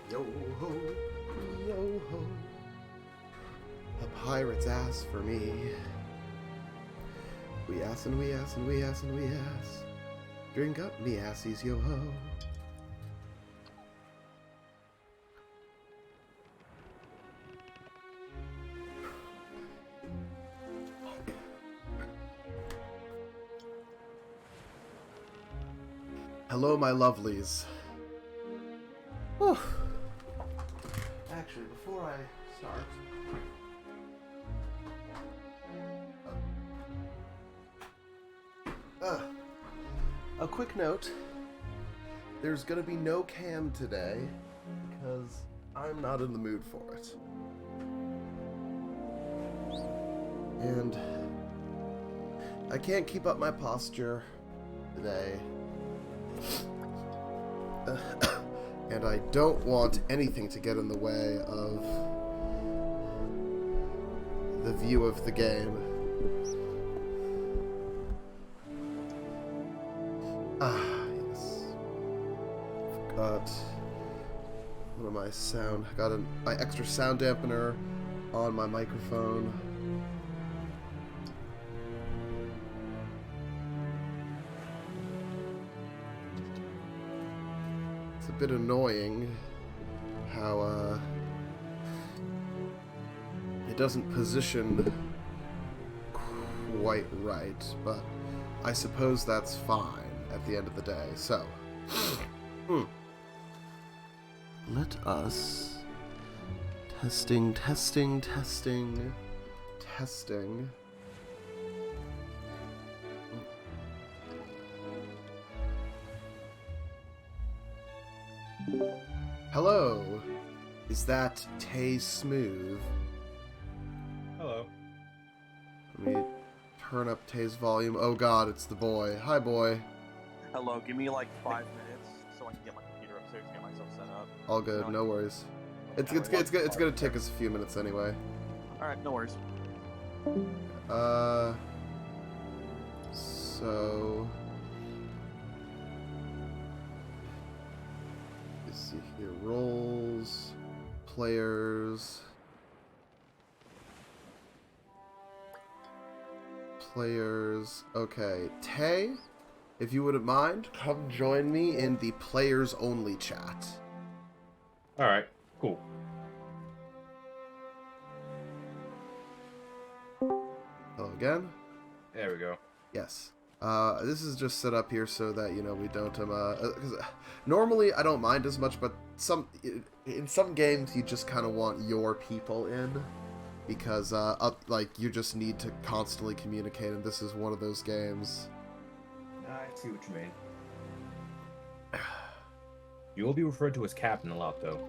Yo ho, yo ho. A pirate's ass for me. We ass and we ass and we ass and we ass. Drink up me assies, yo ho. Hello, my lovelies. Whew. Actually, before I start, a quick note. There's gonna be no cam today because I'm not in the mood for it. And I can't keep up my posture today. And I don't want anything to get in the way of the view of the game. Yes. Got one of my sound. Got my extra sound dampener on my microphone. It's a bit annoying how it doesn't position quite right, but I suppose that's fine at the end of the day. So, let us testing. Hello, is that Tay Smooth? Hello. Let me turn up Tay's volume. Oh god, it's the boy. Hi, boy. Hello, give me like 5 minutes so I can get my computer upstairs and get myself set up. All good, no worries. It's gonna take us a few minutes anyway. Alright, no worries. So let's see here. Roles, players. Okay, Tay, if you wouldn't mind, come join me in the players only chat. Alright, cool. Hello again. There we go. Yes. This is just set up here so that, you know, we don't, cause normally I don't mind as much, but in some games you just kind of want your people in, because, like, you just need to constantly communicate, and this is one of those games. I see what you mean. You will be referred to as Captain a lot, though.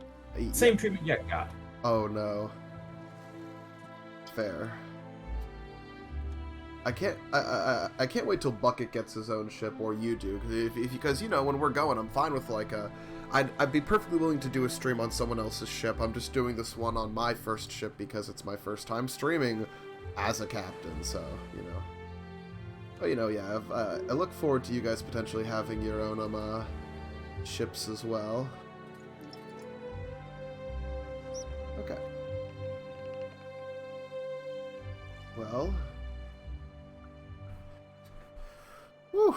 Same treatment yet got. Oh, no. Fair. I can't wait till Bucket gets his own ship, or you do, because you know, when we're going, I'm fine with like I'd be perfectly willing to do a stream on someone else's ship. I'm just doing this one on my first ship because it's my first time streaming as a captain, so you know. But you know, yeah, I look forward to you guys potentially having your own ships as well. Okay. Well. Whew.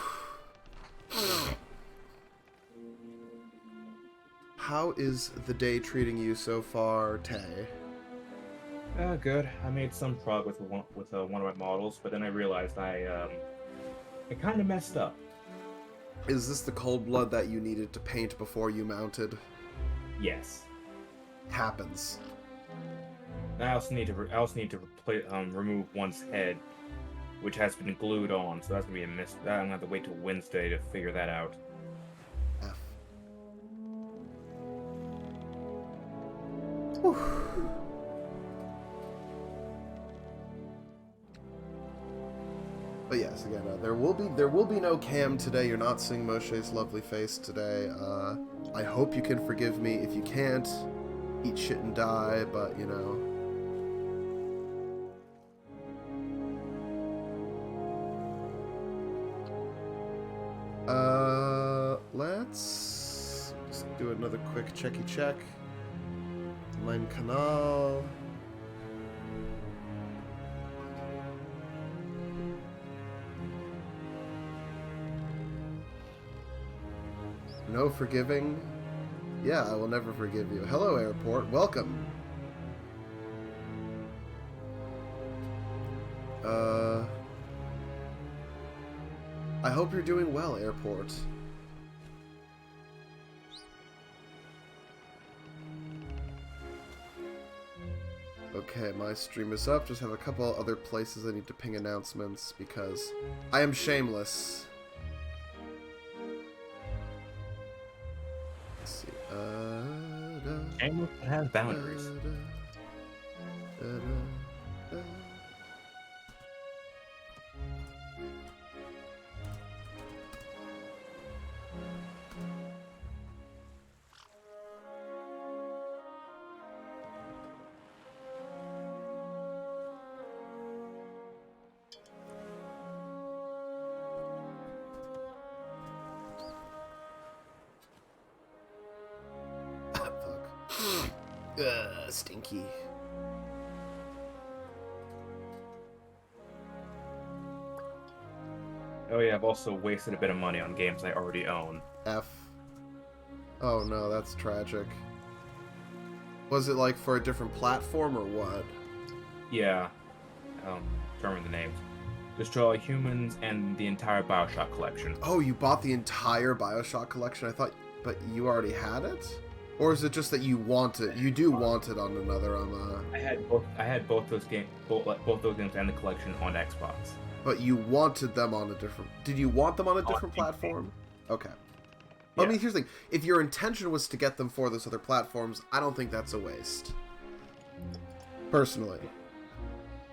How is the day treating you so far, Tay? Good. I made some progress with one of my models, but then I realized I kind of messed up. Is this the cold blood that you needed to paint before you mounted? Yes. Happens. I also need to remove one's head, which has been glued on, so that's gonna be a miss. I'm gonna have to wait till Wednesday to figure that out. F. Whew. But yes, again, there will be no cam today. You're not seeing Moshe's lovely face today. I hope you can forgive me. If you can't, eat shit and die. But you know. Let's just do another quick checky check. Mein Kanal. No forgiving? Yeah, I will never forgive you. Hello, airport. Welcome. I hope you're doing well, airport. Okay, my stream is up. Just have a couple other places I need to ping announcements because I am shameless. Let's see. Shameless has boundaries. Stinky. Oh yeah, I've also wasted a bit of money on games I already own. F. Oh no, that's tragic. Was it like for a different platform or what? Yeah. Can't remember the names. Destroy Humans and the entire BioShock collection. Oh, you bought the entire BioShock collection? I thought, but you already had it? Or is it just that you want it? You do want it on another I had both those games, both those games and the collection on Xbox. But you wanted them on a different... Did you want them on a different platform? Okay. Yeah. I mean, here's the thing. If your intention was to get them for those other platforms, I don't think that's a waste. Personally.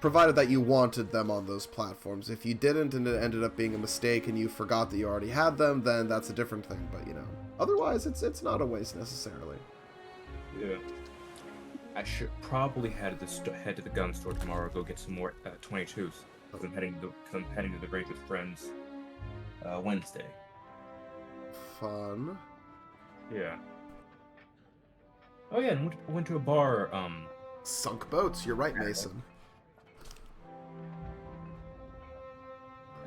Provided that you wanted them on those platforms. If you didn't and it ended up being a mistake and you forgot that you already had them, then that's a different thing. But, you know, otherwise, it's not a waste necessarily. Yeah. I should probably head to the gun store tomorrow, go get some more 22s. Because I'm heading to the break with friends Wednesday. Fun. Yeah. Oh yeah, and went to a bar. Sunk boats. You're right, Mason.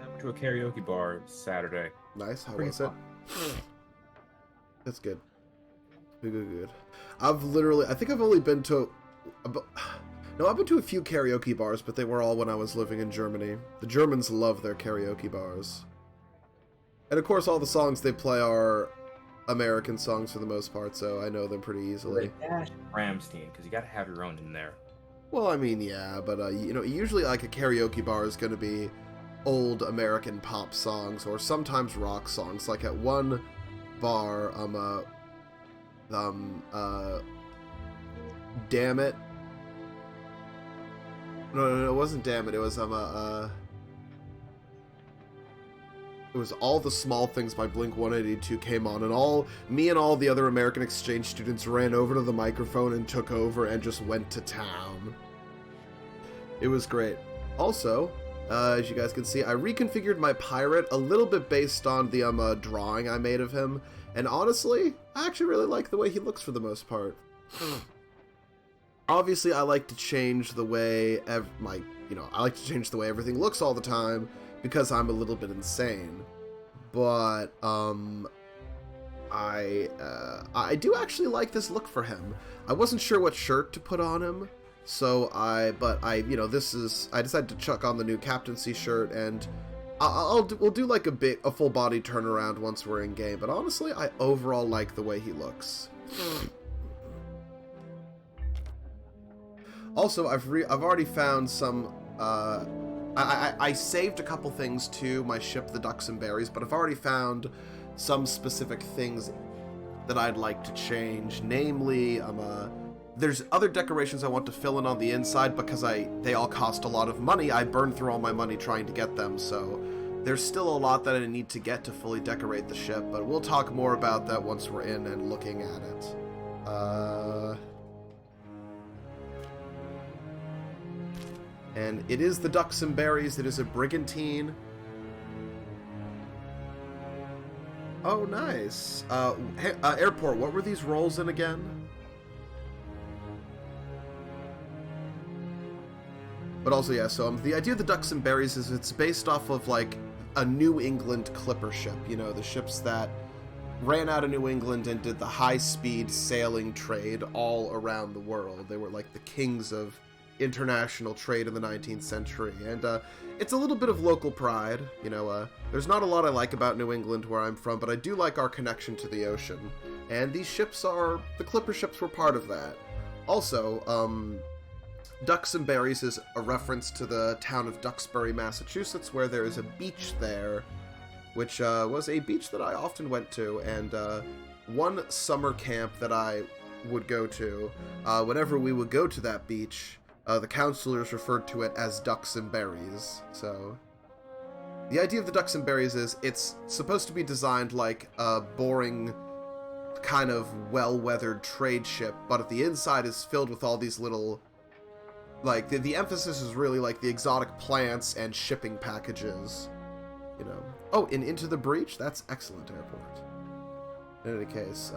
I went to a karaoke bar Saturday. Nice. How Pretty was it? fun. That's good. Good. I think I've only been to... No, I've been to a few karaoke bars, but they were all when I was living in Germany. The Germans love their karaoke bars. And of course, all the songs they play are American songs for the most part, so I know them pretty easily. Ramstein, because you gotta have your own in there. Well, I mean, yeah, but, you know, usually, like, a karaoke bar is gonna be old American pop songs, or sometimes rock songs. Like, at one bar, Damn It. No, it wasn't Damn It. It was, it was All the Small Things by Blink-182 came on, and me and all the other American exchange students ran over to the microphone and took over and just went to town. It was great. Also, as you guys can see, I reconfigured my pirate a little bit based on the drawing I made of him, and honestly, I actually really like the way he looks for the most part. Obviously, I like to change the way I like to change the way everything looks all the time because I'm a little bit insane. But I do actually like this look for him. I wasn't sure what shirt to put on him, so I decided to chuck on the new captaincy shirt, and we'll do like a full body turnaround once we're in game. But honestly, I overall like the way he looks. Also, I've already found some, I saved a couple things to my ship, the Ducks and Berries, but I've already found some specific things that I'd like to change. Namely, there's other decorations I want to fill in on the inside because they all cost a lot of money. I burned through all my money trying to get them, so there's still a lot that I need to get to fully decorate the ship, but we'll talk more about that once we're in and looking at it. And it is the Ducks and Berries. It is a brigantine. Oh, nice. Airport, what were these roles in again? But also, yeah, so the idea of the Ducks and Berries is it's based off of, like, a New England clipper ship. You know, the ships that ran out of New England and did the high-speed sailing trade all around the world. They were, like, the kings of international trade in the 19th century. And, it's a little bit of local pride. You know, there's not a lot I like about New England where I'm from, but I do like our connection to the ocean. And these ships the clipper ships were part of that. Also, Ducks and Berries is a reference to the town of Duxbury, Massachusetts, where there is a beach there, which was a beach that I often went to, and one summer camp that I would go to, whenever we would go to that beach, the counselors referred to it as Ducks and Berries. So the idea of the Ducks and Berries is it's supposed to be designed like a boring kind of well-weathered trade ship, but at the inside is filled with all these little, like, the emphasis is really like the exotic plants and shipping packages, you know. Oh, and Into the Breach? That's excellent, Airport. In any case,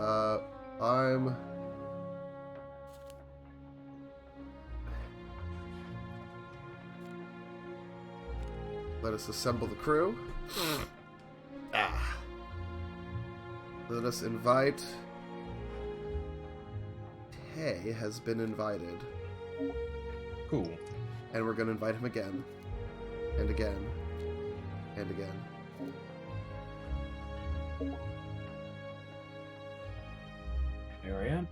let us assemble the crew. Let us invite... Tay has been invited. Cool. And we're going to invite him again. And again. And again. Here I am.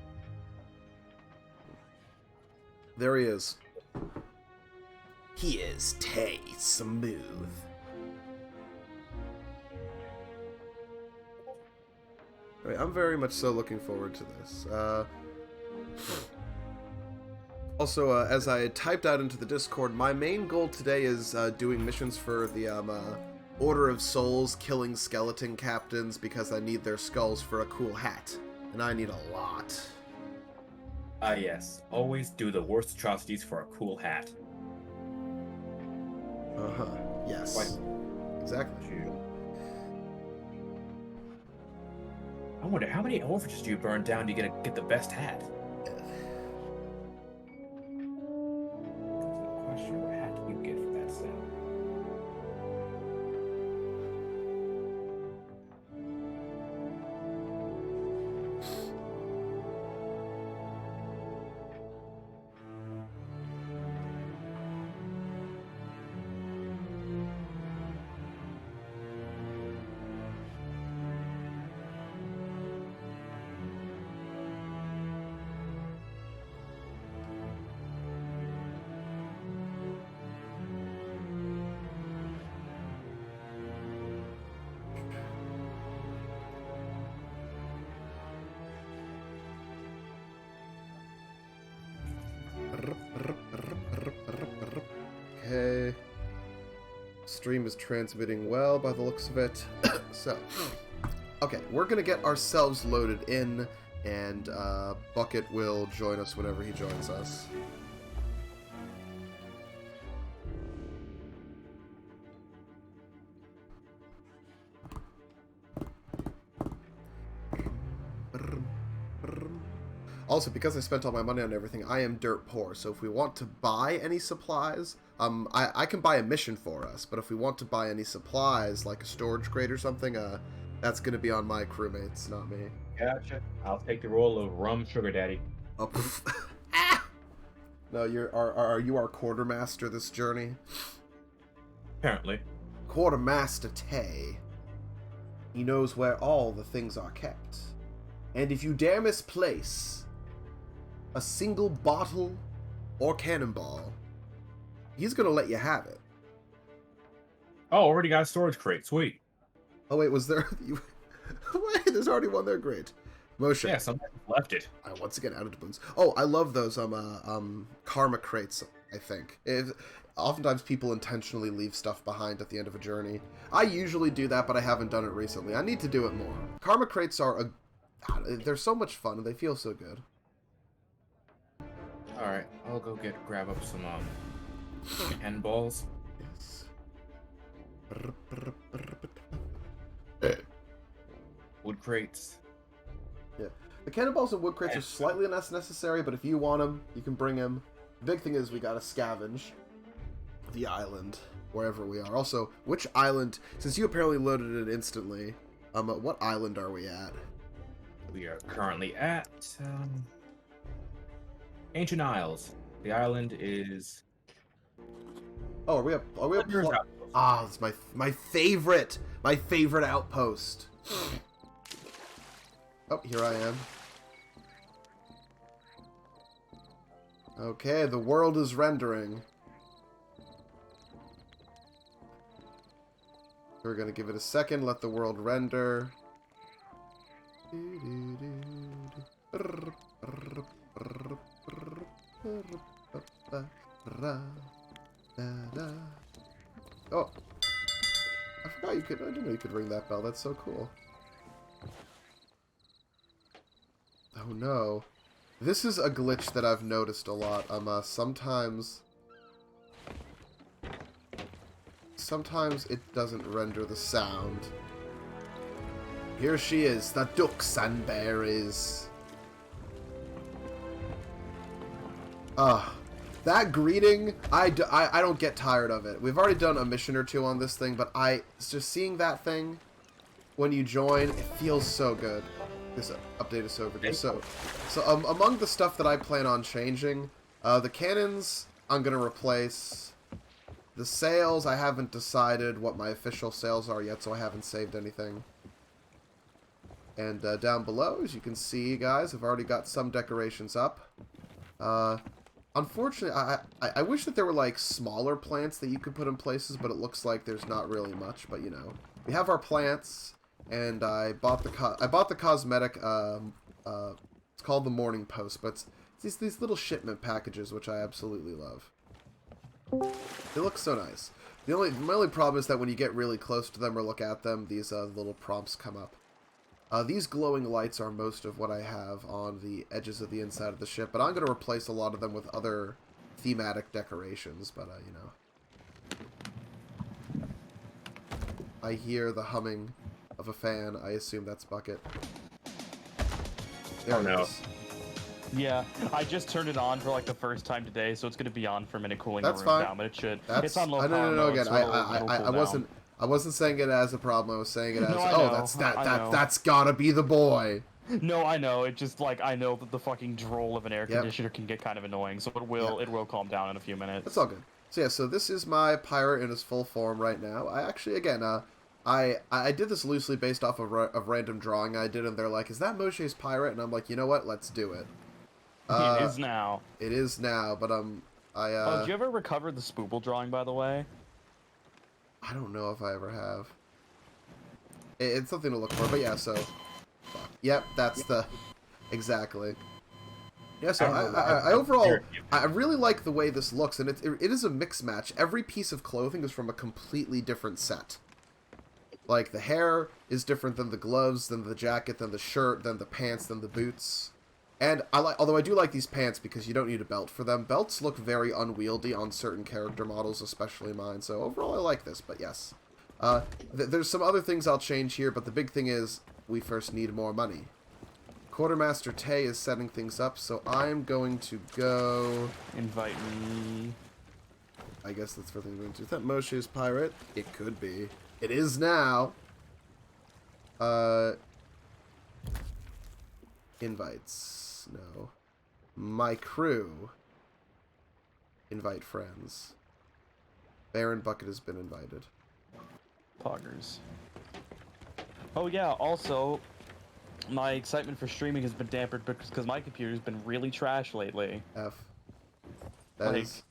There he is. He is Tay Smooth. Alright, I'm very much so looking forward to this. Also, as I typed out into the Discord, my main goal today is doing missions for the Order of Souls, killing skeleton captains because I need their skulls for a cool hat. And I need a lot. Ah, yes. Always do the worst atrocities for a cool hat. Uh-huh. Yes. What? Exactly. I wonder, how many orphanages do you burn down to get the best hat? Question, what hat do you get for that set? Okay. Stream is transmitting well by the looks of it. So, okay, we're gonna get ourselves loaded in, and Bucket will join us whenever he joins us. Also, because I spent all my money on everything, I am dirt poor, so if we want to buy any supplies, I can buy a mission for us, but if we want to buy any supplies, like a storage crate or something, that's going to be on my crewmates, not me. Gotcha. I'll take the role of rum sugar daddy. Oh, ah! No, are you our quartermaster this journey? Apparently. Quartermaster Tay. He knows where all the things are kept. And if you dare misplace a single bottle or cannonball, he's gonna let you have it. Oh, already got a storage crate. Sweet. Oh wait, was there? Wait, there's already one there. Great. Motion. Yeah, somebody left it. I once again added balloons. Oh, I love those karma crates. I think oftentimes people intentionally leave stuff behind at the end of a journey. I usually do that, but I haven't done it recently. I need to do it more. Karma crates are they're so much fun and they feel so good. All right, I'll go grab up some cannonballs. Yes. crates. Yeah. The cannonballs and wood crates are Yes. slightly less necessary, but if you want them, you can bring them. The big thing is we gotta scavenge the island, wherever we are. Also, which island, since you apparently loaded it instantly, what island are we at? We are currently at Ancient Isles. The island is. Oh, are we up? Plunderer's Outpost. Ah, it's my favorite outpost. Oh, here I am. Okay, the world is rendering. We're gonna give it a second, let the world render. Oh, I forgot you could. I didn't know you could ring that bell. That's so cool. Oh no, this is a glitch that I've noticed a lot. Sometimes it doesn't render the sound. Here she is, the ducks and berries. That greeting, I don't get tired of it. We've already done a mission or two on this thing, but just seeing that thing when you join, it feels so good. This update is so overdue. So among the stuff that I plan on changing, the cannons I'm gonna replace. The sails, I haven't decided what my official sails are yet, so I haven't saved anything. And down below, as you can see, guys, I've already got some decorations up. Unfortunately, I wish that there were, like, smaller plants that you could put in places, but it looks like there's not really much. But, you know, we have our plants, and I bought the cosmetic, it's called the Morning Post, but it's these little shipment packages, which I absolutely love. They look so nice. My only problem is that when you get really close to them or look at them, these little prompts come up. These glowing lights are most of what I have on the edges of the inside of the ship, but I'm going to replace a lot of them with other thematic decorations, but, you know. I hear the humming of a fan. I assume that's Bucket. There it is. Yeah, I just turned it on for like the first time today, so it's gonna be on for a minute cooling That's the room fine. down, but it should. That's, it's on low no, power no, mode, again, so I wasn't saying it as a problem. I was saying it as, No, I oh, know, that's gotta be the boy. No, I know. It just like I know that the fucking droll of an air conditioner can get kind of annoying, so it will calm down in a few minutes. That's all good. So yeah, so this is my pirate in his full form right now. I actually, again, I did this loosely based off of random drawing I did, and they're like, is that Moshe's pirate? And I'm like, you know what? Let's do it. It is now. It is now, but Oh, did you ever recover the Spooble drawing, by the way? I don't know if I ever have. It's something to look for, but yeah, so... Fuck. Yep, that's the... Exactly. Yeah, so I overall, I really like the way this looks, and it is a mix match. Every piece of clothing is from a completely different set. Like, the hair is different than the gloves, than the jacket, than the shirt, than the pants, than the boots. And although I do like these pants because you don't need a belt for them. Belts look very unwieldy on certain character models, especially mine. So overall, I like this. But yes, there's some other things I'll change here. But the big thing is we first need more money. Quartermaster Tay is setting things up, so I'm going to go. Invite me. I guess that's what I'm going to. Is that Moshe's pirate? It could be. It is now. Invites. No. My crew. Invite friends. Baron Bucket has been invited. Poggers. Oh yeah, also, my excitement for streaming has been dampened because my computer's been really trash lately. F. That is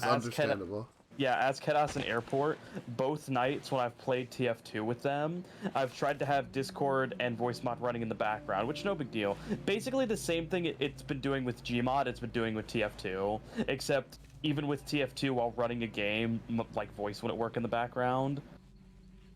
understandable. Yeah, as Kedas and Airport, both nights when I've played TF2 with them, I've tried to have Discord and voice mod running in the background, which no big deal. Basically the same thing it's been doing with Gmod, it's been doing with TF2, except even with TF2 while running a game, like voice wouldn't work in the background.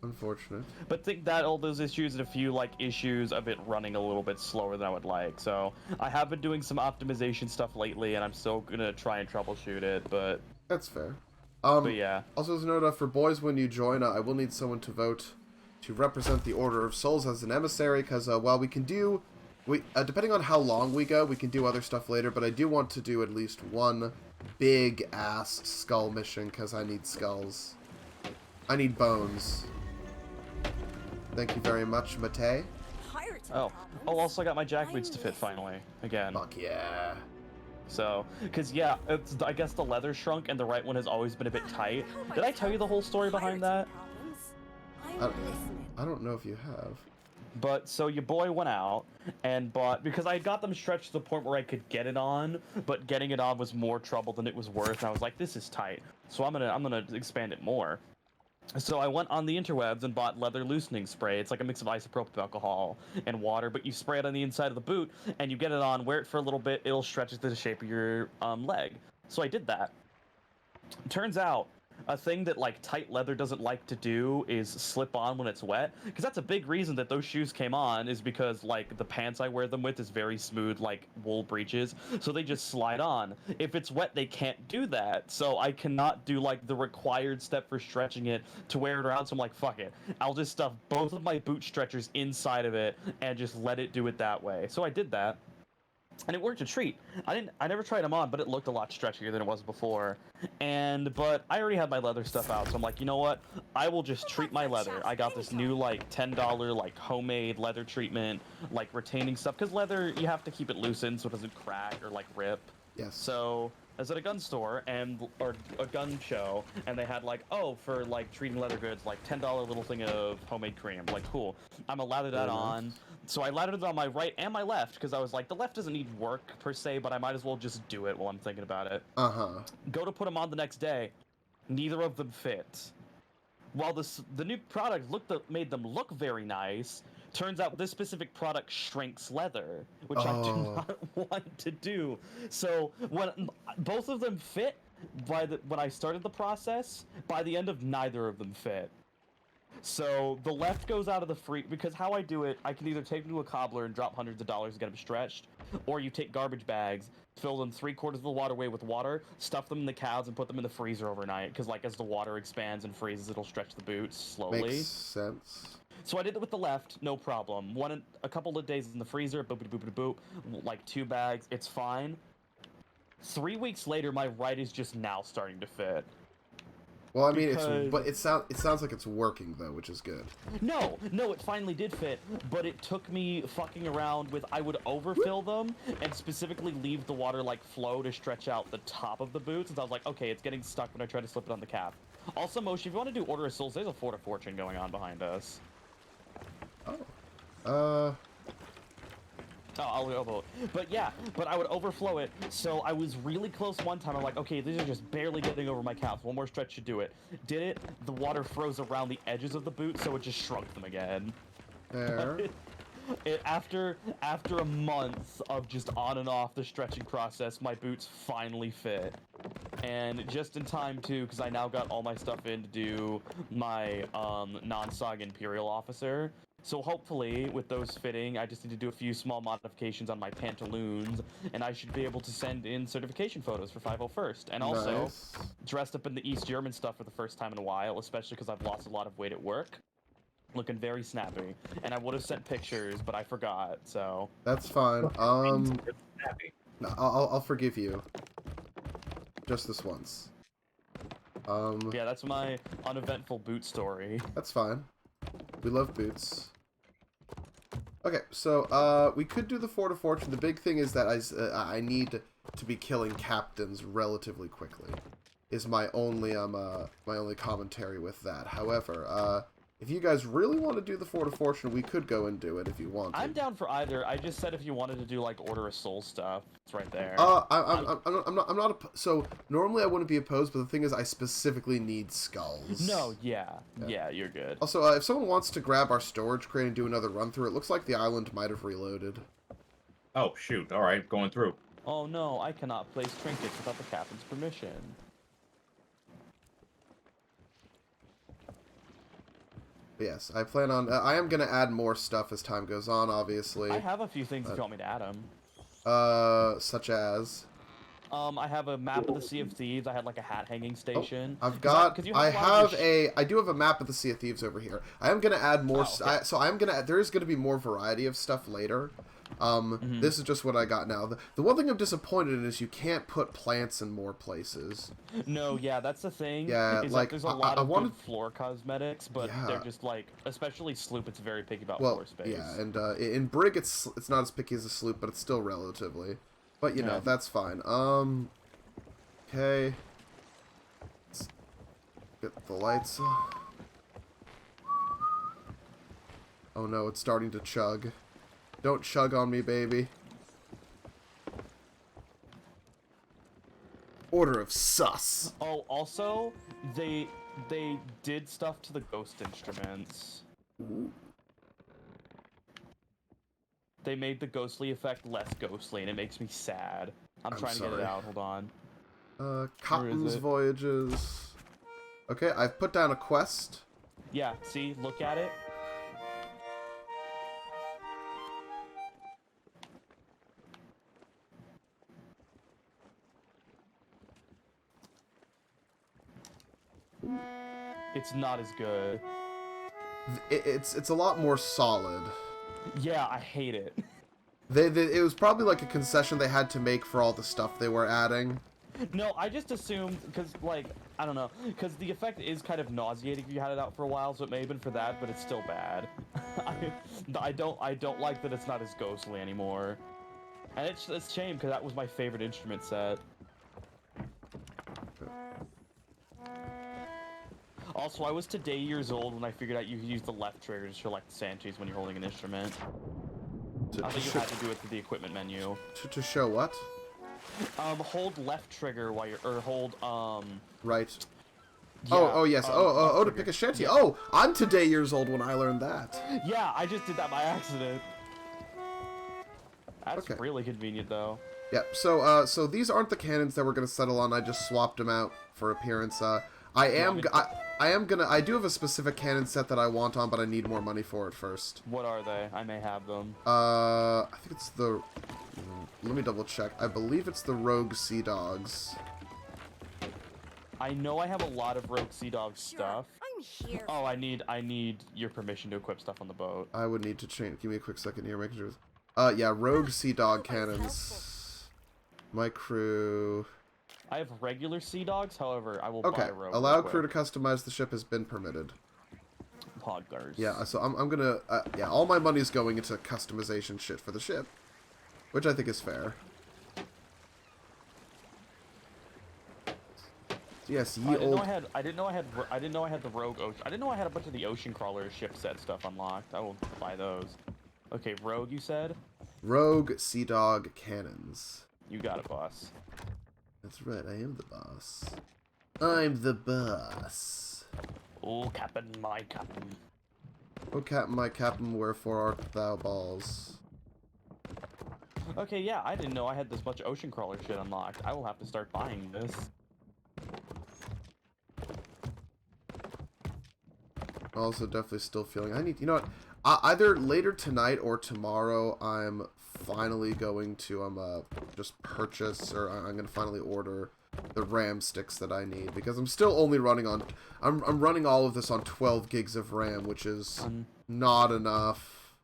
Unfortunate. But think that all those issues and a few like issues of it running a little bit slower than I would like. So I have been doing some optimization stuff lately, and I'm still gonna try and troubleshoot it. But that's fair. but yeah. Also, as a note, for boys, when you join, I will need someone to vote to represent the Order of Souls as an emissary, because while we can do, depending on how long we go, we can do other stuff later, but I do want to do at least one big-ass skull mission, because I need skulls. I need bones. Thank you very much, Mate. Oh, also I got my jack boots to fit finally, again. Fuck yeah. So, because yeah, I guess the leather shrunk and the right one has always been a bit tight. Did I tell you the whole story behind that? I don't know if you have. But, so your boy went out and bought, because I got them stretched to the point where I could get it on, but getting it on was more trouble than it was worth, and I was like, this is tight. So I'm gonna expand it more. So I went on the interwebs and bought leather loosening spray. It's like a mix of isopropyl alcohol and water, but you spray it on the inside of the boot, and you get it on, wear it for a little bit, it'll stretch it to the shape of your leg. So I did that. Turns out, a thing that like tight leather doesn't like to do is slip on when it's wet, because that's a big reason that those shoes came on, is because like the pants I wear them with is very smooth, like wool breeches, so they just slide on. If it's wet, they can't do that, so I cannot do like the required step for stretching it to wear it around. So I'm like, fuck it, I'll just stuff both of my boot stretchers inside of it and just let it do it that way. So I did that, and it worked a treat. I never tried them on, but it looked a lot stretchier than it was before. But I already had my leather stuff out, so I'm like, you know what? I will just treat my leather. I got this new like $10 like homemade leather treatment, like retaining stuff, because leather, you have to keep it loosened so it doesn't crack or like rip. Yes. So I was at a gun store or a gun show, and they had like, oh, for like treating leather goods, like $10 little thing of homemade cream. Like, cool. I'm gonna lather that on. So I lathered it on my right and my left, because I was like, the left doesn't need work per se, but I might as well just do it while I'm thinking about it. Go to put them on the next day, neither of them fit. While the new product made them look very nice, turns out this specific product shrinks leather, which I do not want to do. So when both of them fit, when I started the process, by the end of neither of them fit. So the left goes out of the free, because how I do it, I can either take them to a cobbler and drop hundreds of dollars to get them stretched, or you take garbage bags, fill them 3/4 of the waterway with water, stuff them in the cows, and put them in the freezer overnight, because like as the water expands and freezes, it'll stretch the boots slowly. Makes sense. So I did it with the left, no problem. A couple of days in the freezer, boop, boop, boop, boop, boop, like 2 bags, it's fine. 3 weeks later, my right is just now starting to fit. Well, I mean, it sounds like it's working though, which is good. No, it finally did fit, but it took me fucking around with, I would overfill them and specifically leave the water like flow to stretch out the top of the boots, and I was like, okay, it's getting stuck when I try to slip it on the cap. Also, Moshi, if you want to do Order of Souls, there's a Fort of Fortune going on behind us. Oh. I'll vote. But yeah, I would overflow it, so I was really close one time. I'm like, okay, these are just barely getting over my calves. One more stretch should do it. Did it, the water froze around the edges of the boot, so it just shrunk them again. There. After a month of just on and off the stretching process, my boots finally fit. And just in time too, because I now got all my stuff in to do my non-SOG Imperial Officer. So hopefully, with those fitting, I just need to do a few small modifications on my pantaloons, and I should be able to send in certification photos for 501st. And also, dressed up in the East German stuff for the first time in a while, especially because I've lost a lot of weight at work. Looking very snappy. And I would have sent pictures, but I forgot, so... That's fine. I'll forgive you. Just this once. Yeah, that's my uneventful boot story. That's fine. We love boots. Okay, so we could do the Fort of Fortune. The big thing is that I need to be killing captains relatively quickly. Is my only commentary with that. However, if you guys really want to do the Fort of Fortune, we could go and do it if you want. I'm down for either. I just said if you wanted to do like Order of Souls stuff, it's right there. I'm not. So normally I wouldn't be opposed, but the thing is, I specifically need skulls. No, yeah, you're good. Also, if someone wants to grab our storage crate and do another run through, it looks like the island might have reloaded. Oh shoot! All right, going through. Oh no, I cannot place trinkets without the captain's permission. Yes, I plan on... I am going to add more stuff as time goes on, obviously. I have a few things if you want me to add them. Such as... I have a map of the Sea of Thieves. I had like a hat hanging station. I've 'Cause got. 'cause you I a lot of have your a. I do have a map of the Sea of Thieves over here. I am gonna add more. Oh, okay. So I am gonna. There is gonna be more variety of stuff later. This is just what I got now. The one thing I'm disappointed in is you can't put plants in more places. No, yeah, that's the thing. Yeah, is that like, there's a I lot of wanted- good floor cosmetics, but Yeah. they're just like, especially Sloop, it's very picky about Well, floor space. yeah, and in Brig it's not as picky as a Sloop, but it's still relatively. But you know Yeah. that's fine. Okay. Let's get the lights. Oh no, it's starting to chug. Don't chug on me, baby. Order of sus. Oh, also, they did stuff to the ghost instruments. They made the ghostly effect less ghostly, and it makes me sad. I'm trying to get sorry. it out. Hold on. Cotton's it? Voyages. Okay, I've put down a quest. Yeah, see, look at it. It's not as good. It's a lot more solid. Yeah, I hate it. It was probably like a concession they had to make for all the stuff they were adding. No, I just assumed, because, like, I don't know, because the effect is kind of nauseating if you had it out for a while, so it may have been for that, but it's still bad. I don't like that it's not as ghostly anymore. And it's a shame, because that was my favorite instrument set. Also, I was today years old when I figured out you could use the left trigger to select the Sanchez when you're holding an instrument. I think you had to do it through the equipment menu. To show what? Hold left trigger while you're, or hold, Right. yeah, oh yes. left To trigger. pick a shanty. Yeah. Oh, I'm today years old when I learned that. Yeah, I just did that by accident. That's Okay. really convenient, though. Yep. So these aren't the cannons that we're gonna settle on. I just swapped them out for appearance. I do have a specific cannon set that I want on, but I need more money for it first. What are they? I may have them. I think it's the. Let me double check. I believe it's the Rogue Sea Dogs. I know I have a lot of Rogue Sea Dog stuff. I'm here. Oh, I need your permission to equip stuff on the boat. I would need to change. Give me a quick second here, making sure. Yeah, Rogue Sea Dog cannons. My crew. I have regular Sea Dogs, however, I will Okay. buy Rogue. Allow real crew to quick. customize the ship has been permitted. Podgars. Yeah, so I'm gonna. Yeah, all my money's going into customization shit for the ship, which I think is fair. Yes, ye I didn't old. know I didn't know I had the Rogue Ocean. I didn't know I had a bunch of the Ocean Crawler ship set stuff unlocked. I will buy those. Okay, Rogue, you said? Rogue Sea Dog cannons. You got it, boss. That's right, I am the boss. I'm the boss. Oh, Captain, my Captain. Oh, Captain, my Captain, wherefore art thou balls? Okay, yeah, I didn't know I had this much Ocean Crawler shit unlocked. I will have to start buying this. Also, definitely still feeling. You know what? Either later tonight or tomorrow, I'm finally going to just purchase, or I'm gonna finally order the RAM sticks that I need, because I'm still only running on. I'm running all of this on 12 gigs of RAM, which is not enough.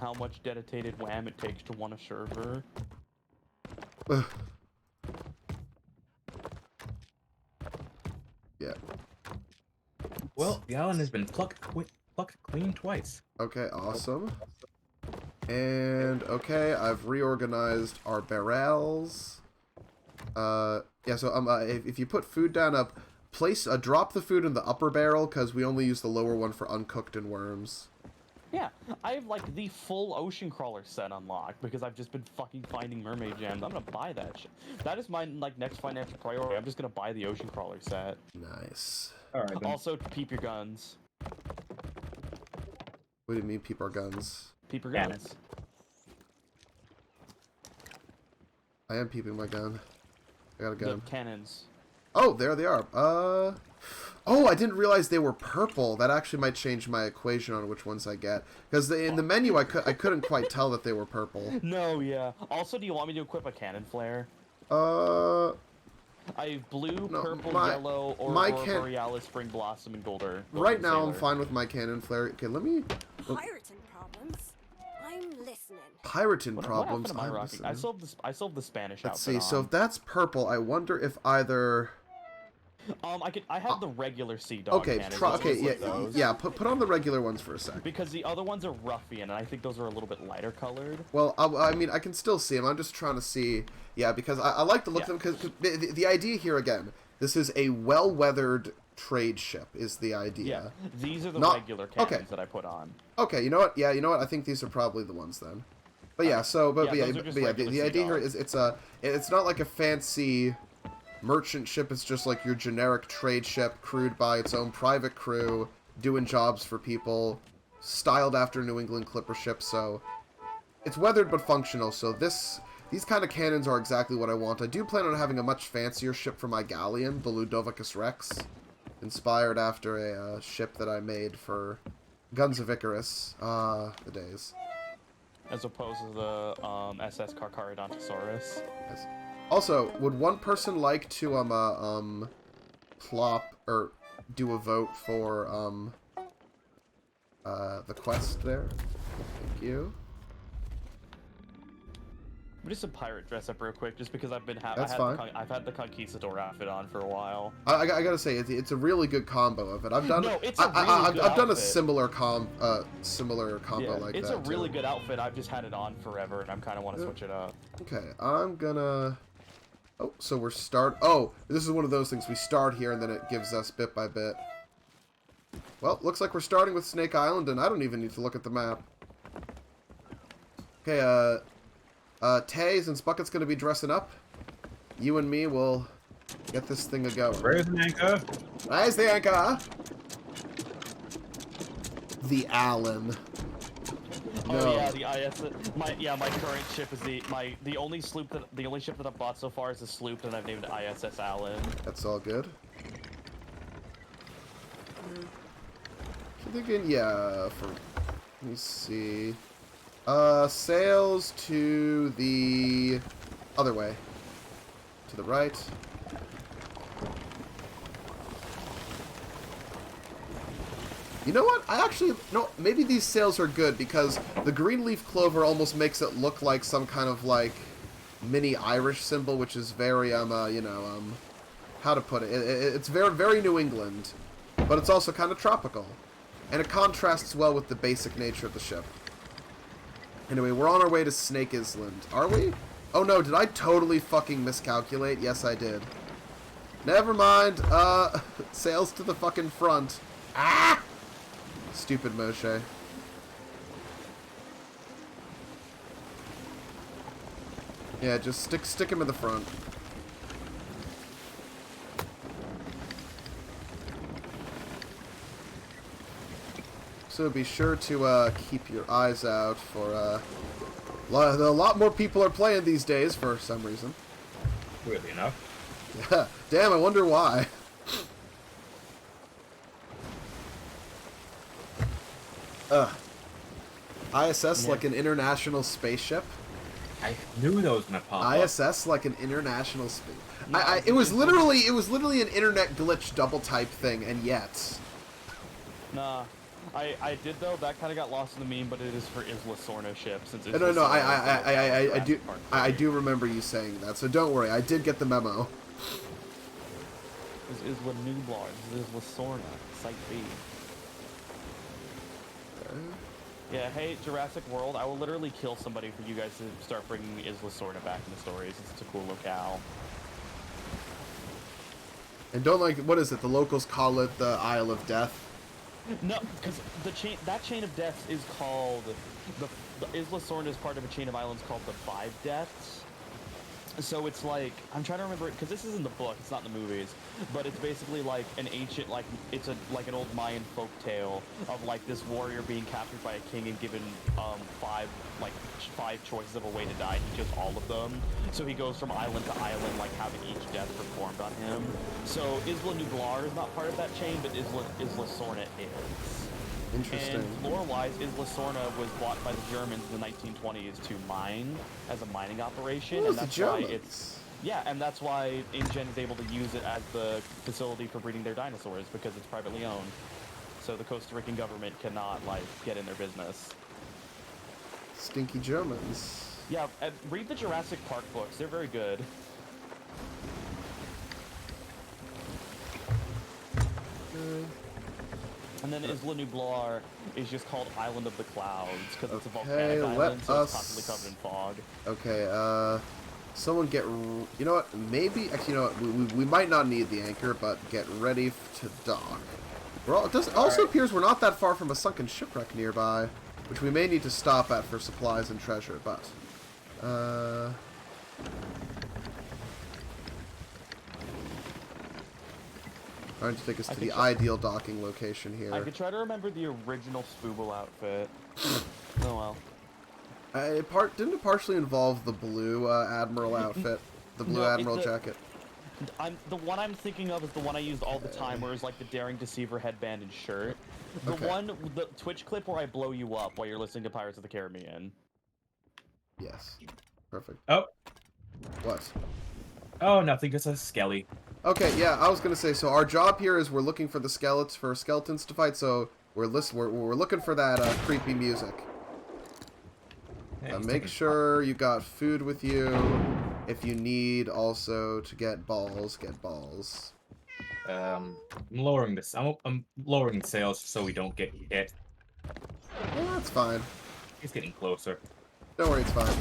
How much dedicated WAM it takes to run a server. Yeah. Well, the island has been plucked clean twice. Okay, awesome. And, okay, I've reorganized our barrels. Yeah, so, if you put food down, drop the food in the upper barrel, because we only use the lower one for uncooked and worms. Yeah, I have like the full Ocean Crawler set unlocked because I've just been fucking finding mermaid gems. I'm gonna buy that shit. That is my like next financial priority. I'm just gonna buy the Ocean Crawler set. Nice. Alright then. Also, peep your guns. What do you mean, peep our guns? Peep your Yeah. guns. I am peeping my gun. I got a The gun. cannons. Oh, there they are. Oh, I didn't realize they were purple. That actually might change my equation on which ones I get. Because in the menu, I couldn't quite tell that they were purple. No, yeah. Also, do you want me to equip a cannon flare? I have blue, No, purple, my- yellow, my Aurora can- Borealis, Spring Blossom, and Golden Right now, I'm Sailor. fine with my cannon flare. Okay, let me. Pirating problems? I'm listening. Pirating What problems. outfit am I I'm rocking? I listening. sold the Spanish Let's outfit see. So on. if that's purple, I wonder if either. I have the regular Sea Dog Okay, cannons. try, Let's okay, just yeah, look those. yeah. Put on the regular ones for a sec. Because the other ones are Ruffian, and I think those are a little bit lighter colored. Well, I mean, I can still see them. I'm just trying to see. Yeah, because I like to look Yeah. at them because the idea here again. This is a well-weathered trade ship. Is the idea? Yeah, these are the Not- regular cannons okay. that I put on. Okay, you know what? Yeah, you know what? I think these are probably the ones then. But yeah, so Yeah, those are just the regular idea here Sea is it's not like a fancy merchant ship. It's just like your generic trade ship crewed by its own private crew, doing jobs for people, styled after New England Clipper ships. So it's weathered but functional. So these kind of cannons are exactly what I want. I do plan on having a much fancier ship for my galleon, the Ludovicus Rex, inspired after a ship that I made for Guns of Icarus. The days. As opposed to the SS Carcharodontosaurus. Yes. Also, would one person like to plop or do a vote for the quest there? Thank you. Just a pirate dress up real quick, just because I've been That's fine. I've had the Conquistador outfit on for a while. I gotta say it's a really good combo of it. I've done No, it's a really good I've done a outfit. similar combo Yeah, like it's that. a really too. good outfit. I've just had it on forever, and I'm kind of want to switch it up. Okay, I'm gonna. Oh, so we're start. Oh, this is one of those things. We start here, and then it gives us bit by bit. Well, looks like we're starting with Snake Island, and I don't even need to look at the map. Okay, Tay, since Bucket's gonna be dressing up, you and me will get this thing a go. Raise an anchor. Nice the anchor. The Allen. Oh No. yeah, the IS. My current ship is the only ship that I've bought so far is a sloop, and I've named it ISS Allen. That's all good. I'm thinking, yeah, let me see. Sails to the other way. To the right. You know what? No, maybe these sails are good because the green leaf clover almost makes it look like some kind of like mini Irish symbol, which is very, how to put it? It's very, very New England, but it's also kind of tropical. And it contrasts well with the basic nature of the ship. Anyway, we're on our way to Snake Island. Are we? Oh no, did I totally fucking miscalculate? Yes, I did. Never mind. Sails to the fucking front. Ah! Stupid Moshe. Yeah, just stick him in the front. So be sure to keep your eyes out for a lot more people are playing these days for some reason. Weirdly enough. Yeah, damn, I wonder why. ISS like an international spaceship. I knew that was gonna pop up. ISS like an international space. It was literally an internet glitch double type thing, and yet. Nah, I did though. That kind of got lost in the meme, but it is for Isla Sorna ship since. No, Isla Sorna is I do Jurassic Park I 3. do remember you saying that, so don't worry. I did get the memo. This is Isla Nublar. This is Isla Sorna. Site B. Yeah, hey, Jurassic World, I will literally kill somebody for you guys to start bringing Isla Sorna back in the stories. It's a cool locale. And don't what is it? The locals call it the Isle of Death. No, because that chain of deaths is called the Isla Sorna is part of a chain of islands called the Five Deaths. So it's like I'm trying to remember it because this is in the book, it's not in the movies, but it's basically like an ancient it's an old Mayan folk tale of like this warrior being captured by a king and given five choices of a way to die. He chose all of them, so he goes from island to island, like having each death performed on him. So Isla Nublar is not part of that chain, but Isla Sorna is. Interesting. And lore-wise, Isla Sorna was bought by the Germans in the 1920s to mine as a mining operation, Who's and the that's why Germans? it's Yeah, and that's why InGen is able to use it as the facility for breeding their dinosaurs, because it's privately owned. So the Costa Rican government cannot, like, get in their business. Stinky Germans. Yeah, read the Jurassic Park books. They're very good. And then Isla Nublar is just called Island of the Clouds, because it's a volcanic island, so it's constantly covered in fog. Okay, someone get... You know what? Maybe... Actually, you know what? We might not need the anchor, but get ready to dock. It also appears we're not that far from a sunken shipwreck nearby, which we may need to stop at for supplies and treasure, but... Trying to take us to the ideal docking location here. I could try to remember the original Spooble outfit. Oh well. Didn't it partially involve the blue Admiral outfit? The blue Admiral jacket? The one I'm thinking of is the one I used all the time, where it's like the Daring Deceiver headband and shirt. The Twitch clip where I blow you up while you're listening to Pirates of the Caribbean. Yes. Perfect. Oh. What? Oh, nothing. Just a skelly. Okay, yeah, I was gonna say. So our job here is we're looking for the skeletons to fight. So we're looking for that creepy music. Yeah, Make sure you got food with you. If you need also to get balls, get balls. I'm lowering this. I'm lowering the sails so we don't get hit. Well, that's fine. He's getting closer. Don't worry, it's fine.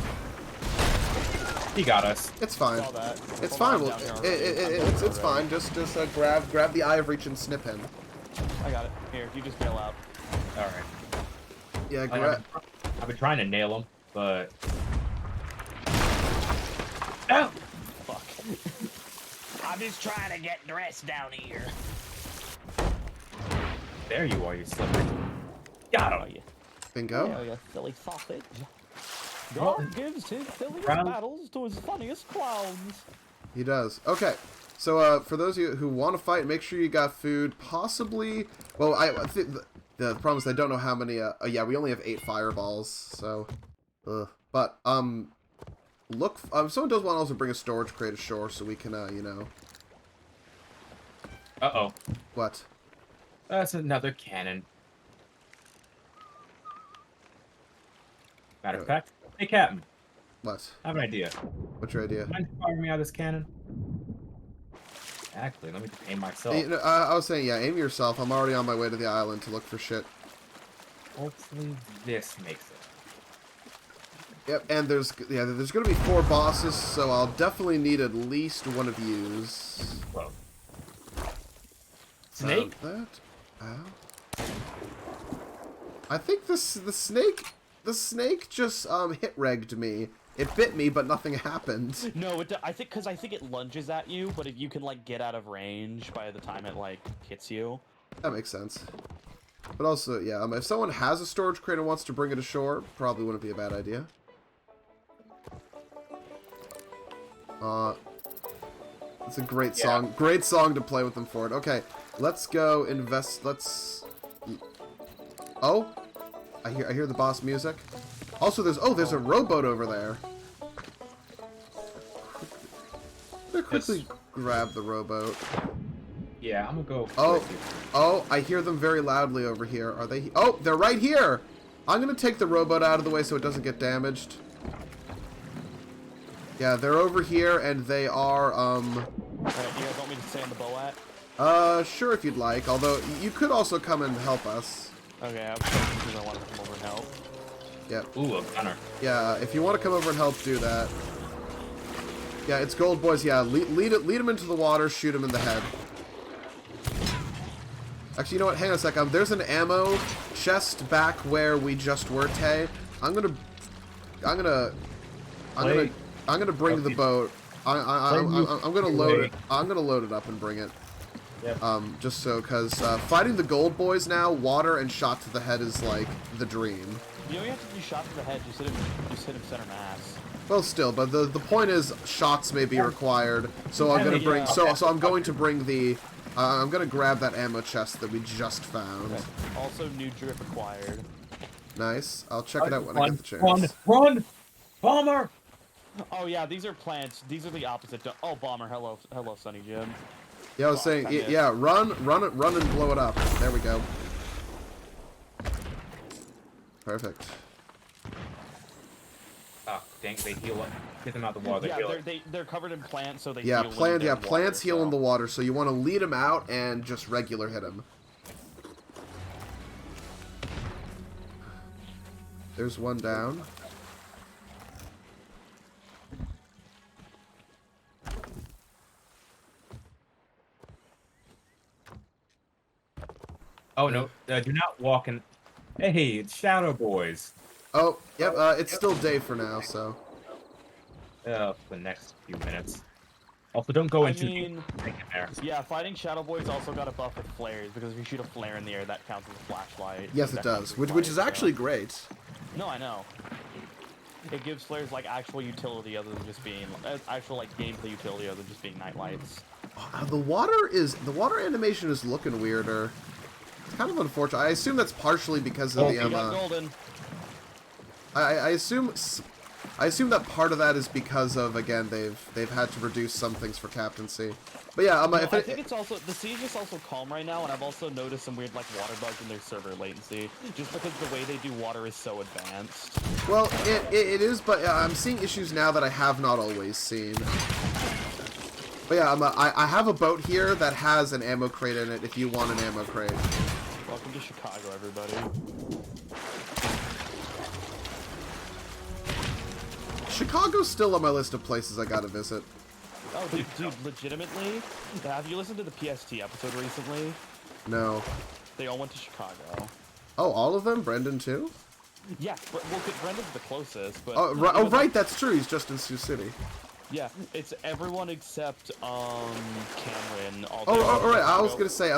He got us. It's fine. Saw that. It's Hold fine. on, Well, down here, it's fine. Just grab the eye of reach and snip him. I got it. Here, you just bail out. All right. Yeah, I've been trying to nail him, but... Oh! Fuck. I'm just trying to get dressed down here. There you are, you slippery. Got him. Oh, yeah. Bingo. Oh, yeah, silly sausage. Well, God gives his silliest round- battles to his funniest clowns. He does. Okay. So, for those of you who want to fight, make sure you got food. Possibly... Well, I think the problem is I don't know how many... yeah, we only have 8 fireballs, so... But, look... someone does want to also bring a storage crate ashore so we can, you know... Uh-oh. What? That's another cannon. Matter of fact, hey, Captain. What? I have an idea. What's your idea? Mind firing me out of this cannon? Actually, let me just aim myself. Hey, no, I was saying, yeah, aim yourself. I'm already on my way to the island to look for shit. Hopefully this makes it. Yep, and there's gonna be 4 bosses, so I'll definitely need at least one of yous. Whoa. Snake? That? Ow. I think the snake just hit-regged me. It bit me, but nothing happened. No, I think it lunges at you, but if you can like get out of range by the time it like hits you. That makes sense. But also, yeah, if someone has a storage crate and wants to bring it ashore, probably wouldn't be a bad idea. It's a great song. Great song to play with them for it. Okay, let's go invest. Oh, I hear the boss music. Also, there's a rowboat over there. I'm gonna quickly grab the rowboat. Yeah, I'm gonna go. Oh, I hear them very loudly over here. Are they? Oh, they're right here. I'm gonna take the rowboat out of the way so it doesn't get damaged. Yeah, they're over here, and they are, Alright, you guys want me to stay on the boat? Sure if you'd like, although you could also come and help us. Okay, I was thinking because I want to come over and help. Yep. Ooh, a gunner. Yeah, if you want to come over and help, do that. Yeah, it's Gold Boys, yeah, lead him into the water, shoot him in the head. Actually, you know what, hang on a sec, there's an ammo chest back where we just were, Tay. I'm gonna bring the boat. I'm gonna load it. I'm gonna load it up and bring it. Yep. Just so, cause fighting the Gold Boys now, water and shot to the head is like the dream. You don't have to do shot to the head. Just hit him center mass. Well, still, but the point is shots may be required. So I'm gonna bring. So I'm going to bring the. I'm gonna grab that ammo chest that we just found. Okay. Also, new drip acquired. Nice. I'll check it out when I get the chance. Run! Bomber! Oh yeah, these are plants. These are the opposite. Oh, bomber. Hello, Sunny Jim. Yeah, I was saying, yeah, run and blow it up. There we go. Perfect. Oh, dang, they heal up. Get them out the water, they heal up. They're covered in plants, so they Yeah, heal plants heal in the water, so you want to lead them out and just regular hit them. There's one down. Oh no, do not walk in. Hey, it's Shadow Boys. Oh, yep, it's still day for now, so. For the next few minutes. Also, don't go into there. Yeah, fighting Shadow Boys also got a buff with flares, because if you shoot a flare in the air, that counts as a flashlight. Yes, it does, which is actually great. No, I know. It gives flares like actual utility other than just being actual like gameplay utility other than just being night lights. The water animation is looking weirder. It's kind of unfortunate. I assume that's partially because of the golden. I assume that part of that is because of, again, they've had to reduce some things for captaincy. But yeah, I think it's also the siege is also calm right now, and I've also noticed some weird like water bugs in their server latency, just because the way they do water is so advanced. Well, it is, but I'm seeing issues now that I have not always seen. But yeah, I have a boat here that has an ammo crate in it if you want an ammo crate. Welcome to Chicago, everybody. Chicago's still on my list of places I gotta visit. Oh, dude, legitimately? Have you listened to the PST episode recently? No. They all went to Chicago. Oh, all of them? Brendan too? Yeah, well, Brendan's the closest, but... Oh, right, that's true. He's just in Sioux City. Yeah, it's everyone except, Cameron. All right. I was gonna say,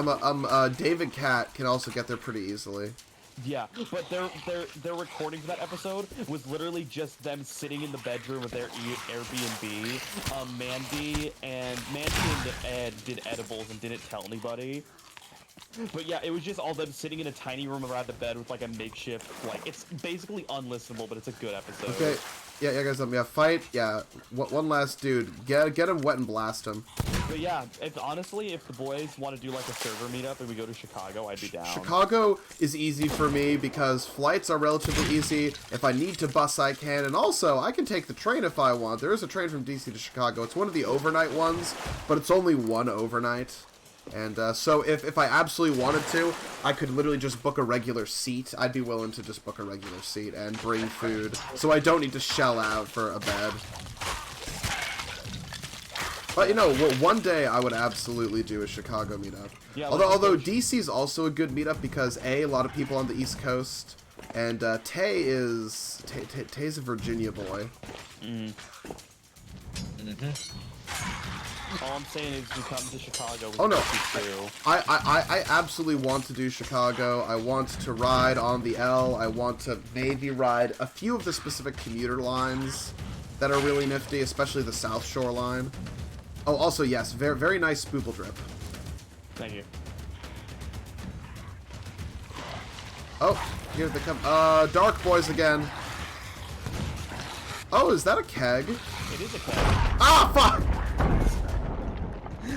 David Cat can also get there pretty easily. Yeah, but their recording for that episode was literally just them sitting in the bedroom with their Airbnb. Mandy and Ed did edibles and didn't tell anybody. But yeah, it was just all them sitting in a tiny room around the bed with like a makeshift, like, it's basically unlistenable, but it's a good episode. Okay. Yeah, guys, fight. Yeah, one last dude. Get him wet and blast him. But yeah, honestly, if the boys want to do like a server meetup and we go to Chicago, I'd be down. Chicago is easy for me because flights are relatively easy. If I need to bus, I can. And also, I can take the train if I want. There is a train from DC to Chicago. It's one of the overnight ones, but it's only one overnight. And so if I absolutely wanted to, I could literally just book a regular seat. I'd be willing to just book a regular seat and bring food, so I don't need to shell out for a bed. But you know, one day I would absolutely do a Chicago meetup. Yeah, although DC is also a good meetup because a lot of people on the East Coast, and Tay's a Virginia boy. All I'm saying is you come to Chicago. Oh no, I absolutely want to do Chicago. I want to ride on the L. I want to maybe ride a few of the specific commuter lines that are really nifty, especially the South Shore line. Oh, also yes, very nice Spoople drip. Thank you. Oh, here they come. Dark Boys again. Oh, is that a keg? It is a keg. Ah, fuck!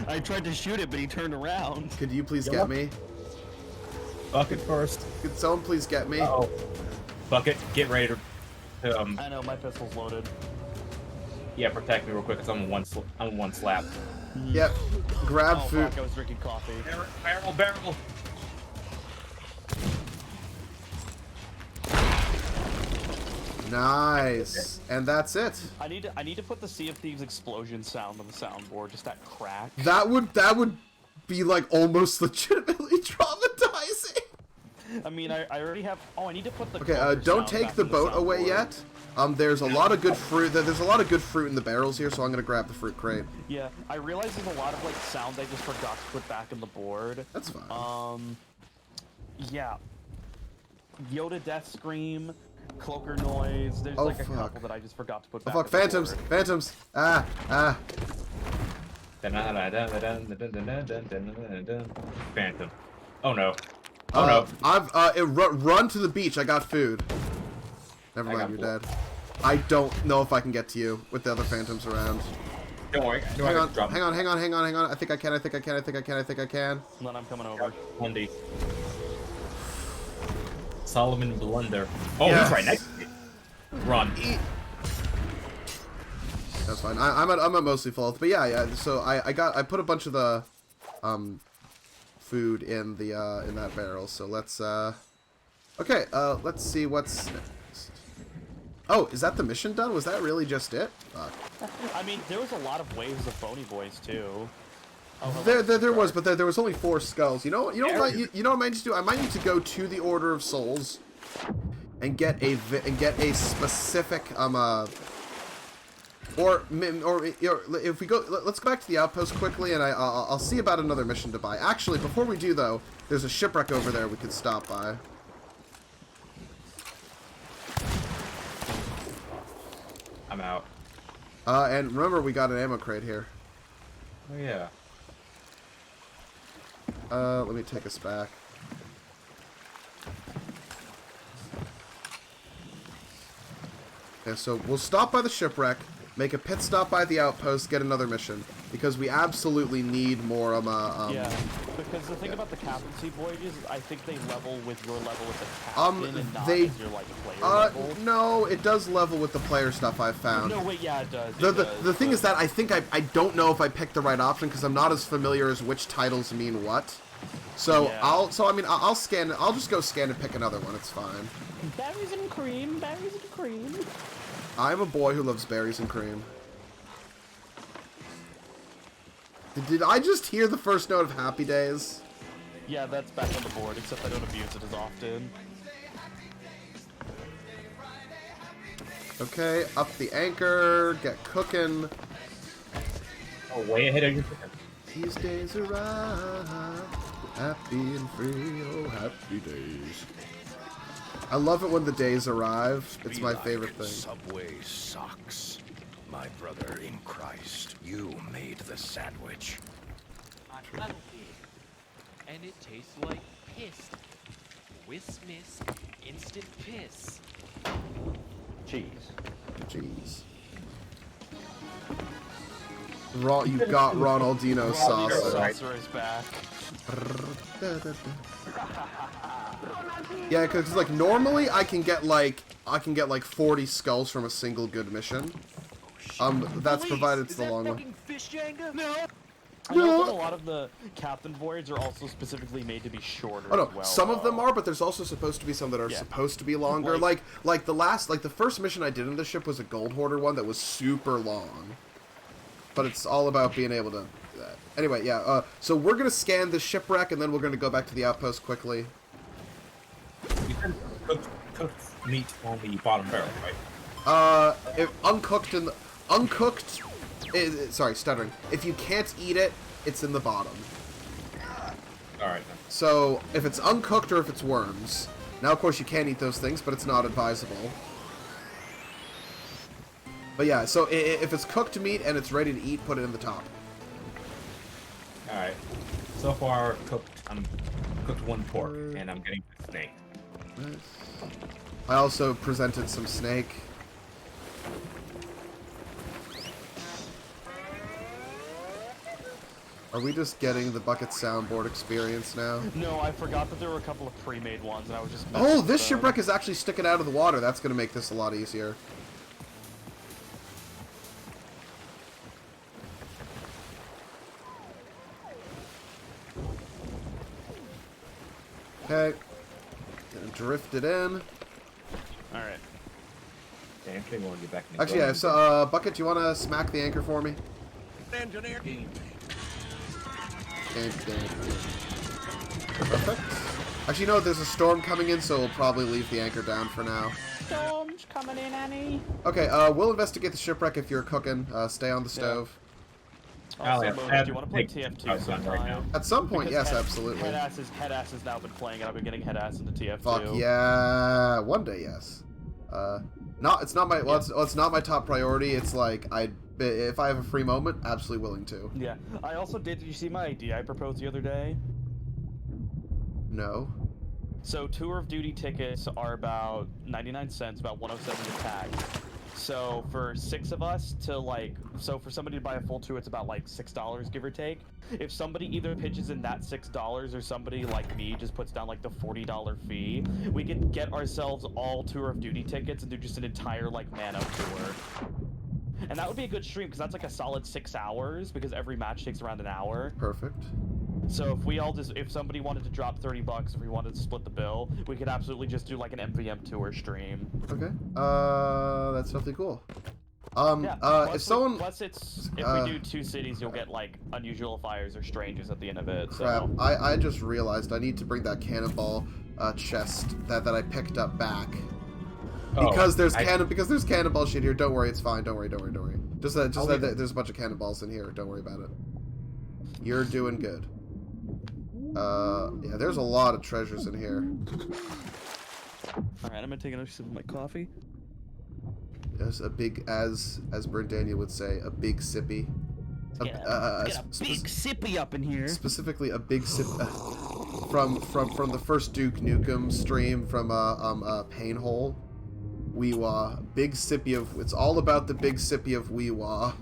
I tried to shoot it, but he turned around. Could you please get me? Bucket first. Could someone please get me? Uh-oh. Bucket, get ready to... I know, my pistol's loaded. Yeah, protect me real quick, because I'm on one slap. Yep. Grab food. Fuck, I was drinking coffee. Barrel! Nice. And that's it. I need to put the Sea of Thieves explosion sound on the soundboard, just that crack. That would be like almost legitimately traumatizing. I mean, I already have. Oh, I need to put the. Okay, don't take the boat away yet. There's a lot of good fruit. There's a lot of good fruit in the barrels here, so I'm gonna grab the fruit crate. Yeah, I realize there's a lot of like sound I just forgot to put back in the board. That's fine. Yeah. Yoda death scream, cloaker noise. There's like a couple that I just forgot to put back. Oh fuck! Phantoms! Phantoms! Ah! Phantom. Oh no. Oh no. Run to the beach. I got food. Never mind, you're dead. I don't know if I can get to you with the other phantoms around. Don't worry. Hang on, hang on, hang on, hang on, hang on. I think I can, I think I can, I think I can, I think I can. And then I'm coming over. Lundy. Solomon Blunder. Oh, Yes. he's right next to me. Run. That's fine. I'm at mostly full health, but yeah. So I put a bunch of the food in the in that barrel. So let's okay. Let's see what's next. Oh, is that the mission done? Was that really just it? Fuck. I mean, there was a lot of waves of Bony Boys too. There was, but there was only 4 skulls. You know what I might need to do? I might need to go to the Order of Souls and get a specific or if we go, let's go back to the outpost quickly, and I'll see about another mission to buy. Actually, before we do though, there's a shipwreck over there we could stop by. I'm out. And remember, we got an ammo crate here. Oh yeah. Let me take us back. Okay, so we'll stop by the shipwreck, make a pit stop by the outpost, get another mission, because we absolutely need more yeah, because the thing about the captaincy voyages, I think they level with your level as a captain and not they as your like player level. no, it does level with the player stuff I've found. No, wait, yeah, it does. The thing is that I think I don't know if I picked the right option because I'm not as familiar as which titles mean what. So Yeah. I'll scan. I'll just go scan and pick another one. It's fine. Berries and cream, berries and cream. I'm a boy who loves berries and cream. Did I just hear the first note of Happy Days? Yeah, that's back on the board, except I don't abuse it as often. Okay, up the anchor, get cooking. Oh, way ahead of you. These days arrive, happy and free, oh happy days. I love it when the days arrive. It's my favorite thing. Subway sucks. My brother in Christ, you made the sandwich. And it tastes like piss. Whis-miss, instant piss. Jeez. Jeez. You got Ronaldinho sausage. Saucer is back. Yeah, because like normally I can get like 40 skulls from a single good mission. That's provided it's the long one. Fish Jenga? No. I know that a lot of the captain voyages are also specifically made to be shorter. Oh no, as well, some of them are, but there's also supposed to be some that are Yeah. supposed to be longer. Like the first mission I did in the ship was a gold hoarder one that was super long. But it's all about being able to do that. Anyway, yeah. So we're gonna scan the shipwreck and then we're gonna go back to the outpost quickly. You said cooked meat on the bottom barrel, right? If uncooked sorry, stuttering. If you can't eat it, it's in the bottom. Alright then. So, if it's uncooked or if it's worms. Now, of course, you can eat those things, but it's not advisable. But yeah, so if it's cooked meat and it's ready to eat, put it in the top. Alright. So far, I'm cooked 1 pork, and I'm getting the snake. Nice. I also presented some snake. Are we just getting the bucket soundboard experience now? No, I forgot that there were a couple of pre-made ones, and I was just. Oh, this shipwreck is actually sticking out of the water. That's going to make this a lot easier. Okay. Gonna drift it in. All right. Okay, actually, I want to get back in the Actually, yeah, so, Bucket, do you want to smack the anchor for me? Engineer. Perfect. Actually, you know, there's a storm coming in, so we'll probably leave the anchor down for now. Storm's coming in, Annie. Okay, we'll investigate the shipwreck if you're cooking. Stay on the stove. Also, yeah, Mo, I do you want to play have TF2 TF2 right now. sometime? At some point, Because yes, absolutely. Headass has now been playing, and I've been getting Headass into TF2. Fuck yeah, one day, yes. It's not my it's not my top priority. It's like if I have a free moment, absolutely willing to. Yeah. I also did you see my idea I proposed the other day? No. So tour of duty tickets are about 99 cents, about 107 to tag. So for 6 of us to like, so for somebody to buy a full 2, it's about like $6, give or take. If somebody either pitches in that $6 or somebody like me just puts down like the $40 fee, we can get ourselves all Tour of Duty tickets and do just an entire like Man Up tour. And that would be a good stream because that's like a solid 6 hours because every match takes around an hour. Perfect. So if somebody wanted to drop $30, if we wanted to split the bill, we could absolutely just do like an MVM tour stream. Okay. That's definitely cool. Yeah. If someone Plus, if we do 2 cities, you'll get like unusual fires or strangers at the end of it. crap, So. I just realized I need to bring that cannonball chest that I picked up back. Because there's cannonball shit here. Don't worry, it's fine. Don't worry. Just that there's a bunch of cannonballs in here. Don't worry about it. You're doing good. Yeah, there's a lot of treasures in here. All right, I'm gonna take another sip of my coffee. There's a big, as Brent Daniel would say, a big sippy. Get a big sippy up in here. Specifically, a big sip from the first Duke Nukem stream from Painhole. Weewa, big sippy of. It's all about the big sippy of Weewa.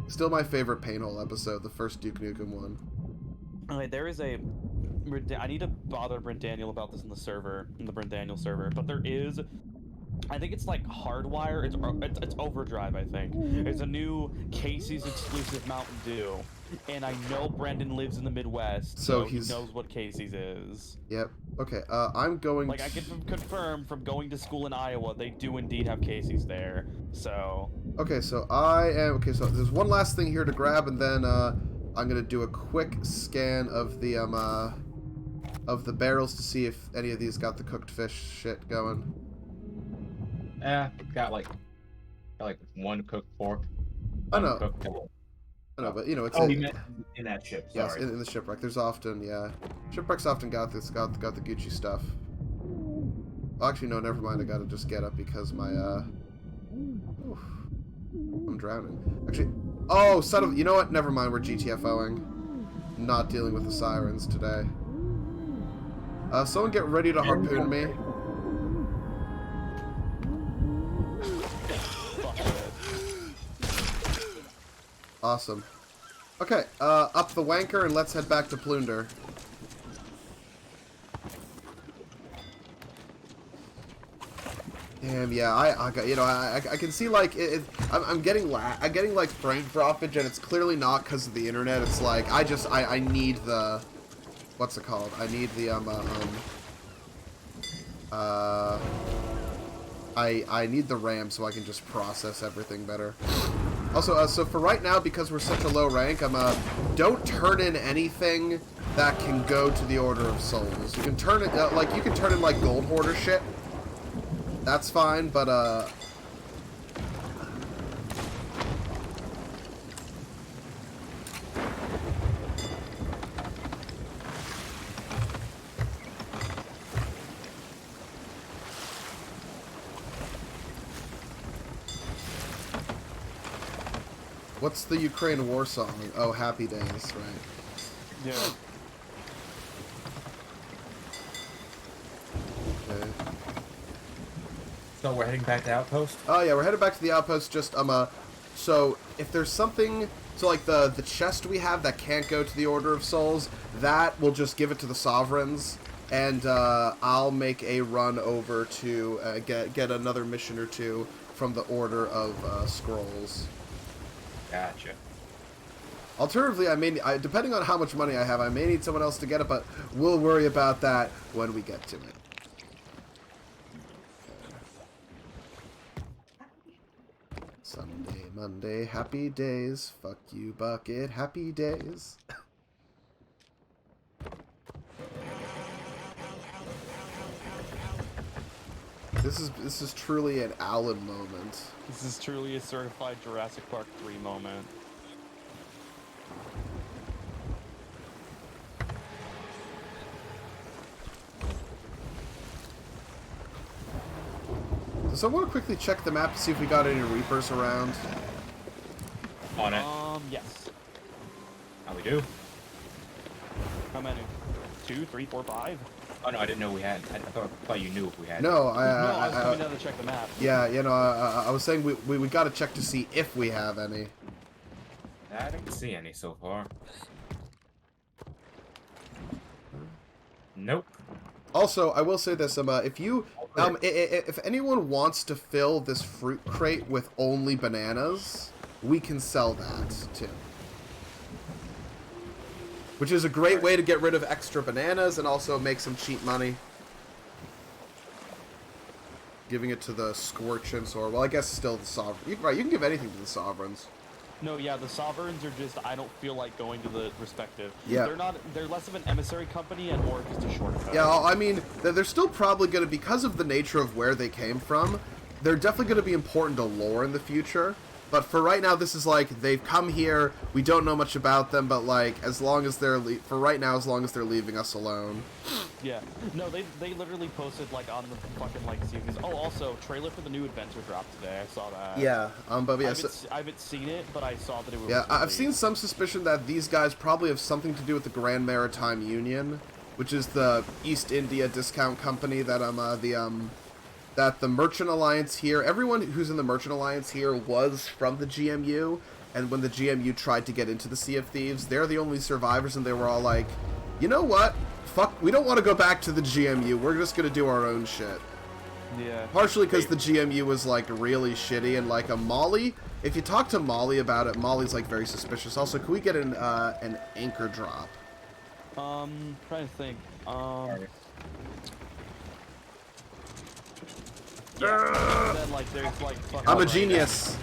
Still my favorite Painhole episode, the first Duke Nukem one. Alright, there is a. I need to bother Brent Daniel about this in the Brent Daniel server, but there is. I think it's like Hardwire. It's Overdrive, I think. There's a new Casey's exclusive Mountain Dew, and I know Brendan lives in the Midwest, so he knows what Casey's is. Yep. Okay. I'm going. Like I can confirm from going to school in Iowa, they do indeed have Casey's there. So. Okay, so I am. Okay, so there's one last thing here to grab, and then I'm gonna do a quick scan of the barrels to see if any of these got the cooked fish shit going. Got like one cooked pork. I know. Cooked pork. I know, but you know, it's you meant in that ship. Sorry. Yes, in the shipwreck. There's often, yeah, shipwrecks often got the Gucci stuff. Oh, actually, no, never mind. I gotta just get up because my oof, I'm drowning. Actually, oh, son of, you know what? Never mind. We're GTFOing. Not dealing with the sirens today. Someone get ready to harpoon me. Awesome. Okay, up the wanker and let's head back to Plunder. Damn, yeah, I got, you know, I can see like I'm getting like frame droppage, and it's clearly not because of the internet. It's like I need the, what's it called? I need the I need the RAM so I can just process everything better. Also, so for right now, because we're such a low rank, don't turn in anything that can go to the Order of Souls. You can turn it, you can turn in, like, Gold Hoarder shit. That's fine, but, what's the Ukraine war song? Oh, Happy Days, right. Yeah. Okay. So we're heading back to Outpost? Oh, yeah, we're headed back to the Outpost, just, so if there's something, so, like, the chest we have that can't go to the Order of Souls, that we'll just give it to the Sovereigns, and, I'll make a run over to, get another mission or two from the Order of, Scrolls. Gotcha. Alternatively, depending on how much money I have, I may need someone else to get it, but we'll worry about that when we get to it. Sunday, Monday, happy days. Fuck you, Bucket, happy days. This is truly an Alan moment. This is truly a certified Jurassic Park 3 moment. Does someone quickly check the map to see if we got any Reapers around? On it. Yes. How we do? How many? 2, 3, 4, 5? Oh no, I didn't know we had. I thought you knew if we had. No, No, I was coming down to check the map. yeah, you know, I was saying we gotta check to see if we have any. I didn't see any so far. Nope. Also, I will say this: if you, if anyone wants to fill this fruit crate with only bananas, we can sell that too. Which is a great way to get rid of extra bananas and also make some cheap money. Giving it to the Scorchants, or well, I guess still the Sovereign. Right, you can give anything to the Sovereigns. No, yeah, the Sovereigns are just, I don't feel like going to the respective. Yeah. They're less of an emissary company and more just a shortcut. Yeah, I mean, they're still probably going to, because of the nature of where they came from, they're definitely going to be important to lore in the future. But for right now, this is like, they've come here, we don't know much about them, but like, as long as they're, for right now, as long as they're leaving us alone. Yeah. No, they literally posted, like, on the fucking, like, series. Oh, also, trailer for the new adventure dropped today. I saw that. Yeah, but yeah, I haven't seen it, but I saw that it was yeah, I've released. seen some suspicion that these guys probably have something to do with the Grand Maritime Union, which is the East India discount company that that the Merchant Alliance here, everyone who's in the Merchant Alliance here was from the GMU, and when the GMU tried to get into the Sea of Thieves, they're the only survivors, and they were all like, you know what? Fuck, we don't want to go back to the GMU, we're just gonna do our own shit. Yeah. Partially because the GMU was, like, really shitty, and, like, Molly, if you talk to Molly about it, Molly's, like, very suspicious. Also, can we get an anchor drop? Trying to think. Yeah, and then, like, there's, like, fucking... I'm a genius.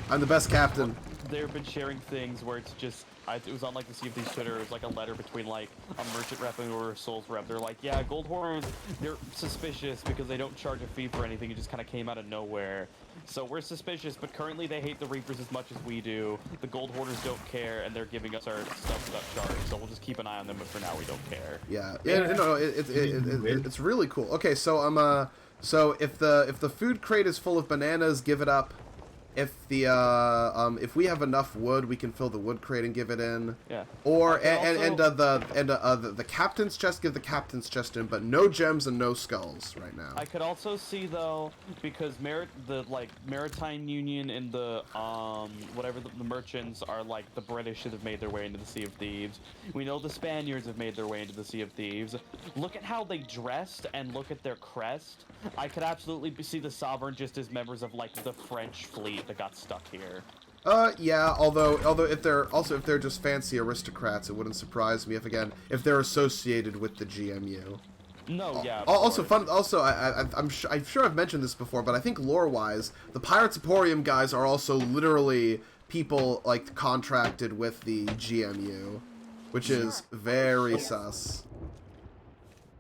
I'm the best captain. They've been sharing things where it's just... it was on, like, the Sea of Thieves Twitter. It was, like, a letter between, like, a merchant rep and a Souls rep. They're like, yeah, Gold Horns, they're suspicious because they don't charge a fee for anything. It just kind of came out of nowhere. So we're suspicious, but currently they hate the Reapers as much as we do. The Gold Hoarders don't care, and they're giving us our stuff without charge. So we'll just keep an eye on them, but for now we don't care. Yeah, no, it's really cool. Okay, so so if the food crate is full of bananas, give it up. If the if we have enough wood, we can fill the wood crate and give it in. Yeah. Or also... the captain's chest, give the captain's chest in, but no gems and no skulls right now. I could also see though, because the Maritime Union and the whatever the merchants are like the British that have made their way into the Sea of Thieves. We know the Spaniards have made their way into the Sea of Thieves. Look at how they dressed and look at their crest. I could absolutely see the Sovereign just as members of like the French fleet that got stuck here. Yeah, although if they're just fancy aristocrats, it wouldn't surprise me if they're associated with the GMU. No, yeah. Also, I'm sure I've mentioned this before, but I think lore-wise, the Pirates Emporium guys are also literally people like contracted with the GMU, which is very sus.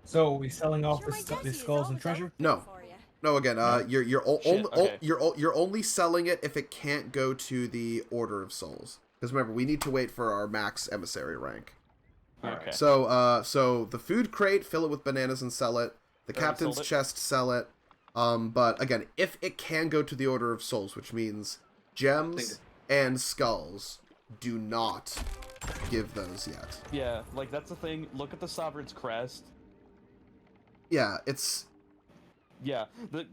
So, are we selling off Sure, my the Desi is skulls and always treasure? open No. for ya. No, again, Okay. you're only selling it if it can't go to the Order of Souls. Because remember, we need to wait for our max emissary rank. Okay. So the food crate, fill it with bananas and sell it. The Already captain's sold it. chest, sell it. But again, if it can go to the Order of Souls, which means gems and skulls, do not give those yet. Yeah, like that's the thing. Look at the Sovereign's crest. Yeah, it's... Yeah,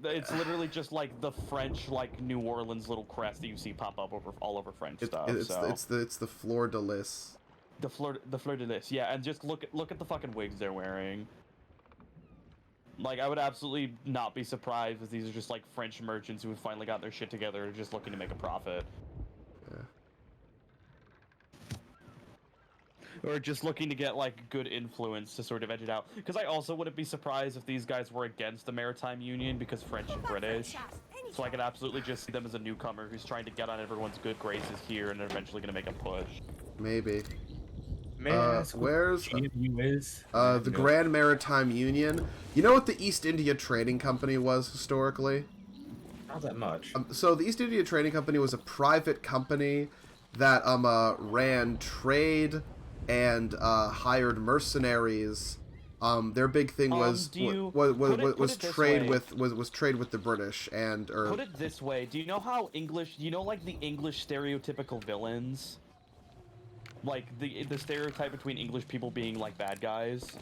it's literally just like the French, like New Orleans little crest that you see pop up all over French stuff. It's the fleur de lis. The fleur de lis. Yeah, and just look at the fucking wigs they're wearing. Like, I would absolutely not be surprised if these are just like French merchants who have finally got their shit together and just looking to make a profit. Yeah. Or just looking to get, like, good influence to sort of edge it out. Because I also wouldn't be surprised if these guys were against the Maritime Union because French and British. So I could absolutely just see them as a newcomer who's trying to get on everyone's good graces here and eventually going to make a push. Maybe. Man, Where's GMU is? the Grand Maritime Union? You know what the East India Trading Company was historically? Not that much. So the East India Trading Company was a private company that ran trade and hired mercenaries. Their big thing was trade with the British and Put it this way, do you know how like the English stereotypical villains? Like the stereotype between English people being like bad guys?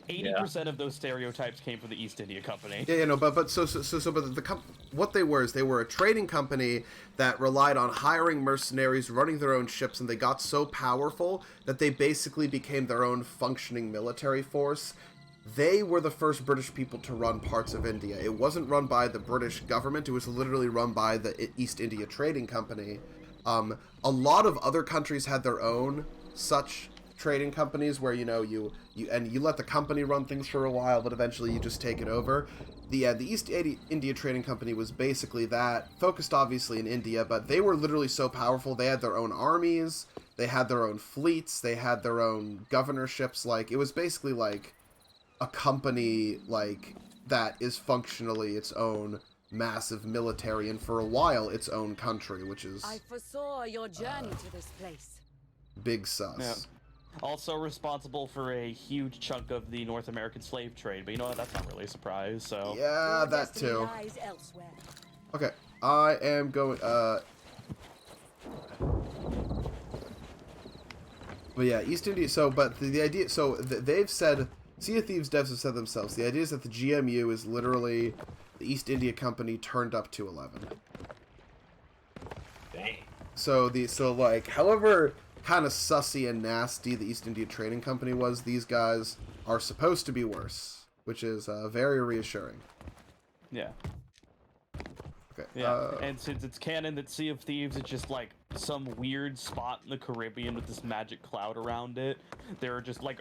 80% of those stereotypes came from the East India Company. Yeah, but but what they were is they were a trading company that relied on hiring mercenaries, running their own ships, and they got so powerful that they basically became their own functioning military force. They were the first British people to run parts of India. It wasn't run by the British government. It was literally run by the East India Trading Company. A lot of other countries had their own such trading companies where, you let the company run things for a while, but eventually you just take it over. The East India Trading Company was basically that, focused obviously in India, but they were literally so powerful. They had their own armies, they had their own fleets, they had their own governorships. Like, it was basically like a company like that is functionally its own massive military, and for a while its own country, which is I foresaw your journey to this place. big sus. Yeah. Also responsible for a huge chunk of the North American slave trade, but you know what? That's not really a surprise. So Yeah, Your that destiny too. lies elsewhere. Okay, I am going. But yeah, East India. So, but the idea. So they've said. Sea of Thieves devs have said themselves. The idea is that the GMU is literally the East India Company turned up to 11. Dang. So like, however kind of sussy and nasty the East India Trading Company was, these guys are supposed to be worse, which is very reassuring. yeah. Okay. Yeah, and since it's canon that Sea of Thieves is just like some weird spot in the Caribbean with this magic cloud around it, there are just like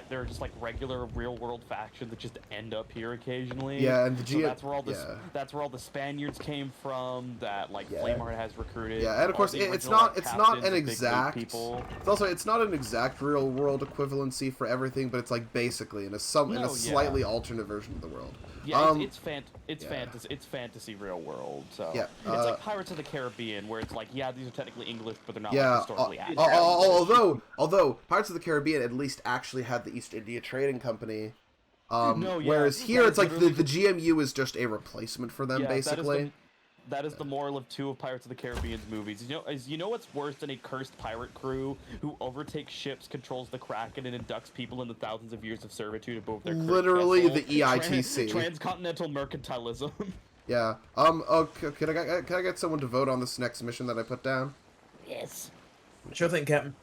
there are just like regular real world factions that just end up here occasionally. Yeah, and so that's where all the Spaniards came from. That like Flameheart has recruited. Yeah, and of all course the it's original, not like, it's not captains an and big boat exact. people. It's not an exact real world equivalency for everything, but it's like basically in a slightly alternate version of the world. Yeah, Yeah. it's fantasy real world. So Yeah, it's like Pirates of the Caribbean, where it's like, yeah, these are technically English, but they're not Yeah, like, historically accurate. although Pirates of the Caribbean at least actually had the East India Trading Company, No, yeah, whereas here that it's is like the GMU is just a replacement for them, Yeah, basically. That is the moral of two of Pirates of the Caribbean's movies. You know what's worse than a cursed pirate crew who overtakes ships, controls the Kraken, and inducts people into thousands of years of servitude above their cursed Literally vessel? the EITC. Transcontinental mercantilism. Yeah. Can I get someone to vote on this next mission that I put down? Yes. Sure thing, Captain.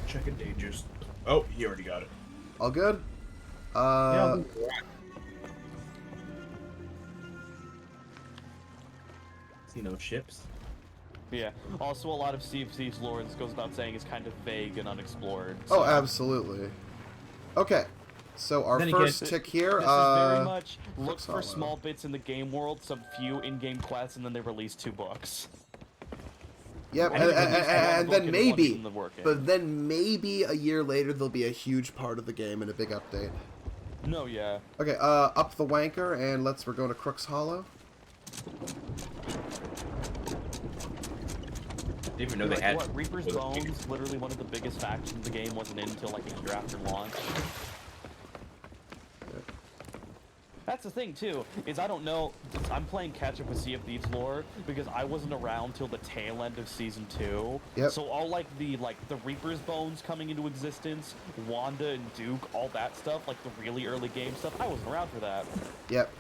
Checking dangers. Oh, he already got it. All good? See no ships. Yeah. Also, a lot of Sea of Thieves lore, this goes without saying, is kind of vague and unexplored. Oh, so- absolutely. Okay. So our Then first again, tick here, This is very much look Crux for Hollow. small bits in the game world, some few in-game quests, and then they release 2 books. Yep, I think at least one and book then and maybe, one's in the working. but then maybe a year later there'll be a huge part of the game and a big update. No, yeah. Okay, up the wanker, and we're going to Crux Hollow. Didn't even know Like, they had. what, Reaper's was a- Bones, literally one of the biggest factions in the game, wasn't in until like a year after launch. That's the thing too, is I don't know, I'm playing catch up with Sea of Thieves lore, because I wasn't around till the tail end of Season 2. Yep. So all the Reaper's Bones coming into existence, Wanda and Duke, all that stuff, like the really early game stuff, I wasn't around for that. Yep.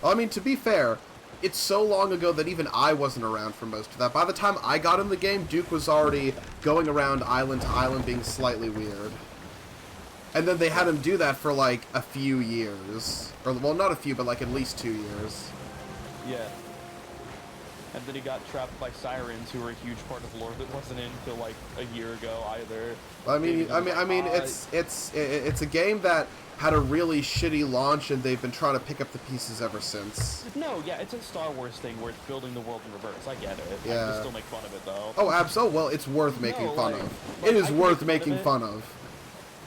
Well, I mean, to be fair, it's so long ago that even I wasn't around for most of that. By the time I got in the game, Duke was already going around island to island being slightly weird. And then they had him do that for like a few years. Or, well, not a few, but like at least 2 years. Yeah. And then he got trapped by sirens, who were a huge part of lore that wasn't in until like a year ago either. I mean, it's a game that had a really shitty launch, and they've been trying to pick up the pieces ever since. No, yeah, it's a Star Wars thing where it's building the world in reverse. I get it. I Yeah. can still make fun of it though. Oh, absolutely. Well, it's worth making No, fun like- of. like, It is I can worth make making fun fun of of.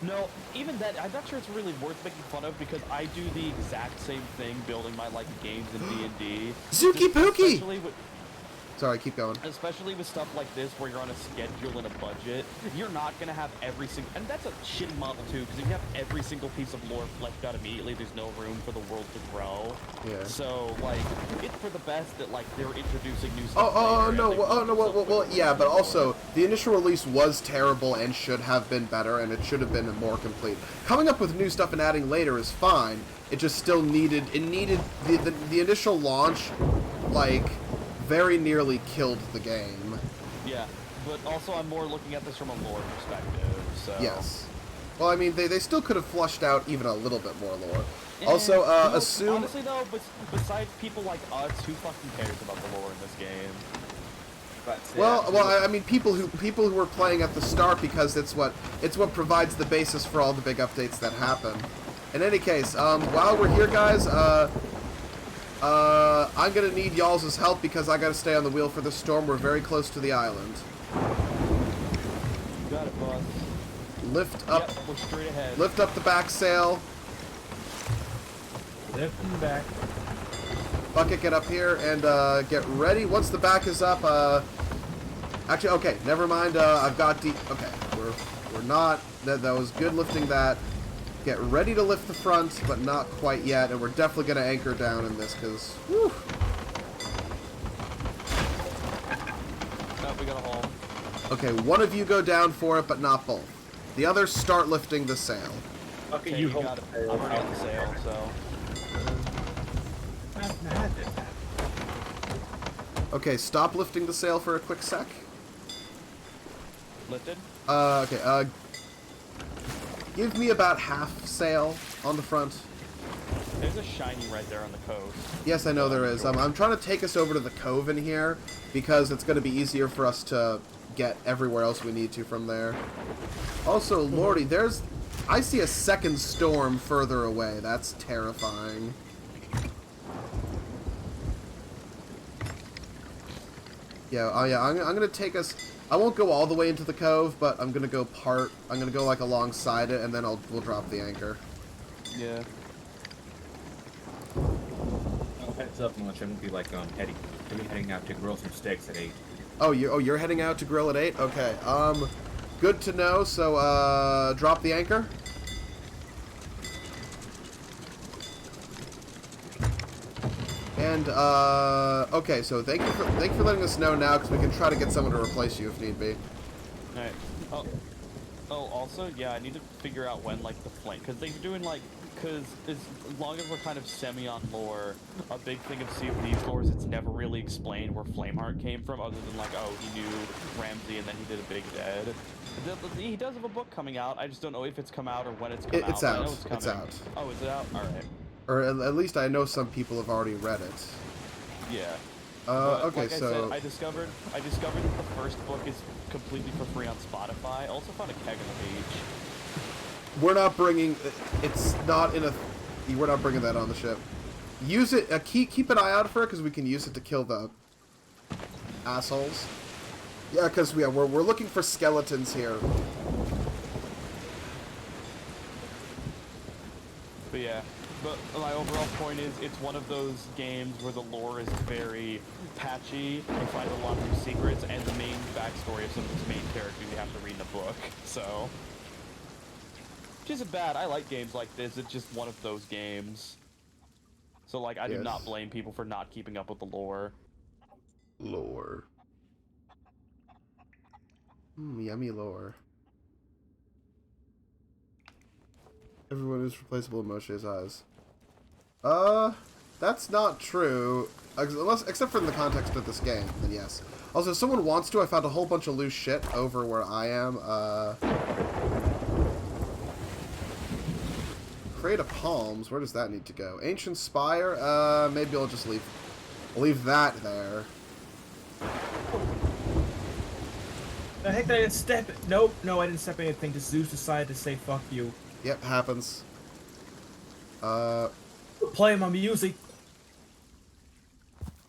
No, even that, I'm not sure it's really worth making fun of because I do the exact same thing building my like games in D&D. Zuki Pookie! Sorry, keep going. Especially with stuff like this where you're on a schedule and a budget, you're not going to have every single... And that's a shitty model, too, because if you have every single piece of lore fleshed out immediately, there's no room for the world to grow. Yeah. So, like, it's for the best that, like, they're introducing new stuff. Yeah, but also, the initial release was terrible and should have been better, and it should have been more complete. Coming up with new stuff and adding later is fine. It just still needed... The initial launch, like... very nearly killed the game. Yeah, but also I'm more looking at this from a lore perspective, so... Yes. Well, I mean, they still could have flushed out even a little bit more lore. Also, assume... Honestly, though, besides people like us, who fucking cares about the lore in this game? But, I mean, people who were playing at the start because it's what provides the basis for all the big updates that happen. In any case, while we're here, guys, I'm gonna need y'all's help because I gotta stay on the wheel for the storm. We're very close to the island. Got it, boss. Lift up. Yep, we're straight ahead. Lift up the back sail. lifting back. Bucket, get up here and get ready. Once the back is up, actually, okay, never mind. I've got okay, we're not. That was good lifting that. Get ready to lift the front, but not quite yet, and we're definitely gonna anchor down in this, cause whew. Oh, we got a hole. Okay, one of you go down for it, but not both. The others start lifting the sail. Okay, You you hold got it. the sail. I'm already on the sail, so. Okay, stop lifting the sail for a quick sec. Lifted? Okay, give me about half sail on the front. There's a shiny right there on the coast. Yes, I know there is. I'm trying to take us over to the cove in here, because it's going to be easier for us to get everywhere else we need to from there. Also, lordy, I see a second storm further away. That's terrifying. Yeah, I'm going to take us... I won't go all the way into the cove, but I'm going to go I'm going to go, like, alongside it, and then we'll drop the anchor. Yeah. Oh, heads up, Munch. I'm gonna be like heading out to grill some steaks at 8. Oh, you're heading out to grill at 8? Okay. Good to know. So, drop the anchor. And okay. So thank you for letting us know now, because we can try to get someone to replace you if need be. All right. Oh, also, yeah, I need to figure out when, like, the flame, because they're doing, like, because as long as we're kind of semi on lore, a big thing of Sea of Thieves lore is it's never really explained where Flameheart came from, other than, like, oh, he knew Ramsey and then he did a Big Dead. He does have a book coming out. I just don't know if it's come out or when it's come out. It's I know out. it's coming. It's out. Oh, is it out? All right. Or at least I know some people have already read it. Yeah. Okay, like so I discovered that the first book is completely for free on Spotify. I also found a keg on the beach. we're not bringing. It's not in a. We're not bringing that on the ship. Use it. Keep an eye out for it, because we can use it to kill the assholes. Yeah, because we're looking for skeletons here. But yeah, but my overall point is it's one of those games where the lore is very patchy. You find a lot of new secrets, and the main backstory of some of its main characters you have to read in the book. So, which isn't bad. I like games like this. It's just one of those games. So like, I do not blame people for not keeping up with the lore. Lore. Yummy lore. Everyone is replaceable in Moshe's eyes. That's not true. Except for in the context of this game, then yes. Also, if someone wants to, I found a whole bunch of loose shit over where I am. Crate of Palms, where does that need to go? Ancient Spire, maybe I'll just leave that there. The heck did I step? Nope, no, I didn't step anything. Just Zeus decided to say fuck you. Yep, happens. Play my music.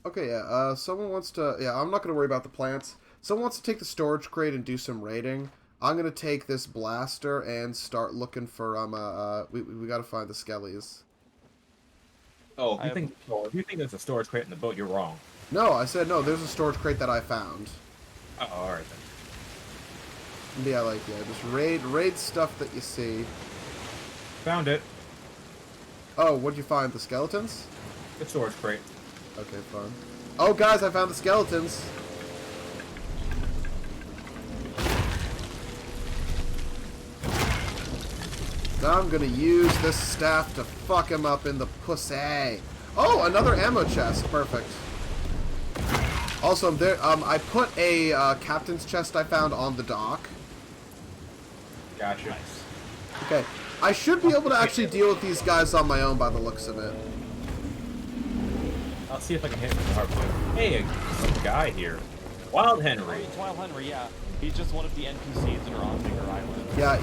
Okay, yeah, someone wants to... Yeah, I'm not going to worry about the plants. Someone wants to take the storage crate and do some raiding. I'm going to take this blaster and start looking for, we got to find the skellies. Oh, if you think there's a storage crate in the boat, you're wrong. No, I said no. There's a storage crate that I found. Oh, alright then. Yeah, like, yeah, just raid stuff that you see. Found it. Oh, what'd you find? The skeletons? The storage crate. Okay, fine. Oh, guys, I found the skeletons. Now I'm gonna use this staff to fuck him up in the pussy. Oh, another ammo chest. Perfect. Also, there. I put a captain's chest I found on the dock. Gotcha. Nice. Okay, I should be able to actually deal with these guys on my own by the looks of it. I'll see if I can hit him with the hard point. Hey, some guy here. Wild Henry. It's Wild Henry, yeah. He's just one of the NPCs that are on bigger islands. Yeah,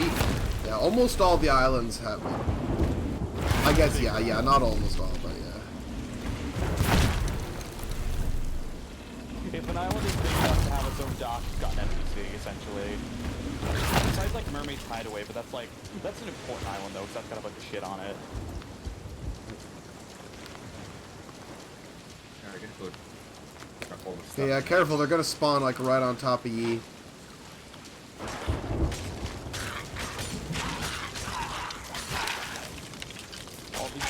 yeah, almost all the islands have. I guess, yeah, not almost all, but yeah. If an island is big enough to have its own dock, it's got an NPC, essentially. Besides, like, Mermaid's Hideaway, but that's an important island, though, because that's got a bunch of shit on it. Alright, get food. Got all this Okay, yeah, stuff. careful, they're gonna spawn, like, right on top of ye.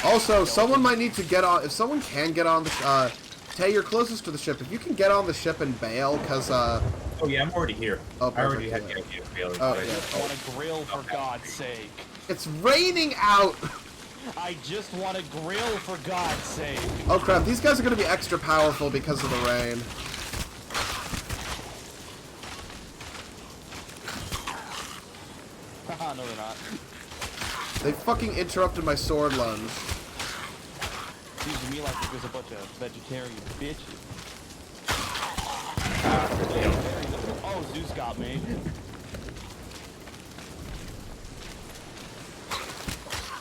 Also, someone might need to get on, if someone can get on the, Tay, you're closest to the ship. If you can get on the ship and bail, because, Oh yeah, I'm already here. Oh, I already perfect, had yeah. the idea of failing. Oh, but I yeah. just- I want to grill, for God's sake. it's raining out! I just want to grill, for God's sake. Oh crap, these guys are gonna be extra powerful because of the rain. Haha, no, they're not. They fucking interrupted my sword lunge. Seems to me like there's a bunch of vegetarian bitches. Oh, Zeus got me.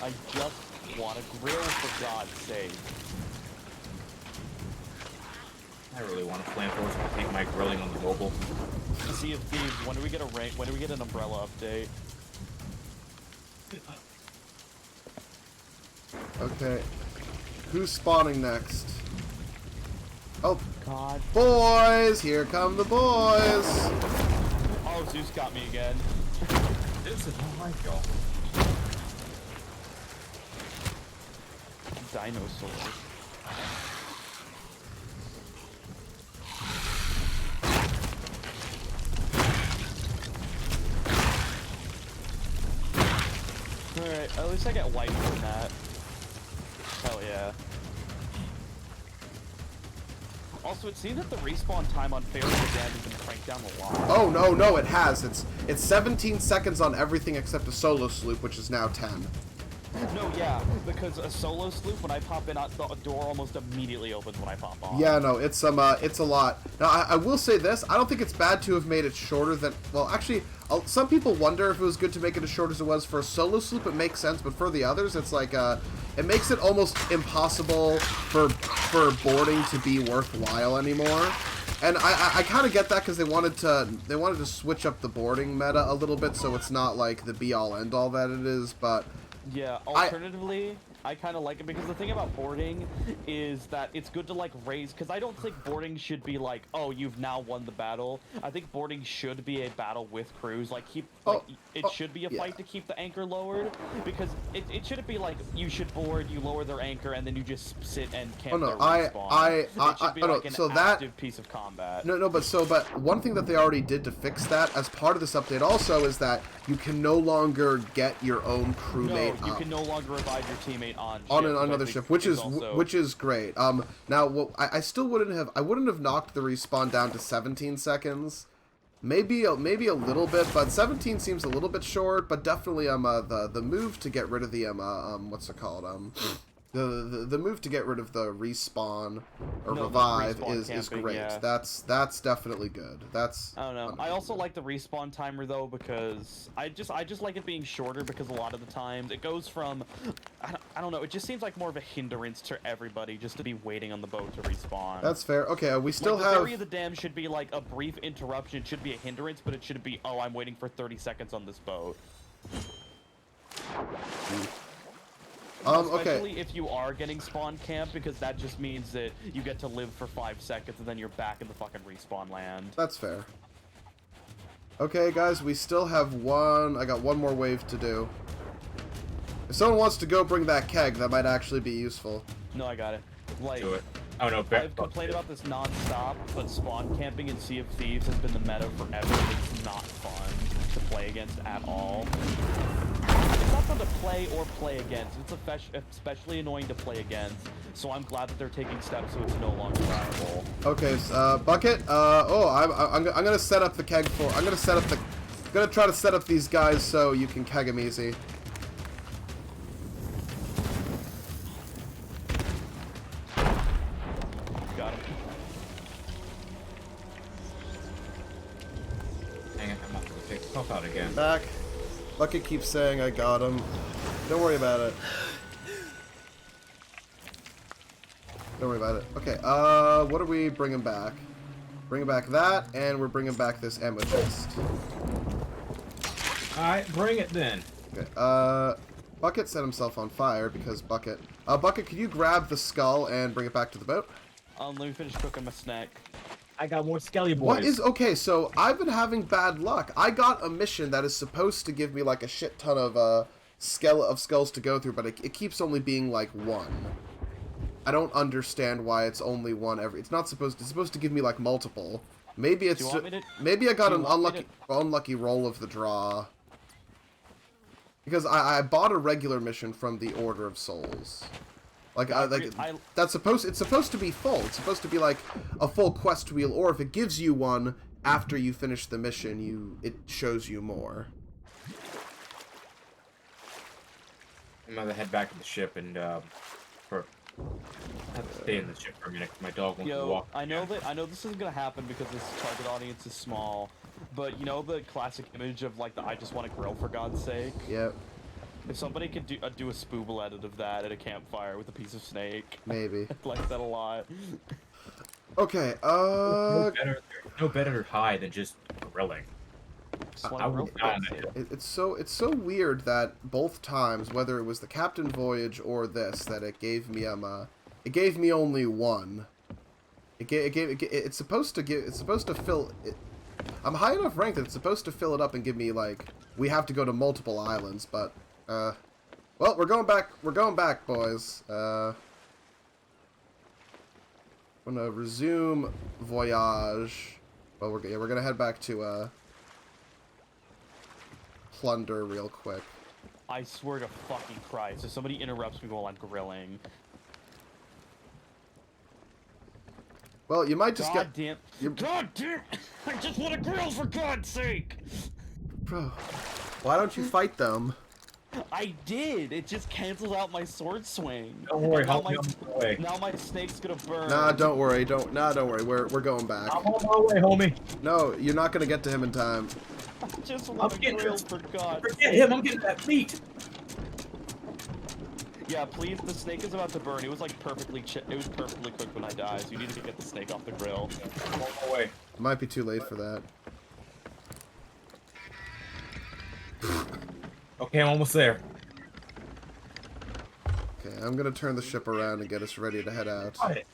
I just want to grill, for God's sake. I really want a flamethrower so I can take my grilling on the mobile. Sea of Thieves, when do we get a rank? When do we get an umbrella update? Okay. Who's spawning next? Oh, God. boys! Here come the boys! Oh, Zeus got me again. This is not like y'all. Dinosaurs. Alright, at least I get white from that. Hell yeah. Also, it seems that the respawn time on Pharaoh the Damned has been cranked down a lot. Oh, no, it has. It's 17 seconds on everything except a solo sloop, which is now 10. No, yeah, because a solo sloop, when I pop in, the door almost immediately opens when I pop on. Yeah, no, it's a lot. Now, I will say this, I don't think it's bad to have made it shorter than, well, actually, some people wonder if it was good to make it as short as it was. For a solo sloop, it makes sense, but for the others, it's like, it makes it almost impossible for boarding to be worthwhile anymore. And I kind of get that because they wanted to switch up the boarding meta a little bit, so it's not like the be-all end-all that it is, but... Yeah, alternatively, I kind of like it because the thing about boarding is that it's good to, like, raise... Because I don't think boarding should be like, oh, you've now won the battle. I think boarding should be a battle with crews. Like, it should be a fight to keep the anchor lowered. Because it shouldn't be like, you should board, you lower their anchor, and then you just sit and camp their respawn. It should be like an active piece of combat. No, but one thing that they already did to fix that as part of this update also is that you can no longer get your own crewmate No, you can no longer revive your teammate on another ship, which is great. Now, I still wouldn't have knocked the respawn down to 17 seconds. Maybe a little bit, but 17 seems a little bit short. But definitely, the move to get rid of the what's it called? The move to get rid of the respawn or revive is great. Yeah. That's definitely good. That's I don't know. I also like the respawn timer though because I just like it being shorter because a lot of the times it goes from I don't know, it just seems like more of a hindrance to everybody just to be waiting on the boat to respawn. That's fair. Okay, we still like, have the Theory of the Dam should be like a brief interruption. It should be a hindrance, but it shouldn't be, oh, I'm waiting for 30 seconds on this boat. Okay. Especially if you are getting spawn camp, because that just means that you get to live for 5 seconds and then you're back in the fucking respawn land. That's fair. Okay, guys, we still have one. I got one more wave to do. If someone wants to go bring that keg, that might actually be useful. No, I got it. Like, Do it. Oh no, I've complained about this non-stop, but spawn camping in Sea of Thieves has been the meta forever. It's not fun to play against at all. It's not fun to play or play against. It's especially annoying to play against. So I'm glad that they're taking steps so it's no longer viable. Okay, Bucket. I'm gonna set up the keg for. I'm gonna try to set up these guys so you can keg them easy. Got him. Hang on, I'm not gonna take the pump out again. Back. Bucket keeps saying I got him. Don't worry about it. Don't worry about it. Okay, what are we bringing back? Bringing back that, and we're bringing back this ammo chest. Alright, bring it then. Okay, Bucket set himself on fire because Bucket... Bucket, could you grab the skull and bring it back to the boat? Let me finish cooking my snack. I got more Skelly boys. What is... Okay, so I've been having bad luck. I got a mission that is supposed to give me, like, a shit ton of, skulls to go through, but it keeps only being, like, one. I don't understand why it's only one every... It's supposed to give me, like, multiple. Maybe it's... Maybe I got an unlucky roll of the draw. Because I bought a regular mission from the Order of Souls. It's supposed to be full. It's supposed to be like a full quest wheel, or if it gives you one after you finish the mission, it shows you more. I'm gonna head back to the ship and I have to stay in the ship for a minute 'cause my dog wants to walk. I know this isn't gonna happen because this target audience is small, but you know the classic image of like the I just want to grill for God's sake. Yep. If somebody could do a spooble edit of that at a campfire with a piece of snake, Maybe. I'd like that a lot. Okay. No better high than just grilling. Just wanna I grill will for die on God's that sake. hill. It's so weird that both times, whether it was the Captain Voyage or this, that it gave me only one. It's supposed to fill it. I'm high enough rank that it's supposed to fill it up and give me like we have to go to multiple islands, but well, we're going back, boys. I'm gonna resume voyage. Well, we're gonna head back to plunder real quick. I swear to fucking Christ, if somebody interrupts me while I'm grilling. Well, you might just God damn! I just want to grill for God's sake! Bro, why don't you fight them? I did! It just cancels out my sword swing. Don't worry, now help me on my way. Now my snake's gonna burn. Nah, don't worry. Don't worry. We're going back. I'm on my way, homie. No, you're not gonna get to him in time. I just want to grill for God's sake. Forget him, I'm getting that meat. Yeah, please, the snake is about to burn. It was like perfectly cooked when I died, so you need to get the snake off the grill. I'm on my way. It might be too late for that. Okay, I'm almost there. Okay, I'm gonna turn the ship around and get us ready to head out. Got it.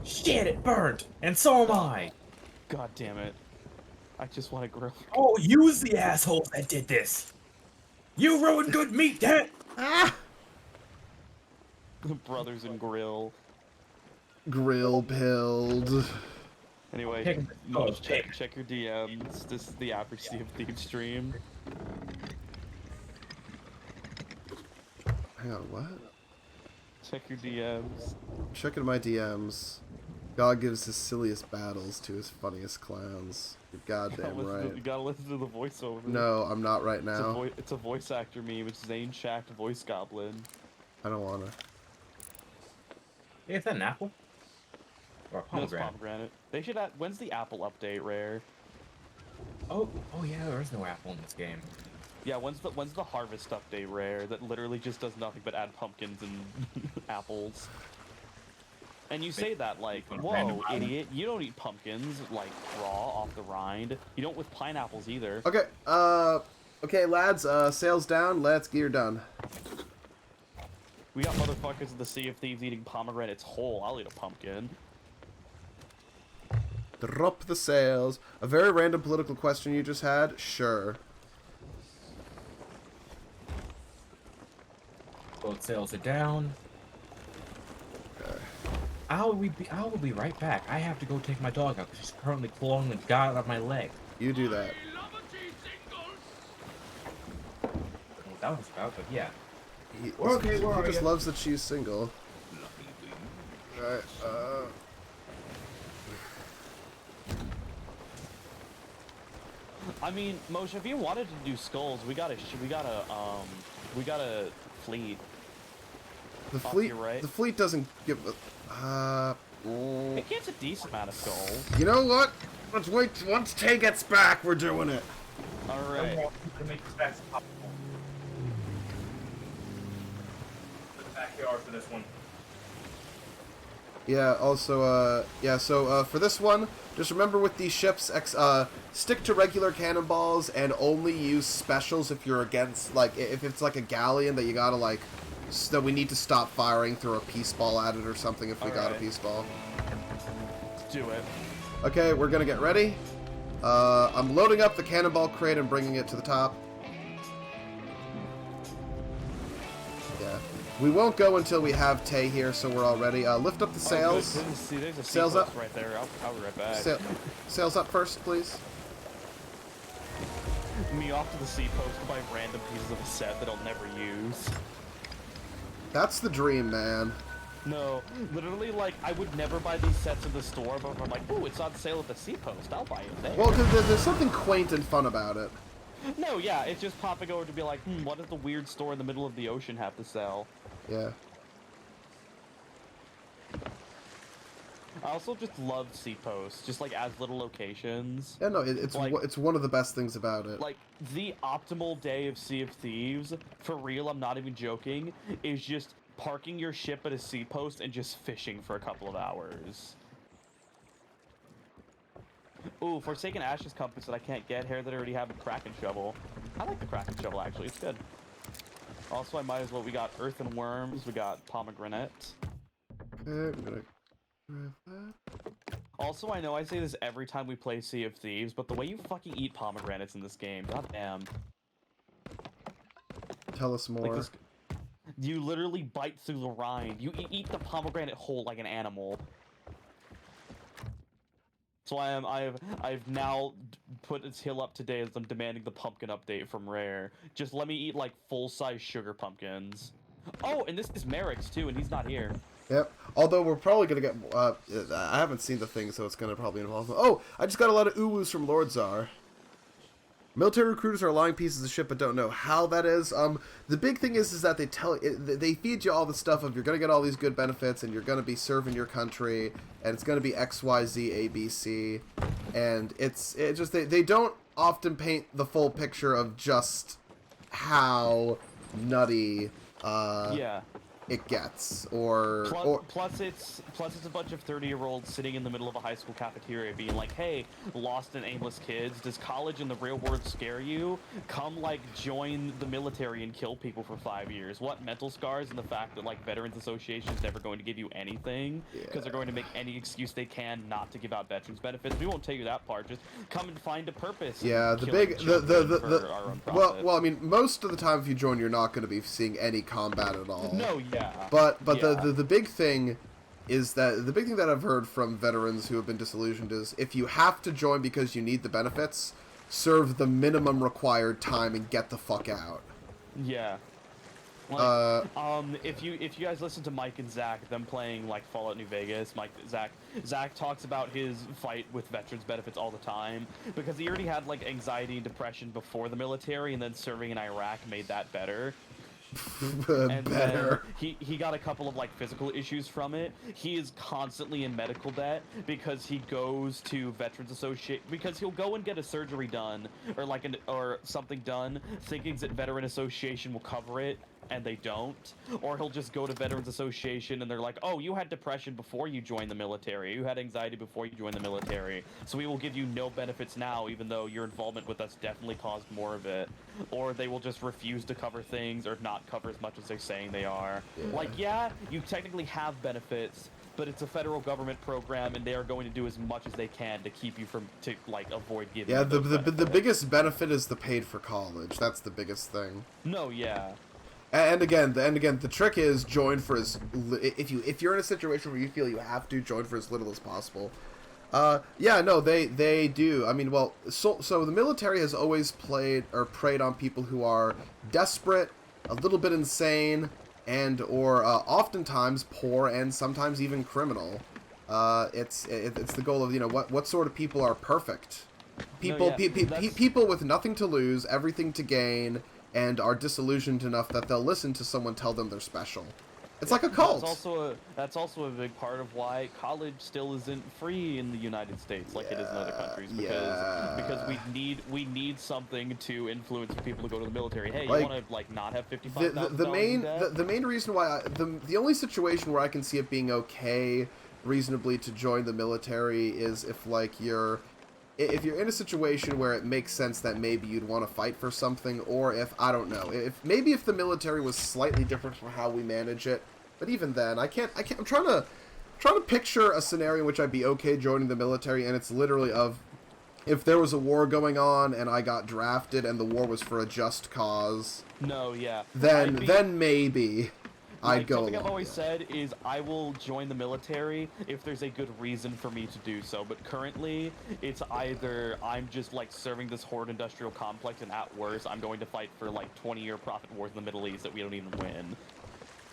Shit, it burned. And so am I. God damn it. I just want to grill. Oh, use the assholes that did this. You ruined good meat, damn it. Ah! Brothers in grill. Grill build. Anyway, Pick 'em. Mosh, check your DMs. This is the average Sea of Thieves stream. Hang on, what? Check your DMs. Checking my DMs. God gives his silliest battles to his funniest clowns. You're goddamn You right. gotta listen to the voiceover. No, I'm not right now. It's a voice actor meme. It's Zane Shack, voice goblin. I don't wanna. Hey, is that an apple? Or a No, it's pomegranate? pomegranate. They should have. When's the Apple update, Rare? Oh yeah, there is no apple in this game. Yeah, when's the harvest update, Rare? That literally just does nothing but add pumpkins and apples. And you say that like, whoa, idiot! You don't eat pumpkins like raw off the rind. You don't with pineapples either. Okay, okay, lads, sails down, let's gear done. We got motherfuckers in the Sea of Thieves eating pomegranates whole. I'll eat a pumpkin. Drop the sails. A very random political question you just had? Sure. Both sails are down. I will be right back. I have to go take my dog out because she's currently clawing the god out of my leg. You do that. What that was about, but yeah. He, Okay, he where are just ya? loves that she's single. Alright, I mean, Moshe, if you wanted to do skulls, we got a fleet. the Off fleet, your right. the fleet doesn't give It gets a decent amount of skulls. you know what? Let's wait, once Tay gets back, we're doing it. Alright. To make this back to the backyard for this one. Yeah, also, so, for this one, just remember with these ships, stick to regular cannonballs and only use specials if you're against, like, if it's like a galleon that you gotta, like, that we need to stop firing, throw a peace ball at it or something if we got a Alright. peace ball. Do it. Okay, we're gonna get ready. I'm loading up the cannonball crate and bringing it to the top. Yeah. We won't go until we have Tay here, so we're all ready. Lift up the sails. Oh, good. See, there's a Sails seacoast up. right there. I'll be right back. Sails up first, please. Me off to the sea post to buy random pieces of a set that I'll never use. That's the dream, man. No, literally, like, I would never buy these sets in the store, but if I'm like, ooh, it's on sale at the sea post, I'll buy it there. Well, because there's something quaint and fun about it. No, yeah, it's just popping over to be like, what does the weird store in the middle of the ocean have to sell? Yeah. I also just love sea posts, just like as little locations. Yeah, no, it's Like- it's one of the best things about it. Like, the optimal day of Sea of Thieves, for real, I'm not even joking, is just parking your ship at a sea post and just fishing for a couple of hours. Ooh, Forsaken Ashes compass that I can't get here that I already have a Kraken shovel. I like the Kraken shovel, actually, it's good. Also, I might as well, we got earth and worms, we got pomegranate. Okay, I'm gonna grab that. Also, I know I say this every time we play Sea of Thieves, but the way you fucking eat pomegranates in this game, goddamn. Tell us more. Like this, you literally bite through the rind. You eat the pomegranate whole like an animal. So I've now put its hill up today as I'm demanding the pumpkin update from Rare. Just let me eat like full-size sugar pumpkins. Oh, and this is Merrick's too, and he's not here. Yep. Although we're probably gonna get. I haven't seen the thing, so it's gonna probably involve. Oh, I just got a lot of uwus from Lord Czar. Military recruiters are lying pieces of shit, but don't know how that is. The big thing is that they feed you all the stuff of you're gonna get all these good benefits, and you're gonna be serving your country, and it's gonna be X, Y, Z, A, B, C, and it's just they don't often paint the full picture of just how nutty Yeah. it gets, or Plus it's a bunch of 30-year-olds sitting in the middle of a high school cafeteria being like, hey, lost and aimless kids, does college and the real world scare you? Come, like, join the military and kill people for 5 years. What, mental scars and the fact that, like, Veterans Association is never going to give you anything because they're going to make any excuse they can not to give out veterans benefits. We won't tell you that part. Just come and find a purpose. yeah, and the killing big children for our own profit. well, I mean, most of the time if you join, you're not going to be seeing any combat at all. No, yeah. But Yeah. the big thing is that the big thing that I've heard from veterans who have been disillusioned is if you have to join because you need the benefits, serve the minimum required time and get the fuck out. Yeah. Like, if you guys listen to Mike and Zach, them playing like Fallout New Vegas, Zach talks about his fight with veterans benefits all the time because he already had like anxiety and depression before the military, and then serving in Iraq made that better. And Better. then he got a couple of like physical issues from it. He is constantly in medical debt because he goes to Veterans Association because he'll go and get a surgery done or like or something done, thinking that Veteran Association will cover it, and they don't, or he'll just go to Veterans Association and they're like, oh, you had depression before you joined the military, you had anxiety before you joined the military, so we will give you no benefits now, even though your involvement with us definitely caused more of it. Or they will just refuse to cover things or not cover as much as they're saying they are. Like, yeah, you technically have benefits, but it's a federal government program, and they are going to do as much as they can to keep you to like avoid giving. Yeah, you those the benefits. biggest benefit is the paid for college. That's the biggest thing. No, yeah. And again, the trick is join for if you're in a situation where you feel you have to join for as little as possible. Yeah, no, they do. I mean, well, so the military has always preyed on people who are desperate, a little bit insane, and or oftentimes poor and sometimes even criminal. It's the goal of, you know, what sort of people are perfect. People people with nothing to lose, everything to gain, and are disillusioned enough that they'll listen to someone tell them they're special. It's like a cult. That's also a big part of why college still isn't free in the United States like it is in other countries, because we need something to influence people to go to the military. Hey, Like, you want to like not have $55,000 the main reason why the only situation where I can see it being okay reasonably to join the military is if like you're in a situation where it makes sense that maybe you'd want to fight for something, or if, I don't know, if the military was slightly different from how we manage it. But even then, I'm trying to picture a scenario in which I'd be okay joining the military, and it's literally of, if there was a war going on and I got drafted and the war was for a just cause, No, yeah. then maybe I'd go Something I've along always with said is I will join the military if there's a good reason for me to do so. But currently, it's either I'm just like serving this horde industrial complex, and at worst, I'm going to fight for like 20-year profit wars in the Middle East that we don't even win.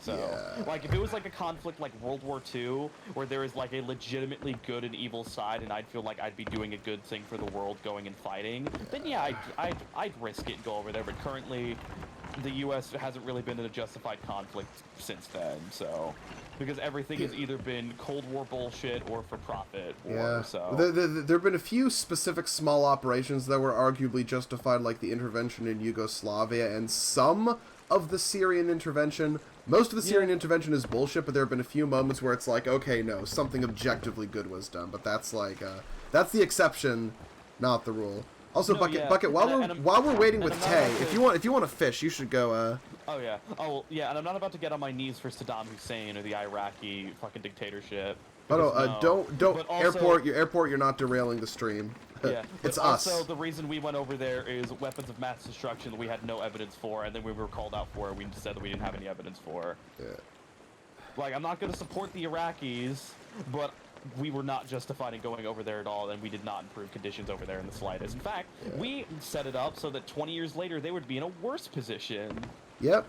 So, like, if it was like a conflict like World War II, where there is like a legitimately good and evil side, and I'd feel like I'd be doing a good thing for the world going and fighting, then yeah, I'd risk it and go over there. But currently, the U.S. hasn't really been in a justified conflict since then, so because everything has either been Cold War bullshit or for profit war. Yeah. So There have been a few specific small operations that were arguably justified, like the intervention in Yugoslavia and some of the Syrian intervention. Most of the Syrian intervention is bullshit, but there have been a few moments where it's like, okay, no, something objectively good was done. But that's like, that's the exception, not the rule. Also, No, Bucket, while we're waiting with I'm not Tay, about if you want to fish, you should go. Oh yeah. Oh well, yeah. And I'm not about to get on my knees for Saddam Hussein or the Iraqi fucking dictatorship. Oh no, because don't But also- airport. You're not derailing the stream. Yeah, It's but us. Also, the reason we went over there is weapons of mass destruction that we had no evidence for, and then we were called out for it. We said that we didn't have any evidence for. Yeah. Like, I'm not going to support the Iraqis, but we were not justified in going over there at all, and we did not improve conditions over there in the slightest. In fact, we set it up so that 20 years later they would be in a worse position. Yep.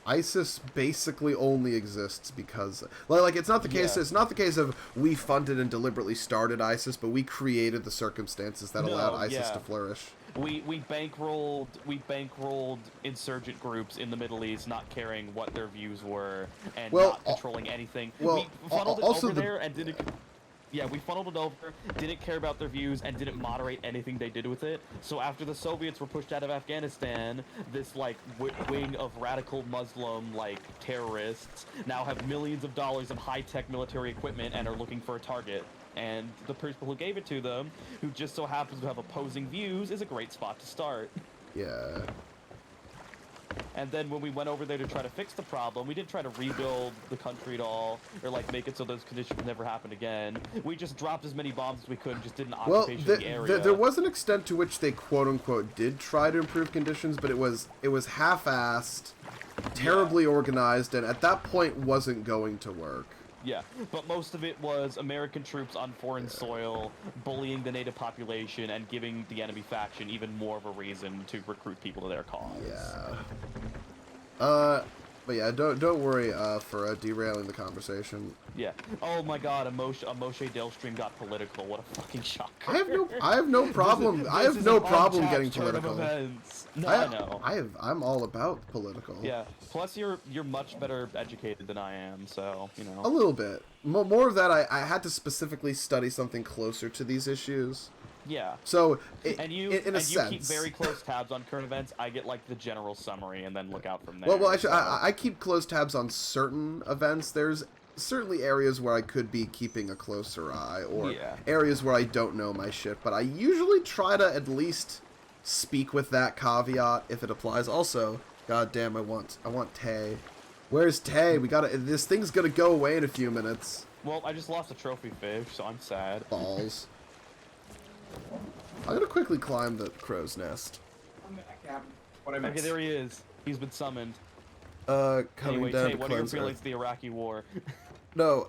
ISIS basically only exists because, like, it's not the case. Yeah. It's not the case of we funded and deliberately started ISIS, but we created the circumstances that allowed ISIS to flourish. We bankrolled insurgent groups in the Middle East, not caring what their views were and not controlling anything. Well, we funneled it also over there and didn't. Yeah, we funneled it over, didn't care about their views, and didn't moderate anything they did with it. So after the Soviets were pushed out of Afghanistan, this, like, wing of radical Muslim, like, terrorists now have millions of dollars of high-tech military equipment and are looking for a target. And the people who gave it to them, who just so happens to have opposing views, is a great spot to start. Yeah. And then when we went over there to try to fix the problem, we didn't try to rebuild the country at all, or like make it so those conditions never happened again. We just dropped as many bombs as we could and just did an occupation of the area. There was an extent to which they quote-unquote did try to improve conditions, but it was half-assed, terribly organized, and at that point wasn't going to work. Yeah, but most of it was American troops on foreign soil, bullying the native population, and giving the enemy faction even more of a reason to recruit people to their cause. Yeah. But yeah, don't worry for derailing the conversation. Yeah. Oh my God, a Moshe Dale stream got political. What a fucking shocker. I have no problem. I have no problem getting political. No, I know. I'm all about political. Yeah. Plus, you're much better educated than I am, so you know. A little bit. More of that. I had to specifically study something closer to these issues. Yeah. So, And you in a sense, keep very close tabs on current events. I get like the general summary and then look out from there. well, so- I keep close tabs on certain events. There's certainly areas where I could be keeping a closer eye, or Yeah. areas where I don't know my shit. But I usually try to at least speak with that caveat if it applies. Also, goddamn, I want Tay. Where's Tay? This thing's gonna go away in a few minutes. Well, I just lost a trophy fish, so I'm sad. Balls. I'm gonna quickly climb the crow's nest. What I meant. Okay, there he is. He's been summoned. Coming Anyway, down Tay, to what are your cleanse feelings of Earth. the Iraqi war? No,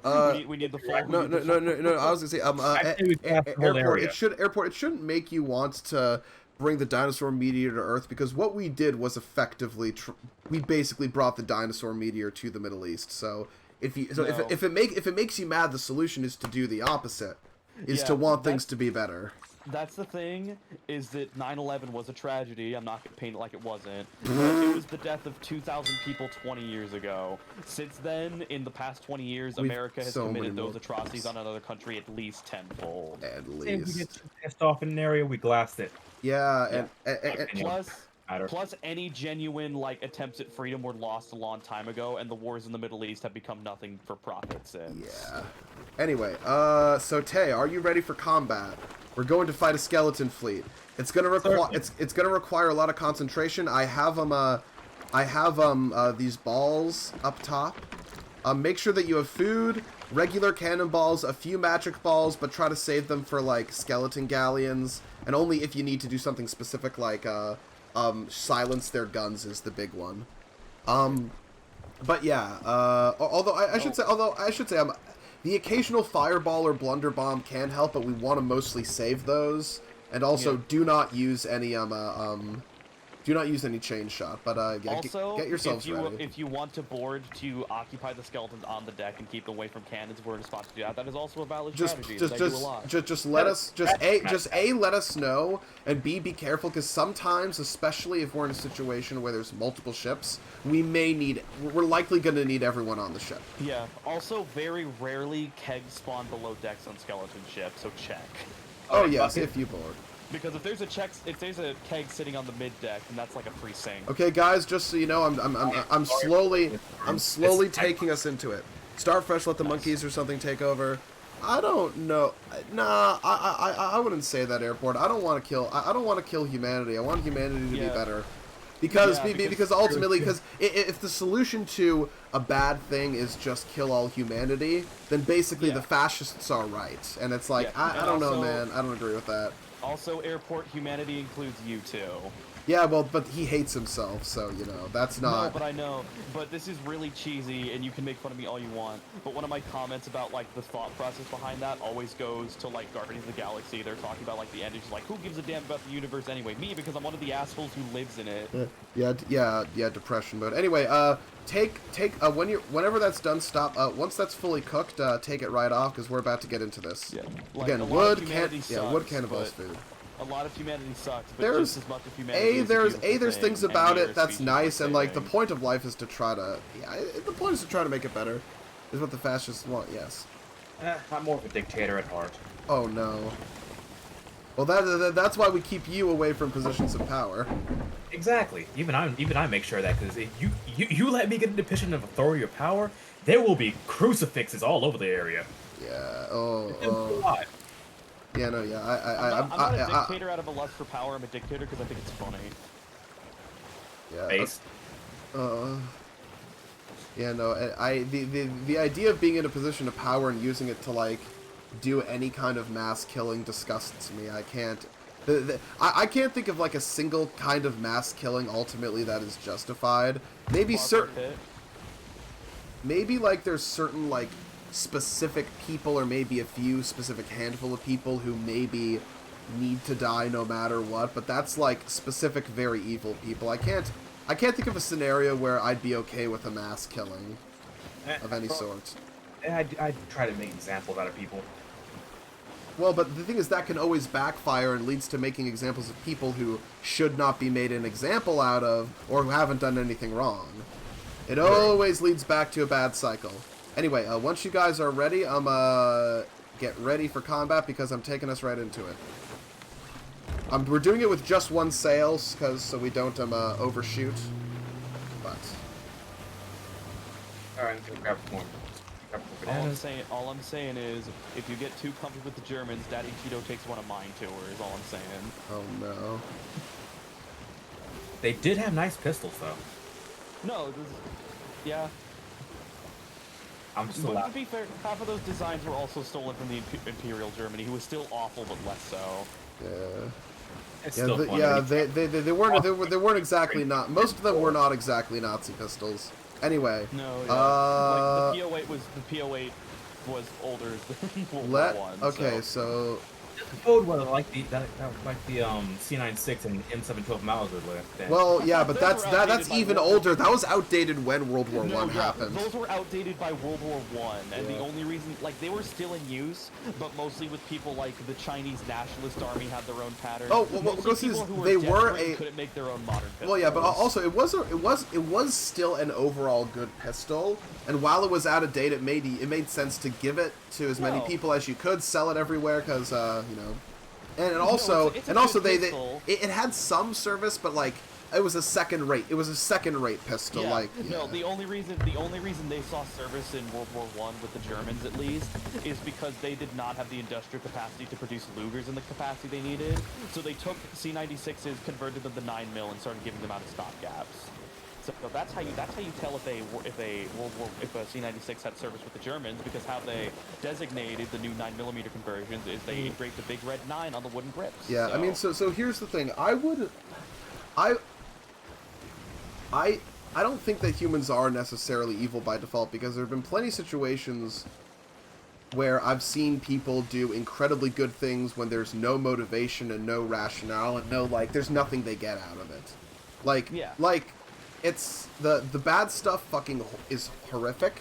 we need the full. no, I was gonna say, I think we passed the whole airport. area. It shouldn't make you want to bring the dinosaur meteor to Earth, because what we did was effectively we basically brought the dinosaur meteor to the Middle East. So if it makes you mad, the solution is to do the opposite, is Yeah, to want things to be better. That's the thing, is that 9/11 was a tragedy. I'm not going to paint it like it wasn't. But it was the death of 2,000 people 20 years ago. Since then, in the past 20 years, We've America has so committed many those more atrocities deaths. on another country at least tenfold. At If we least, get too pissed off in an area, we glassed it. yeah, and Anyway. Matter. Plus, any genuine like attempts at freedom were lost a long time ago, and the wars in the Middle East have become nothing for profit since. yeah. Anyway, so Tay, are you ready for combat? We're going to fight a skeleton fleet. It's gonna require it's gonna require a lot of concentration. I have these balls up top. Make sure that you have food, regular cannonballs, a few magic balls, but try to save them for like skeleton galleons, and only if you need to do something specific like silence their guns is the big one. But yeah, although I should say the occasional fireball or blunder bomb can help, but we want to mostly save those, and also do not use any chain shot. But Also, get yourselves if ready. if you want to board to occupy the skeletons on the deck and keep them away from cannons, we're in a spot to do that. That is also a valid strategy. They do a lot. Just let us let us know, and be careful, because sometimes, especially if we're in a situation where there's multiple ships, we're likely going to need everyone on the ship. Yeah. Also, very rarely kegs spawn below decks on skeleton ships, so check. Oh yes, if you board. Because if there's a keg sitting on the mid deck, then that's like a free sink. Okay, guys, just so you know, I'm slowly taking us into it. Starfresh, let the monkeys or something take over. I don't know. Nah, I wouldn't say that, Airport. I don't want to kill humanity. I want humanity to be better. Because ultimately, if the solution to a bad thing is just kill all humanity, then basically the fascists are right. And it's like, I don't know, man. I don't agree with that. Also, Airport, humanity includes you too. Yeah, well, but he hates himself, so, that's not... No, but I know. But this is really cheesy, and you can make fun of me all you want. But one of my comments about, like, the thought process behind that always goes to, like, Guardians of the Galaxy. They're talking about, like, the end. It's just like, who gives a damn about the universe anyway? Me, because I'm one of the assholes who lives in it. Yeah, depression mode. Anyway, whenever that's done, stop. Once that's fully cooked, take it right off, because we're about to get into this. Yeah. Like, Again, wood cannibals food. A lot of humanity sucks, but There's just as much of humanity there's things thing, about and we are it that's species nice, worth and like the saving. point of life is to try to the point is to try to make it better. Is what the fascists want. Yes. I'm more of a dictator at heart. Oh no. Well, that's why we keep you away from positions of power. Exactly. Even I make sure of that, because if you let me get into a position of authority or power, there will be crucifixes all over the area. Yeah. Why? Yeah. No. Yeah. I'm not a dictator out of a lust for power. I'm a dictator because I think it's funny. Yeah. Base. Yeah. No. The idea of being in a position of power and using it to like do any kind of mass killing disgusts me. I can't. I can't think of like a single kind of mass killing ultimately that is justified. Maybe like there's certain like specific people, or maybe a few specific handful of people who maybe need to die no matter what, but that's like specific very evil people. I can't think of a scenario where I'd be okay with a mass killing of any sort. I try to make examples out of people. Well, but the thing is, that can always backfire and leads to making examples of people who should not be made an example out of, or who haven't done anything wrong. It always leads back to a bad cycle. Anyway, once you guys are ready, get ready for combat, because I'm taking us right into it. We're doing it with just one sail, so we don't overshoot. But Alright, let's grab more. Grab more bananas. All I'm saying is, if you get too comfortable with the Germans, Daddy Tito takes one of mine tours. All I'm saying. oh no. They did have nice pistols, though. No, yeah. I'm still But to laughing. be fair, half of those designs were also stolen from the Imperial Germany, who was still awful but less so. Yeah. It's Yeah, still fun. they weren't exactly not. Most of them were not exactly Nazi pistols. Anyway. No, yeah. Like the PO8 was older than World War One. Okay, so The code was like the C96 and M712 Mauser then. well, yeah, but Those were that's outdated by even World War- older. That was outdated when World War No, One yeah, happened. those were outdated by World War One, and Yeah. the only reason, like, they were still in use, but mostly with people like the Chinese Nationalist Army had their own pattern. Oh, well, Mostly because people who they were desperate and a- couldn't make their own modern pistols. Well, yeah, but also it was still an overall good pistol, and while it was out of date, it made sense to give it to as many No. people as you could, sell it everywhere, because you know, and No, also it's a good they pistol. it had some service, but like it was a second rate pistol, Yeah. like No, the only reason they saw service in World War One with the Germans at least is because they did not have the industrial capacity to produce Lugers in the capacity they needed. So they took C96s, converted them to 9mm, and started giving them out of stopgaps. So that's how you tell if a C96 had service with the Germans, because how they designated the new 9mm conversions is they engraved the big red 9 on the wooden grips. Yeah, I mean, so here's the thing. I don't think that humans are necessarily evil by default, because there have been plenty of situations where I've seen people do incredibly good things when there's no motivation and no rationale and there's nothing they get out of it. It's the bad stuff fucking is horrific,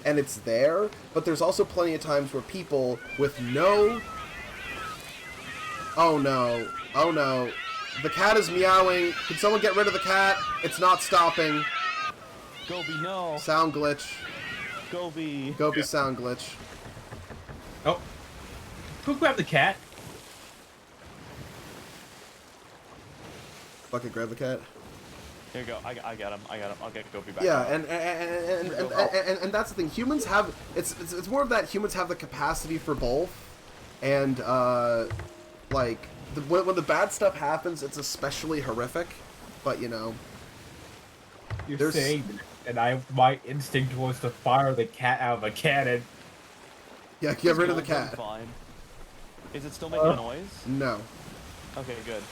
and it's there, but there's also plenty of times where people with no... Oh no, the cat is meowing. Can someone get rid of the cat? It's not stopping. Gobi, no. Sound glitch. Gobi. Gobi sound glitch. Oh. Who grabbed the cat? Bucket, grab the cat. Here you go. I got him. I'll get Gobi back. Yeah, out. and that's the thing. Humans have it's more of that. Humans have the capacity for both, and when the bad stuff happens, it's especially horrific. But you know, You're saying that, and my instinct was to fire the cat out of a cannon. yeah, get rid of the Gold's cat. Fine. Is it still making noise? No. Okay, good.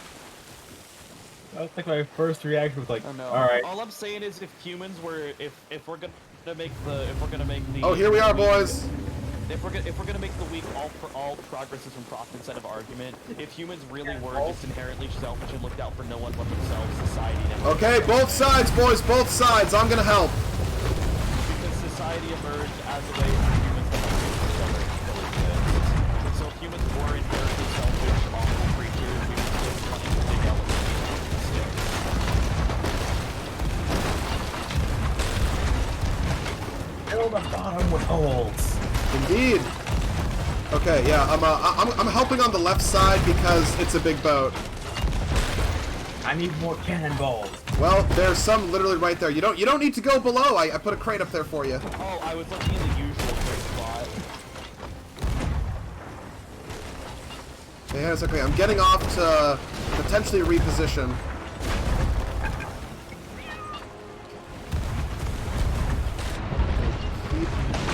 That was like my first reaction was like, Oh no. alright. All I'm saying is, if humans were, if we're gonna make the, Oh, here we are, boys. If we're gonna make the weak all progress is from profit instead of argument, if humans really were just inherently selfish and looked out for no one but themselves, society never. Okay, both sides, boys, both sides. I'm gonna help. Because society emerged as a way for humans to help each other still exist. So if humans were inherently selfish, awful creatures, we would just running to dig out the sticks. Fill the bottom with holes. Indeed. Okay, yeah, I'm helping on the left side because it's a big boat. I need more cannonballs. Well, there's some literally right there. You don't need to go below. I put a crate up there for you. Oh, I was looking in the usual great spot. Yeah, it's okay. I'm getting off to potentially reposition.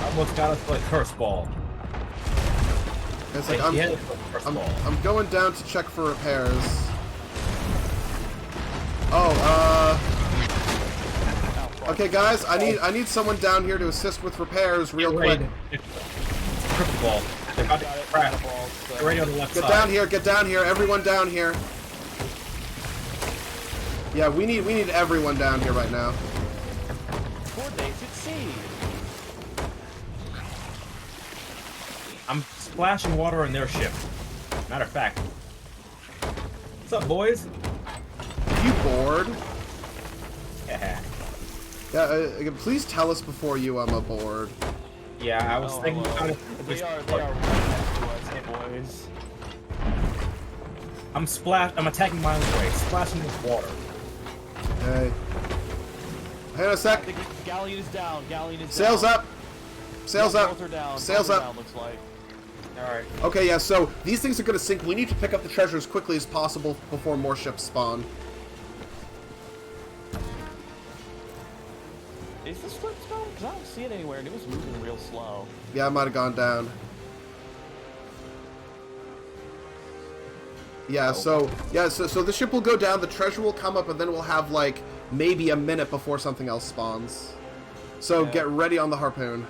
Almost got us like curse ball. It's like Curse ball. I'm going down to check for repairs. Oh, okay, guys, I need someone down here to assist with repairs real quick. Cripple ball. They're about to crash. They're ready on the left Get side. down here, everyone down here. Yeah, we need everyone down here right now. Coordinates at sea. I'm splashing water on their ship. Matter of fact. What's up, boys? You bored? Yeah. Yeah, please tell us before you aboard. Yeah, I was thinking hello. about it. They are right next to us, hey boys. I'm attacking miles away, splashing with water. Okay. Hang on a I sec. think Galleon is down. Galleon is Sails down. up. Sails Yeah, up. both are down. Sails Both are up. Down, looks like. Alright. Okay, yeah, so these things are going to sink. We need to pick up the treasure as quickly as possible before more ships spawn. Is the slip stone? Because I don't see it anywhere, and it was moving real slow. Yeah, I might have gone down. Yeah, so the ship will go down, the treasure will come up, and then we'll have, like, maybe a minute before something else spawns. So Yeah. get ready on the harpoon.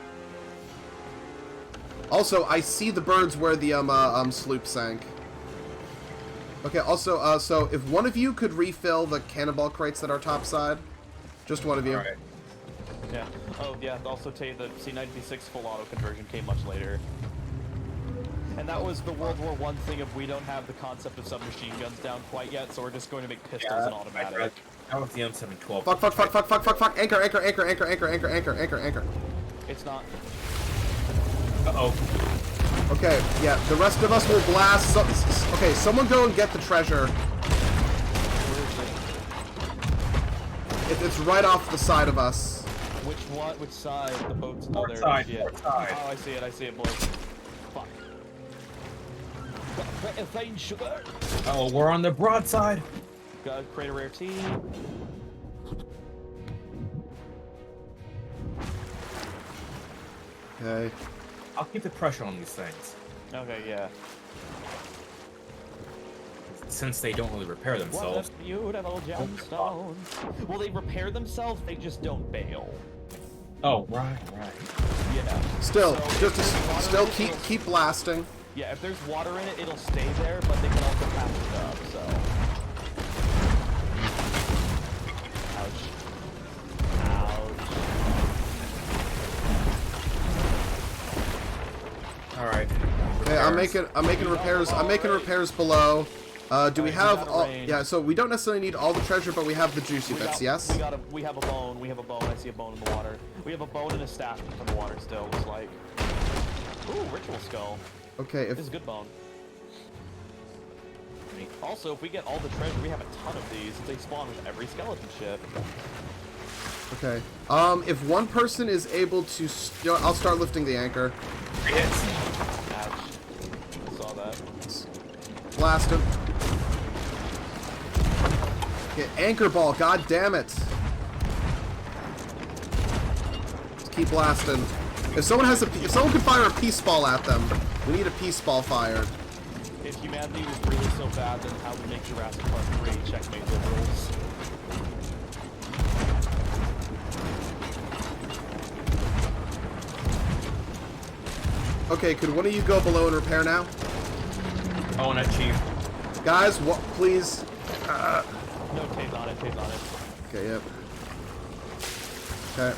Also, I see the birds where the sloop sank. Okay, also, so if one of you could refill the cannonball crates that are topside, just one of you. Alright. Yeah. Oh, yeah. Also, tell you the C-96 full auto conversion came much later. And that was the World War I thing of we don't have the concept of submachine guns down quite yet, so we're just going to make pistols and automatic. That was the M712. Fuck. Anchor. It's not. Uh-oh. Okay, yeah, the rest of us will blast. Okay, someone go and get the treasure. It's right off the side of us. Which one? Which side? The boat's Port side, Yeah. port side. Oh, I see it, boys. Fuck. Got a fine sugar. Oh, we're on the broadside. Got a crate of rare tea. Okay. I'll keep the pressure on these things. Okay, yeah. Since they don't really repair themselves. What a beautiful gemstone. Well, they repair themselves, they just don't bail. Oh, right. Yeah. Still, So, just if there's water still in it, keep blasting. Yeah, if there's water in it, it'll stay there, but they can also pass it up, so. Ouch. Alright. Okay, I'm making repairs. I'm making repairs below. Do we have out of all? range. Yeah, so we don't necessarily need all the treasure, but we have the juicy bits. Yes. We have a bone. We have a bone. I see a bone in the water. We have a bone and a staff in the water still, looks like. Ooh, ritual skull. Okay. This is a good bone. Also, if we get all the treasure, we have a ton of these. They spawn with every skeleton ship. Okay. If one person is able to, I'll start lifting the anchor. Hits. Ouch. I saw that. Blast him. Okay, anchor ball. God damn it. Just keep blasting. If someone can fire a peace ball at them, we need a peace ball fired. If humanity was really so bad, then how to make Jurassic Park 3 checkmate liberals? Okay, could one of you go below and repair now? Oh, and Chief. Guys, what? Please. No, tape on it, tape on it. Okay, yep. Okay.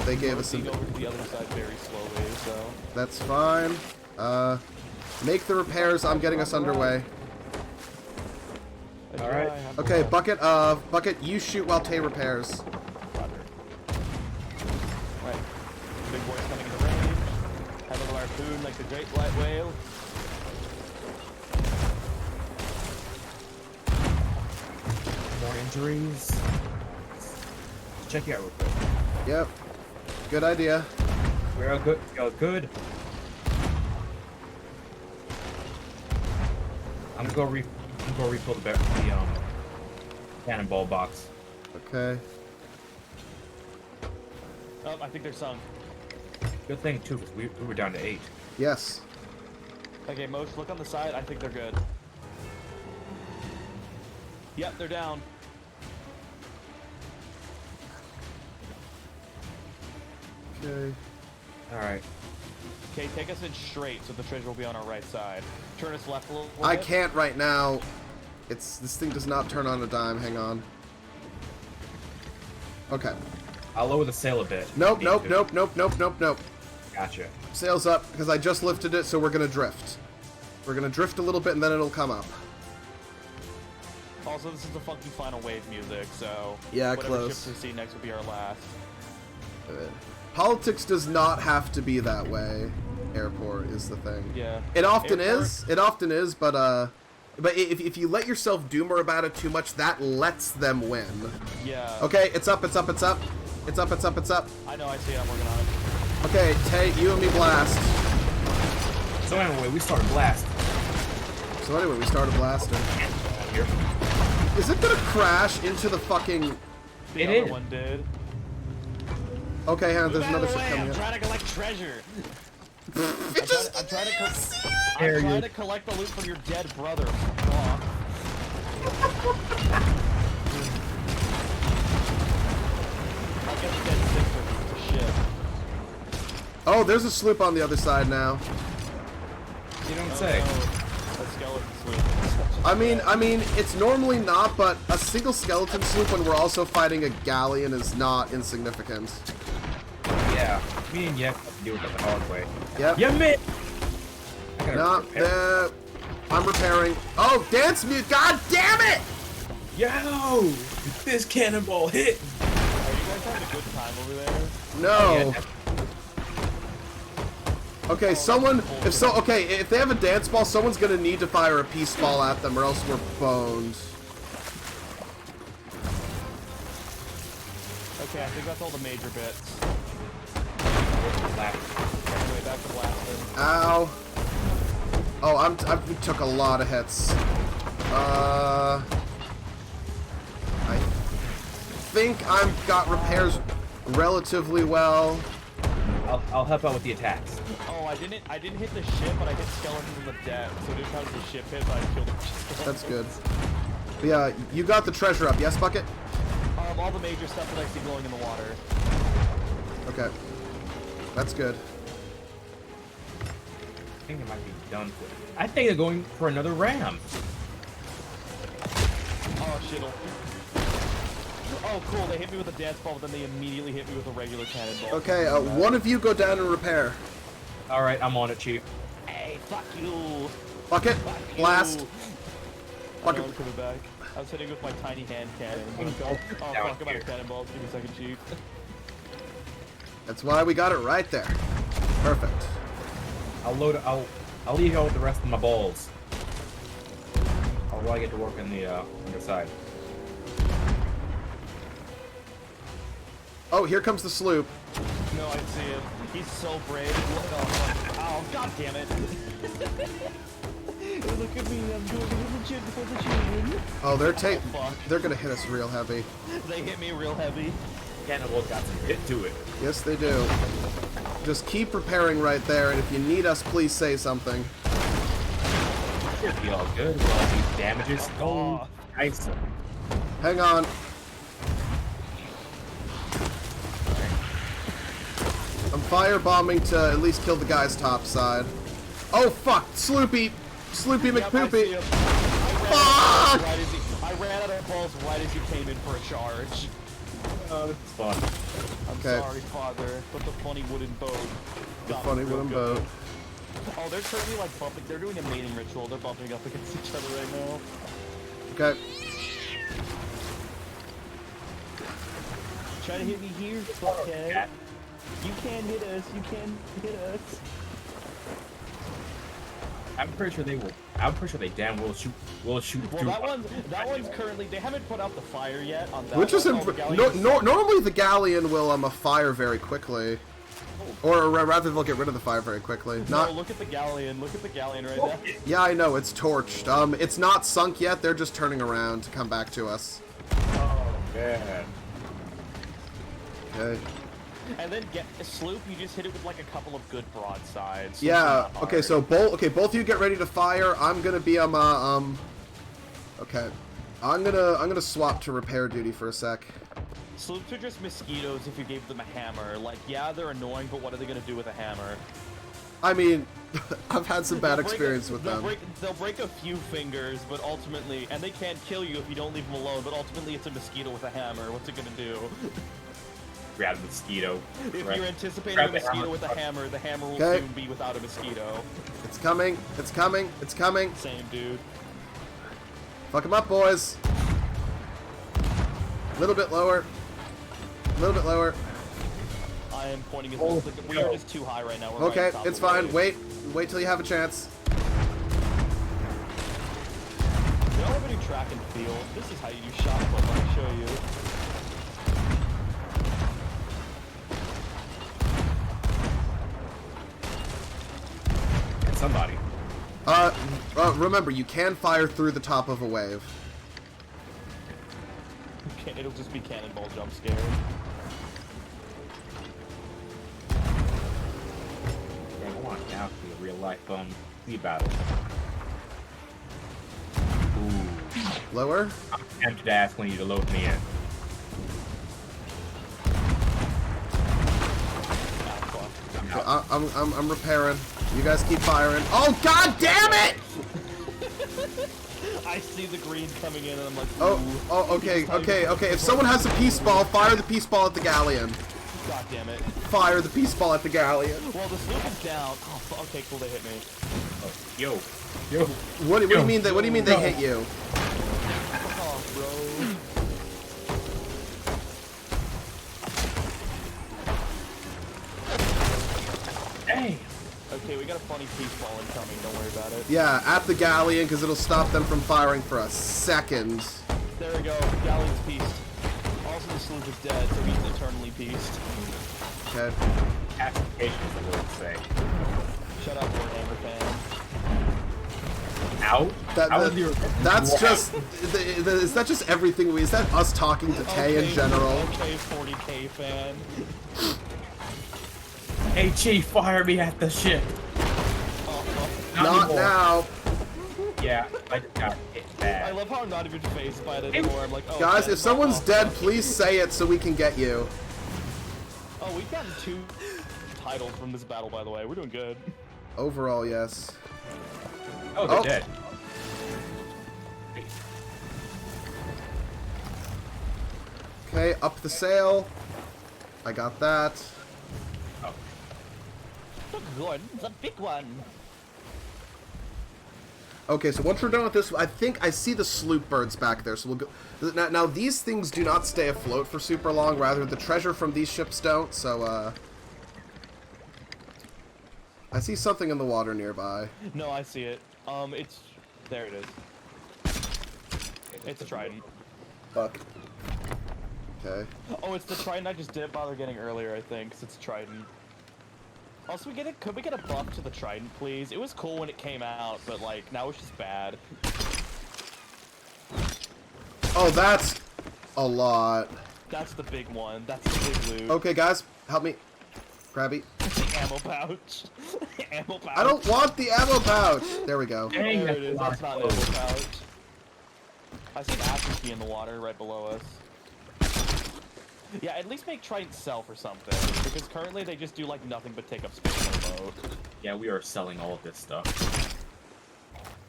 They gave us Proceed some. over to the other side very slowly, so. That's fine. Make the repairs. I'm getting us underway. Alright. Okay, Bucket, you shoot while Tay repairs. Roger. Right. Big boy's coming into range. Have a little harpoon like the great white whale. More injuries. Check you out real quick. Yep. Good idea. We're all good. You're good. I'm gonna go refill the cannonball box. Okay. Oh, I think they're sunk. Good thing too, because we were down to 8. Yes. Okay, Mosh, look on the side. I think they're good. Yep, they're down. Okay. Alright. Okay, take us in straight so the treasure will be on our right side. Turn us left a little bit. I can't right now. This thing does not turn on a dime. Hang on. Okay. I'll lower the sail a bit. Nope. Need to. Nope. Gotcha. Sails up because I just lifted it, so we're gonna drift. We're gonna drift a little bit and then it'll come up. Also, this is the funky final wave music, so Yeah, whatever close. ships we see next will be our last. Politics does not have to be that way. airport is the thing. Yeah. It often Airport- is. It often is, but if you let yourself doomer about it too much, that lets them win. Yeah. Okay, it's up, it's up, it's up. It's up, it's up, it's up. I know, I see it, I'm working on it. Okay, Tay, you and me blast. So anyway, we started blast. So anyway, we started blasting. Here. Is it gonna crash into the fucking... The It other is. one did. Okay, hang on, there's Move out another of the ship way, coming I'm in. trying to collect treasure. It just... I'm trying There you- to collect the loot from your dead brother. Fuck. I'll get the dead sister. Shit. Oh, there's a sloop on the other side now. You don't say. A skeleton sloop. I mean, it's normally not, but a single skeleton sloop when we're also fighting a galleon is not insignificant. Yeah. Me and Yak have to deal with it the hard way. Yep. Yeah, man. I gotta No, repair. I'm repairing. Oh, dance mute! God damn it! Yo! This cannonball hit! Are you guys having a good time over there? No. Okay, if they have a dance ball, someone's gonna need to fire a peace ball at them, or else we're boned. Okay, I think that's all the major bits. Black. Anyway, back to blasting. Ow. Oh, I took a lot of hits. I think I've got repairs relatively well. I'll help out with the attacks. Oh, I didn't hit the ship, but I hit skeletons in the deck. So just how the ship hit, I killed the skeletons. That's good. But yeah, you got the treasure up, yes, Bucket? All the major stuff that I see glowing in the water. Okay. That's good. I think it might be done for. I think they're going for another ram. Oh, shit'll. Oh, cool. They hit me with a dance ball, but then they immediately hit me with a regular cannonball. Okay, one of you go down and repair. Alright, I'm on it, Chief. Hey, fuck you. Bucket, Fuck blast. you. I Bucket. know I'm coming back. I was hitting with my tiny hand cannon. Oh, Down fuck, I'm out here. of cannonballs. Give me a second, Chief. That's why we got it right there. Perfect. I'll leave you out with the rest of my balls. While I get to work on the underside. Oh, here comes the sloop. No, I see him. He's so brave. Oh, god damn it. Look at me, I'm doing it legit for the children. Oh, they're fuck. they're gonna hit us real heavy. They hit me real heavy. Cannonball got some hit to it. Yes, they do. Just keep repairing right there, and if you need us, please say something. Should be all good with all these damages. Oh, Oh. nice. Hang on. I'm firebombing to at least kill the guy's top side. Oh fuck! Sloopy! Sloopy Yep, I see McPoopy! him. Fuck! I ran out of balls right as he came in for a charge. Oh, this is fun. I'm Okay. sorry, father, but the funny wooden boat. The got funny me real wooden good. boat. Oh, they're currently like bumping. They're doing a mating ritual. They're bumping up against each other right now. Okay. Try to hit me here, fuckhead. You can't hit us. You can't hit us. I'm pretty sure they will. I'm pretty sure they damn will shoot. Will shoot Well, through. that one's currently. They haven't put out the fire yet on that. Which is one. Oh, the galleon normally the galleon will fire very quickly, or rather they'll get rid of the fire very quickly. No, Not. look at the galleon. Look at the galleon right now. Yeah, I know it's torched. It's not sunk yet. They're just turning around to come back to us. Oh man. Okay. And then get a sloop. You just hit it with like a couple of good broadsides. So Yeah. it's not Okay. hard. So both of you get ready to fire. I'm gonna be Okay. I'm gonna swap to repair duty for a sec. Sloops are just mosquitoes if you gave them a hammer. Like, yeah, they're annoying, but what are they gonna do with a hammer? I mean, I've had some bad They'll break experience with them. They'll break a few fingers, but ultimately, and they can't kill you if you don't leave them alone. But ultimately, it's a mosquito with a hammer. What's it gonna do? Grab the mosquito. If Right. you're anticipating Grab a the mosquito hammer. with a hammer, the hammer will Okay. soon be without a mosquito. It's coming. It's coming. It's coming. Same, dude. Fuck them up, boys. A little bit lower. A little bit lower. I am pointing his missiles. We are just too high right now. We're right Okay, on top it's of the fine. wave. Wait till you have a chance. We all have a new track and field. This is how you do shot put. Let me show you. Somebody. Remember, you can fire through the top of a wave. Okay, it'll just be cannonball jump scare. Yeah, I want now to be a real life speed battle. Ooh. Lower. I'm tempted to ask when you to load me in. I'm repairing. You guys keep firing. Oh, god damn it! I see the green coming in and I'm like, Okay. If someone has a peace ball, fire the peace ball at the galleon. God damn it. Fire the peace ball at the galleon. Well, the sloop is down. Oh, okay, cool, they hit me. Yo. What do you mean they hit you? Oh, bro. Dang. Okay, we got a funny peace ball incoming, don't worry about it. Yeah, at the galleon, because it'll stop them from firing for a second. There we go, Galleon's pieced. Also, the sloop is dead, so he's eternally pieced. Okay. Application is the word to say. Shut up, Warhammer fan. Out? That's just... Is that just everything is that us talking to Tay in general? Okay, 40k fan. Hey, Chief, fire me at the ship. Not anymore. now. Yeah, I got hit I bad. love how I'm not even phased by it anymore. I'm like, oh, Guys, okay, if someone's well, dead, please say it so we can get you. Oh, we've gotten 2 titles from this battle, by the way. We're doing good. Overall, yes. Oh, they're Oh. dead. Okay, up the sail. I got that. Oh. Good, the big one. Okay, so once we're done with this, I think I see the sloop birds back there, so we'll go... Now, these things do not stay afloat for super long, rather the treasure from these ships don't, so, I see something in the water nearby. No, I see it. It's... There it is. It's a trident. Fuck. Okay. Oh, it's the trident I just didn't bother getting earlier, I think, 'cause it's trident. Also, could we get a buff to the trident, please? It was cool when it came out, but, like, now it's just bad. Oh, that's a lot. That's the big one. That's the big loot. Okay, guys, help me. Krabby. Ammo pouch. Ammo pouch. I don't want the ammo pouch! There we go. Dang, There it is. that's That's not an ammo pouch. I see an action key in the water right below us. Yeah, at least make Trident self or something, because currently they just do like nothing but take up space on the boat. Yeah, we are selling all of this stuff.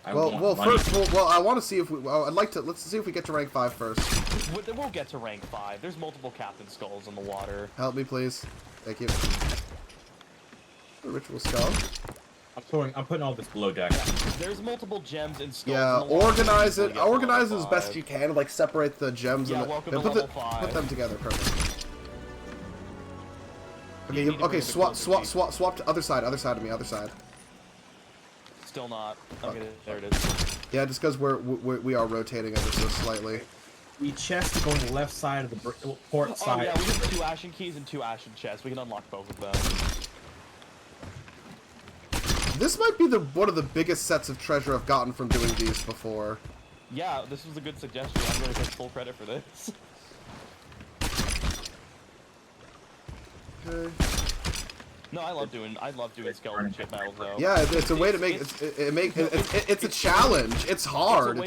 I Well, want money. first, I want to see if we... Well, I'd like to... Let's see if we get to rank 5 first. We'll get to rank 5. There's multiple Captain Skulls in the water. Help me, please. Thank you. The ritual skull. I'm putting all this below deck. There's multiple gems and skulls Yeah, in the water. organize until it. you get to Organize it level as best 5. you can. Like, separate the gems Yeah, and the... welcome to put, level 5. put them together. Perfect. Okay, You need to okay, bring the swap to other side of me, other side. Still not. Okay, there it is. Yeah, just because we are rotating ever so slightly. The chest is going left side of the port Oh side. yeah, we have 2 Ashen Keys and 2 Ashen Chests. We can unlock both of them. This might be one of the biggest sets of treasure I've gotten from doing these before. Yeah, this was a good suggestion. I'm going to take full credit for this. Okay. No, I love doing skeleton ship battles though. Yeah, it's a way to make it's a challenge. It's hard.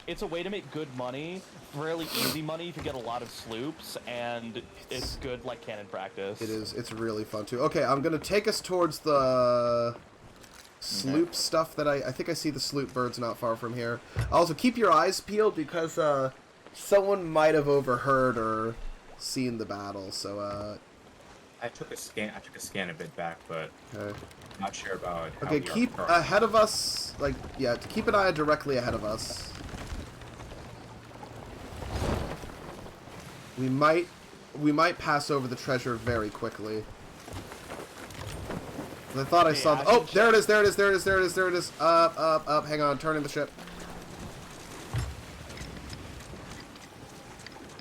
It's a way to make good money, really easy money if you get a lot of sloops, and it's good like cannon practice. It is. It's really fun too. Okay, I'm gonna take us towards the sloop stuff that I think I see the sloop birds not far from here. Also, keep your eyes peeled because someone might have overheard or seen the battle. So I took a scan a bit back, but okay. I'm not sure about how Okay, we are keep currently. ahead of us. Like, yeah, to keep an eye directly ahead of us. We might pass over the treasure very quickly. I thought I Okay, saw. Ashen Oh, there it chest. is. There it is. There it is. There it is. There it is. Up. Hang on. Turning the ship.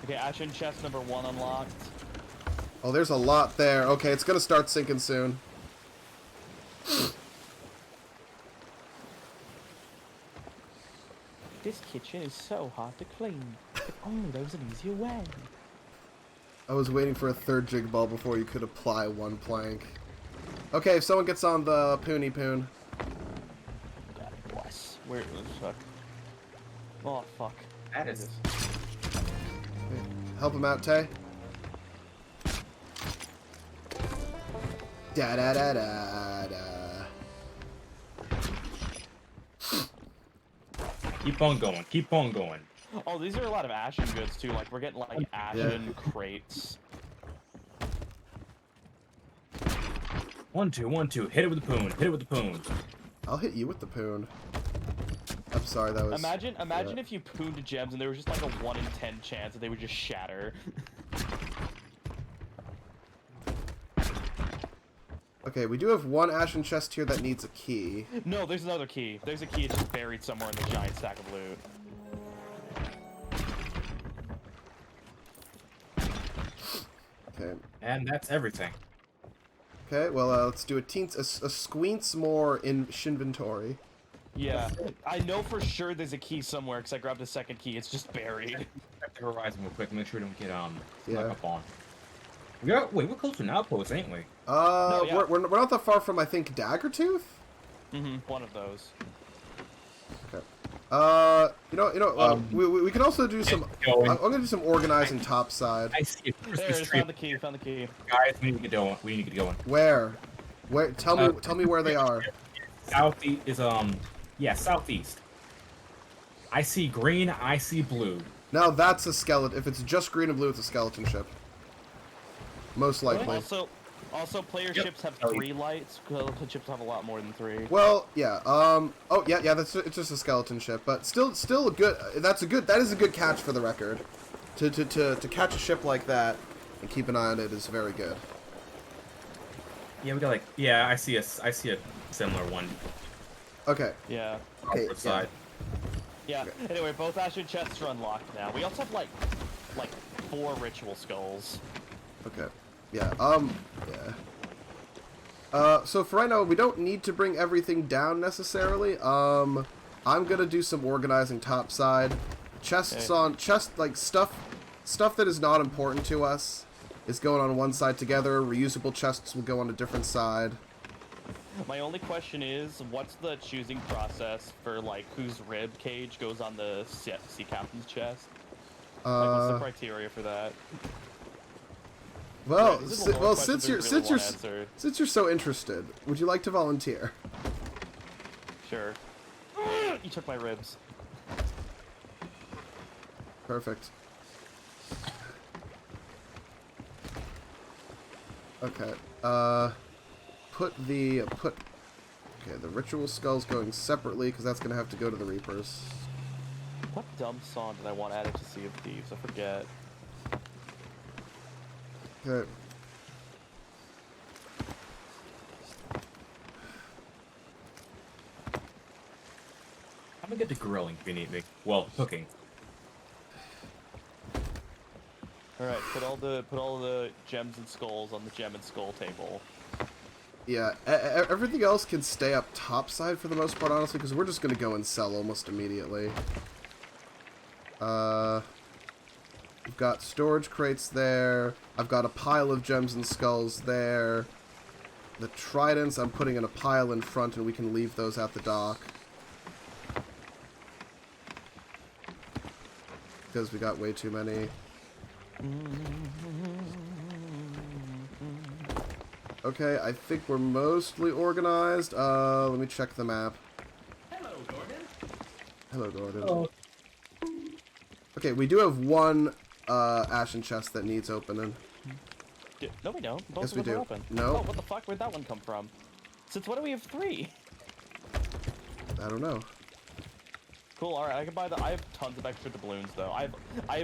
Okay, Ashen chest number 1 unlocked. Oh, there's a lot there. Okay, it's gonna start sinking soon. This kitchen is so hard to clean. If only there was an easier way. I was waiting for a third jig ball before you could apply one plank. Okay, if someone gets on the Poony Poon. God bless. Where the fuck? Oh fuck. That There it is- Help him out, Tay. Da da da da da. Keep on going. Keep on going. Oh, these are a lot of ashen goods too. Like we're getting like ashen crates. 1, 2, 1, 2. Hit it with the poon. Hit it with the poon. I'll hit you with the Poon. I'm sorry, that was. Imagine if you pooned gems and there was just like a 1 in 10 chance that they would just shatter. Okay, we do have one Ashen chest here that needs a key. No, there's another key. There's a key it's just buried somewhere in the giant stack of loot. Okay. And that's everything. Okay, well, let's do a squeence more in Shinventory. Yeah, I know for sure there's a key somewhere because I grabbed a second key. It's just buried. Check the horizon real quick. Make sure we don't get Yeah. snuck up on. Wait, we're close to an outpost, ain't we? yeah. We're not that far from, I think, Daggertooth? One of those. Okay. We can also do some. going. I'm gonna do some organizing topside. I see it. There, I found the key. Found the key. Guys, we need to get going. We need to get going. Where? Where? Tell me where they are. Southeast is southeast. I see green. I see blue. Now that's a skeleton. If it's just green and blue, it's a skeleton ship. Most likely. Also, player Yep. ships have Oh, 3 lights. Skeleton ships have a lot more than 3. Well, yeah. Oh, yeah. It's just a skeleton ship, but still a good. That is a good catch for the record. To catch a ship like that and keep an eye on it is very good. Yeah, we got I see a similar one. Okay. Yeah. Okay. North side. Yeah. Anyway, both Ashen chests are unlocked now. We also have like 4 ritual skulls. Okay. Yeah. Yeah. So for right now, we don't need to bring everything down necessarily. I'm gonna do some organizing topside. Chests Okay. stuff that is not important to us is going on one side together. Reusable chests will go on a different side. My only question is, what's the choosing process for like whose rib cage goes on the sea captain's chest? Like, what's the criteria for that? Well, This is a lore question we really want answered. since you're so interested, would you like to volunteer? Sure. You took my ribs. Perfect. Okay. Okay, the ritual skull's going separately because that's gonna have to go to the Reapers. What dumb song did I want added to Sea of Thieves? I forget. Okay. I'm gonna get to grilling if you need me. Well, cooking. All right, put all the gems and skulls on the gem and skull table. Yeah, everything else can stay up topside for the most part, honestly, because we're just gonna go and sell almost immediately. We've got storage crates there. I've got a pile of gems and skulls there. The tridents I'm putting in a pile in front, and we can leave those at the dock. Because we got way too many. Okay, I think we're mostly organized. Let me check the map. Hello, Gordon. Hello, Gordon. Oh. Okay, we do have one ashen chest that needs opening. No, we don't. Both Yes, of we them are do. open. No. Oh, what the fuck? Where'd that one come from? Since when do we have 3? I don't know. Cool. All right, I can buy the. I have tons of extra doubloons though. I have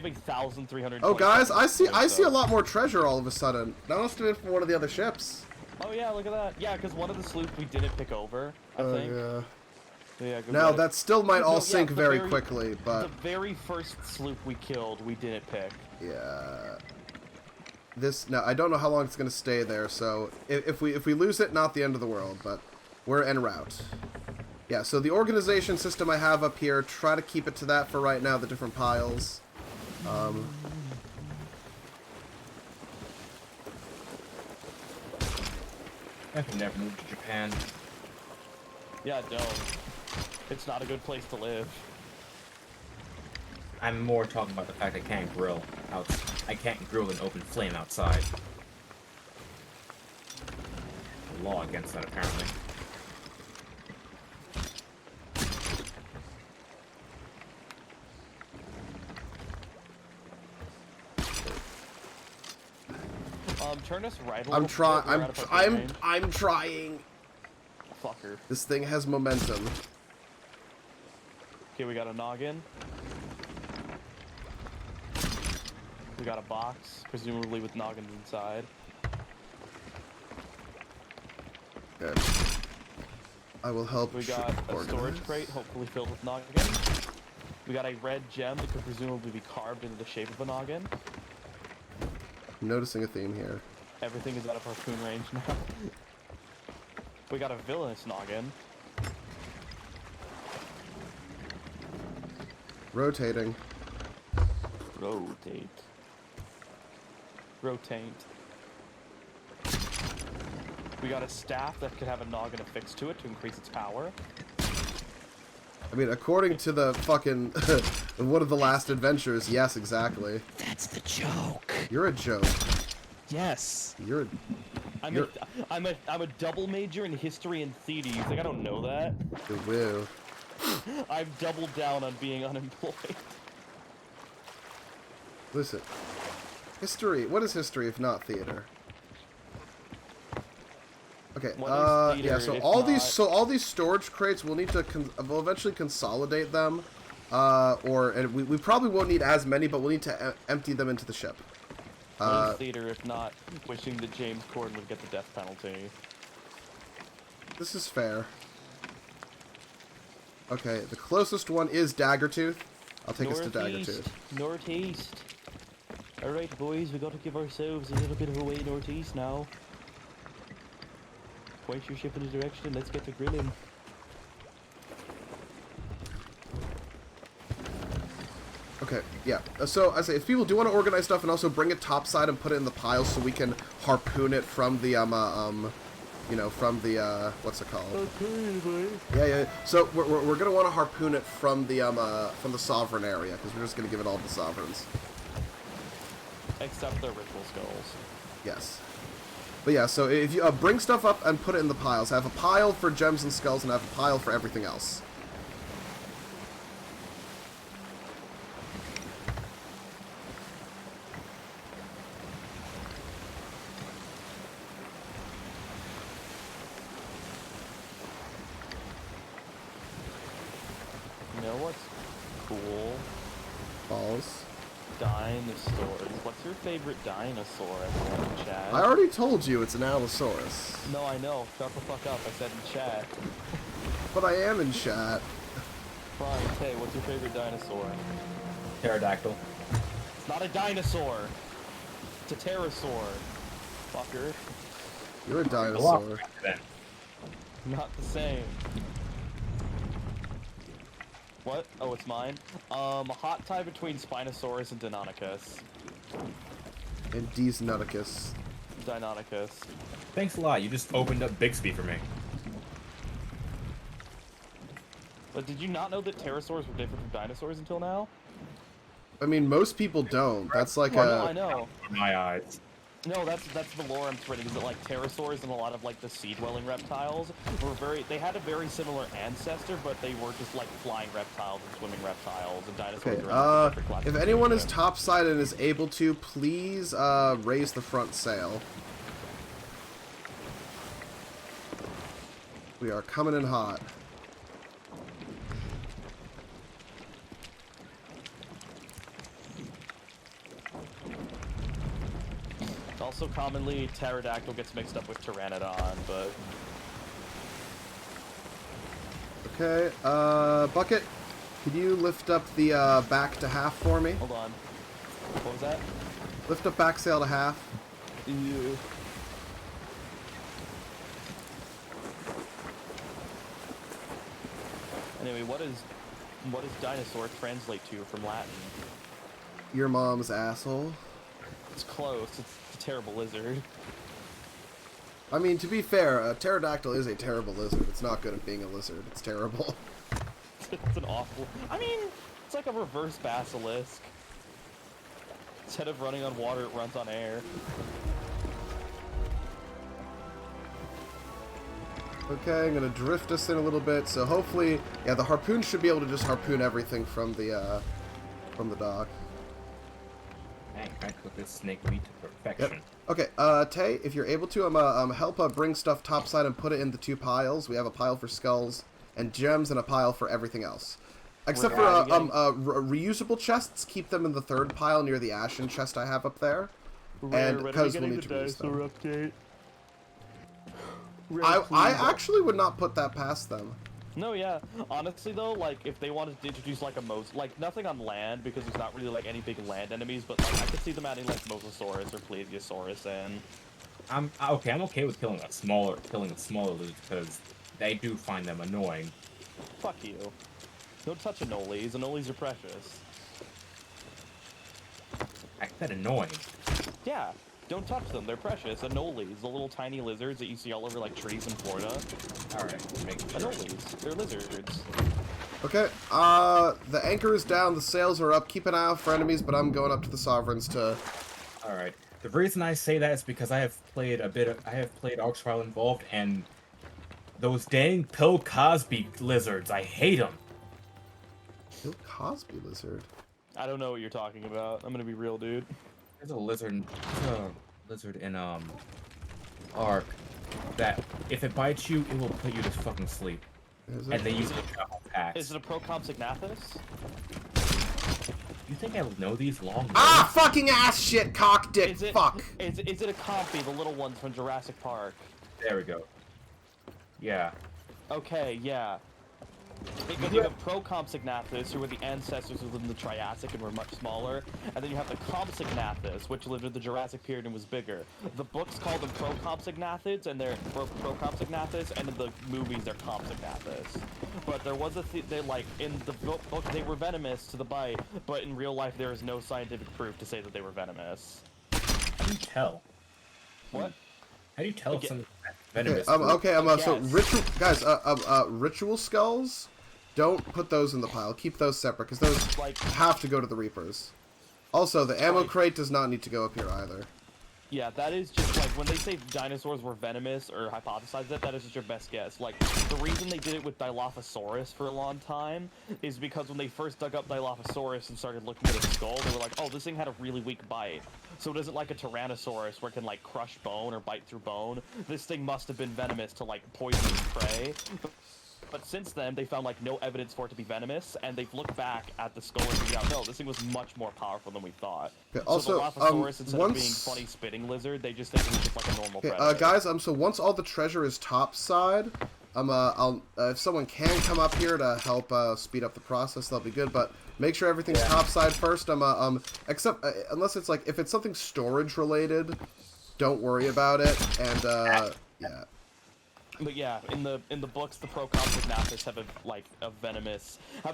1,300. Oh, guys, I see a lot more treasure all of a sudden. That must have been from one of the other ships. Oh yeah, look at that. Yeah, because one of the sloops we didn't pick over, I think. Yeah. So, yeah, go Now, get it. that still might all No, yeah, sink the very quickly, but... The very first sloop we killed, we didn't pick. Yeah. This... No, I don't know how long it's going to stay there, so... If we lose it, not the end of the world, but we're en route. Yeah, so the organization system I have up here, try to keep it to that for right now, the different piles. I can never move to Japan. Yeah, don't. It's not a good place to live. I'm more talking about the fact I can't grill out. I can't grill an open flame outside. The law against that, apparently. Turn us right a little I'm bit, trying. we're out of our range. I'm trying. Fucker. This thing has momentum. Okay, we got a noggin. We got a box, presumably with noggins inside. Good. I will help. We got a storage crate, hopefully filled with noggins. We got a red gem that could presumably be carved into the shape of a noggin. I'm noticing a theme here. Everything is out of harpoon range now. We got a villainous noggin. Rotating. Rotate. Rotate. We got a staff that could have a noggin affixed to it to increase its power. I mean, according to the fucking one of the last adventures, yes, exactly. That's the joke. You're a joke. Yes. You're a... I'm a double major in history and theater. You think I don't know that? Woo. I've doubled down on being unemployed. Listen. History. What is history if not theater? Okay. What is theater Yeah. So if all these storage crates we'll need to we'll eventually consolidate them, and we probably won't need as many, but we'll need to empty them into the ship. What is theater if not wishing that James Corden would get the death penalty? This is fair. Okay, the closest one is Daggertooth. I'll take us to Daggertooth. Northeast. Alright, boys, we gotta give ourselves a little bit of a way northeast now. Point your ship in a direction, let's get to grilling. Okay, yeah. So, I say, if people do want to organize stuff and also bring it topside and put it in the piles so we can harpoon it from the, you know, from the, what's it called? Yeah. So, we're gonna want to harpoon it from the Sovereign area, because we're just gonna give it all to the Sovereigns. Except the ritual skulls. Yes. But yeah, so if you bring stuff up and put it in the piles, have a pile for gems and skulls and have a pile for everything else. You know what's cool? Balls. Dinosaurs. What's your favorite dinosaur, everyone in chat? I already told you it's an Allosaurus. No, I know. Shut the fuck up. I said in chat. But I am in chat. Fine, hey, what's your favorite dinosaur? Pterodactyl. It's not a dinosaur. It's a pterosaur. Fucker. You're a dinosaur. Then. Not the same. What? Oh, it's mine? A hot tie between Spinosaurus and Deinonychus. And Deinonychus. Deinonychus. Thanks a lot. You just opened up Bixby for me. But did you not know that pterosaurs were different from dinosaurs until now? I mean, most people don't. That's like I know. In my eyes. No, that's the lore I'm spreading. Is that like pterosaurs and a lot of like the sea-dwelling reptiles were they had a very similar ancestor, but they were just like flying reptiles and swimming reptiles, and dinosaurs. Okay, were different if anyone is topside and is able to, please raise the front sail. We are coming in hot. Also, commonly, pterodactyl gets mixed up with pteranodon, but... Okay, Bucket, could you lift up the back to half for me? Hold on. What was that? Lift up back sail to half. Ew. Anyway, what does dinosaur translate to from Latin? Your mom's asshole. It's close. It's a terrible lizard. I mean, to be fair, a pterodactyl is a terrible lizard. It's not good at being a lizard. It's terrible. It's an awful... I mean, it's like a reverse basilisk. Instead of running on water, it runs on air. Okay, I'm gonna drift us in a little bit, so hopefully, yeah, the harpoon should be able to just harpoon everything from the dock. Man, I cook this snake meat to perfection. Okay, Tay, if you're able to, help bring stuff topside and put it in the 2 piles. We have a pile for skulls and gems and a pile for everything else. Except for reusable chests, keep them in the 3rd pile near the ashen chest I have up there. And because we'll need to reuse them. Update? I actually would not put that past them. No, yeah. Honestly, though, like, if they wanted to introduce, like, like, nothing on land, because there's not really, like, any big land enemies, but, like, I could see them adding, like, Mosasaurus or Plesiosaurus in. I'm okay with killing a smaller lizard, because they do find them annoying. Fuck you. Don't touch anoles. Anoles are precious. I said annoying. Yeah. Don't touch them. They're precious. Anoles, the little tiny lizards that you see all over, like, trees in Florida. Alright, make sure. Anoles. They're lizards. Okay, the anchor is down, the sails are up, keep an eye out for enemies, but I'm going up to the Sovereigns to... Alright. The reason I say that is because I have played Ark Trial Involved, and those dang Bill Cosby lizards, I hate them. Bill Cosby lizard? I don't know what you're talking about. I'm gonna be real, dude. There's a lizard in Ark that if it bites you, it will put you to fucking sleep. Is it? And they use it to travel packs. Is it a Procompsognathus? You think I would know these long Ah, fucking ass shit, cock dick, Is it, fuck! Is it a Compy, the little ones from Jurassic Park? There we go. Yeah. Okay, yeah. Because you have Procompsognathus, who were the ancestors within the Triassic and were much smaller, and then you have the Compsognathus, which lived in the Jurassic period and was bigger. The books call them Procompsognathus, and they're Procompsognathus, and in the movies they're Compsognathus. But there was they like in the book they were venomous to the bite, but in real life there is no scientific proof to say that they were venomous. How do you tell? What? How do you tell if Okay. something's venomous? So Yes. ritual, guys, ritual skulls, don't put those in the pile, keep those separate, because those Like- have to go to the Reapers. Also, the ammo crate does not need to go up here either. Yeah, that is just like when they say dinosaurs were venomous or hypothesize that is just your best guess. Like the reason they did it with Dilophosaurus for a long time is because when they first dug up Dilophosaurus and started looking at its skull, they were like, oh, this thing had a really weak bite. So it isn't like a Tyrannosaurus where it can like crush bone or bite through bone. This thing must have been venomous to like poison its prey. But since then, they found like no evidence for it to be venomous, and they've looked back at the skull and figured out, no, this thing was much more powerful than we thought. Okay, So also, Dilophosaurus, instead of being once- funny spitting lizard, they just think it was just like a normal Okay, predator. guys, so once all the treasure is topside, if someone can come up here to help speed up the process, that'll be good. But make sure everything's topside first. Except unless it's like if it's something storage related, don't worry about it. And yeah. But yeah, in the books, the Procompsognathus have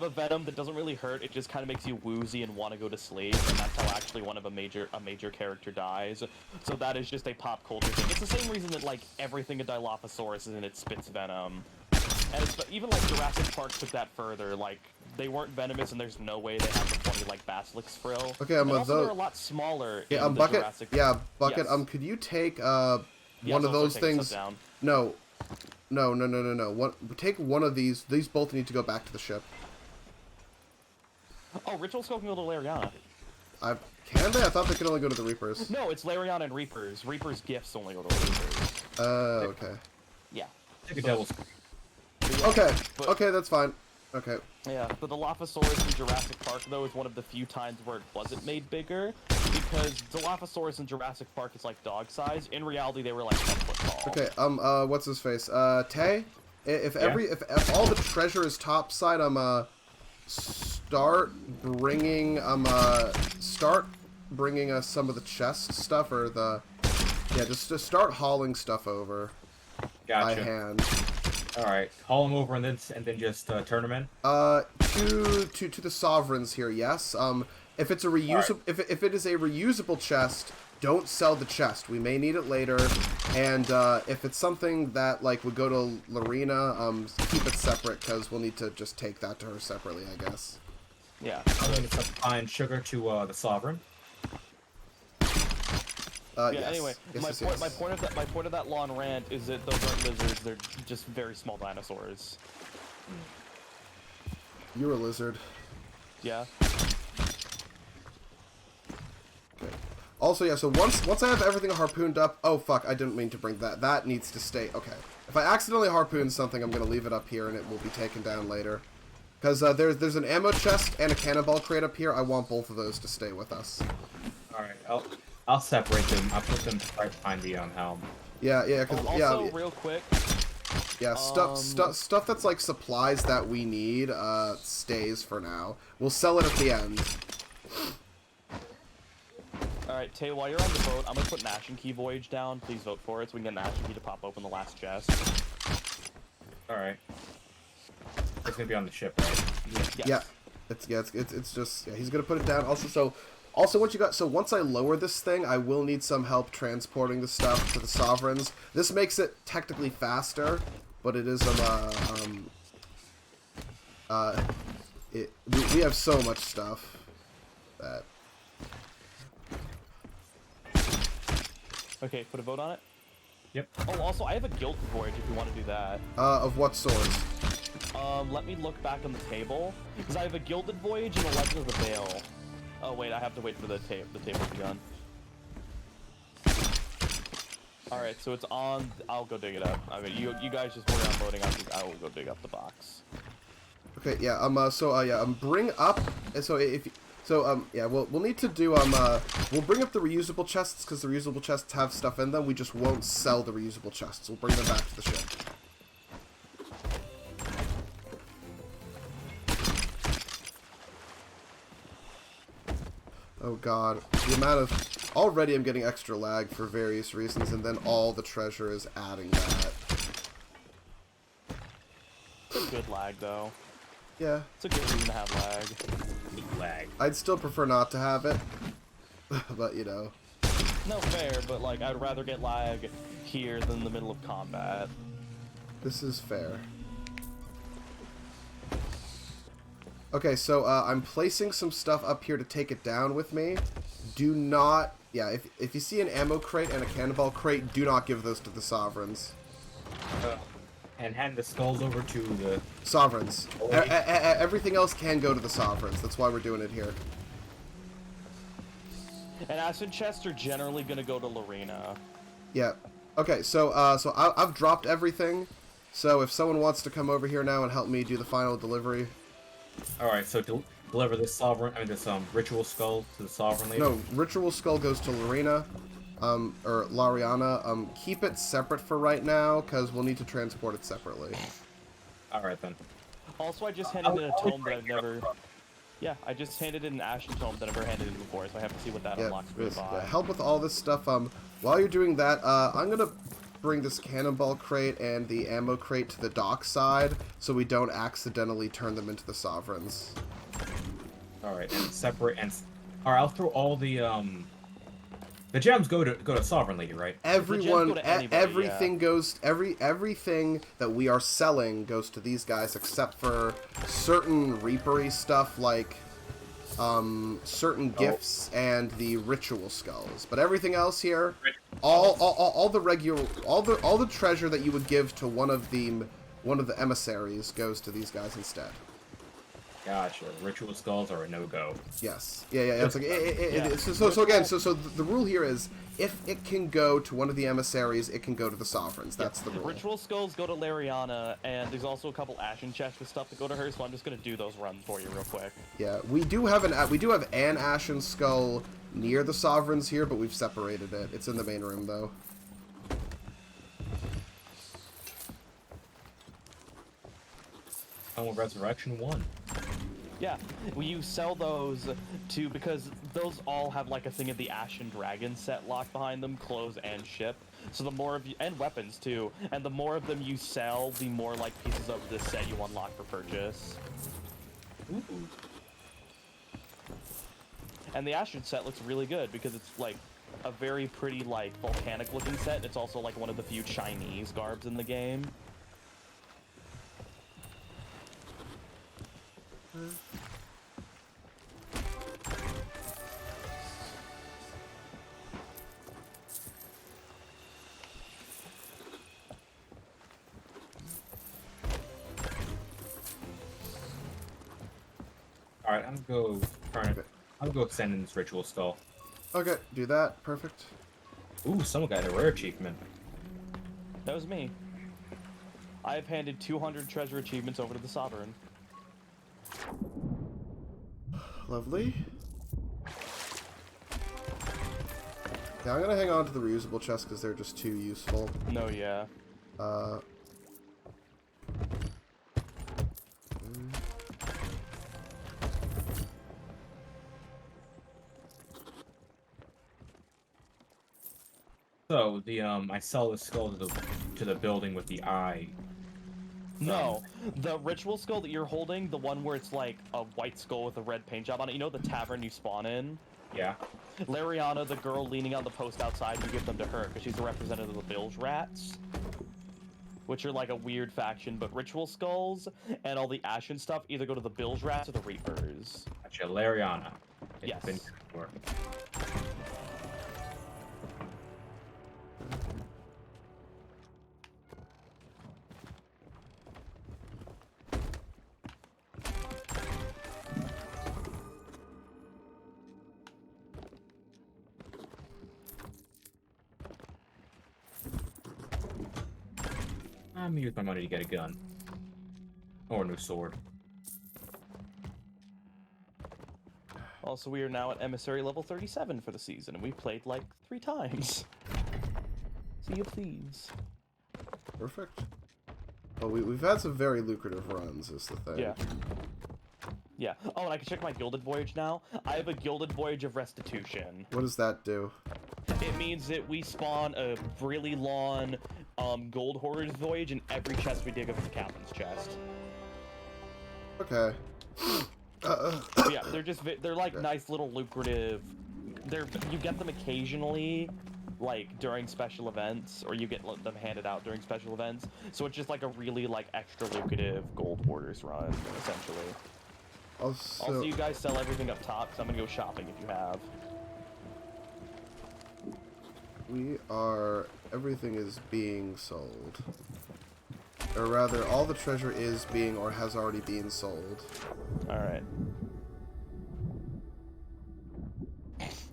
a venom that doesn't really hurt. It just kind of makes you woozy and want to go to sleep, and that's how actually one of a major character dies. So that is just a pop culture thing. It's the same reason that like everything in Dilophosaurus is in it spits venom. And it's, even like Jurassic Park took that further. Like they weren't venomous, and there's no way they have the funny like basilisk frill. Okay, and also they're a lot smaller. in the Bucket. Jurassic... Yeah, Bucket. Yes. Could you take Yes, one of also those take stuff things? down. No. Take one of these. These both need to go back to the ship. Oh, Ritual Skull can go to Lariana. Can they? I thought they could only go to the Reapers. No, it's Lariana and Reapers. Reapers gifts only go to Reapers. Okay. Yeah. Take a devil's. But yeah, Okay. but- Okay, that's fine. Okay. Yeah, but the Dilophosaurus in Jurassic Park, though, is one of the few times where it wasn't made bigger, because Dilophosaurus in Jurassic Park is like dog size. In reality, they were like 10 foot tall. Okay, what's his face? Tay? If all the treasure is topside, start bringing, us some of the chest stuff, or just start hauling stuff over. By Gotcha. hand. All right, haul them over and then just turn them in. To the sovereigns here, yes. If it's a reusable, if it is a reusable chest, don't sell the chest. We may need it later. And if it's something that like would go to Lorena, keep it separate because we'll need to just take that to her separately, I guess. Yeah. I'm going to supply sugar to the sovereign. Yeah. Yes. Anyway, Yes. my point of that long rant is that those aren't lizards; they're just very small dinosaurs. You're a lizard. Yeah. Okay. Also, yeah. So once I have everything harpooned up, oh fuck, I didn't mean to bring that. That needs to stay. Okay. If I accidentally harpoon something, I'm gonna leave it up here, and it will be taken down later. Because there's an ammo chest and a cannonball crate up here. I want both of those to stay with us. All right, I'll separate them. I'll put them right behind the helm. Yeah. Because Also, real quick. Yeah, stuff that's like supplies that we need stays for now. We'll sell it at the end. Alright, Tay, while you're on the boat, I'm gonna put an Ashen Key Voyage down. Please vote for it so we can get an Ashen Key to pop open the last chest. All right. It's gonna be on the ship, right? Yes. Yeah. It's just he's gonna put it down. Also, once I lower this thing, I will need some help transporting the stuff to the sovereigns. This makes it technically faster, but it is we have so much stuff that. Okay, put a vote on it. Yep. Oh, also, I have a Guild Voyage if you want to do that. Of what sort? Let me look back on the table, because I have a Gilded Voyage and a Legend of the Veil. Oh wait, I have to wait for the table to be done. Alright, so it's on. I'll go dig it up. I mean, you guys just worry on loading. I will go dig up the box. Okay, yeah. Bring up. We'll need to do we'll bring up the reusable chests because the reusable chests have stuff in them. We just won't sell the reusable chests. We'll bring them back to the ship. Oh god, the amount of... Already I'm getting extra lag for various reasons, and then all the treasure is adding that. It's a good lag, though. Yeah. It's a good reason to have lag. Lag. I'd still prefer not to have it, but you know. No, fair, but like, I'd rather get lag here than in the middle of combat. This is fair. Okay, so I'm placing some stuff up here to take it down with me. Do not... Yeah, if you see an ammo crate and a cannonball crate, do not give those to the sovereigns. And hand the skulls over to the... Sovereigns. Everything else can go to the sovereigns. That's why we're doing it here. And acid chests are generally gonna go to Lorena. Yeah. Okay, so I've dropped everything. So if someone wants to come over here now and help me do the final delivery... Alright, so deliver this sovereign, this ritual skull to the sovereign lady? No, ritual skull goes to Lorena, or Lariana. Keep it separate for right now, because we'll need to transport it separately. Alright then. Also, I just handed in a tome that I've never... Yeah, I just handed in an Ashen Tome that I've never handed in before, so I have to see what that unlocks me by. Yeah, help with all this stuff. While you're doing that, I'm gonna bring this cannonball crate and the ammo crate to the dock side, so we don't accidentally turn them into the sovereigns. Alright, and separate and... Alright, I'll throw all the gems go to Sovereign Lady, right? Everyone, go to anybody, everything goes, everything that we are selling goes to these guys, except for certain Reapery stuff like, certain gifts and the ritual skulls. But everything else here, all the treasure that you would give to one of the emissaries goes to these guys instead. Gotcha. Ritual skulls are a no-go. Yes. Yeah. It's like Yeah. so again. So the rule here is if it can go to one of the emissaries, it can go to the sovereigns. That's the rule. Ritual skulls go to Lariana, and there's also a couple Ashen chests with stuff that go to her. So I'm just gonna do those runs for you real quick. Yeah, we do have an Ashen Skull near the sovereigns here, but we've separated it. It's in the main room though. Oh, Resurrection 1. Yeah, you sell those because those all have like a thing of the Ashen Dragon set locked behind them, clothes and ship. So the more of you, and weapons too, and the more of them you sell, the more like pieces of this set you unlock for purchase. Ooh. And the Ashen set looks really good because it's like a very pretty like volcanic looking set. It's also like one of the few Chinese garbs in the game. Alright, I'm gonna go send in this ritual skull. Okay, do that. Perfect. Ooh, someone got a rare achievement. That was me. I have handed 200 treasure achievements over to the Sovereign. Lovely. Yeah, I'm gonna hang on to the reusable chests because they're just too useful. No, yeah. So I sell the skull to the building with the eye. No, the ritual skull that you're holding, the one where it's like a white skull with a red paint job on it, you know the tavern you spawn in? Yeah. Lariana, the girl leaning on the post outside, you give them to her because she's a representative of the Bilge Rats, which are like a weird faction, but ritual skulls and all the Ashen stuff either go to the Bilge Rats or the Reapers. Gotcha, Lariana. It's Yes. been good work. I'm gonna use my money to get a gun. Or a new sword. Also, we are now at Emissary level 37 for the season, and we played like 3 times. Sea of Thieves. Perfect. Well, we've had some very lucrative runs, is the thing. Yeah. Yeah. Oh, and I can check my Gilded Voyage now. I have a Gilded Voyage of Restitution. What does that do? It means that we spawn a really long Gold Hoarder's Voyage in every chest we dig up at the Captain's chest. Okay. But yeah, they're like nice little lucrative. You get them occasionally, like during special events, or you get them handed out during special events. So it's just like a really like extra lucrative Gold Hoarders run, essentially. Also, you guys sell everything up top, so I'm gonna go shopping if you have. Everything is being sold. Or rather, all the treasure is being or has already been sold. Alright.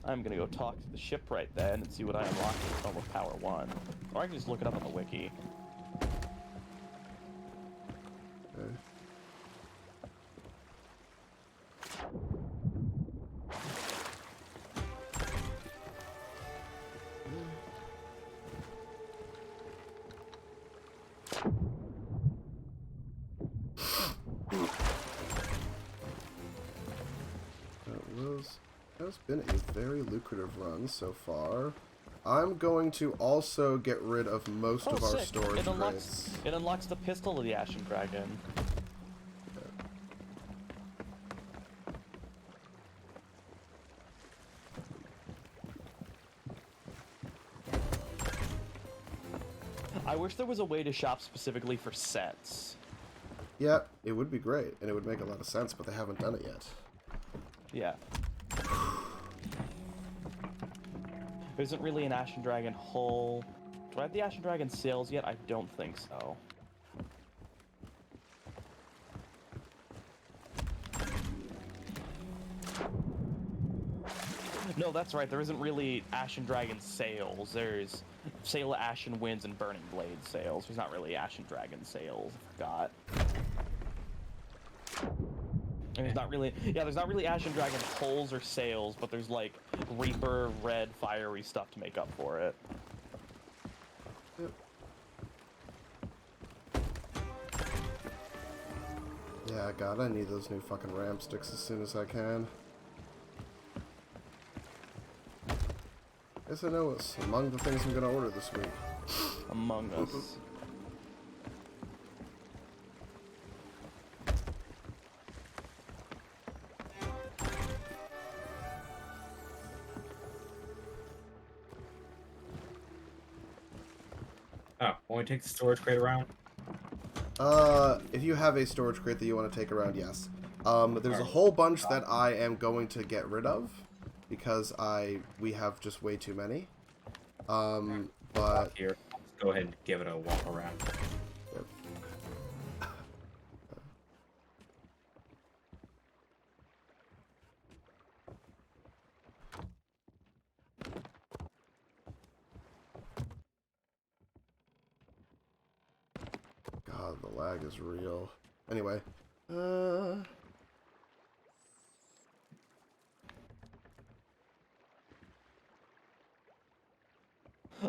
I'm gonna go talk to the ship right then and see what I unlocked with Almost Power 1. Or I can just look it up on the wiki. Okay. Has been a very lucrative run so far. I'm going to also get rid of most of our sick. storage crates. It unlocks the pistol of the Ashen Dragon. I wish there was a way to shop specifically for sets. Yeah, it would be great, and it would make a lot of sense, but they haven't done it yet. Yeah. There isn't really an Ashen Dragon hull. Do I have the Ashen Dragon sails yet? I don't think so. No, that's right. There isn't really Ashen Dragon sales. There's Sale of Ashen Winds and Burning Blade sales. There's not really Ashen Dragon sales. I forgot. And there's not really, yeah, there's not really Ashen Dragon pulls or sales, but there's like Reaper, red, fiery stuff to make up for it. Yep. Yeah, God, I need those new fucking ram sticks as soon as I can. Guess I know it's among the things I'm gonna order this week. Among Us. Oh, only take the storage crate around? If you have a storage crate that you want to take around, yes. There's a whole bunch that I am going to get rid of because we have just way too many. But Here, let's go ahead and give it a walk around. yep. God, the lag is real. Anyway,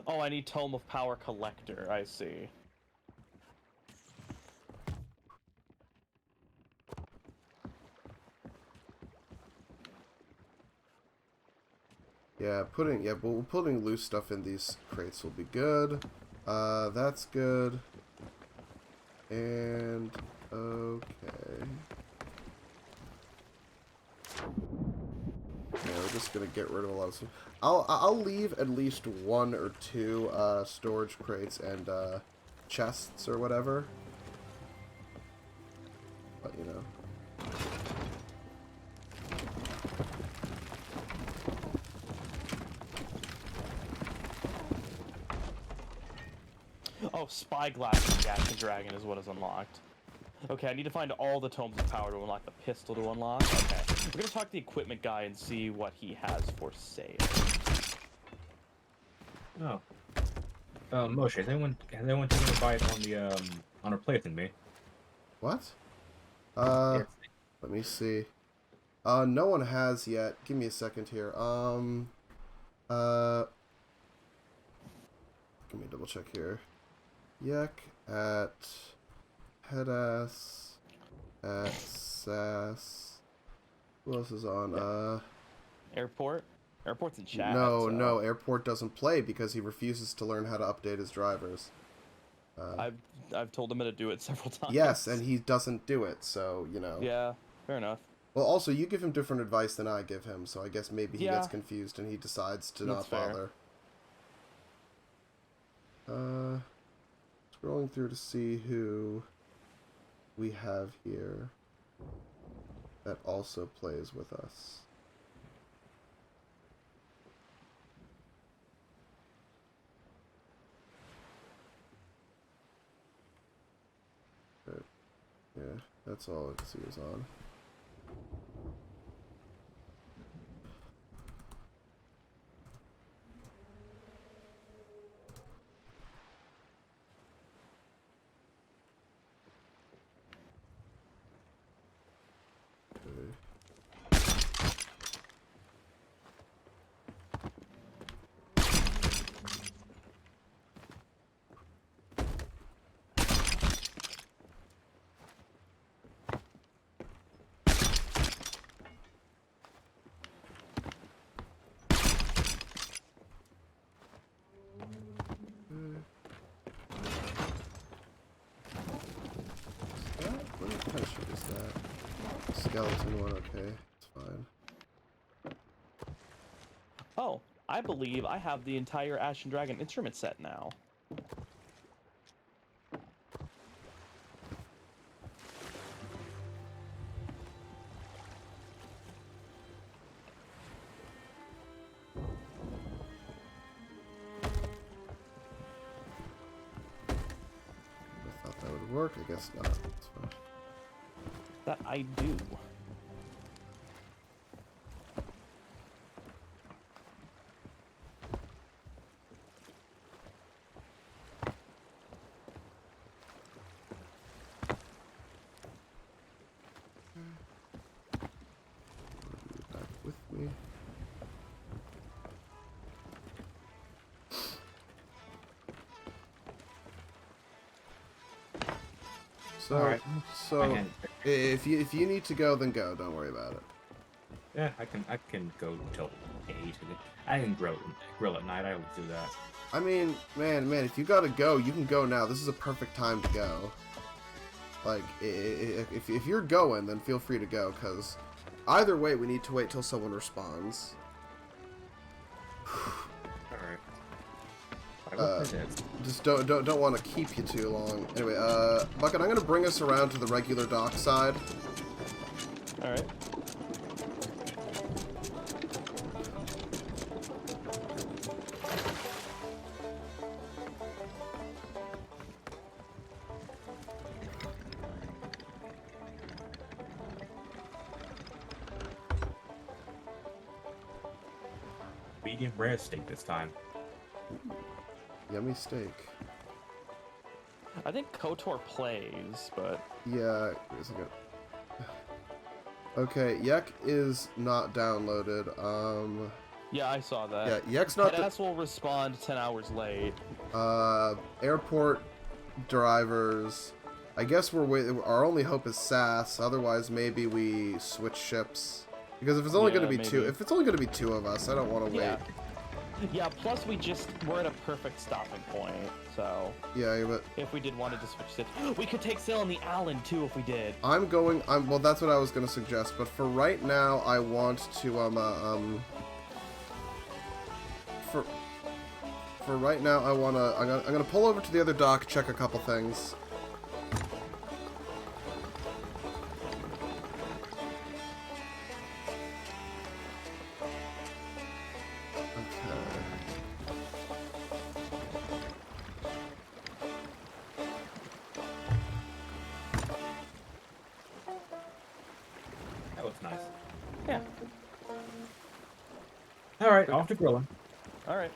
Oh, I need Tome of Power Collector. I see. yeah, putting loose stuff in these crates will be good. That's good. And okay. Yeah, we're just gonna get rid of a lot of stuff. I'll leave at least one or two storage crates and chests or whatever. But you know. Oh, Spyglass from the Ashen Dragon is what is unlocked. Okay, I need to find all the Tomes of Power to unlock the pistol to unlock. Okay. We're gonna talk to the equipment guy and see what he has for sale. Oh. Moshe, has anyone taken a bite on the on our plaything, me? What? Yes. Let me see. No one has yet. Give me a second here. Let me double check here. Yek at Headass at Sass. Who else is on? Airport? Airport's in chat. No, so no. Airport doesn't play because he refuses to learn how to update his drivers. I've told him to do it several times. Yes, and he doesn't do it. So you know. Yeah, fair enough. Well, also you give him different advice than I give him, so I guess maybe he Yeah. gets confused and he decides to not That's fair. bother. Scrolling through to see who we have here that also plays with us. But, yeah, that's all I can see is on. What kind of shit is that? Skeleton one, okay, it's fine. Oh, I believe I have the entire Ashen Dragon instrument set now. I thought that would work, I guess not. It's fine. That I do. So, Alright. so I can- if you need to go, then go. Don't worry about it. Yeah, I can go till 8. I can grill at night. I always do that. I mean, man, if you gotta go, you can go now. This is a perfect time to go. Like, if you're going, then feel free to go, because either way, we need to wait till someone responds. Alright. I will play this. Just don't want to keep you too long. Anyway, Bucket, I'm gonna bring us around to the regular dock side. All right. Medium rare steak this time. Yummy steak. I think KOTOR plays, but Yeah, isn't it? Okay, Yek is not downloaded. yeah, I saw that. Yeah, Yek's not. Headass will respond 10 hours late. Airport drivers. I guess we're waiting. Our only hope is SAS. Otherwise, maybe we switch ships. Because if it's only Yeah, going to be two, maybe. if it's only going to be two of us, I don't want to wait. Yeah. Yeah, plus we're at a perfect stopping point, so Yeah, but if we did want to just switch ships, we could take sail on the Allen too if we did. well, that's what I was going to suggest. But for right now, I want to for right now, I'm gonna pull over to the other dock, check a couple things. That looks nice. Yeah. Alright, off to grilling. All right.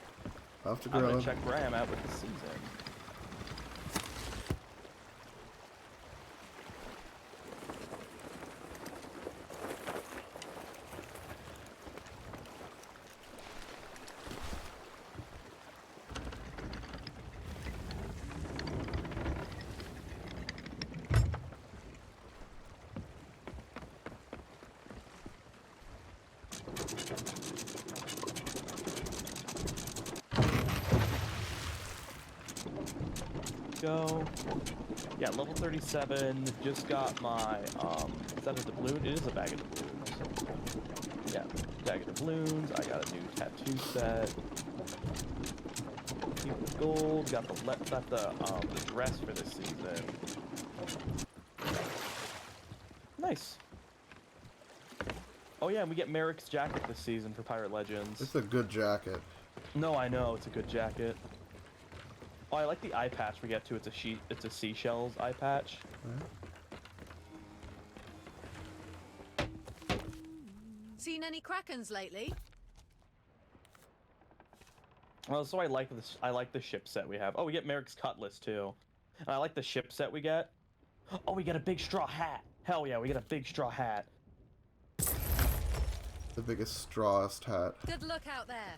Off to I'm gonna grilling. check where I am at with the season. Go. Yeah, level 37. Just got my, is that a doubloon? It is a bag of doubloons. Yeah, bag of doubloons. I got a new tattoo set. Keep the gold. Got the dress for this season. Nice. Oh yeah, and we get Merrick's jacket this season for Pirate Legends. It's a good jacket. No, I know it's a good jacket. Oh, I like the eye patch we get too. It's a seashells eye patch. Seen any krakens lately? Well, so I like this. I like the ship set we have. Oh, we get Merrick's cutlass too. And I like the ship set we get. Oh, we get a big straw hat. Hell yeah, we get a big straw hat. The biggest, strawest hat. Good look out there.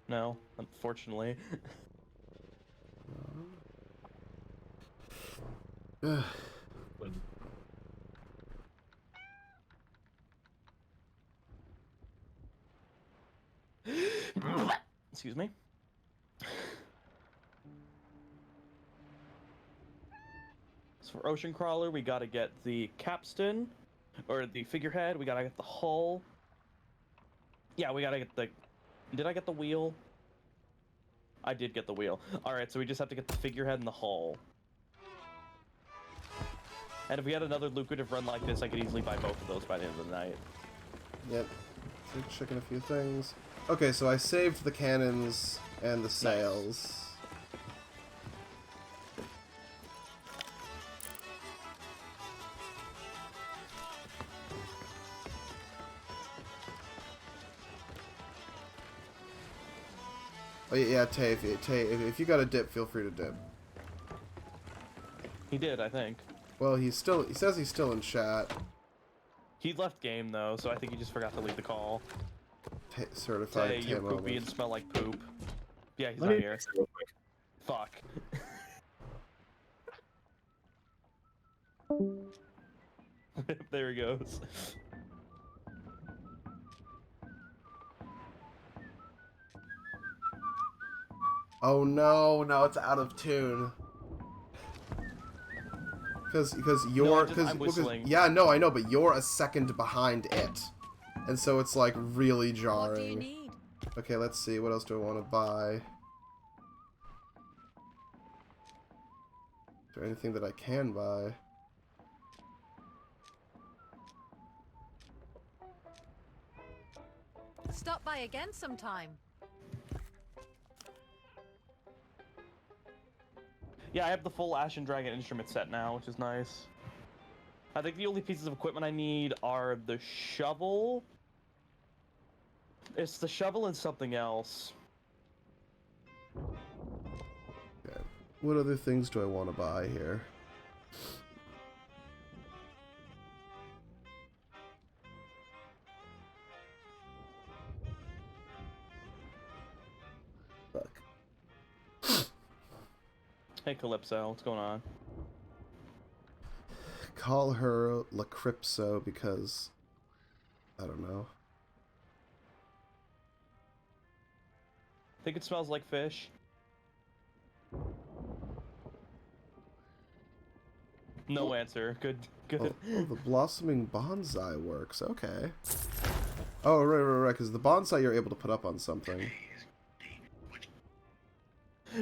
No, unfortunately. Excuse me. So for Ocean Crawler, we gotta get the capstan, or the figurehead. We gotta get the hull. Yeah, we gotta get the. Did I get the wheel? I did get the wheel. All right, so we just have to get the figurehead and the hull. And if we had another lucrative run like this, I could easily buy both of those by the end of the night. Yep. So checking a few things. Okay, so I saved the cannons and the sails. Oh yeah, Tay, if you got a dip, feel free to dip. He did, I think. Well, he says he's still in chat. He left game though, so I think he just forgot to leave the call. Certified Say you're Tamo. poopy and smell like poop. Yeah, he's Let not me here. fix it real quick. Fuck. There he goes. Oh no, no, it's out of tune. Because you're I'm whistling. yeah, no, I know, but you're a second behind it, and so it's like really What do you jarring. need? Okay, let's see. What else do I want to buy? Is there anything that I can buy? Stop by again sometime. Yeah, I have the full Ashen Dragon instrument set now, which is nice. I think the only pieces of equipment I need are the shovel. It's the shovel and something else. Okay. What other things do I want to buy here? Fuck. Hey Calypso, what's going on? Call her Lacrypso because I don't know. Think it smells like fish? No answer. Good. Oh, the blossoming bonsai works. Okay. Oh, right, because the bonsai you're able to put up on something.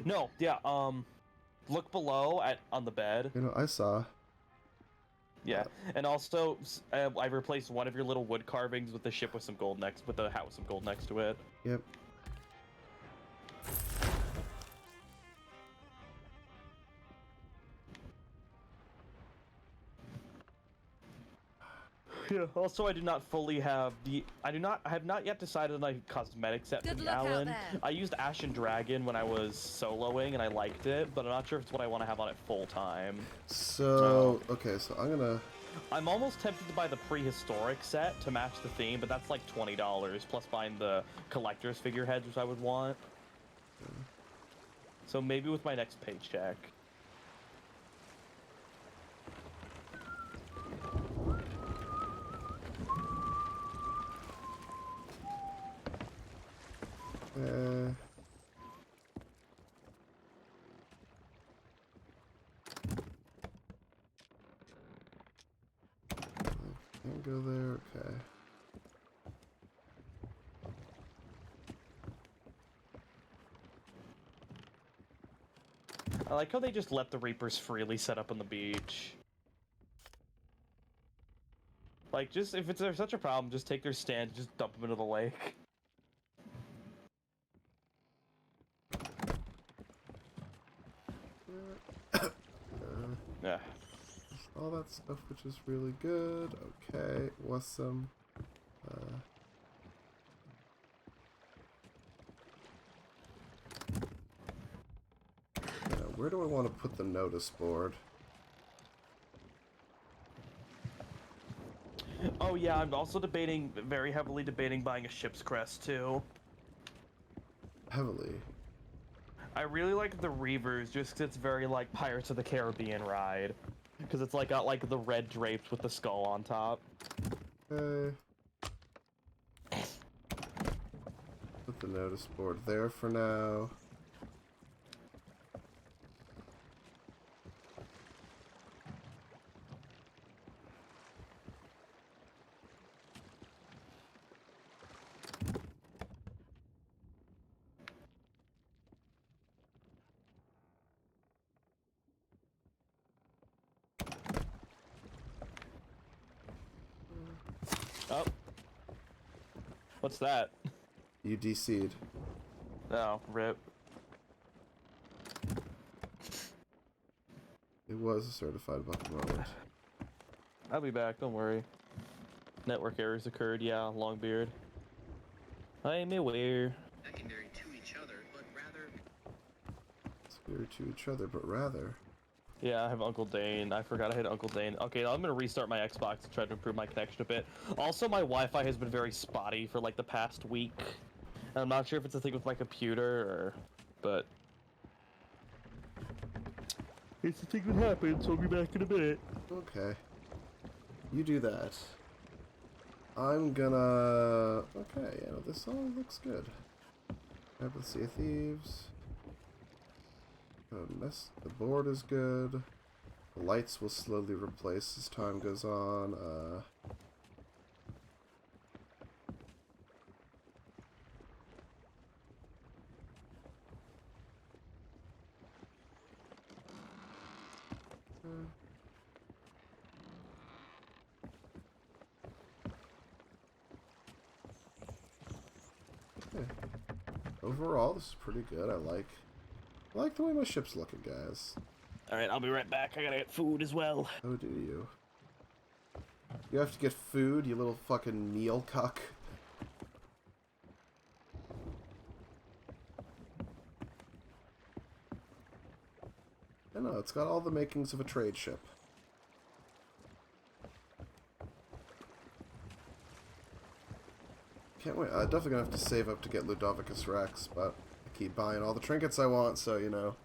No, yeah. Look below on the bed. You know, I saw. Yeah, and also I replaced one of your little wood carvings with the ship with some gold with the hat with some gold next to it. Yep. Yeah. Also, I do not fully have I have not yet decided on my cosmetic set for Good the luck out Allen. there. I used Ashen Dragon when I was soloing and I liked it, but I'm not sure if it's what I want to have on it full time. So, okay, so I'm almost tempted to buy the prehistoric set to match the theme, but that's like $20 plus buying the collector's figureheads, which I would want. So maybe with my next paycheck. Can't go there, okay. I like how they just let the Reapers freely set up on the beach. Like, just, if it's such a problem, just take their stand, just dump them into the lake. Yeah. All that stuff, which is really good. Okay, awesome. Where do I want to put the notice board? Oh yeah, I'm also very heavily debating buying a ship's crest too. Heavily. I really like the Reavers just 'cause it's very like Pirates of the Caribbean ride. Because it's like got like the red drapes with the skull on top. Okay. Put the notice board there for now. Oh. What's that? You DC'd. Oh, rip. It was a certified bucket moment. I'll be back, don't worry. Network errors occurred, yeah, Longbeard. I'm aware. Secondary to each other, but rather Superior to each other, but rather. Yeah, I have Uncle Dane. I forgot I had Uncle Dane. Okay, now I'm gonna restart my Xbox to try to improve my connection a bit. Also, my Wi-Fi has been very spotty for like the past week. And I'm not sure if it's a thing with my computer or... but... it's a thing that happened, so I'll be back in a minute. Okay. You do that. I'm gonna... Okay, yeah, no, this all looks good. Map of the Sea of Thieves. The board is good. The lights will slowly replace as time goes on. Okay. Overall, this is pretty good. I like the way my ship's looking, guys. Alright, I'll be right back. I gotta get food as well. Oh, do you? You have to get food, you little fucking meal cuck. I know, it's got all the makings of a trade ship. Can't wait. I'm definitely gonna have to save up to get Ludovicus Rex, but I keep buying all the trinkets I want, so, you know.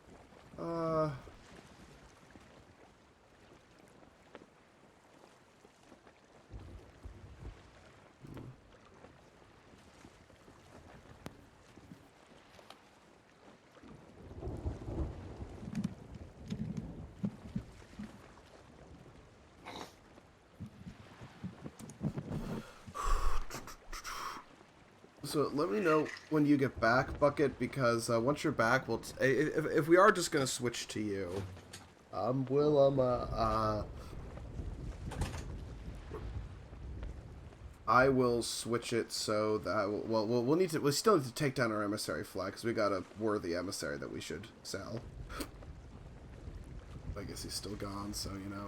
So let me know when you get back, Bucket, because once you're back, we'll if we are just gonna switch to you, I will switch it so that we still need to take down our emissary flag because we got a worthy emissary that we should sell. I guess he's still gone, so you know.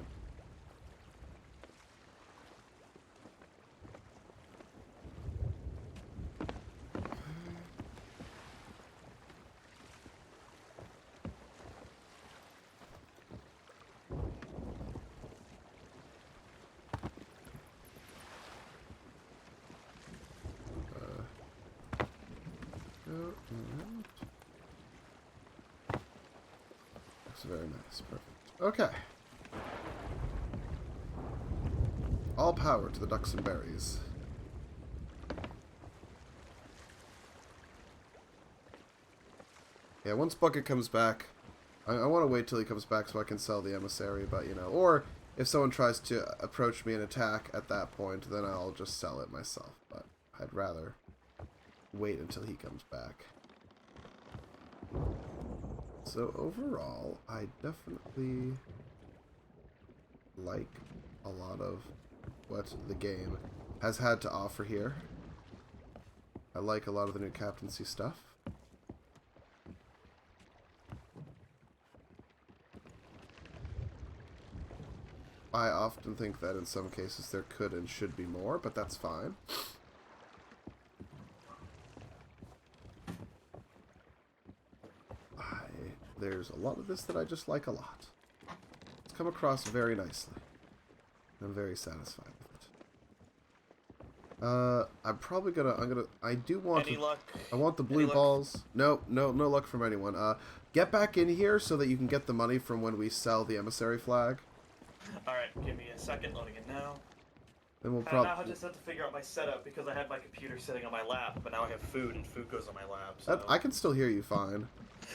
Looks very nice. Perfect. Okay. All power to the ducks and berries. Yeah, once Bucket comes back, I want to wait till he comes back so I can sell the emissary, but you know, or if someone tries to approach me and attack at that point, then I'll just sell it myself, but I'd rather wait until he comes back. So overall, I definitely like a lot of what the game has had to offer here. I like a lot of the new captaincy stuff. I often think that in some cases there could and should be more, but that's fine. There's a lot of this that I just like a lot. It's come across very nicely. I'm very satisfied with it. I'm probably gonna, I do want Any luck? I want the blue balls. No luck from anyone. Get back in here so that you can get the money from when we sell the emissary flag. Alright, give me a second, loading it now. Then we'll I probably. now just have to figure out my setup because I had my computer sitting on my lap, but now I have food and food goes on my lap. So. I can still hear you fine.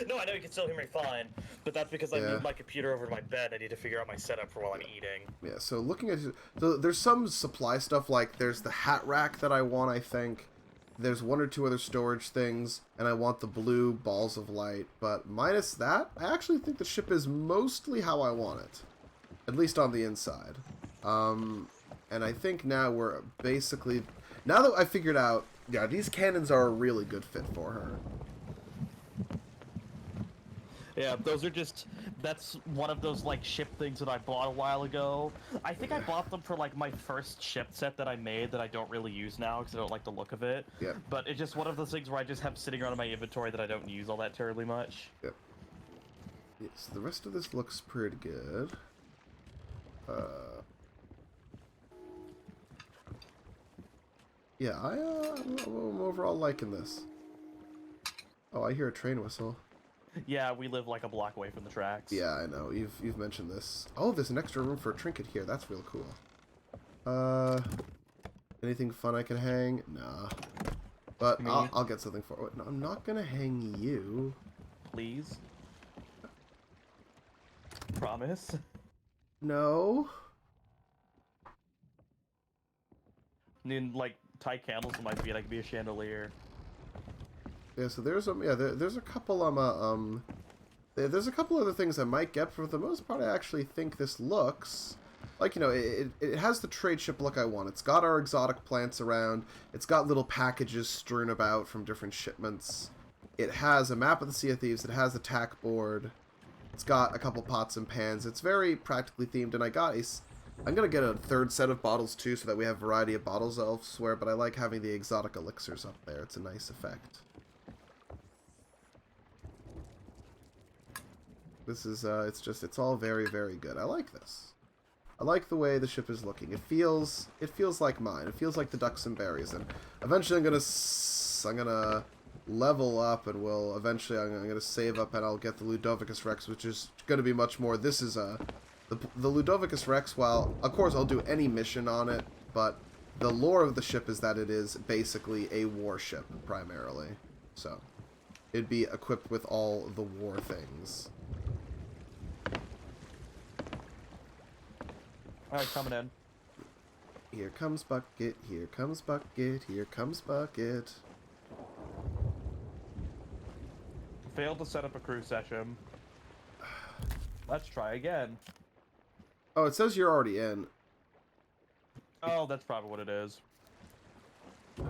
No, I know you can still hear me fine, but that's because I moved my computer over to my bed. I need to figure out my setup for while I'm eating. Yeah, so looking at so there's some supply stuff, like there's the hat rack that I want, I think. There's one or two other storage things, and I want the blue balls of light, but minus that, I actually think the ship is mostly how I want it. At least on the inside. And I think now we're basically... Now that I figured out, yeah, these cannons are a really good fit for her. Yeah, those are just... That's one of those, like, ship things that I bought a while ago. I think I bought them for, like, my first ship set that I made that I don't really use now because I don't like the look of it. Yeah. But it's just one of those things where I just have sitting around in my inventory that I don't use all that terribly much. Yep. Yes, the rest of this looks pretty good. Yeah, I'm overall liking this. Oh, I hear a train whistle. Yeah, we live like a block away from the tracks. Yeah, I know. You've mentioned this. Oh, there's an extra room for a trinket here. That's real cool. Anything fun I can hang? Nah. But I'll get something for it. No, I'm not gonna hang you. Please. Promise. No. I mean, like, tie candles to my feet. I could be a chandelier. Yeah, so there's there's a couple there's a couple other things I might get, but for the most part I actually think this looks like, you know, it has the trade ship look I want. It's got our exotic plants around. It's got little packages strewn about from different shipments. It has a map of the Sea of Thieves. It has the tack board. It's got a couple pots and pans. It's very practically themed, and I'm gonna get a third set of bottles too, so that we have variety of bottles elsewhere. But I like having the exotic elixirs up there. It's a nice effect. This is, it's all very, very good. I like this. I like the way the ship is looking. It feels like mine. It feels like the Ducks and Berries. And eventually I'm gonna level up, and I'm gonna save up, and I'll get the Ludovicus Rex, which is gonna be much more. This is the Ludovicus Rex. While of course I'll do any mission on it, but the lore of the ship is that it is basically a warship primarily. So it'd be equipped with all the war things. Alright, coming in. Here comes Bucket, here comes Bucket, here comes Bucket. Failed to set up a crew session. Let's try again. Oh, it says you're already in. Oh, that's probably what it is. Okay.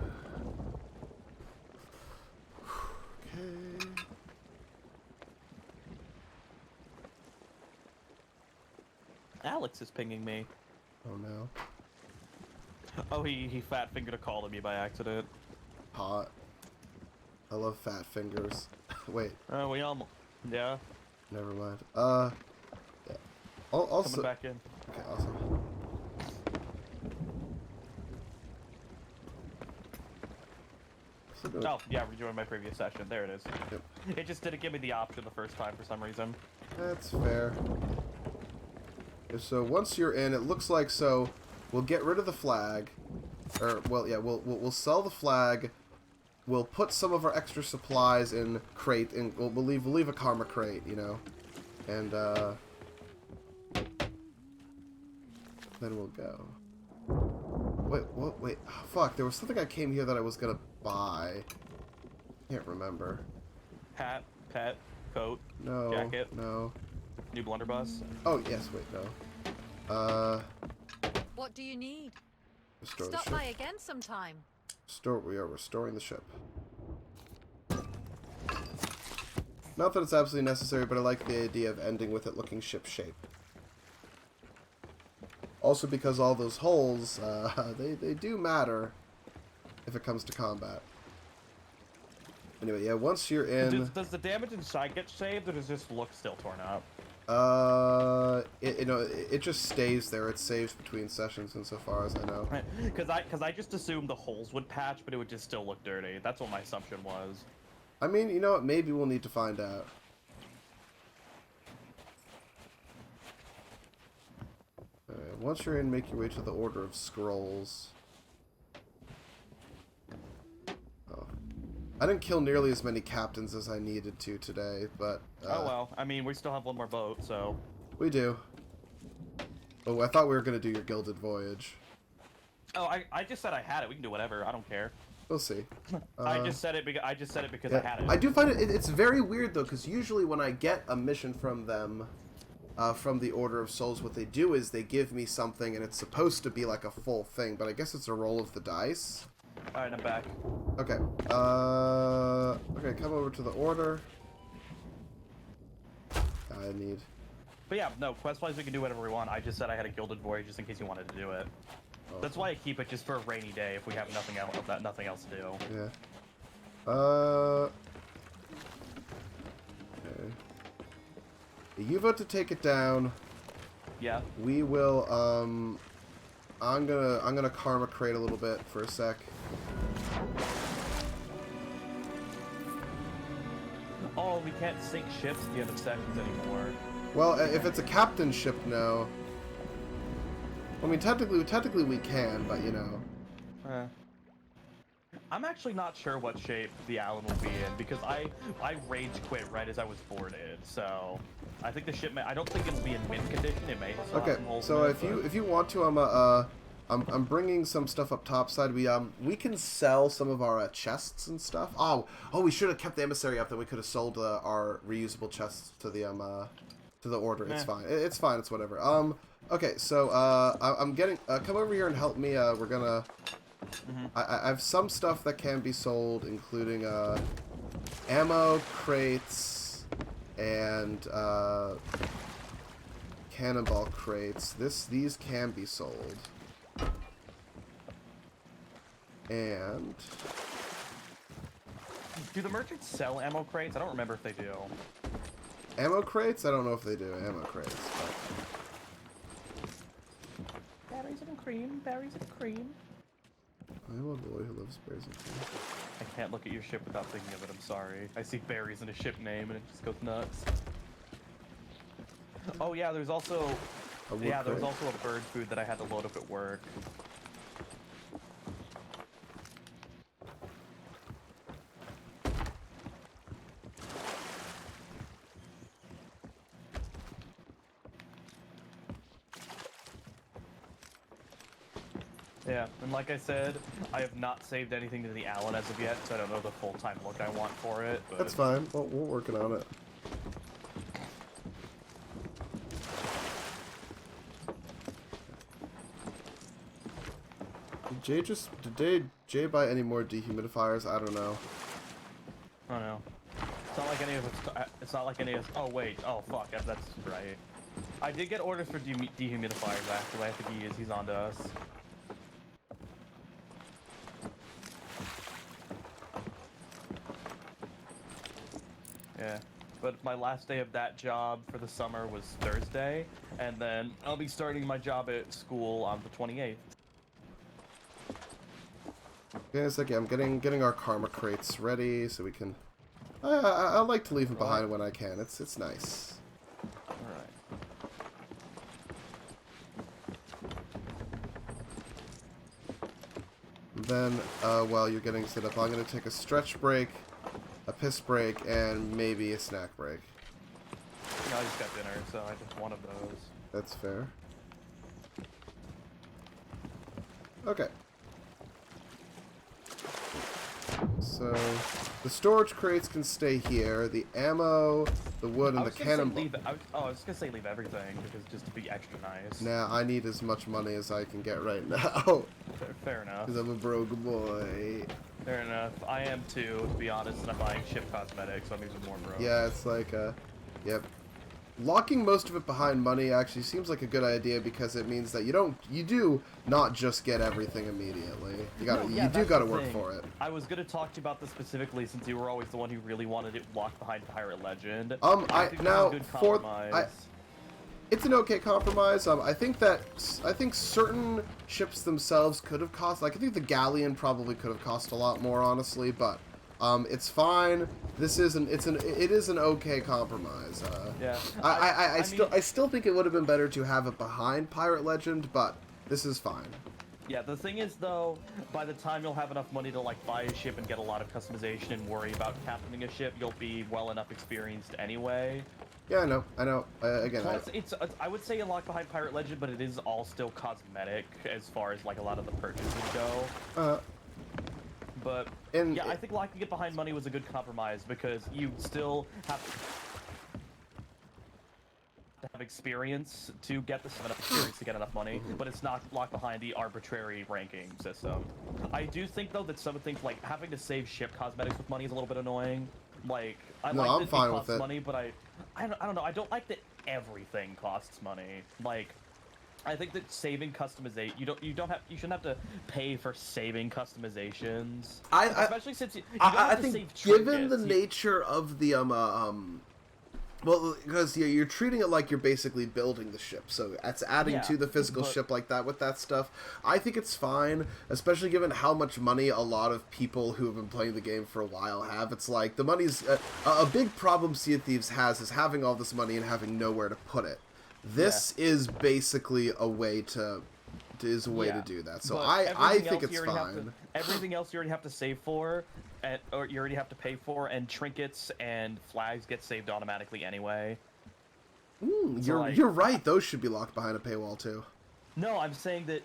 Alex is pinging me. Oh no. Oh, he fat fingered a call to me by accident. Hot. I love fat fingers. Wait, Oh, we almost. Yeah. never mind. Yeah. Also, Coming back in. okay, awesome. Oh, yeah, rejoin my previous session. There it is. Yep. It just didn't give me the option the first time for some reason. That's fair. So once you're in, it looks like, so we'll get rid of the flag, or well, yeah, we'll sell the flag. We'll put some of our extra supplies in crate, and we'll leave a karma crate, you know, and then we'll go. Wait, what? Wait, oh, fuck! There was something I came here that I was gonna buy. Can't remember. Hat, pet, coat, No. jacket, No. new blunderbuss. Oh yes. Wait. No. What do you need? Restore the Stop ship. by again sometime. We are restoring the ship. Not that it's absolutely necessary, but I like the idea of ending with it looking ship-shape. Also because all those holes, they do matter if it comes to combat. Anyway, yeah, once you're in... Does the damage inside get saved, or does this look still torn up? It just stays there. It saves between sessions, insofar as I know. Because I just assumed the holes would patch, but it would just still look dirty. That's what my assumption was. I mean, you know what? Maybe we'll need to find out. Once you're in, make your way to the Order of Scrolls. Oh. I didn't kill nearly as many captains as I needed to today, but... oh well, I mean, we still have one more boat, so... We do. Oh, I thought we were going to do your Gilded Voyage. Oh, I just said I had it. We can do whatever. I don't care. We'll see. I just said it because yeah. I had it. I do find it's very weird, though, because usually when I get a mission from them... from the Order of Souls, what they do is they give me something, and it's supposed to be like a full thing, but I guess it's a roll of the dice. Alright, I'm back. Okay. Okay, come over to the Order. I need... But yeah, no, quest-wise we can do whatever we want. I just said I had a Gilded Void just in case you wanted to do it. Oh. That's why I keep it just for a rainy day if we have nothing else to do. Yeah. Okay. You vote to take it down. Yeah. We will, I'm gonna Karma Crate a little bit for a sec. Oh, we can't sink ships at the end of sessions anymore. Well, if it's a captain ship, no. I mean, technically we can, but you know. I'm actually not sure what shape the Allen will be in because I rage quit right as I was boarded, so I think the ship I don't think it'll be in mint condition. It may. Okay, so if you want to, I'm bringing some stuff up topside. We can sell some of our chests and stuff. Oh, we should have kept the emissary up. Then we could have sold our reusable chests to the Order. It's fine. It's fine. It's whatever. Okay, so I'm getting come over here and help me. We're gonna. I have some stuff that can be sold, including ammo crates and cannonball crates. These can be sold. And do the merchants sell ammo crates? I don't remember if they do. Ammo crates? I don't know if they do ammo crates. But... Berries and cream, berries and cream. I am a boy who loves berries and cream. I can't look at your ship without thinking of it, I'm sorry. I see berries in a ship name and it just goes nuts. Oh yeah, there's also... there was also a bird food that I had to load up at work. Yeah, and like I said, I have not saved anything to the Allen as of yet, so I don't know the full-time look I want for it. But... That's fine. We're working on it. Did Jay buy any more dehumidifiers? I don't know. I don't know. It's not like any of it's not like any of oh wait, oh fuck, that's right. I did get orders for dehumidifiers actually. I think he's on to us. Yeah, but my last day of that job for the summer was Thursday, and then I'll be starting my job at school on the 28th. Yeah, it's okay. I'm getting our karma crates ready so we can. I like to leave them behind when I can. It's nice. All right. Then while you're getting set up, I'm gonna take a stretch break, a piss break, and maybe a snack break. No, I just got dinner, so I just one of those. That's fair. Okay. So, the storage crates can stay here. The ammo, the wood, and the cannonball. I was gonna say leave everything because just to be extra nice. Nah, I need as much money as I can get right now. Fair enough. Because I'm a broke boy. Fair enough. I am too, to be honest, and I'm buying ship cosmetics, so I'm even more broke. Yeah, it's like, yep. Locking most of it behind money actually seems like a good idea because it means that you do not just get everything immediately. You do gotta work for it. I was gonna talk to you about this specifically since you were always the one who really wanted it locked behind Pirate Legend. It's an okay compromise. I think certain ships themselves could have cost, like I think the Galleon probably could have cost a lot more, honestly, but it's fine. It is an okay compromise. Yeah. I still think it would have been better to have it behind Pirate Legend, but this is fine. Yeah, the thing is though, by the time you'll have enough money to like buy a ship and get a lot of customization and worry about captaining a ship, you'll be well enough experienced anyway. Yeah, I know. Again, plus, I would say a lock behind Pirate Legend, but it is all still cosmetic as far as like a lot of the purchases go. But yeah, I think locking it behind money was a good compromise because you still have to have experience to get this, enough experience to get enough money, but it's not locked behind the arbitrary ranking system. I do think though that some things like having to save ship cosmetics with money is a little bit annoying. Like I'm like that fine it with costs it. money, but I don't know. I don't like that everything costs money. Like I think that saving customization, you shouldn't have to pay for saving customizations. Especially since you don't have to think save given the trinkets, nature of the well, because you're treating it like you're basically building the ship, so that's adding Yeah, to the physical but- ship like that with that stuff. I think it's fine, especially given how much money a lot of people who have been playing the game for a while have. It's like the money's a big problem Sea of Thieves has is having all this money and having nowhere to put it. This is basically a way to do that. So but I everything think else it's you already have fine. to- everything else you already have to save for, or you already have to pay for, and trinkets and flags get saved automatically anyway. You're right. Those should be locked behind a paywall too. No, I'm saying that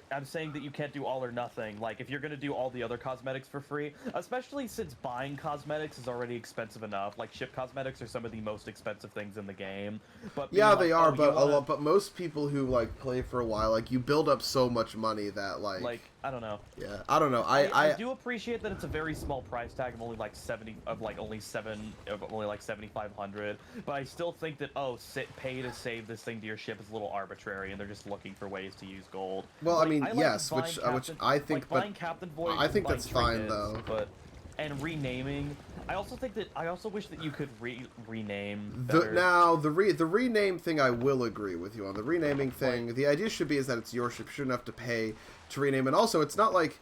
you can't do all or nothing. Like if you're gonna do all the other cosmetics for free, especially since buying cosmetics is already expensive enough. Like ship cosmetics are some of the most expensive things in the game. But Yeah, being they like, are, oh, but you wanna- but most people who like play for a while, like you build up so much money that like I don't know. yeah, I don't know. I do appreciate that it's a very small price tag of only like 7,500, but I still think that pay to save this thing to your ship is a little arbitrary, and they're just looking for ways to use gold. Well, Like, I mean, like yes, buying which Captain- I think, like but buying Captain Voyage. I think buying that's fine trinkets, though. But and renaming, I also wish that you could rename better. The rename thing I will agree with you on. The renaming thing, the idea should be is that it's your ship. You shouldn't have to pay to rename, and also it's not like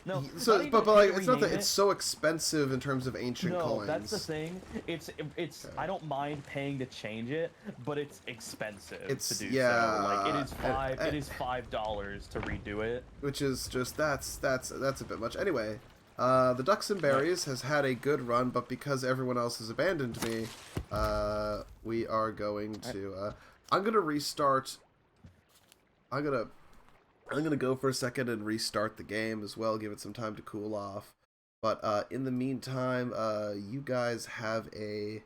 No, so not even but pay like to it's not that rename it's it. so expensive in terms of ancient No, coins. that's the thing. It's I don't mind paying to change it, but it's expensive to do so. Like it is $5 to redo it. Which is just that's a bit much. Anyway, the Ducks and Berries has had a good run, but because everyone else has abandoned me, we are going to. I'm gonna restart. I'm gonna go for a second and restart the game as well. Give it some time to cool off. But in the meantime, you guys have a.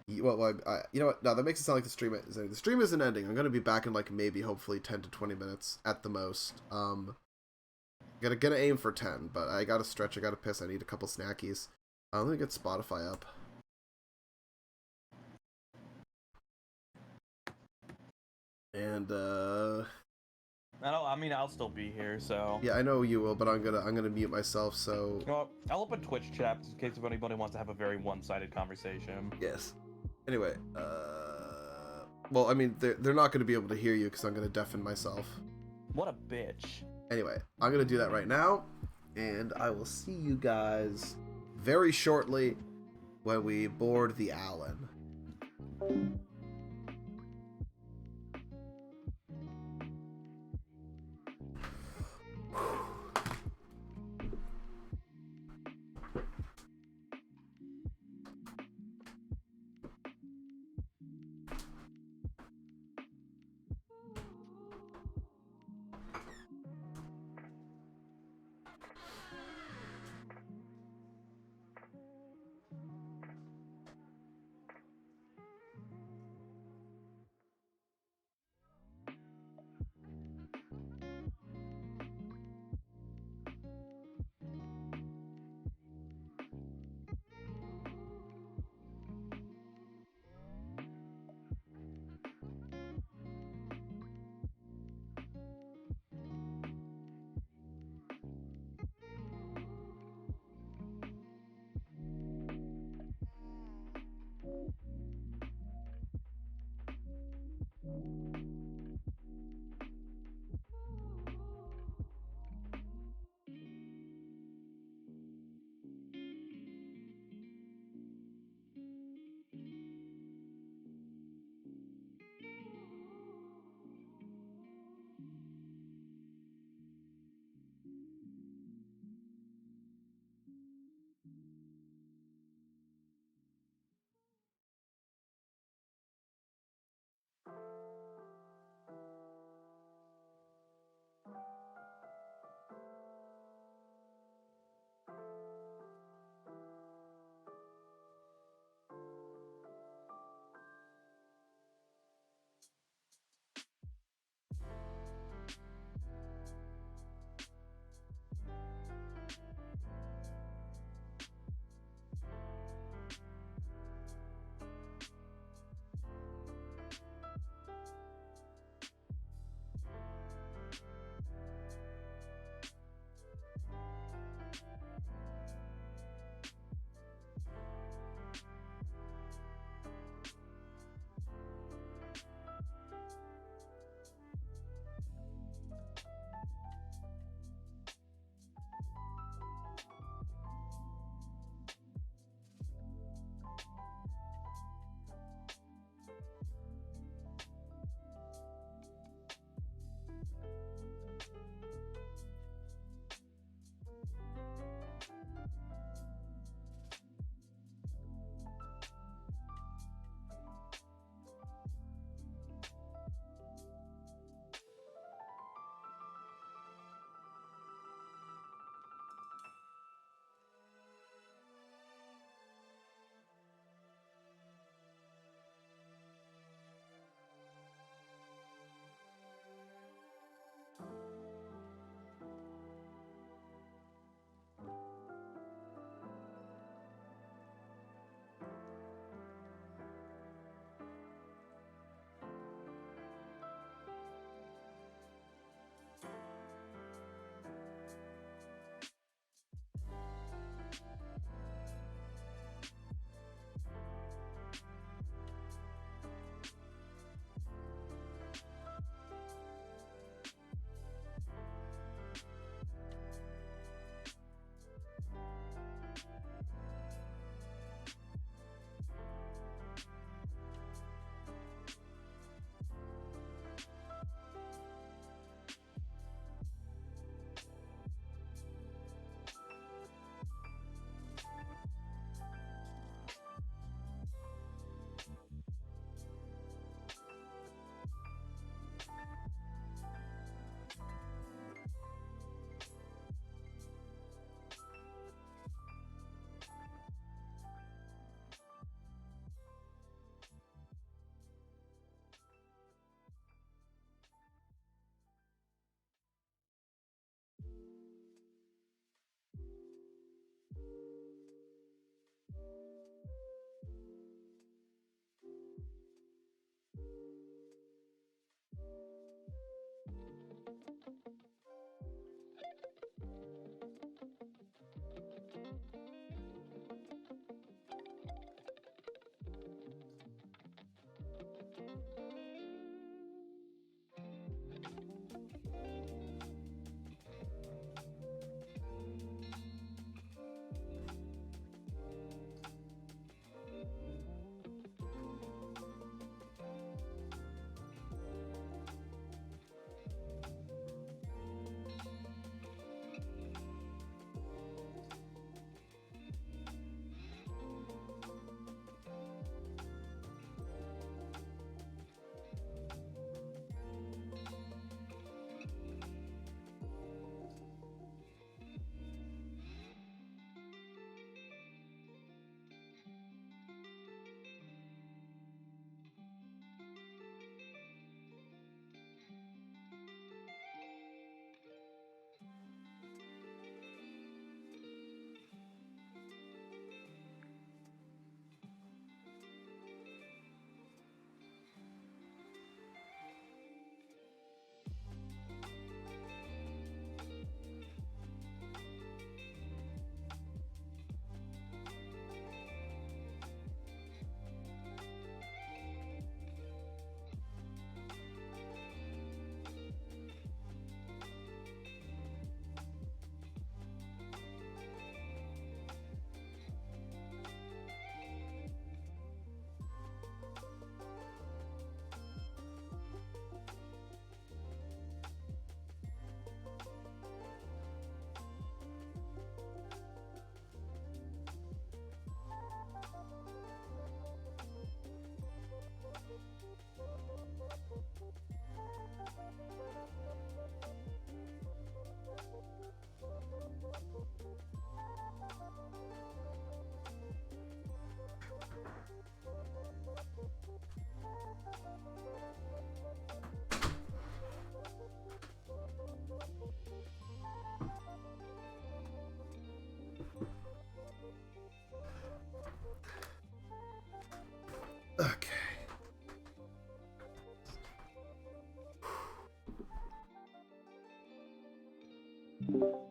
Well, you know what? No, that makes it sound like the stream is ending. The stream isn't ending. I'm gonna be back in like maybe hopefully 10 to 20 minutes at the most. Gonna aim for 10, but I gotta stretch. I gotta piss. I need a couple snackies. Let me get Spotify up. And I'll still be here, so. yeah, I know you will, but I'm gonna mute myself. So Well, I'll open Twitch chat in case if anybody wants to have a very one-sided conversation. yes. Anyway, well, I mean, they're not gonna be able to hear you because I'm gonna deafen myself. What a bitch. Anyway, I'm gonna do that right now, and I will see you guys very shortly when we board the Allen.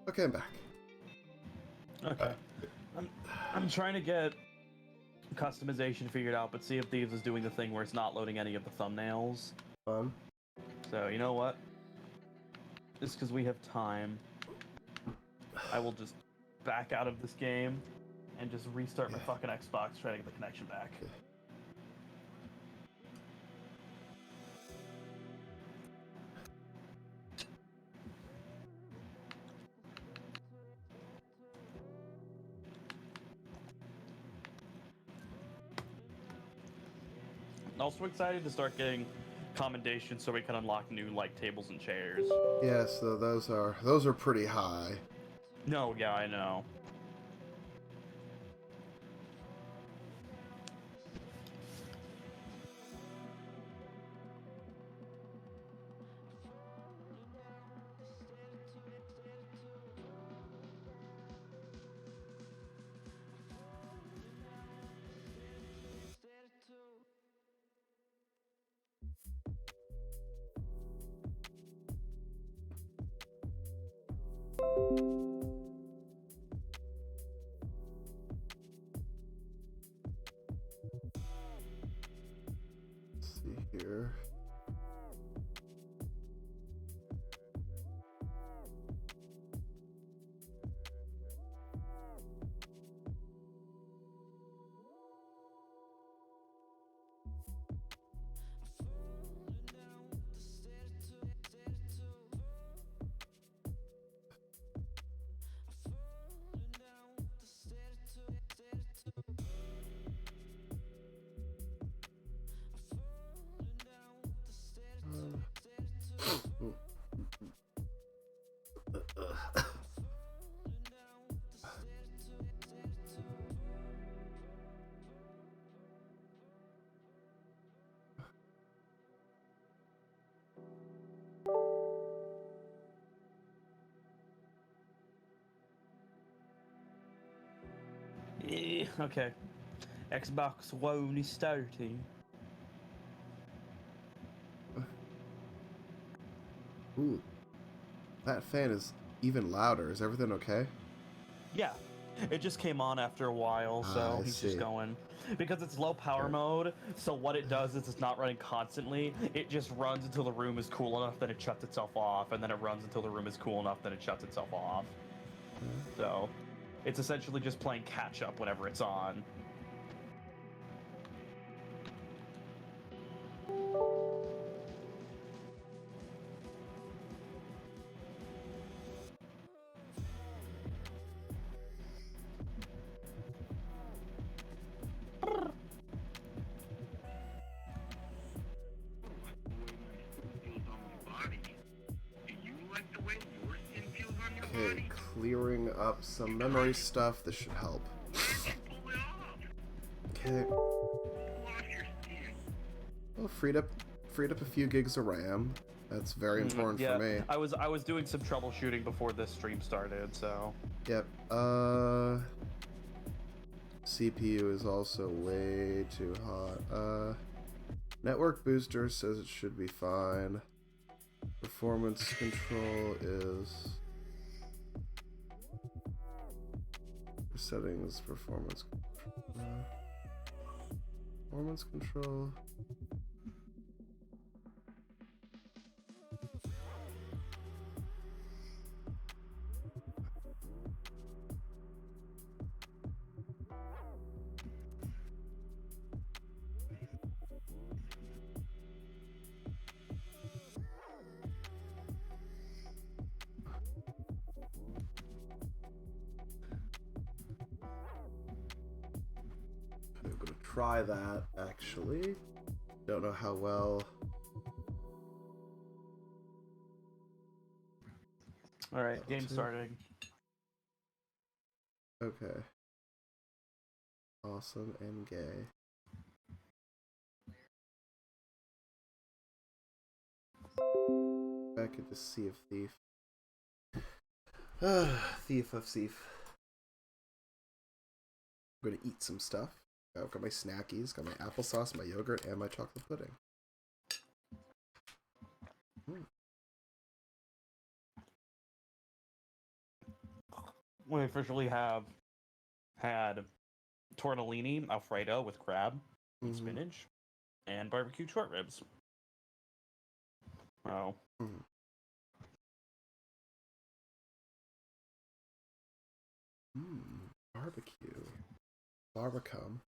Okay, I'm back. Okay. I'm trying to get customization figured out, but Sea of Thieves is doing the thing where it's not loading any of the thumbnails. Fun. So, you know what? Just because we have time, I will just back out of this game and just restart my fucking Xbox, try to get the connection back. Also excited to start getting commendations so we can unlock new like tables and chairs. Yes, those are pretty high. No, yeah, I know. Let's see here. Okay. Xbox One is starting. Ooh, that fan is even louder. Is everything okay? Yeah. It just came on after a while, so I he's see. just going. Because it's low power mode, so what it does is it's not running constantly. It just runs until the room is cool enough, then it shuts itself off, and then it runs until the room is cool enough, then it shuts itself off. So, it's essentially just playing catch up whenever it's on. Okay, clearing up some memory stuff. This should help. Okay. Well, freed up a few gigs of RAM. That's very important Yeah, for me. I was doing some troubleshooting before this stream started, so. Yep. CPU is also way too hot. Network booster says it should be fine. Performance control is settings. Performance control. I'm gonna try that actually. Don't know how well. Alright, game starting. Okay. Awesome and gay. Back into Sea of Thief. Thief of Thief. I'm gonna eat some stuff. I've got my snackies, got my applesauce, my yogurt, and my chocolate pudding. we officially have had tortellini Alfredo with crab, and spinach, and barbecue short ribs. Oh. Barbecue. Barbacom.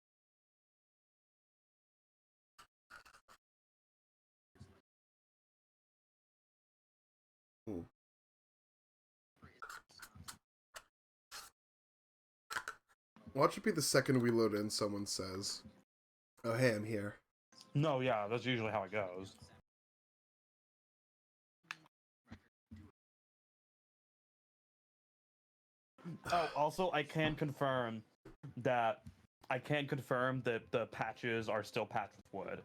Watch it be the second we load in, someone says, "Oh, hey, I'm here." No, yeah, that's usually how it goes. Oh, also, I can confirm that the patches are still patched with wood.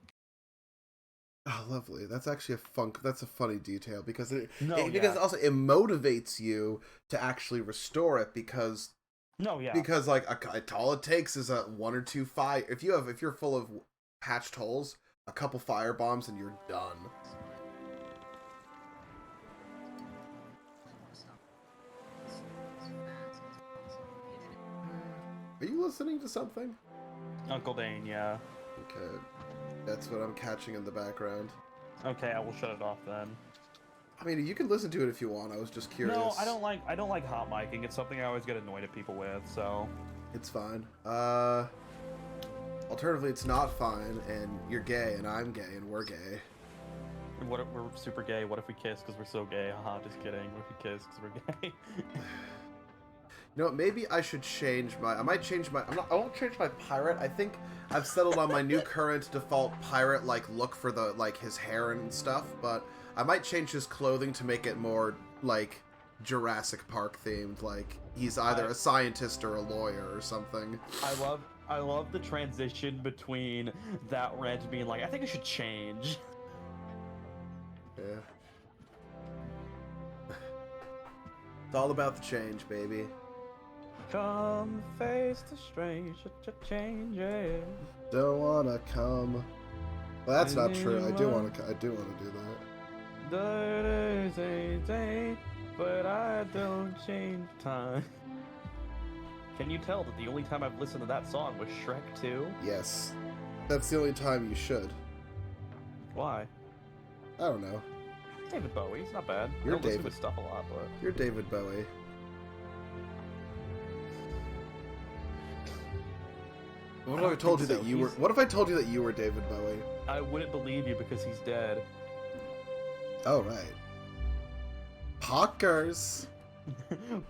Oh, lovely. That's actually that's a funny detail because yeah. also it motivates you to actually restore it because like all it takes is a 1 or 2 fire. If you're full of patched holes, a couple fire bombs and you're done. Are you listening to something? Uncle Dane, yeah. Okay. That's what I'm catching in the background. Okay, I will shut it off then. I mean, you can listen to it if you want. I was just curious. No, I don't like hot micing. It's something I always get annoyed at people with, so It's fine. Alternatively, it's not fine, and you're gay, and I'm gay, and we're gay. what if we're super gay? What if we kiss because we're so gay? Haha, just kidding. What if we kiss because we're gay? You know what, maybe I should change my... I might change my... I won't change my pirate. I think I've settled on my new current default pirate, like, look for the, like, his hair and stuff, but I might change his clothing to make it more, like, Jurassic Park themed, like, he's either a scientist or a lawyer or something. I love the transition between that rant being like, I think I should change. Yeah. It's all about the change, baby. Come face the strange changes. Don't wanna come. Well, that's not true. I do wanna do that. There's a day, but I don't change time. Can you tell that the only time I've listened to that song was Shrek 2? Yes. That's the only time you should. Why? I don't know. David Bowie, he's not bad. You're I don't listen David. to his stuff a lot, but You're David Bowie. What if I told you that you were? What if I told you that you were David Bowie? I wouldn't believe you because he's dead. Oh right. Poggers.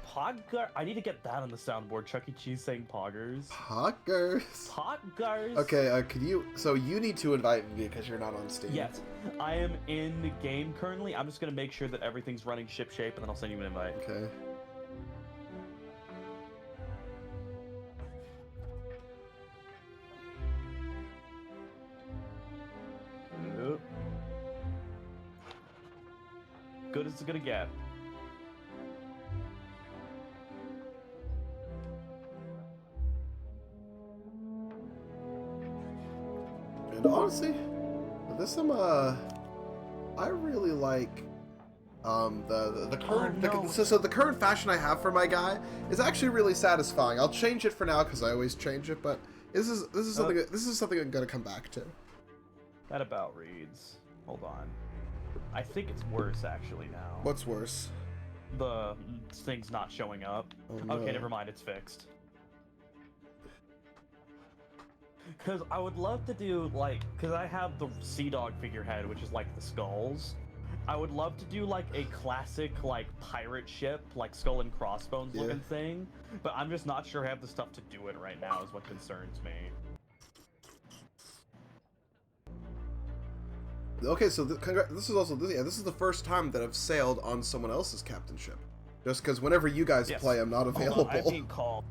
Pogger. I need to get that on the soundboard. Chuck E. Cheese saying poggers. Poggers. Poggers. Okay. Could you? So you need to invite me because you're not on Steam. Yes, I am in the game currently. I'm just gonna make sure that everything's running shipshape, and then I'll send you an invite. Okay. Nope. Good as it's gonna get. And honestly, this I really like the current so the current fashion I have for my guy is actually really satisfying. I'll change it for now because I always change it, but this is something I'm gonna come back to. That about reads. Hold on. I think it's worse actually now. What's worse? The thing's not showing up. Oh, no. Okay, never mind. It's fixed. Because I would love to do, like, because I have the Sea Dog figurehead, which is, like, the skulls. I would love to do, like, a classic, like, pirate ship, like, skull and crossbones looking thing. But I'm just not sure I have the stuff to do it right now is what concerns me. Okay, so this is the first time that I've sailed on someone else's captain ship. Just because whenever you guys play, I'm not available. Hold on, I'm being called.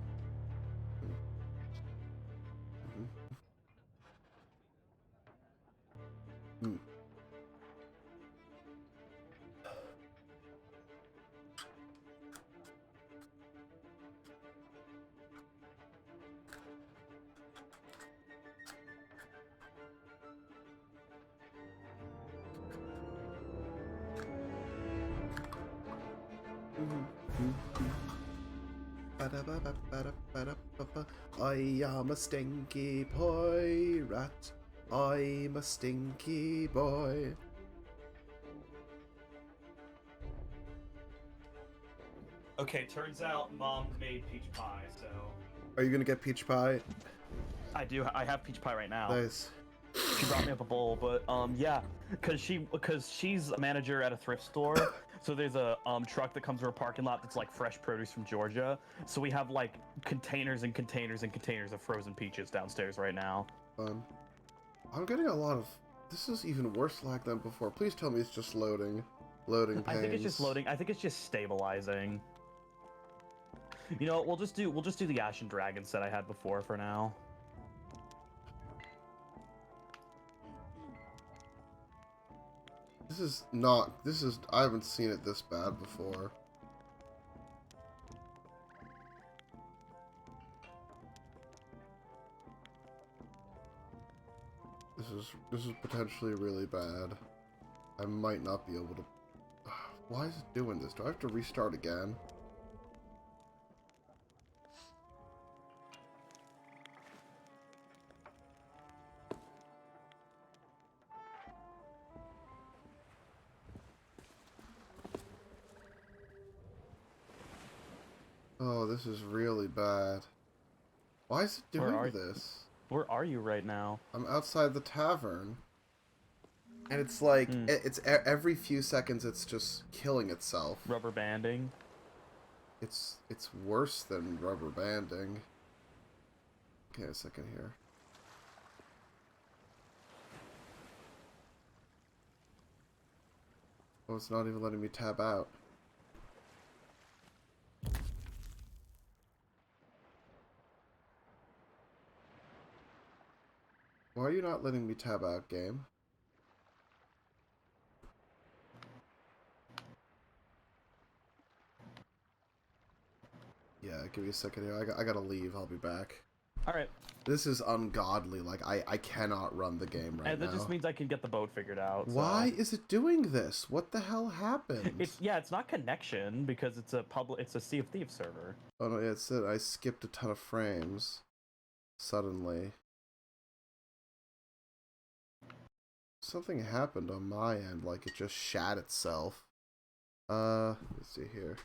I am a stinky pirate. I'm a stinky boy. Okay, turns out Mom made peach pie, so... Are you gonna get peach pie? I do. I have peach pie right now. Nice. She brought me up a bowl, but yeah, because she's a manager at a thrift store, so there's a truck that comes to her parking lot that's like fresh produce from Georgia. So we have like containers and containers and containers of frozen peaches downstairs right now. I'm getting a lot of. This is even worse lag than before. Please tell me it's just loading. Loading pains. I think it's just loading. I think it's just stabilizing. You know, we'll just do the Ashen Dragon set I had before for now. This is not. This is. I haven't seen it this bad before. This is potentially really bad. I might not be able to. Why is it doing this? Do I have to restart again? Oh, this is really bad. Why is it doing this? Where are you right now? I'm outside the tavern. And it's like, it's every few seconds it's just killing itself. Rubber banding? It's worse than rubber banding. Okay, a second here. Oh, it's not even letting me tab out. Why are you not letting me tab out, game? Yeah, give me a second here. I gotta leave. I'll be back. Alright. This is ungodly. Like, I cannot run the game right now. And that just means I can get the boat figured out. So. Why is it doing this? What the hell happened? It's not connection because it's a Sea of Thieves server. Oh no, yeah, it said I skipped a ton of frames. Suddenly. Something happened on my end, like it just shat itself. Let's see here.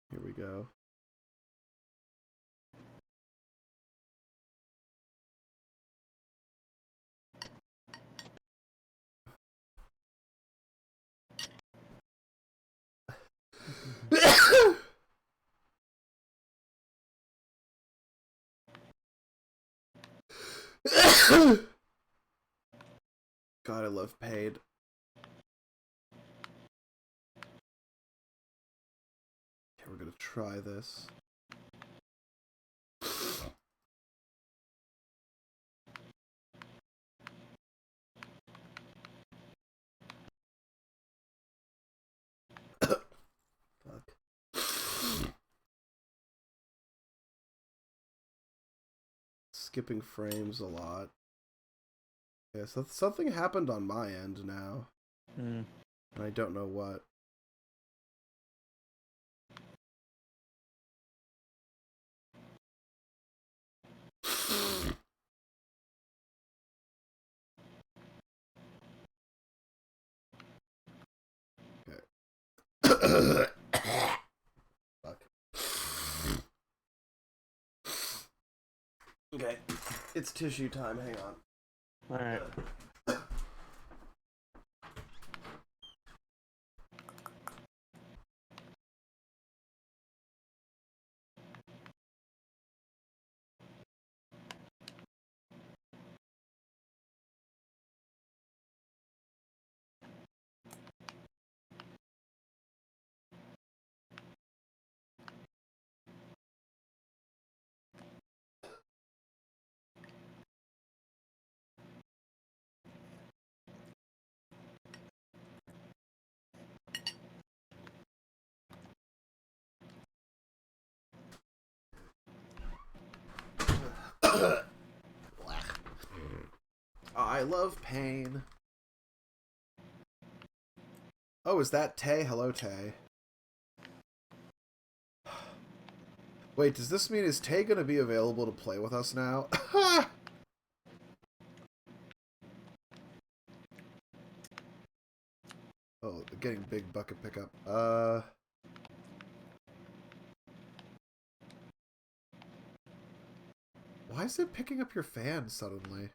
Here we go. God, I love paid. Okay, we're gonna try this. Fuck. Skipping frames a lot. Yeah, so something happened on my end now. And I don't know what. Okay. Fuck. Okay. It's tissue time, hang on. Alright. I love pain. Oh, is that Tay? Hello, Tay. Wait, does this mean is Tay gonna be available to play with us now? Oh, getting big bucket pickup. Why is it picking up your fan suddenly?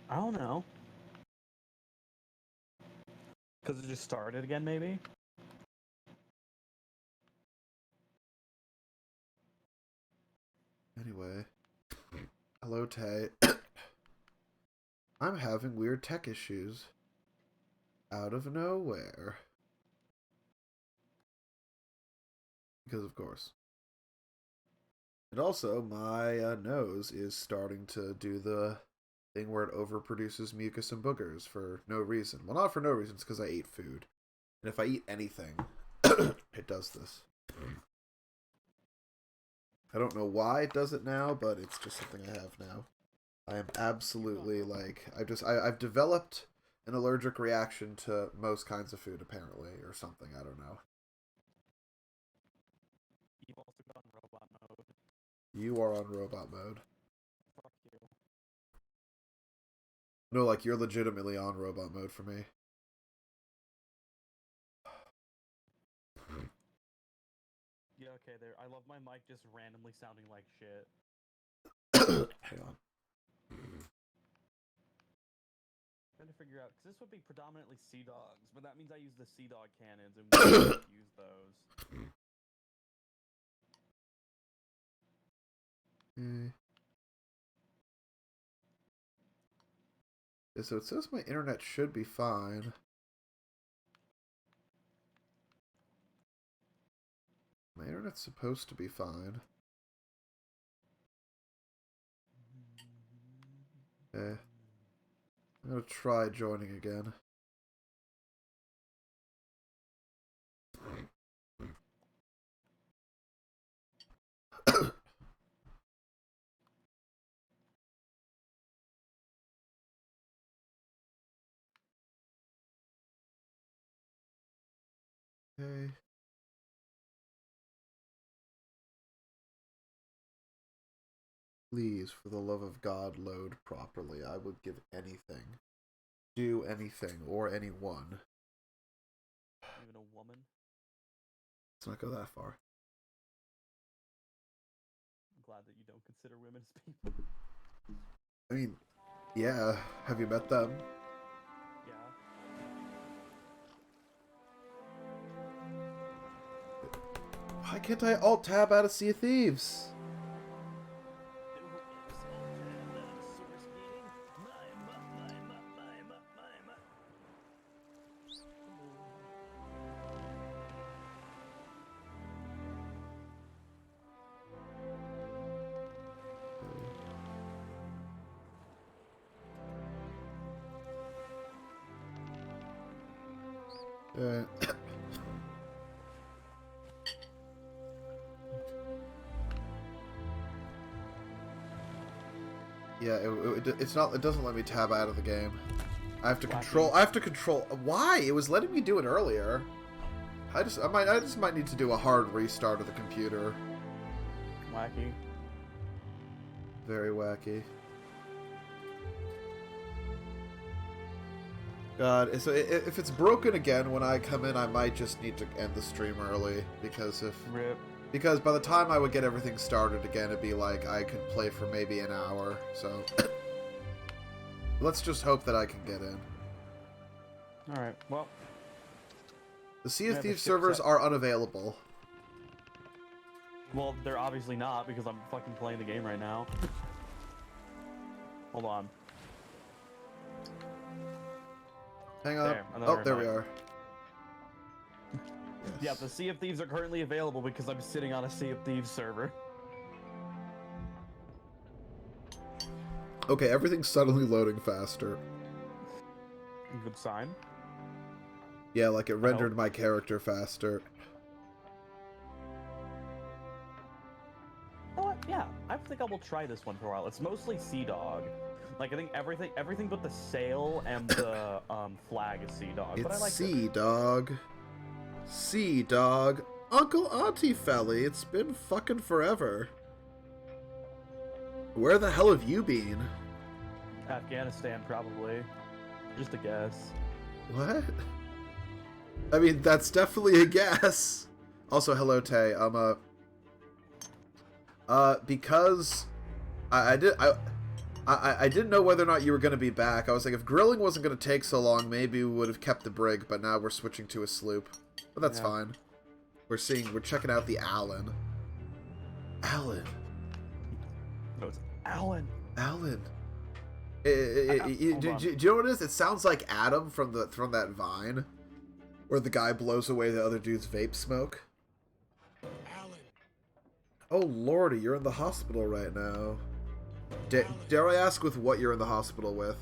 I don't know. Because it just started again, maybe? Anyway. Hello, Tay. I'm having weird tech issues. Out of nowhere. Because of course. And also, my nose is starting to do the thing where it overproduces mucus and boogers for no reason. Well, not for no reason, it's because I ate food. And if I eat anything, it does this. I don't know why it does it now, but it's just something I have now. I am absolutely, like, I've developed an allergic reaction to most kinds of food, apparently, or something, I don't know. You've also gone robot mode. You are on robot mode. Fuck you. No, like, you're legitimately on robot mode for me. Yeah, okay, there. I love my mic just randomly sounding like shit. Hang on. Trying to figure out, because this would be predominantly Sea Dogs, but that means I use the Sea Dog cannons, and we don't use those. Yeah, so it says my internet should be fine. My internet's supposed to be fine. Okay. I'm gonna try joining again. Okay. Please, for the love of God, load properly. I would give anything. Do anything, or anyone. Even a woman? Let's not go that far. I'm glad that you don't consider women as people. I mean, yeah. Have you met them? Yeah. Why can't I alt-tab out of Sea of Thieves? Yeah, it's not. It doesn't let me tab out of the game. I have to control. Why? It was letting me do it earlier. I just might need to do a hard restart of the computer. Wacky. Very wacky. God, so if it's broken again when I come in, I might just need to end the stream early because Rip. Because by the time I would get everything started again, it'd be like I could play for maybe an hour. So let's just hope that I can get in. All right. Well, the Sea of Thieves servers are unavailable. Well, they're obviously not because I'm fucking playing the game right now. Hold on. Hang on. There, Oh, there we are. Yes. Yeah, the Sea of Thieves are currently available because I'm sitting on a Sea of Thieves server. Okay, everything's suddenly loading faster. Good sign. Yeah, like it rendered my character faster. You know what? Yeah, I think I will try this one for a while. It's mostly Sea Dog. Like, I think everything but the sail and the flag is Sea Dog. But I It's like Sea Dog. Sea Dog. Uncle Auntie Felly, it's been fucking forever. Where the hell have you been? Afghanistan, probably. Just a guess. What? I mean, that's definitely a guess. Also, hello, Tay. Because I didn't know whether or not you were going to be back. I was like, if grilling wasn't going to take so long, maybe we would have kept the brig, but now we're switching to a sloop. But that's fine. We're checking out the Allen. Allen. No, it's Alan. Allen. Do you know what it is? It sounds like Adam from that Vine, where the guy blows away the other dude's vape smoke. Alan. Oh lordy, you're in the hospital right now. Dare I ask with what you're in the hospital with?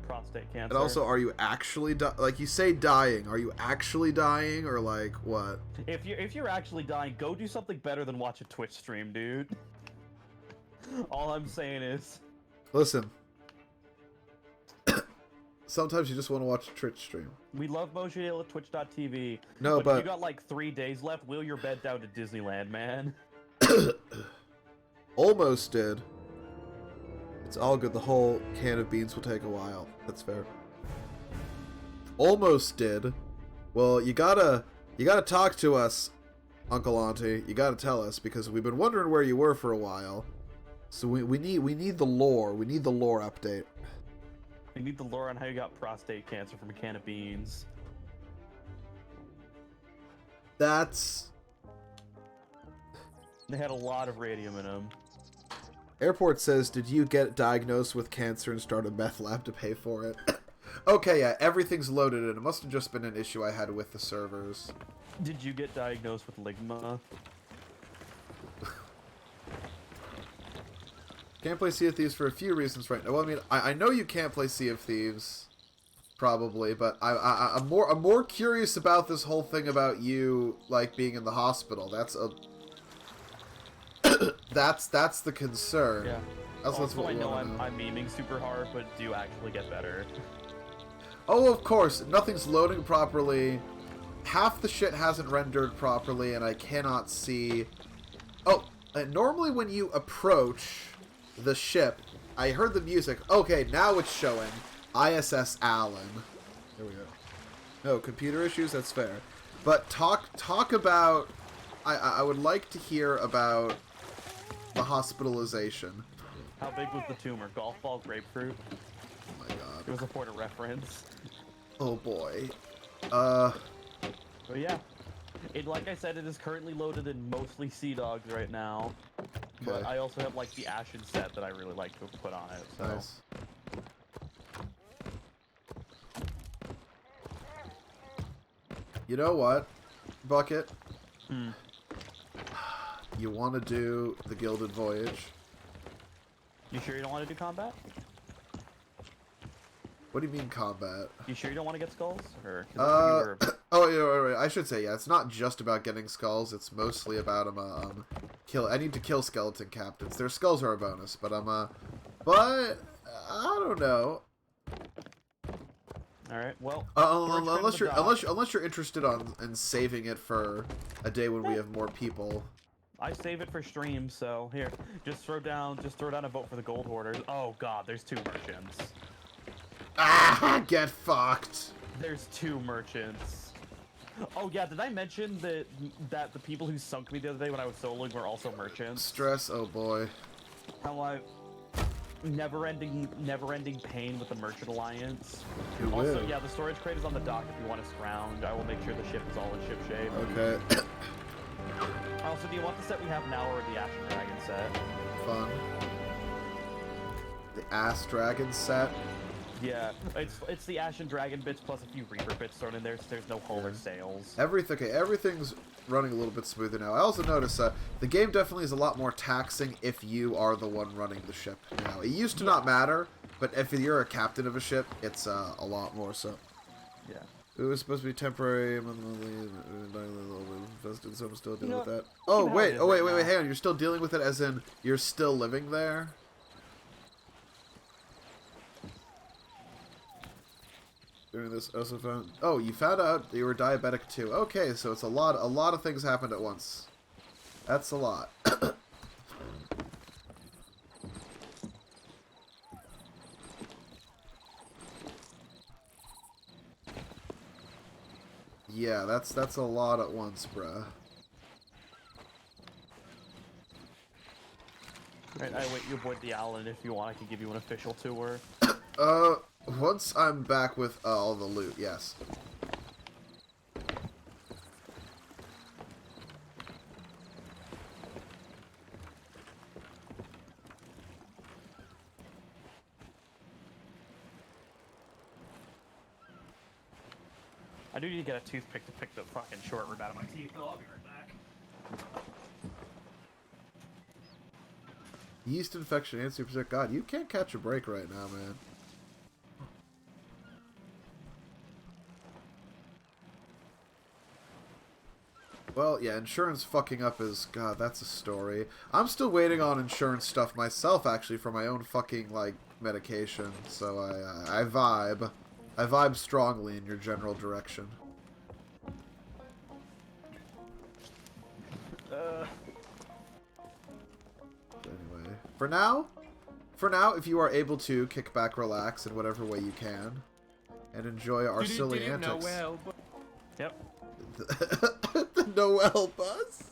Prostate cancer. And also, are you actually like you say dying? Are you actually dying or like what? If you're actually dying, go do something better than watch a Twitch stream, dude. All I'm saying is, Listen. Sometimes you just want to watch a Twitch stream. we love Mojale at Twitch.tv. No, but but you got like 3 days left. Wheel your bed down to Disneyland, man. almost did. It's all good. The whole can of beans will take a while. That's fair. Almost did. Well, you gotta talk to us, Uncle Auntie. You gotta tell us because we've been wondering where you were for a while. So we need the lore. We need the lore update. I need the lore on how you got prostate cancer from a can of beans. That's... They had a lot of radium in them. Airport says, did you get diagnosed with cancer and start a meth lab to pay for it? Okay, yeah, everything's loaded in. It must have just been an issue I had with the servers. Did you get diagnosed with ligma? Can't play Sea of Thieves for a few reasons right now. Well, I mean, I know you can't play Sea of Thieves, probably, but I'm more curious about this whole thing about you like being in the hospital. That's a that's the concern. Yeah. That's Also, what I we know want to know. I'm memeing super hard, but do you actually get better? Oh, of course, nothing's loading properly. Half the shit hasn't rendered properly, and I cannot see. Oh, normally when you approach the ship, I heard the music. Okay, now it's showing ISS Allen. There we go. No, computer issues, that's fair. But talk about... I would like to hear about the hospitalization. How big was the tumor? Golf ball, grapefruit? Oh my god. It was a point of reference. Oh boy. But yeah. Like I said, it is currently loaded in mostly Sea Dogs right now. But Okay. I also have like the Ashen set that I really like to put on it. So. Nice. You know what, Bucket? You want to do the Gilded Voyage? You sure you don't want to do combat? What do you mean combat? You sure you don't want to get skulls? Or 'cause that's what you were- Oh yeah, right. I should say yeah. It's not just about getting skulls. It's mostly about kill. I need to kill skeleton captains. Their skulls are a bonus, but but I don't know. All right. Well. Unless you're interested in saving it for a day when we have more people. I save it for stream, so here, just throw down a vote for the gold hoarders. Oh god, there's 2 merchants. Ah, get fucked. There's 2 merchants. Oh yeah, did I mention that the people who sunk me the other day when I was soloing were also merchants? Stress, oh boy. How I never-ending pain with the Merchant Alliance. You Also, will. yeah, the storage crate is on the dock if you want to scrounge. I will make sure the ship is all in ship shape. Okay. Also, do you want the set we have now or the Ashen Dragon set? Fun. The Ass Dragon set. Yeah, it's the Ashen Dragon bits plus a few Reaper bits thrown in there, so there's no hull or sails. Everything's running a little bit smoother now. I also noticed the game definitely is a lot more taxing if you are the one running the ship now. It used to not matter, but if you're a captain of a ship, it's a lot more so. Yeah. It was supposed to be temporary. Invested, so I'm still dealing with that. keep Oh it how it wait, is oh wait, right wait, wait, now. hang on. You're still dealing with it, as in you're still living there. Doing this also found. Oh, you found out you were diabetic too. Okay, so it's a lot of things happened at once. That's a lot. Yeah, that's a lot at once, bruh. Right, I wait you avoid the Allen. If you want, I can give you an official tour. Once I'm back with all the loot, yes. I do need to get a toothpick to pick the fucking short rib out of my teeth. I'll be right back. Yeast infection and super. God, you can't catch a break right now, man. Well, yeah, insurance fucking up is... God, that's a story. I'm still waiting on insurance stuff myself, actually, for my own fucking, like, medication. So I vibe. I vibe strongly in your general direction. Anyway, for now, if you are able to, kick back, relax in whatever way you can, and enjoy our silly antics. Yep. The Noel bus?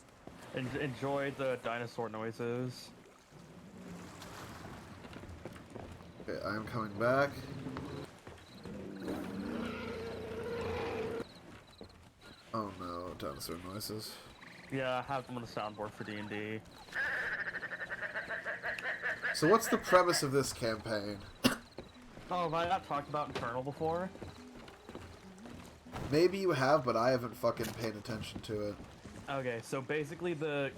Enjoy the dinosaur noises. Okay, I am coming back. Oh no, dinosaur noises. Yeah, I have them on the soundboard for D&D. So what's the premise of this campaign? Oh, have I not talked about Infernal before? Maybe you have, but I haven't fucking paid attention to it. Okay, so basically the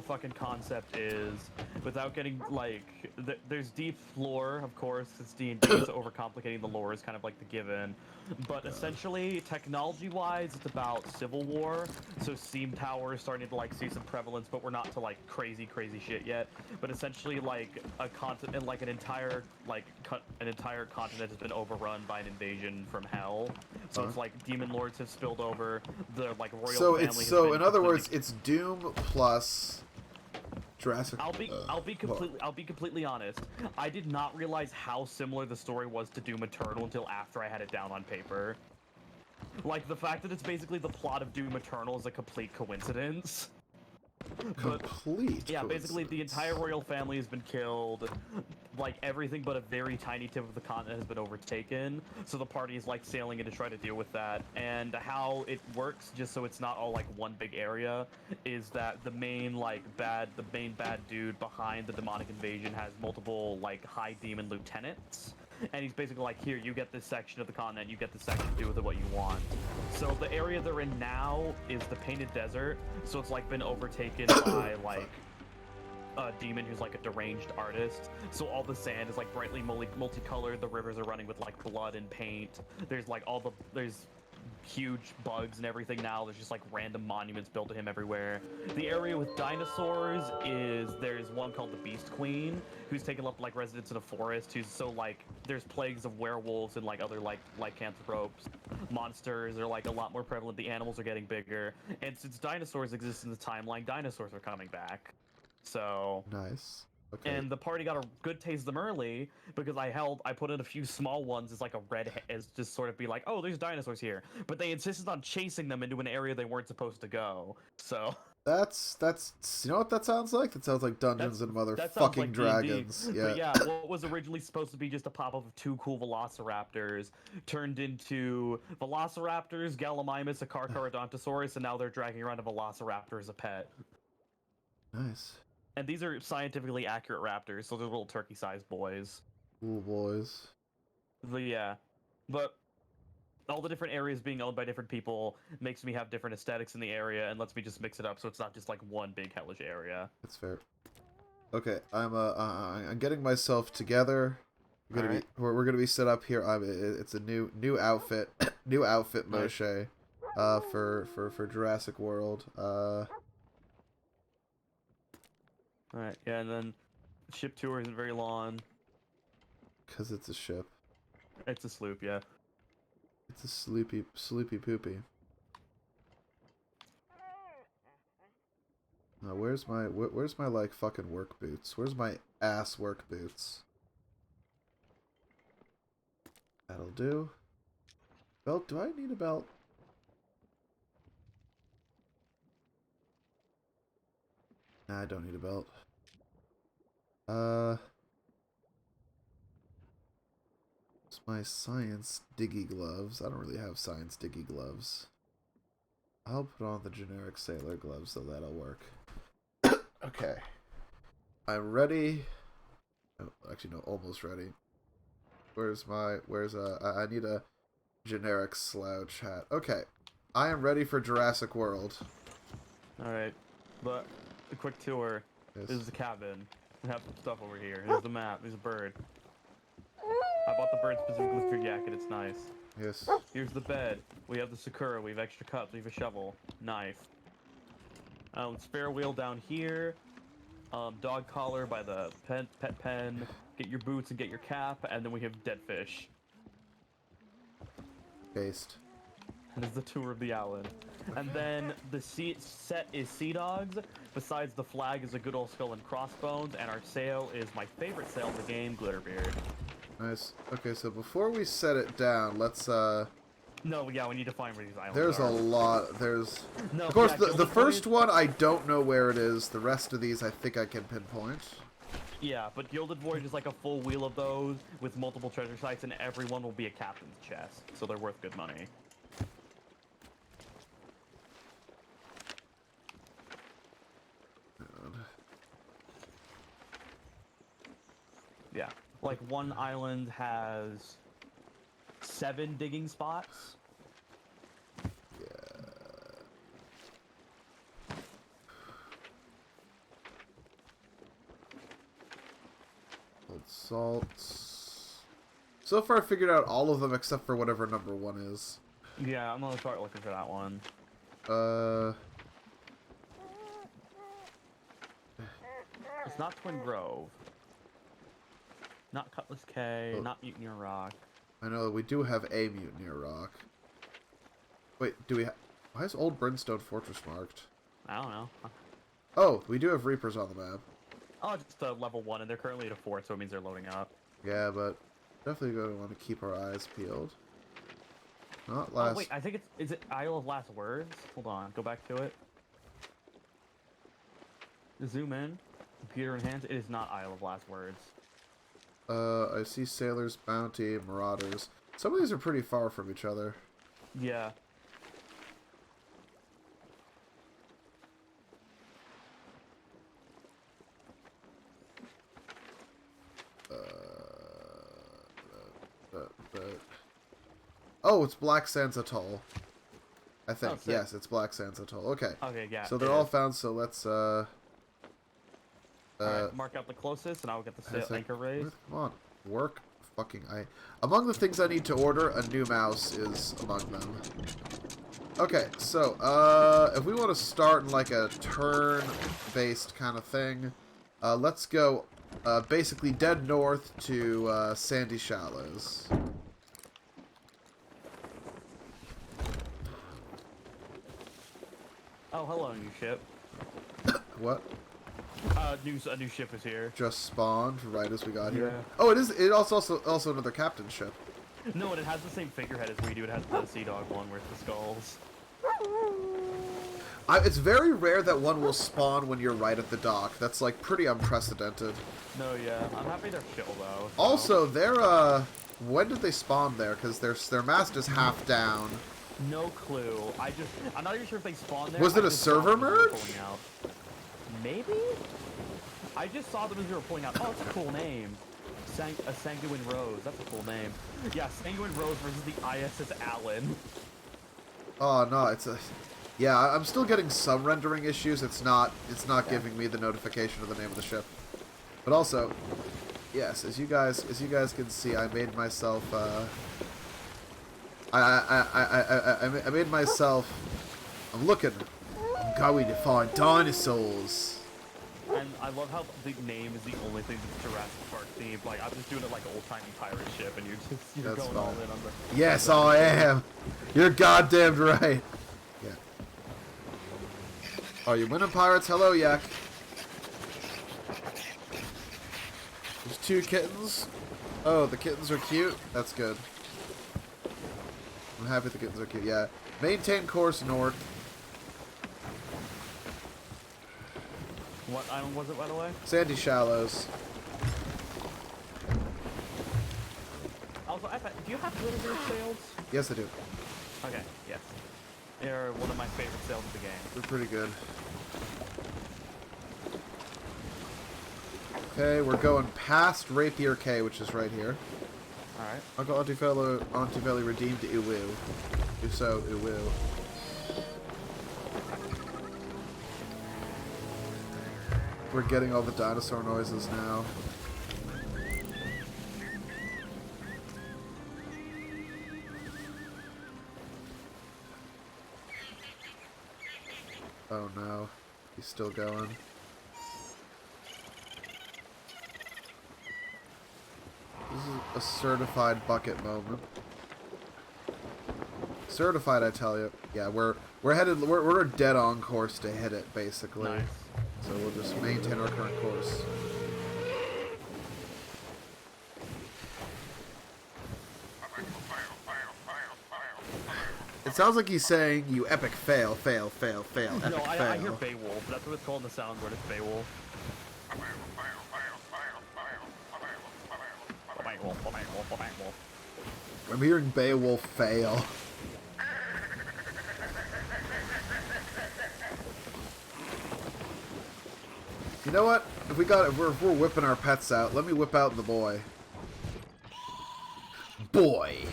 fucking concept is, without getting, like, there's deep lore, of course, it's D&D, so overcomplicating the lore is kind of like the given, but essentially, technology-wise, it's about Civil War, so Steam Tower is starting to, like, see some prevalence, but we're not to, like, crazy shit yet, but essentially, like, an entire continent has been overrun by an invasion from hell, so it's like demon lords have spilled over, the, like, royal family has been in other completely- words, it's Doom plus Jurassic. I'll be completely honest. I did not realize how similar the story was to Doom Eternal until after I had it down on paper. Like, the fact that it's basically the plot of Doom Eternal is a complete coincidence. Complete. Yeah, basically the entire royal family has been killed. Like, everything but a very tiny tip of the continent has been overtaken. So the party is, like, sailing in to try to deal with that. And how it works, just so it's not all, like, one big area, is that the main bad dude behind the demonic invasion has multiple, like, high demon lieutenants. And he's basically like, here, you get this section of the continent, you get this section, do with it what you want. So the area they're in now is the Painted Desert, so it's, like, been overtaken by, like, a demon who's, like, a deranged artist. So all the sand is, like, brightly multicolored, the rivers are running with, like, blood and paint. There's, like, there's huge bugs and everything now. There's just, like, random monuments built to him everywhere. The area with dinosaurs there's one called the Beast Queen, who's taken up, like, residence in a forest, there's plagues of werewolves and, like, other, like lycanthropes. Monsters are, like, a lot more prevalent. The animals are getting bigger. And since dinosaurs exist in the timeline, dinosaurs are coming back. So... Nice. Okay. And the party got a good taste of them early because I put in a few small ones as, like, as just sort of be like, oh, there's dinosaurs here. But they insisted on chasing them into an area they weren't supposed to go. So That's you know what that sounds like? That sounds like Dungeons and that sounds Motherfucking like Dragons. D&D. Yeah. But yeah, what was originally supposed to be just a pop-up of 2 cool velociraptors turned into Velociraptors, Gallimimus, a Carcharodontosaurus, and now they're dragging around a Velociraptor as a pet. Nice. And these are scientifically accurate raptors, so they're little turkey-sized boys. Cool boys. But all the different areas being owned by different people makes me have different aesthetics in the area and lets me just mix it up so it's not just like one big hellish area. That's fair. Okay, I'm getting myself together. We're gonna be set up here. It's a new outfit, new outfit, Moshe, for Jurassic World. All right, yeah, and then ship tour isn't very long. Cause it's a ship. It's a sloop, yeah. It's a sloopy poopy. Now, where's my like fucking work boots? Where's my ass work boots? That'll do. Belt? Do I need a belt? Nah, I don't need a belt. It's my science diggy gloves. I don't really have science diggy gloves. I'll put on the generic sailor gloves, so that'll work. Okay. I'm ready. Oh, actually, no, almost ready. I need a generic slouch hat. Okay. I am ready for Jurassic World. Alright, but a quick tour. Yes. This is the cabin. We have some stuff over here. Here's the map. There's a bird. I bought the bird specifically for your jacket. It's nice. Yes. Here's the bed. We have the Sakura. We have extra cups. We have a shovel. Knife. Spare wheel down here. Dog collar by the pet pen. Get your boots and get your cap. And then we have dead fish. Based. And this is the tour of the island. And then the set is Sea Dogs. Besides the flag is a good old skull and crossbones. And our sail is my favorite sail in the game, Glitterbeard. Nice. Okay, so before we set it down, let's No, yeah, we need to find where these islands there's are. a lot. There's No, of course yeah, the first one I don't know where it is. The rest of these I think I can pinpoint. Yeah, but Gilded Voyage is like a full wheel of those with multiple treasure sites, and everyone will be a captain's chest, so they're worth good money. Yeah, like one island has 7 digging spots. Old salts. So far I figured out all of them except for whatever number 1 is. Yeah, I'm gonna start looking for that one. It's not Twin Grove. Not Cutlass K, Oh. not Mutineer Rock. I know we do have a Mutineer Rock. Wait, do we why is Old Brimstone Fortress marked? I don't know. Oh, we do have Reapers on the map. Oh, just level 1, and they're currently at a 4, so it means they're loading up. Yeah, but definitely going to want to keep our eyes peeled. Not Oh, last. wait, I think is it Isle of Last Words? Hold on, go back to it. Zoom in. Computer enhance. It is not Isle of Last Words. I see Sailor's Bounty, Marauders. Some of these are pretty far from each other. Yeah. Oh, it's Black Sands Atoll. I think. Oh, sick. Yes, it's Black Sands Atoll. Okay. Okay, yeah. So they're it all is. found, so let's Alright, mark out the closest, and I will get the anchor raised. Come on. Work fucking among the things I need to order, a new mouse is among them. Okay, so if we want to start in like a turn-based kind of thing, let's go basically dead north to Sandy Shallows. Oh, hello, new ship. What? A new ship is here. Just spawned right as we got here. Yeah. Oh, it is. It also another captain ship. No, and it has the same figurehead as we do. It has the Sea Dog one with the skulls. It's very rare that one will spawn when you're right at the dock. That's like pretty unprecedented. No, yeah, I'm happy they're chill though. So. Also, they're when did they spawn there? Because their mast is half down. No clue. I'm not even sure if they spawned there. Was it I a just saw server them as we were merge? pulling out. Maybe? I just saw them as we were pulling out. Oh, that's a cool name. A Sanguine Rose. That's a cool name. Yeah, Sanguine Rose versus the ISS Allen. Oh no, it's a. Yeah, I'm still getting some rendering issues. It's not giving me the notification of the name of the ship. But also, yes, as you guys can see, I made myself. I made myself. I'm looking. I'm going to find dinosaurs. And I love how the name is the only thing that's Jurassic Park themed. Like, I'm just doing it like old-timey pirate ship, and you're That's going all fine. in on the... Yes, I am. You're goddamn right. Yeah. Oh, you winning, pirates? Hello, Yak. There's 2 kittens. Oh, the kittens are cute. That's good. I'm happy the kittens are cute. Yeah. Maintain course north. What island was it, by the way? Sandy Shallows. Also, do you have little bit sails? Yes, I do. Okay, yes. They're one of my favorite sails of the game. They're pretty good. Okay, we're going past Rapier Cay, which is right here. Alright. Uncle Auntie redeemed Uwu. If so, Uwu. We're getting all the dinosaur noises now. Oh no, he's still going. This is a certified bucket moment. Certified, I tell you. Yeah, we're dead on course to hit it, basically. Nice. So we'll just maintain our current course. It sounds like he's saying, "You epic fail, fail, fail, fail, epic No, I fail." hear Beowulf. That's what it's called in the soundboard. It's Beowulf. I'm hearing Beowulf fail. You know what? If we're whipping our pets out, let me whip out the boy. Boy.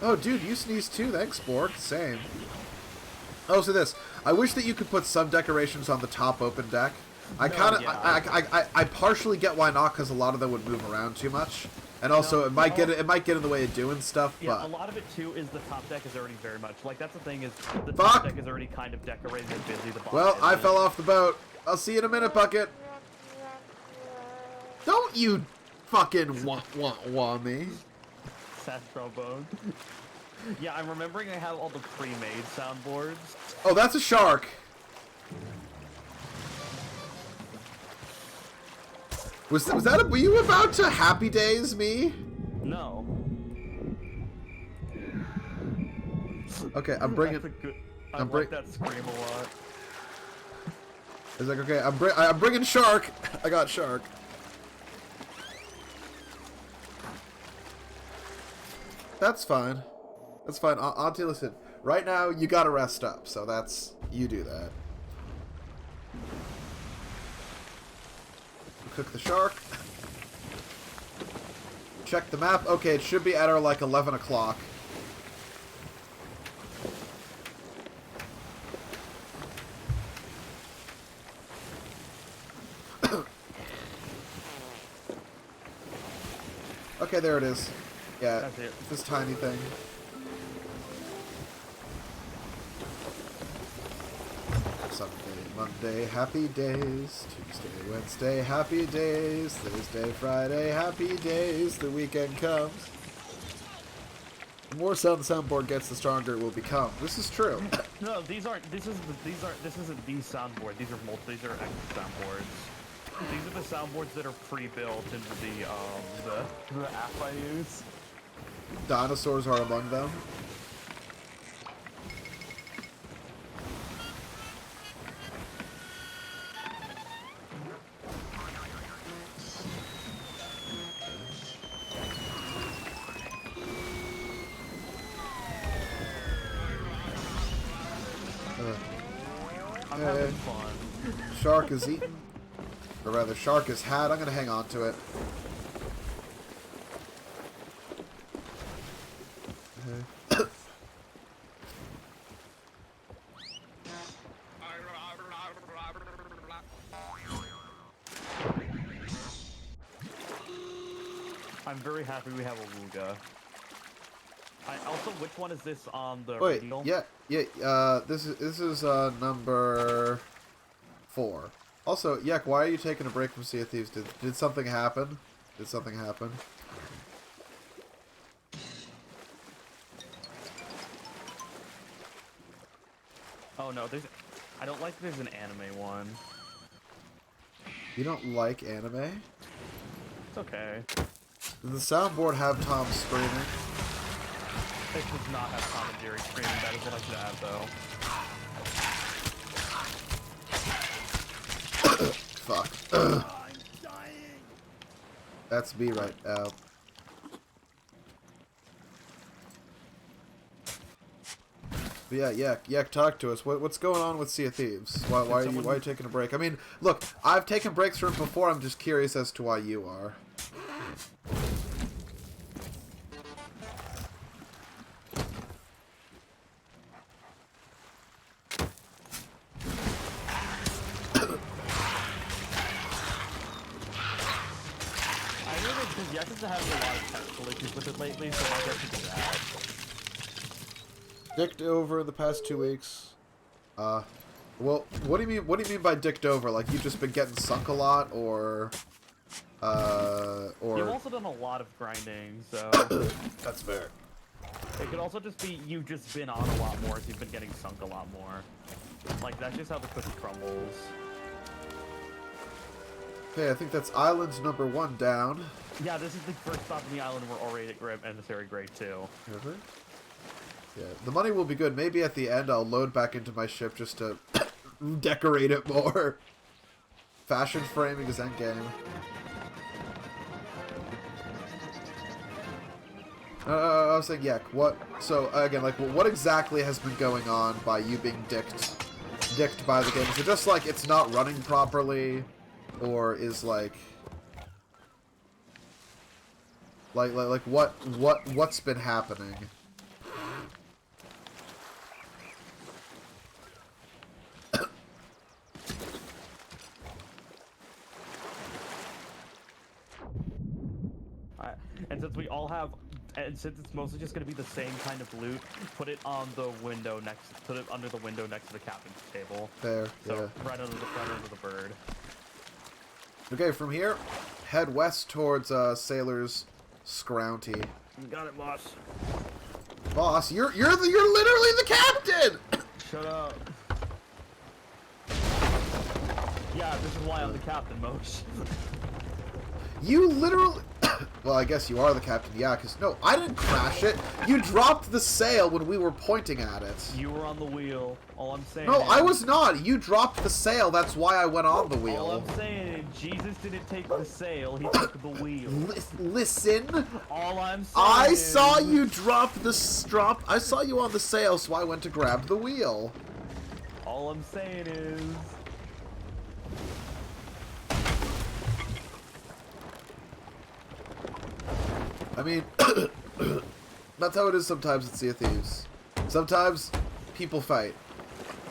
Oh, dude, you sneezed too. Thanks, Borg. Same. Oh, so this. I wish that you could put some decorations on the top open deck. I partially get why not, because a lot of them would move around too much, and also it might get in the way of doing stuff. Yeah, But a lot of it too is the top deck is already very much like that's the thing is the Fuck! top deck is already kind of decorated and busy. The bottom well, I isn't. fell off the boat. I'll see you in a minute, Bucket. Don't you fucking wah me. Sad trombone. Yeah, I'm remembering I have all the pre-made soundboards. Oh, that's a shark. Were you about to Happy Days me? No. Okay, I'm bringing. That's a good, I like that scream a lot. It's like, okay, I'm bringing shark. I got shark. That's fine. That's fine. Auntie, listen. Right now, you gotta rest up. So you do that. Cook the shark. Check the map. Okay, it should be at our like 11 o'clock. Okay, there it is. Yeah, That's it. this tiny thing. Sunday, Monday, happy days. Tuesday, Wednesday, happy days. Thursday, Friday, happy days. The weekend comes. The more sound the soundboard gets, the stronger it will become. This is true. No, these aren't. This isn't the soundboard. These are extra soundboards. These are the soundboards that are pre-built into the app I use. Dinosaurs are among them. I'm having fun. Shark is eaten. Or rather, shark is had. I'm gonna hang on to it. I'm very happy we have a Wooga. Also, which one is this on the Wait, radial? this is number 4. Also, Yek, why are you taking a break from Sea of Thieves? Did something happen? Did something happen? Oh no, I don't like there's an anime one. You don't like anime? It's okay. Does the soundboard have Tom screaming? It does not have Tom and Jerry screaming. That is what I should add, though. Fuck. That's me right now. But yeah, Yak, talk to us. What's going on with Sea of Thieves? Why are you taking a break? I mean, look, I've taken breaks from it before. I'm just curious as to why you are. Because Yak has been having a lot of technical issues with it lately, so I guess it's that. Dicked over in the past 2 weeks. Well, what do you mean? What do you mean by dicked over? Like you've just been getting sunk a lot, or? You've also done a lot of grinding, so. That's fair. It could also just be you've just been on a lot more, so you've been getting sunk a lot more. Like that's just how the cookie crumbles. Okay, I think that's island number 1 down. Yeah, this is the first stop on the island we're already at Emissary Grade 2. Ever? Yeah, the money will be good. Maybe at the end I'll load back into my ship just to decorate it more. Fashion framing is endgame. I was saying, yeah, what? So, again, like, what exactly has been going on by you being dicked by the game? Is it just, like, it's not running properly? Or is, like, what's been happening? And since we all have, and since it's mostly just going to be the same kind of loot, put it on the window put it under the window next to the captain's table. There, So yeah. right under the bird. Okay, from here, head west towards Sailor's Scrounty. You got it, boss. Boss, you're literally the captain. Shut up. Yeah, this is why I'm the captain, Mosh. You literally... Well, I guess you are the captain, yeah, because... No, I didn't crash it. You dropped the sail when we were pointing at it. You were on the wheel. All I'm saying No, is, I was not. You dropped the sail. That's why I went on the wheel. All I'm saying is, Jesus didn't take the sail. He took the wheel. Listen. All I'm saying I is... saw you drop the strop. I saw you on the sail, so I went to grab the wheel. All I'm saying is... I mean, that's how it is sometimes at Sea of Thieves. Sometimes people fight.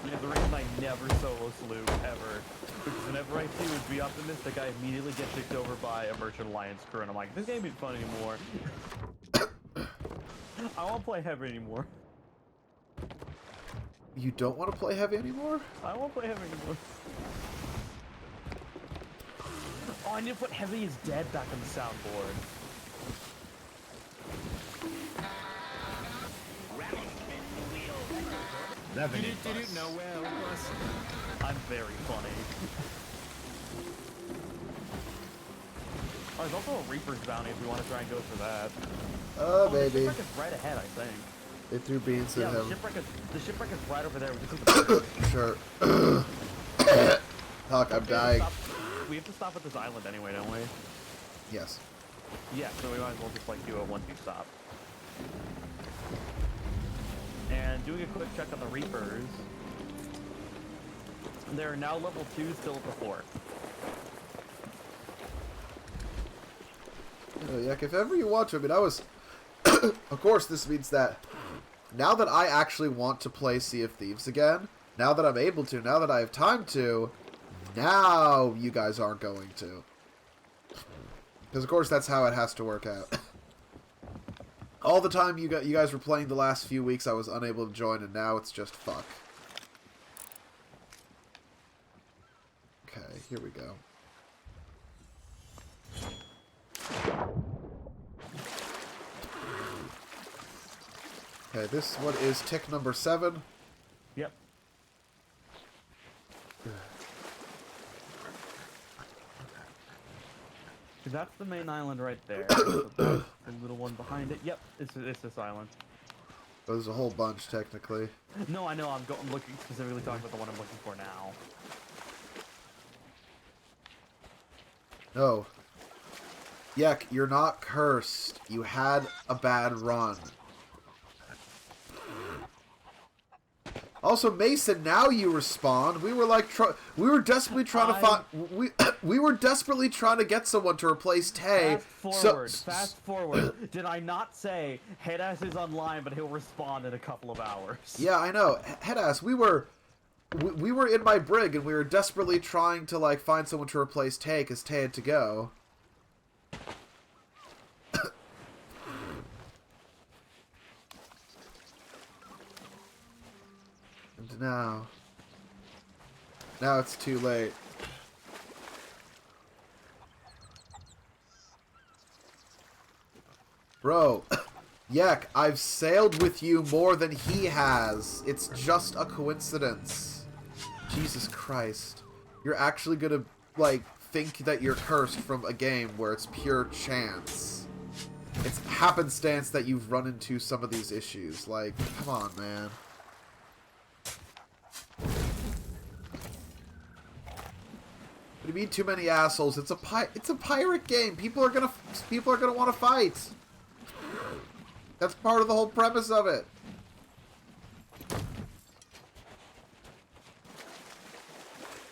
Yeah, the reason I never solo salute, ever, because whenever I do is be optimistic, I immediately get picked over by a Merchant Alliance crew, and I'm like, this game ain't fun anymore. I won't play heavy anymore. You don't want to play heavy anymore? I won't play heavy anymore. Oh, I need to put heavy is dead back on the soundboard. I'm very funny. Oh, there's also a Reaper's bounty if we want to try and go for that. Oh, baby. The shipwreck is right ahead, I think. They threw beans at Yeah, him. the shipwreck is right over there. We just need to Sure. Huck, I'm dying. We have to stop at this island anyway, don't we? Yes. Yeah, so we might as well just like do a 1-2 stop. And doing a quick check on the Reapers. They're now level 2, still at the 4. Yeah, if ever you want to, I mean, I was... Of course, this means that now that I actually want to play Sea of Thieves again, now that I'm able to, now that I have time to, now you guys aren't going to. Because of course that's how it has to work out. All the time you guys were playing the last few weeks, I was unable to join, and now it's just fuck. Okay, here we go. Okay, this one is tick number 7. Yep. That's the main island right there. So the little one behind it. Yep, it's this island. There's a whole bunch, technically. No, I know. I'm looking specifically talking about the one I'm looking for now. No. Yek, you're not cursed. You had a bad run. Also, Mason, now you respond. We were like, we were desperately trying to find. We were desperately trying to get someone to replace Tay. Fast forward. Did I not say Headass is online, but he'll respond in a couple of hours? Yeah, I know. Headass, we were in my brig and we were desperately trying to like find someone to replace Tay because Tay had to go. And now it's too late. Bro, Yek, I've sailed with you more than he has. It's just a coincidence. Jesus Christ. You're actually gonna, like, think that you're cursed from a game where it's pure chance. It's happenstance that you've run into some of these issues. Like, come on, man. What do you mean too many assholes? It's a pirate game. People are gonna want to fight. That's part of the whole premise of it.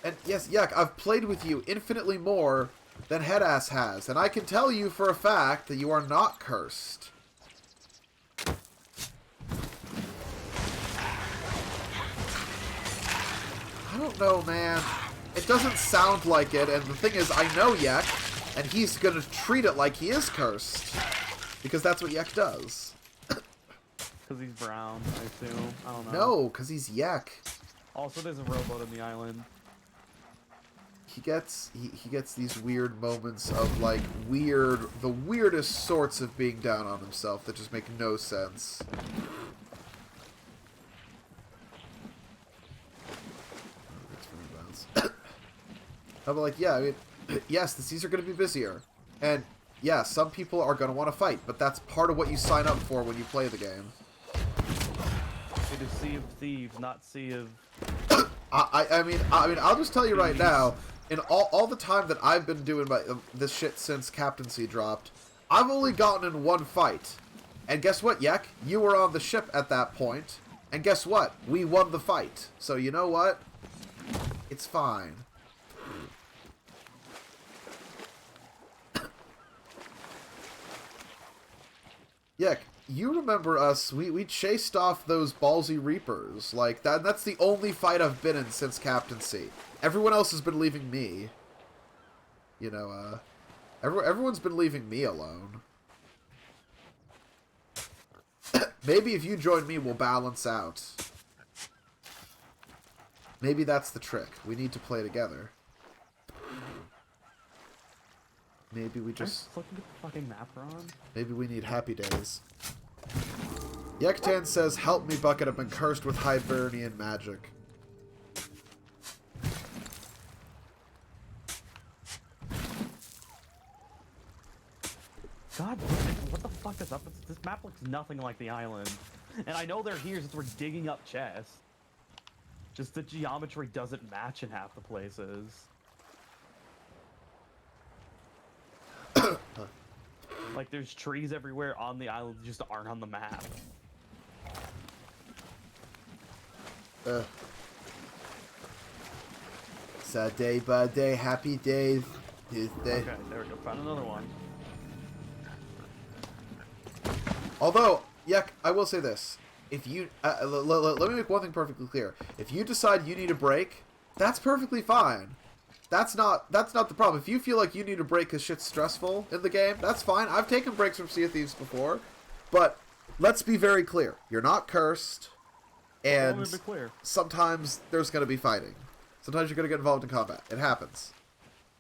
And yes, Yuck, I've played with you infinitely more than Headass has, and I can tell you for a fact that you are not cursed. I don't know, man. It doesn't sound like it, and the thing is, I know Yek, and he's gonna treat it like he is cursed. Because that's what Yek does. Because he's brown, I assume. I don't know. No, because he's Yek. Also, there's a rowboat on the island. He gets these weird moments of like the weirdest sorts of being down on himself that just make no sense. I'm like, yeah, I mean, yes, the seas are going to be busier, and yeah, some people are going to want to fight, but that's part of what you sign up for when you play the game. It is Sea of Thieves, not Sea of... I mean, I'll just tell you right now, in all the time that I've been doing this shit since Captaincy dropped, I've only gotten in one fight. And guess what, Yek? You were on the ship at that point, and guess what? We won the fight. So you know what? It's fine. Yek, you remember us, we chased off those ballsy Reapers. Like, that's the only fight I've been in since Captaincy. Everyone else has been leaving me. You know, everyone's been leaving me alone. Maybe if you join me, we'll balance out. Maybe that's the trick. We need to play together. Maybe we just... looking at the fucking map, Ron. Maybe we need happy days. Yektan says, help me, Bucket, I've been cursed with Hibernian magic. God, what the fuck is up? This map looks nothing like the island. And I know they're here since we're digging up chests. Just the geometry doesn't match in half the places. Like, there's trees everywhere on the island that just aren't on the map. Sad day, bad day, happy days. Tuesday. Okay, there we go. Found another one. Although, Yek, I will say this. If you... let me make one thing perfectly clear. If you decide you need a break, that's perfectly fine. that's not the problem. If you feel like you need a break because shit's stressful in the game, that's fine. I've taken breaks from Sea of Thieves before, but let's be very clear. You're not cursed, and Let me be clear. sometimes there's going to be fighting. Sometimes you're going to get involved in combat. It happens.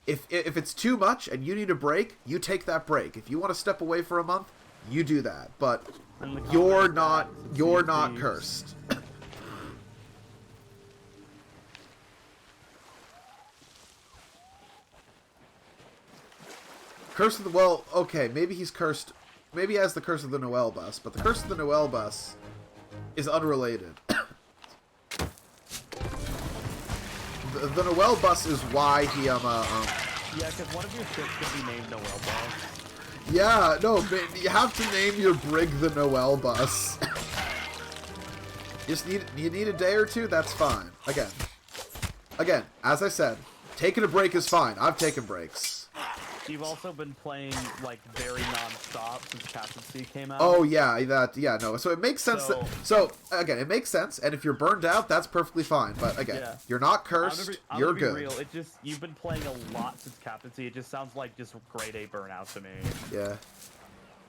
If it's too much and you need a break, you take that break. If you want to step away for a month, you do that. But And the you're combat not is you're Sea of not Thieves. cursed. Curse of the well, okay, maybe he's cursed. Maybe he has the curse of the Noel bus, but the curse of the Noel bus is unrelated. the Noel bus is why he Yeah, because one of your ships could be named Noel Bus. Yeah, no, but you have to name your brig the Noel bus. You need a day or two, that's fine. Again, as I said, taking a break is fine. I've taken breaks. You've also been playing like very non-stop since Captaincy came out. Oh yeah, no. So it makes sense. So- So again, it makes sense. And if you're burned out, that's perfectly fine. But again, Yeah. you're not I'm cursed. gonna be You're be good. real. It just you've been playing a lot since Captaincy. It just sounds like just grade A burnout to me. Yeah.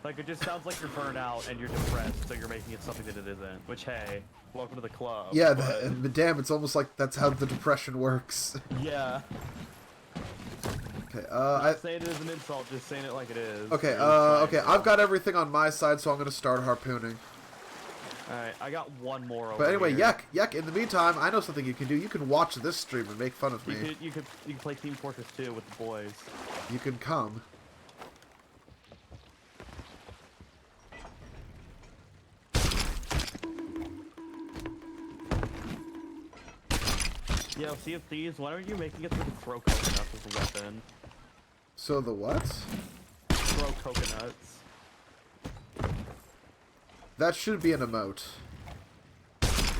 Like it just sounds like you're burnt out and you're depressed, so you're making it something that it isn't. Which hey, welcome to the club. Yeah. but- But damn, it's almost like that's how the depression works. yeah. Okay. Not saying it as an insult, just saying it like it is. Okay. Or trying Okay. to. I've got everything on my side, so I'm gonna start harpooning. Alright, I got one more over But anyway, here. Yek. In the meantime, I know something you can do. You can watch this stream and make fun of me. You could play Team Fortress 2 with the boys. You can come. Yo, Sea of Thieves, why are you making it so you can throw coconuts as a weapon? So the what? Throw coconuts. That should be an emote.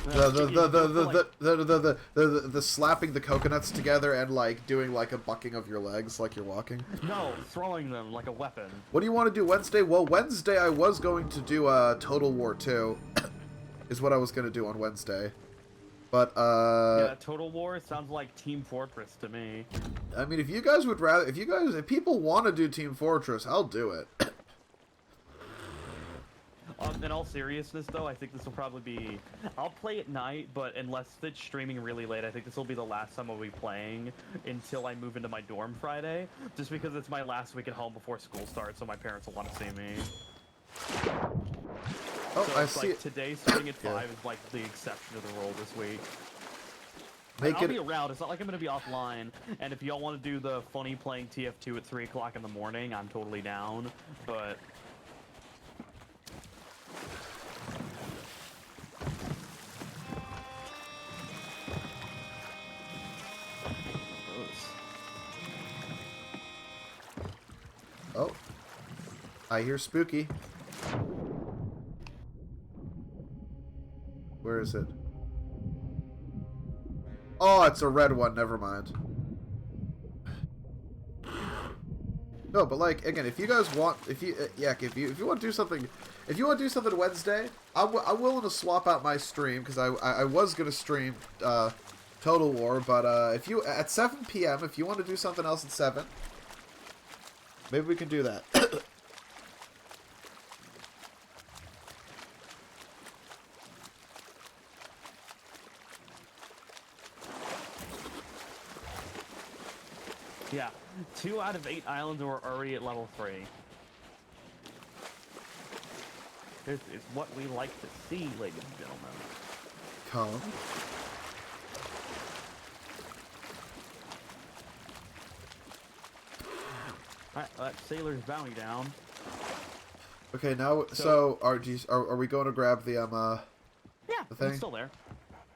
No, The you do it for, like- the slapping the coconuts together and like doing like a bucking of your legs like you're walking. No, throwing them like a weapon. What do you want to do Wednesday? Well, Wednesday I was going to do Total War 2 is what I was going to do on Wednesday. But Yeah, Total War sounds like Team Fortress to me. I mean if you guys would rather if people want to do Team Fortress, I'll do it. In all seriousness, though, I think this will probably be... I'll play at night, but unless it's streaming really late, I think this will be the last time I'll be playing until I move into my dorm Friday. Just because it's my last week at home before school starts, so my parents will want to see me. Oh, So I it's see like it. today starting at Yeah. 5 is like the exception to the rule this week. Make I'll it be around. It's not like I'm going to be offline. And if y'all want to do the funny playing TF2 at 3 o'clock in the morning, I'm totally down. But... Oh. I hear spooky. Where is it? Oh, it's a red one. Never mind. No, but like again, if you guys want, if you want to do something, if you want to do something Wednesday, I'm willing to swap out my stream because I was gonna stream Total War, but if you at 7 p.m. if you want to do something else at 7, maybe we can do that. Yeah, 2 out of 8 islands are already at level 3. This is what we like to see, ladies and gentlemen. Come. Alright, that sailor's bounty down. Okay, now so are we going to grab the Yeah, The if thing? it's still there.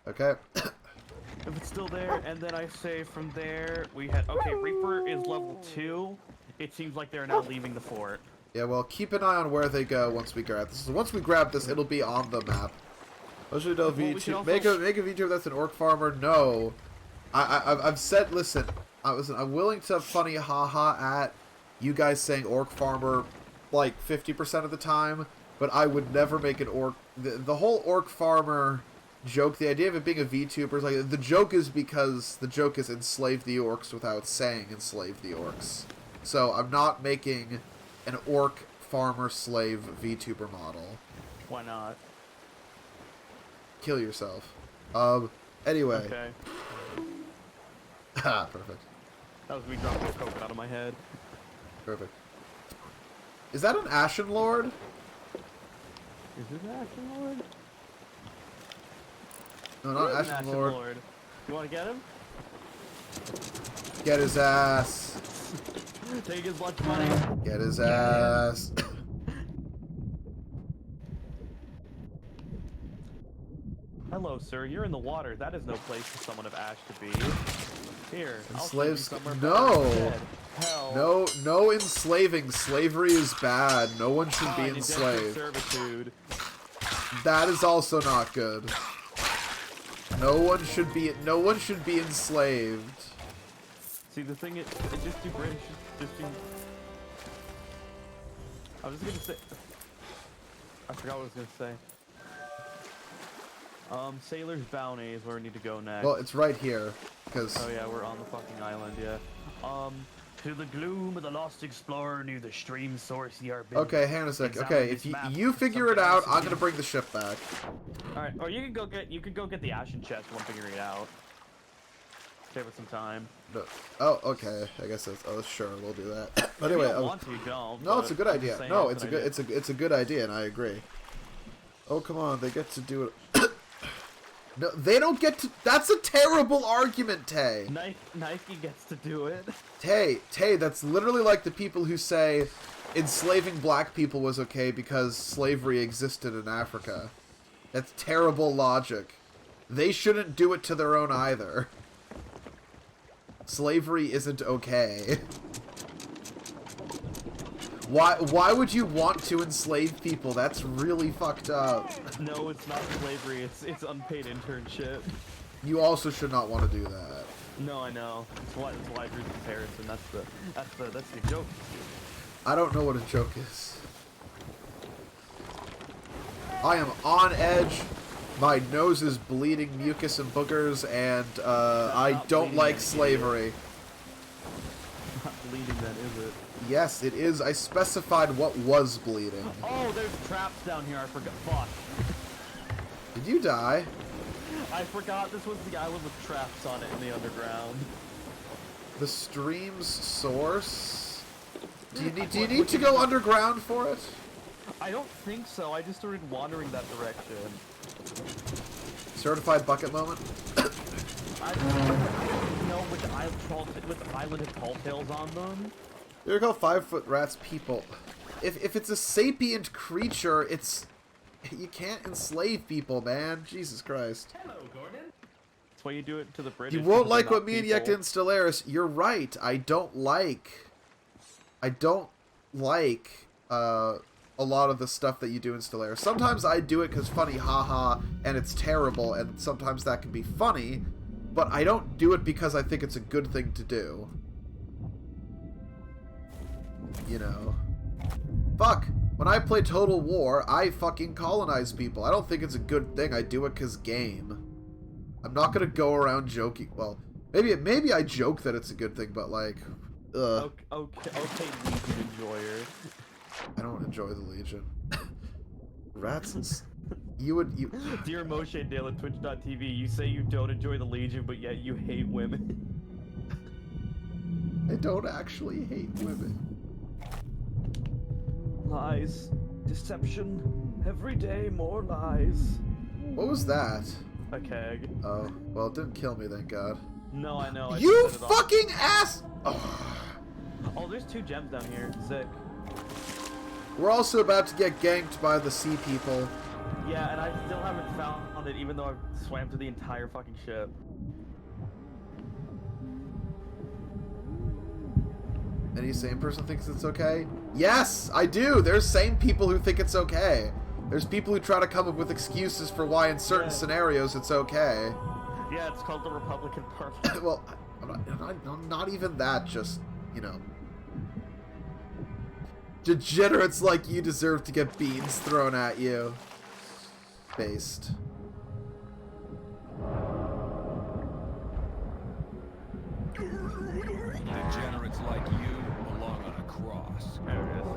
okay. If it's still there, and then I say from there, we had... Okay, Reaper is level 2. It seems like they're now leaving the fort. Yeah, well, keep an eye on where they go once we grab this. So once we grab this, it'll be on the map. Ocean Del we V2. should also- Make a VTuber that's an orc farmer. No, I've said. Listen, I'm willing to funny haha at you guys saying orc farmer like 50% of the time, but I would never make an orc. The whole orc farmer joke. The idea of it being a VTuber is like the joke is because the joke is enslave the orcs without saying enslave the orcs. So I'm not making an orc farmer slave VTuber model. Why not? Kill yourself. Anyway. Okay. Ah, perfect. That was me dropping a coke out of my head. Perfect. Is that an Ashen Lord? Is it an Ashen Lord? No, not It is an Ashen Lord. You want to get him? Get his ass. Take his lunch money. Get his ass. Hello, sir. You're in the water. That is no place for someone of ash to be. Here, I'll send you Slaves. somewhere No. better instead. Hell. No, no enslaving. Slavery is bad. No one should be Fine, indentured enslaved. servitude. That is also not good. No one should be enslaved. See, the thing is, just do British. Just do. I was gonna say. I forgot what I was gonna say. Sailor's Bounty is where we need to go next. Well, it's right here, because Oh yeah, we're on the fucking island, yeah. To the gloom of the lost explorer near the stream source ye are bidden. okay, hang on a sec. Examine Okay, this if map you for figure it something out, else to I'm do. gonna bring the ship back. Alright, or you can go get the ashen chest while I'm figuring it out. Save us some time. No. Oh, okay. I guess that's. Oh, sure, we'll do that. But If anyway, you don't want to, you don't. no, but it's a good I'm just idea. saying No, it's it's a an good. idea. It's a good idea, and I agree. Oh, come on, they get to do it. No, they don't get to. That's a terrible argument, Tay. Nike gets to do it. Tay, that's literally like the people who say enslaving black people was okay because slavery existed in Africa. That's terrible logic. They shouldn't do it to their own either. Slavery isn't okay. Why would you want to enslave people? That's really fucked up. No, it's not slavery. It's unpaid internship. You also should not want to do that. No, I know. That's why I drew the comparison. That's the joke. I don't know what a joke is. I am on edge. My nose is bleeding mucus and boogers, and I not don't bleeding, like you slavery. Not bleeding, then, is it? Yes, it is. I specified what was bleeding. Oh, there's traps down here. I forgot. Fuck. Did you die? I forgot this was the island with traps on it in the underground. The stream's source? Do you need to go underground for it? I don't think so. I just started wandering that direction. Certified bucket moment? I don't know with the island of tall tales on them. They're called 5-foot rats people. If it's a sapient creature, it's... You can't enslave people, man. Jesus Christ. Hello, Gordon. That's why you do it to the British. You won't because like they're what not me and people. Yek did in Stellaris. You're right. I don't like a lot of the stuff that you do in Stellaris. Sometimes I do it because funny, haha, and it's terrible, and sometimes that can be funny, but I don't do it because I think it's a good thing to do. You know. Fuck. When I play Total War, I fucking colonize people. I don't think it's a good thing. I do it because game. I'm not gonna go around joking. Well, maybe I joke that it's a good thing, but like, ugh. Okay, Legion enjoyer. I don't enjoy the Legion. Rats and... Dear Moshe Dale at Twitch.tv, you say you don't enjoy the Legion, but yet you hate women. I don't actually hate women. Lies. Deception. Every day, more lies. What was that? A keg. Oh, well, it didn't kill me, thank God. No, I know. I You just set it off. fucking ass! Oh. Oh, there's 2 gems down here. Sick. We're also about to get ganked by the sea people. Yeah, and I still haven't found it, even though I've swam through the entire fucking ship. Any sane person thinks it's okay? Yes, I do! There's sane people who think it's okay. There's people who try to come up with excuses for why in certain scenarios it's okay. Yeah, it's called the Republican Party. Well, I'm not even that, just, you know. Degenerates like you deserve to get beans thrown at you. Based. sucks. There it is.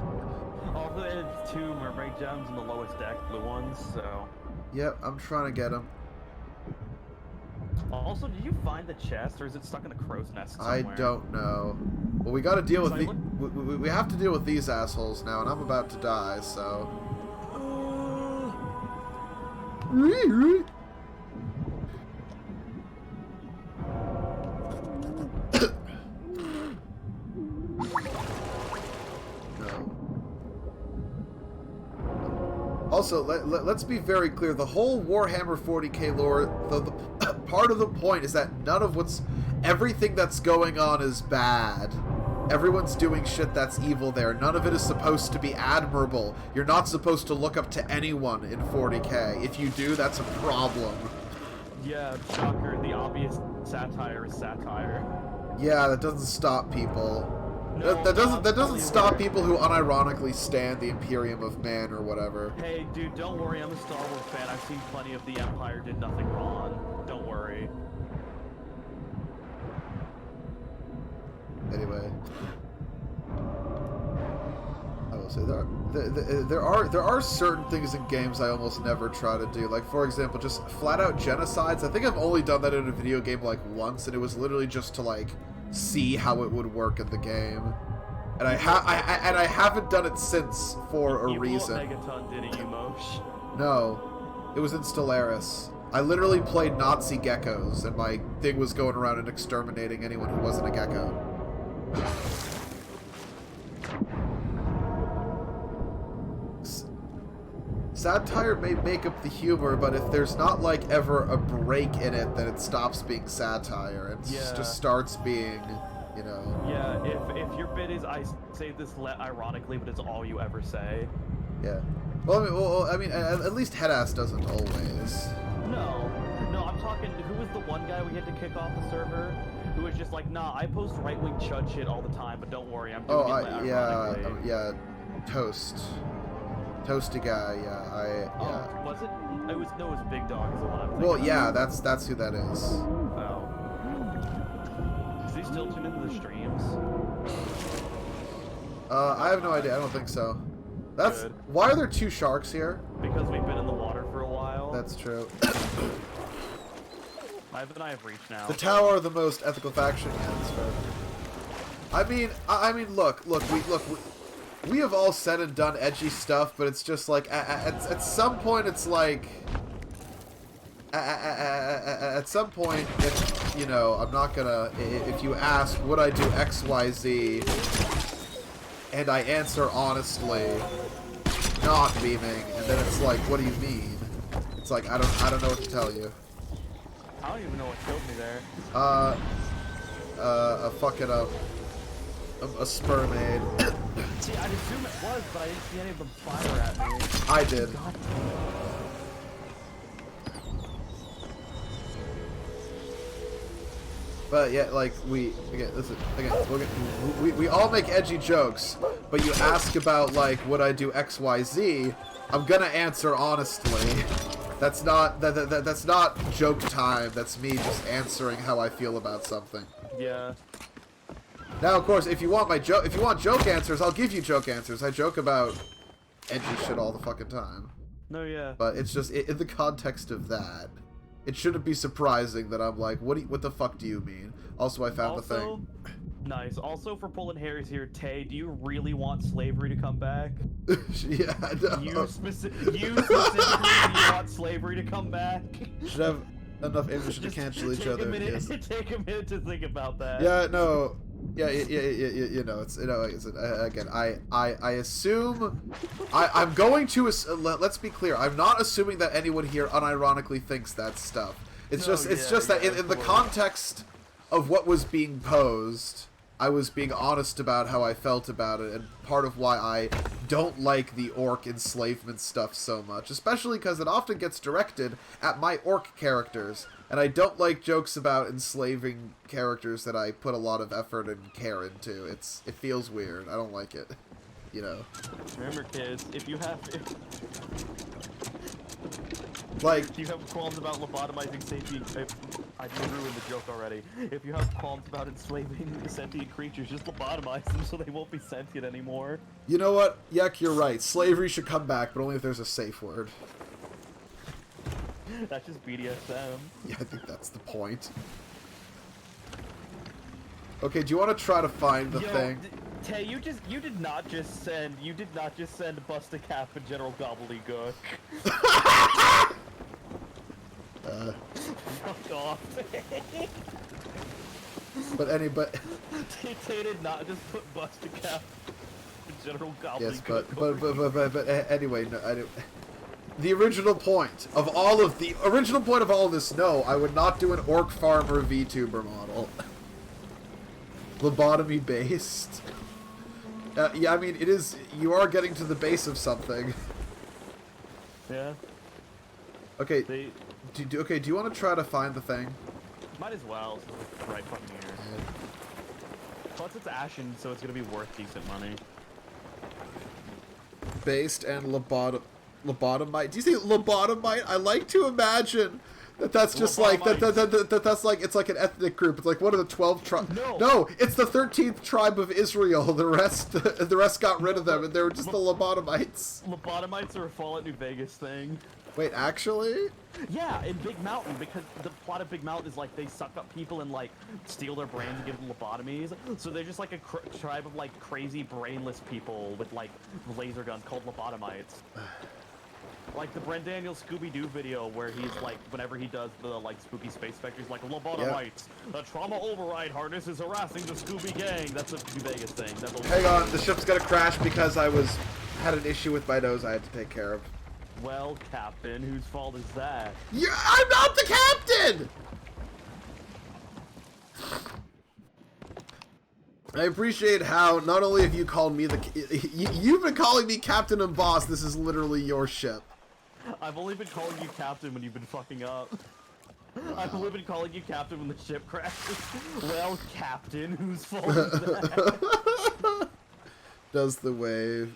Also, it's 2 mermaid gems in the lowest deck, blue ones, so... Yep, I'm trying to get them. Also, did you find the chest, or is it stuck in a crow's nest somewhere? I don't know. Well, we gotta deal with the... We have to deal with these assholes now, and I'm about to die, so... Also, let's be very clear. The whole Warhammer 40k lore, the part of the point is that everything that's going on is bad. Everyone's doing shit that's evil there. None of it is supposed to be admirable. You're not supposed to look up to anyone in 40k. If you do, that's a problem. Yeah, shocker. The obvious satire is satire. Yeah, that doesn't stop people. No, that doesn't stop people who unironically stand the Imperium of Man or whatever. Hey, dude, don't worry. I'm a Star Wars fan. I've seen plenty of The Empire did nothing wrong. Don't worry. Anyway, I will say there are certain things in games I almost never try to do. Like, for example, just flat out genocides. I think I've only done that in a video game like once, and it was literally just to like see how it would work in the game. And I haven't done it since for a reason. Megaton did it, you mosh. No, it was in Stellaris. I literally played Nazi geckos, and my thing was going around and exterminating anyone who wasn't a gecko. Satire may make up the humor, but if there's not like ever a break in it, then it stops being satire and just starts being, you know. Yeah, if your bit is I say this ironically, but it's all you ever say. Yeah. Well, I mean, at least Headass doesn't always. No, I'm talking. Who was the one guy we had to kick off the server? Who was just like, nah, I post right-wing chud shit all the time, but don't worry, I'm doing it ironically. Yeah, Toasty guy, yeah, Oh, was it? It was Big Dog is the one I was Well, thinking yeah, of. that's who that is. Oh. Is he still tuned into the streams? I have no idea. I don't think so. That's Good. Why are there 2 sharks here? Because we've been in the water for a while. That's true. Ivan and I have reached now. The Tower are the most ethical faction. Yeah, that's fair. I mean, look, we have all said and done edgy stuff, but it's just like at some point it's like at some point, if, you know, I'm not gonna. If you ask, would I do X, Y, Z, and I answer honestly, not beaming, and then it's like, what do you mean? It's like I don't know what to tell you. I don't even know what killed me there. A fucking a spermade. See, I'd assume it was, but I didn't see any of them fire at me. I did. God. But yeah, like we all make edgy jokes, but you ask about like would I do X, Y, Z? I'm gonna answer honestly. That's not that's not joke time. That's me just answering how I feel about something. Yeah. Now, of course, if you want joke answers, I'll give you joke answers. I joke about edgy shit all the fucking time. No, yeah. But it's just in the context of that, it shouldn't be surprising that I'm like, what the fuck do you mean? Also, I found the thing. Nice. Also, for pulling hairs here, Tay, do you really want slavery to come back? Yeah, I know. You specifically want slavery to come back? Should have enough ammunition to cancel each other. Yes. Take a minute to think about that. Yeah, no. Yeah, you know, it's, you know, again, I assume, I'm going to, let's be clear, I'm not assuming that anyone here unironically thinks that stuff. It's just that in the context of what was being posed, I was being honest about how I felt about it, and part of why I don't like the orc enslavement stuff so much, especially because it often gets directed at my orc characters, and I don't like jokes about enslaving characters that I put a lot of effort and care into. It feels weird. I don't like it, you know. Remember, kids, if you have Like, You have qualms about lobotomizing sentient... I did ruin the joke already. If you have qualms about enslaving sentient creatures, just lobotomize them so they won't be sentient anymore. you know what? Yek, you're right. Slavery should come back, but only if there's a safe word. That's just BDSM. Yeah, I think that's the point. Okay, do you want to try to find the thing? Tay, you did not just send Busta Cap and General Gobbledygook. Fuck off. But Tay did not just put Busta Cap and General Gobbledygook. yes, but over anyway, no, I don't. The original point of all of this, no, I would not do an Orc Farmer VTuber model. Lobotomy based. Yeah, I mean, it is. You are getting to the base of something. Yeah. Okay. They Do you want to try to find the thing? might as well. So it's right fucking here. Plus it's ashen, so it's gonna be worth decent money. Based and lobotomite. Do you say lobotomite? I like to imagine that's just like that's like it's like an ethnic group. It's like one of the 12 tribes. No, it's the 13th tribe of Israel. The rest got rid of them, and they were just the lobotomites. Lobotomites are a Fallout New Vegas thing. Wait, actually? Yeah, in Big Mountain, because the plot of Big Mountain is like they suck up people and like steal their brains and give them lobotomies. So they're just like a tribe of like crazy brainless people with like laser guns called lobotomites. Like the Brent Daniels Scooby-Doo video where he's like, whenever he does the like spooky space effect, he's like, lobotomites. The trauma override harness is harassing the Scooby gang. That's a New Vegas thing. That's a Hang on, the ship's gonna crash because I had an issue with my nose I had to take care of. Well, Captain, whose fault is that? I'm not the captain! I appreciate how not only have you called me you've been calling me captain and boss. This is literally your ship. I've only been calling you captain when you've been fucking up. Wow. I've only been calling you captain when the ship crashes. Well, Captain, whose fault is that? Does the wave.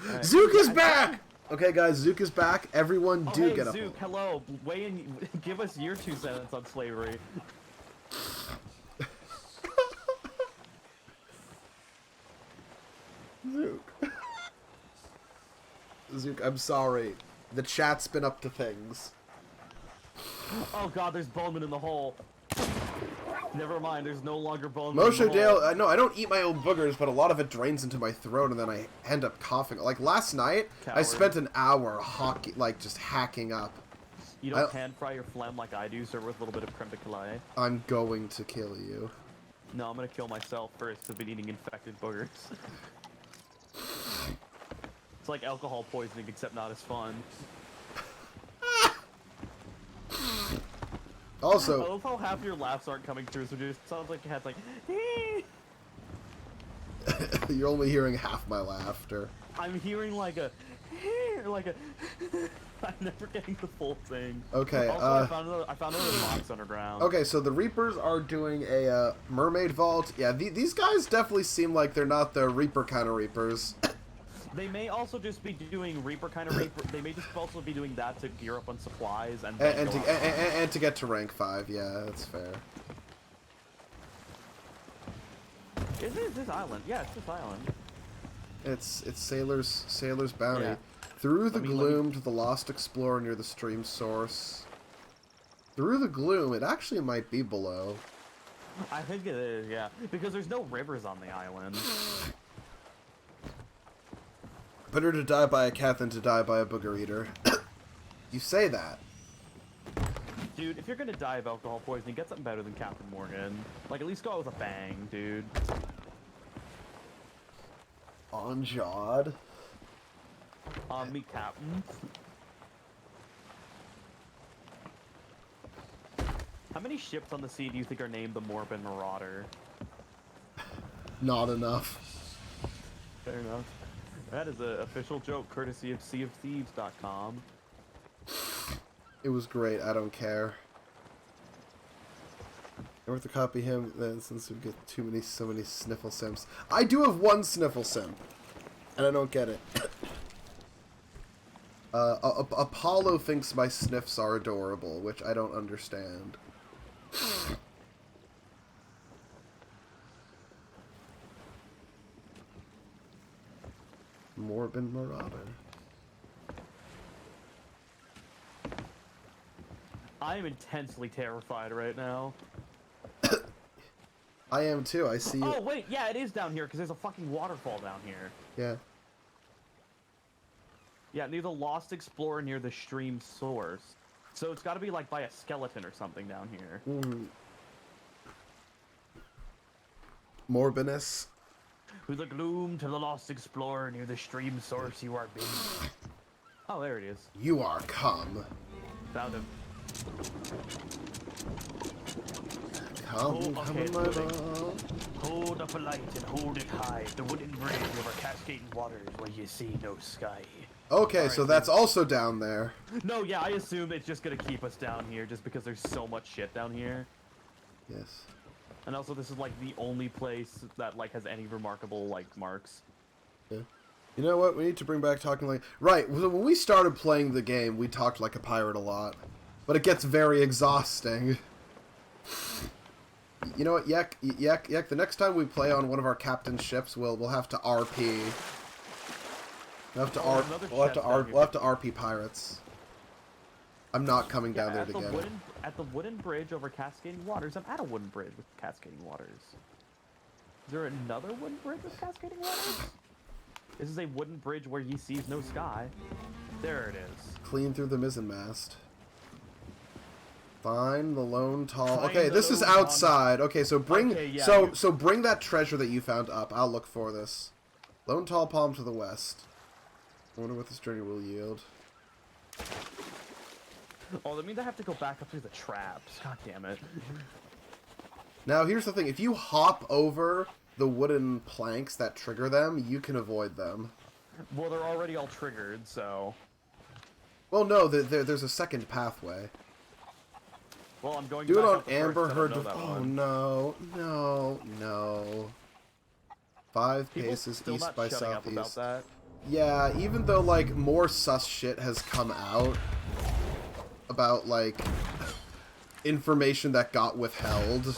Right. Zook is back! Okay, guys, Zook is back. Everyone do get up. Zook, hello. Weigh in. Give us your 2 cents on slavery. Zook, I'm sorry. The chat's been up to things. Oh god, there's Bowman in the hole. Never mind, there's no longer Bowman in the Moshe hole. Dale, no, I don't eat my own boogers, but a lot of it drains into my throat, and then I end up coughing. Like last night, Coward. I spent an hour just hacking up. You don't pan fry your phlegm like I do, serve with a little bit of creme de clay. I'm going to kill you. No, I'm gonna kill myself first. I've been eating infected boogers. It's like alcohol poisoning, except not as fun. Also, I love how half your laughs aren't coming through, so it just sounds like your head's like, you're only hearing half my laughter. I'm hearing like a, I'm never getting the full thing. Okay, also, I found another box underground. Okay, so the Reapers are doing a mermaid vault. Yeah, these guys definitely seem like they're not the Reaper kind of Reapers. They may also just be doing Reaper kind of Reaper. They may just also be doing that to gear up on supplies and to get to rank 5. Yeah, that's fair. Is it this island? Yeah, it's this island. It's Sailor's Bounty. Yeah. Through the gloom to the lost explorer near the stream source. Through the gloom, it actually might be below. I think it is, yeah, because there's no rivers on the island. Better to die by a cat than to die by a booger eater. You say that. Dude, if you're gonna die of alcohol poisoning, get something better than Captain Morgan. Like, at least go out with a bang, dude. On Jod. Meet Captain. How many ships on the sea do you think are named the Morbin Marauder? Not enough. Fair enough. That is an official joke courtesy of SeaOfThieves.com. It was great, I don't care. I have to copy him then since we get so many sniffle simps. I do have one sniffle simp. And I don't get it. Apollo thinks my sniffs are adorable, which I don't understand. Morbin Marauder. I am intensely terrified right now. I am too. I see you. Oh wait, yeah, it is down here because there's a fucking waterfall down here. Yeah. Yeah, near the Lost Explorer near the stream source. So it's got to be like by a skeleton or something down here. Morbinus. Through the gloom to the Lost Explorer near the stream source you are being. Oh, there it is. You are come. Found him. Come, Oh, come, okay, my moving. love. Hold up a light and hold it high. The wooden bridge over cascading waters where you see no sky. Okay, so that's also down there. No, yeah, I assume it's just gonna keep us down here just because there's so much shit down here. Yes. And also, this is like the only place that like has any remarkable like marks. Yeah. You know what? We need to bring back talking like... Right, so when we started playing the game, we talked like a pirate a lot. But it gets very exhausting. You know what, Yek, the next time we play on one of our captain's ships, we'll have to RP. We'll have to RP pirates. I'm not coming down there to get it. At the wooden bridge over cascading waters, I'm at a wooden bridge with cascading waters. Is there another wooden bridge with cascading waters? This is a wooden bridge where he sees no sky. There it is. Clean through the mizzenmast. Find the lone tall. Find Okay, the this is lone outside. Okay, so bring Okay, yeah, so bring that treasure that you found up. I'll look for this. Lone tall palm to the west. I wonder what this journey will yield. Oh, that means I have to go back up through the traps. God damn it. Now, here's the thing. If you hop over the wooden planks that trigger them, you can avoid them. Well, they're already all triggered, so... Well, no, there's a second pathway. Well, I'm going Do it back on up the Amber first, I Heard. don't know that Oh, one. no. 5 People paces still east not by shutting up about southeast. that. Yeah, even though, like, more sus shit has come out about, like, information that got withheld.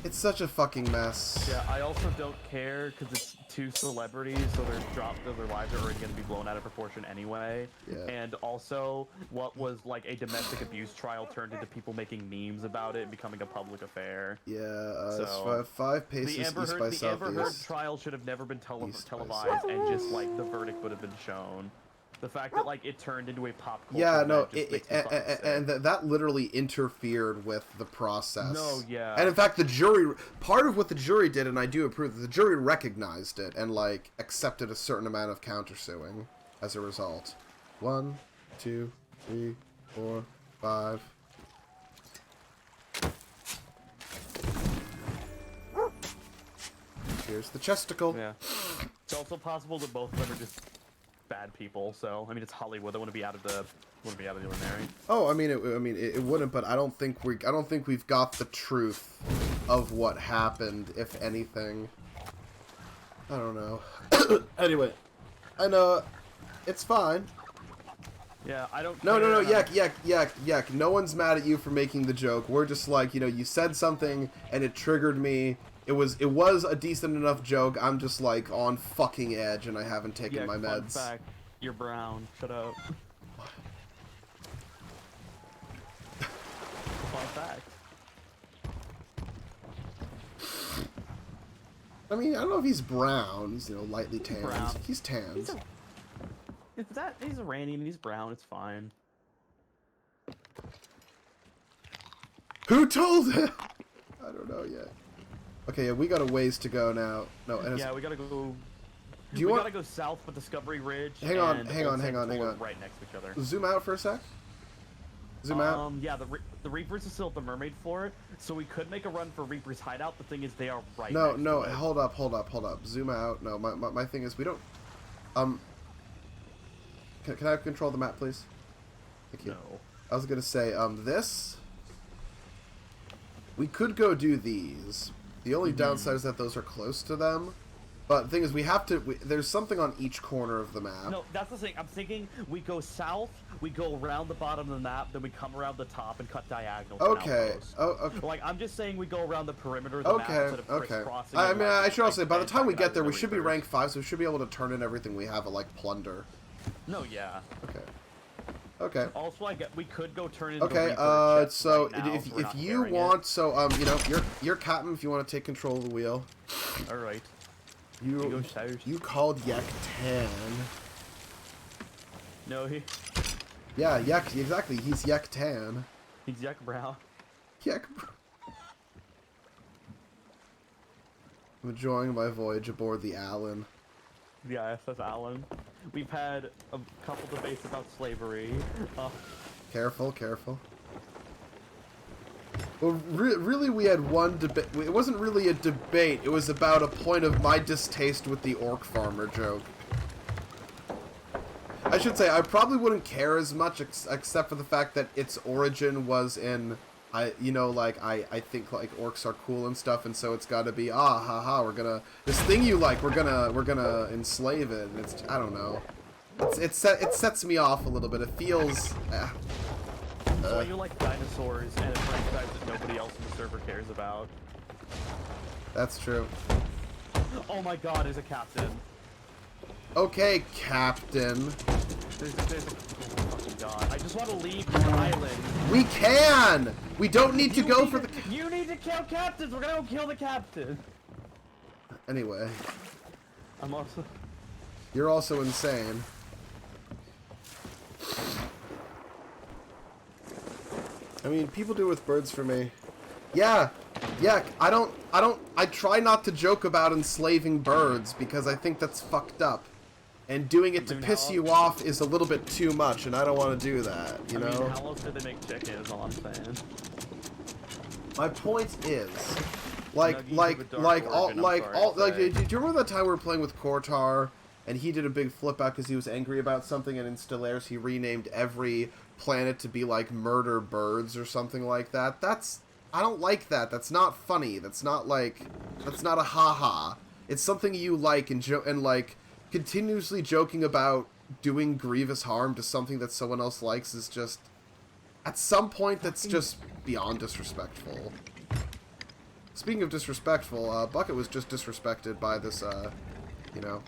It's such a fucking mess. Yeah, I also don't care because it's 2 celebrities, so their lives are already going to be blown out of proportion anyway. Yeah. And also, what was like a domestic abuse trial turned into people making memes about it and becoming a public affair. Yeah, So, it's 5 paces east by the Amber Heard southeast. trial should have never been East by televised, and just like the verdict would have been shown. The fact that like it turned into a pop culture Yeah, no, event just makes me fucking sick. and that literally interfered with the process. No, yeah. And in fact, the jury, part of what the jury did, and I do approve, the jury recognized it and, like, accepted a certain amount of countersuing as a result. 1, 2, 3, 4, 5. Here's the chesticle. Yeah. It's also possible that both of them are just bad people. So I mean, it's Hollywood. They want to be out of the ordinary. Oh, I mean, it wouldn't, but I don't think we've got the truth of what happened, if anything. I don't know. Anyway, I know it's fine. Yeah, I don't. No, care. Yak. No one's mad at you for making the joke. We're just like, you said something and it triggered me. It was a decent enough joke. I'm just like on fucking edge and I haven't taken my meds. Fun fact, you're brown. Shut up. Fun fact. I mean, I don't know if he's brown. He's, lightly tanned. Brown. He's tanned. He's Iranian. He's brown. It's fine. Who told him? I don't know yet. Okay, yeah, we got a ways to go now. No, and Yeah, we gotta go. Do you we want? gotta go south with Discovery Ridge. Hang on, and hang on. Right next to each other. Zoom out for a sec. Zoom out. Yeah, the Reapers is still at the Mermaid Fort, so we could make a run for Reaper's Hideout. The thing is, they are right. No, next no, to it. hold up. Zoom out. No, my thing is we don't. Can I have control of the map, please? Thank you. No. I was gonna say, this. We could go do these. The only downside is that those are close to them. But the thing is, we have to. There's something on each corner of the map. No, that's the thing. I'm thinking we go south, we go around the bottom of the map, then we come around the top and cut diagonal. Okay. Oh, okay. Like, I'm just saying we go around the perimeter of the map instead of crisscrossing. I mean, I should also say, by the time we get there, we really should be first. rank 5, so we should be able to turn in everything we have at, like, plunder. No, yeah. Okay. Okay. Also, we could go turn in. Okay, the Reaper so right now, if we're not you carrying want, so, you know, you're captain if you want to take control of the wheel. it. Alright. You called Yak Tan. No, Yeah, Yak, exactly, he's Yak Tan. he's Yak Brown. Yak. I'm enjoying my voyage aboard the Allen. The ISS Allen. We've had a couple debates about slavery. Careful, careful. Well, really, we had one debate. It wasn't really a debate. It was about a point of my distaste with the orc farmer joke. I should say, I probably wouldn't care as much, except for the fact that its origin was in, I think, like, orcs are cool and stuff, and so it's gotta be, we're gonna, this thing you like, we're gonna enslave it, and it's, I don't know. It sets me off a little bit. It feels, So you like dinosaurs and a franchise that nobody else in the server cares about. That's true. Oh my god, there's a captain. Okay, Captain. There's a oh fucking god. I just want to leave the island. We can! We don't need to go for the... You need to kill captains! We're gonna go kill the captain! Anyway. I'm also... You're also insane. I mean, people do with birds for me. Yeah, I try not to joke about enslaving birds because I think that's fucked up. And doing it to piss you off is a little bit too much, and I don't want to do that, you know? I mean, how else did they make chicken is all I'm saying. My point is, do you remember that time we were playing with Kortar, and he did a big flip out because he was angry about something, and in Stellaris he renamed every planet to be like murder birds or something like that? I don't like that. That's not funny. That's not a haha. It's something you like and like continuously joking about doing grievous harm to something that someone else likes is just, at some point, that's just beyond disrespectful. Speaking of disrespectful, Bucket was just disrespected by this, you know.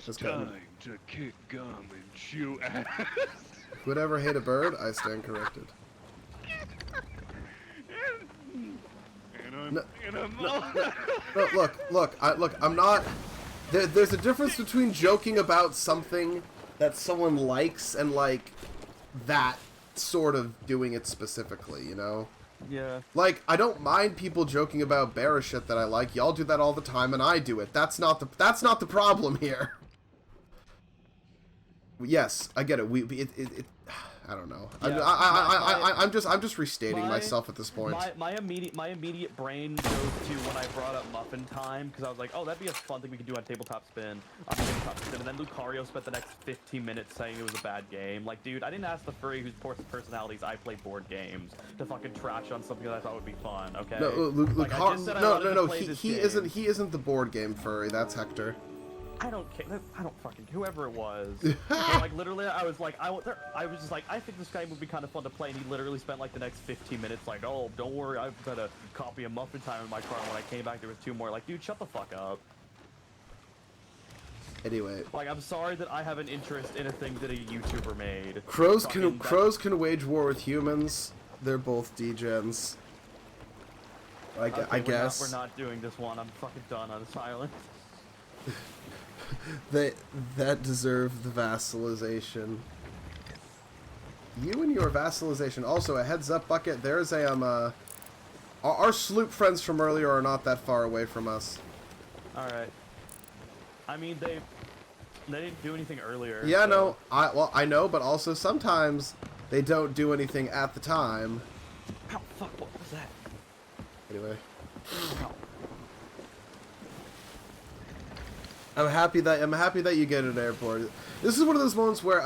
It's time to kick gum and chew ass. Who'd ever hate a bird? I stand corrected. No, look, I'm not... There's a difference between joking about something that someone likes and, like, that sort of doing it specifically, you know? Yeah. Like, I don't mind people joking about bear shit that I like. Y'all do that all the time, and I do it. That's not the problem here. Yes, I get it. I don't know. Yeah, I'm just restating myself at this point. My immediate brain goes to when I brought up Muffin Time, because I was like, oh, that'd be a fun thing we could do on Tabletop Spin. And then Lucario spent the next 15 minutes saying it was a bad game. Like, dude, I didn't ask the furry whose personalities I play board games to fucking trash on something that I thought would be fun. Okay. No, no. He isn't the board game furry. That's Hector. I don't care. I don't fucking whoever it was. Like literally, I was just like, I think this game would be kind of fun to play, and he literally spent like the next 15 minutes like, oh, don't worry, I've got a copy of Muffin Time in my car. And when I came back, there was 2 more. Like, dude, shut the fuck up. Anyway. Like, I'm sorry that I have an interest in a thing that a YouTuber made. Crows can wage war with humans. They're both degens. I guess. We're not doing this one. I'm fucking done on this island. That deserve the vassalization. You and your vassalization. Also, a heads up, Bucket. There's a our sloop friends from earlier are not that far away from us. All right. I mean, they didn't do anything earlier. Yeah, so. no. I know, but also sometimes they don't do anything at the time. Oh fuck! What was that? Anyway. Oh. I'm happy that you get an airport. This is one of those moments where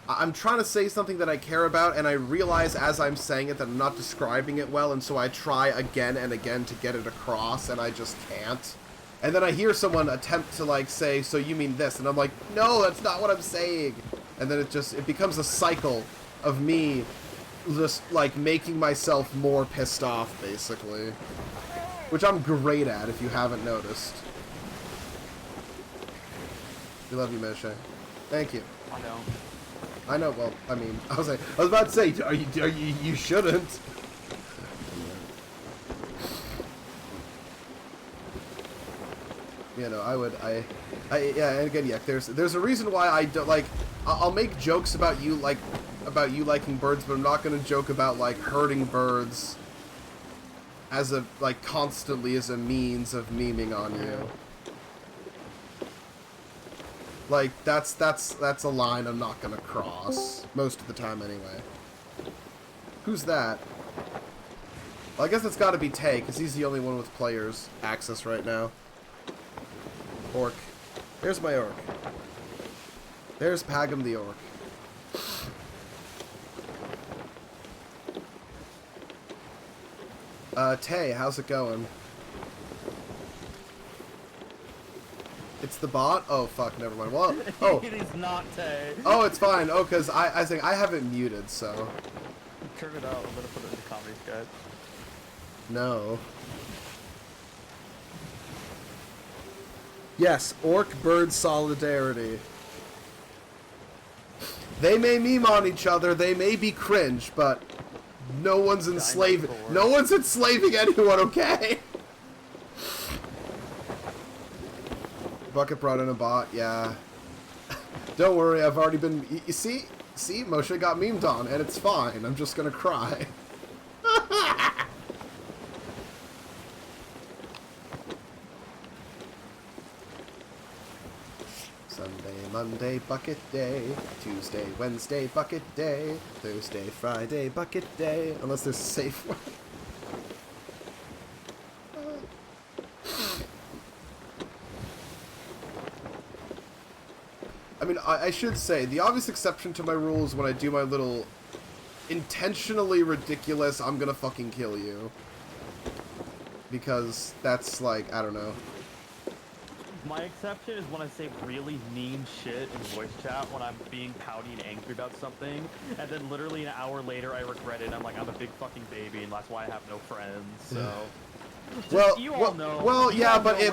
I'm trying to say something that I care about, and I realize as I'm saying it that I'm not describing it well, and so I try again and again to get it across, and I just can't. And then I hear someone attempt to, like, say, so you mean this? And I'm like, no, that's not what I'm saying. And then it becomes a cycle of me just, like, making myself more pissed off, basically. Which I'm great at, if you haven't noticed. We love you, Moshe. Thank you. I know. I know, well, I mean, I was about to say, you shouldn't. You know, yeah, and again, yeah, there's a reason why I don't, like, I'll make jokes about you liking birds, but I'm not gonna joke about, like, hurting birds as a, like, constantly as a means of memeing on you. Like, that's a line I'm not gonna cross. Most of the time, anyway. Who's that? Well, I guess it's gotta be Tay, because he's the only one with players access right now. Orc. There's my orc. There's Pagum the orc. Tay, how's it going? It's the bot? Oh, fuck, never mind. Well, oh. It is not Tay. Oh, it's fine. Oh, because I think I have it muted, so. Turn it out. I'm gonna put it in the comedy sketch. No. Yes, orc-bird solidarity. They may meme on each other, they may be cringe, but no one's enslaving anyone, okay? Bucket brought in a bot, yeah. Don't worry, I've already been... You see, Moshe got memed on, and it's fine. I'm just gonna cry. Sunday, Monday, bucket day. Tuesday, Wednesday, bucket day. Thursday, Friday, bucket day. Unless there's a safe one. I mean, I should say, the obvious exception to my rules when I do my little intentionally ridiculous, I'm gonna fucking kill you. Because that's like, I don't know. My exception is when I say really mean shit in voice chat when I'm being pouty and angry about something, and then literally an hour later I regret it. I'm like, I'm a big fucking baby, and that's why I have no friends. So, well, you all know. Well, you yeah, all but know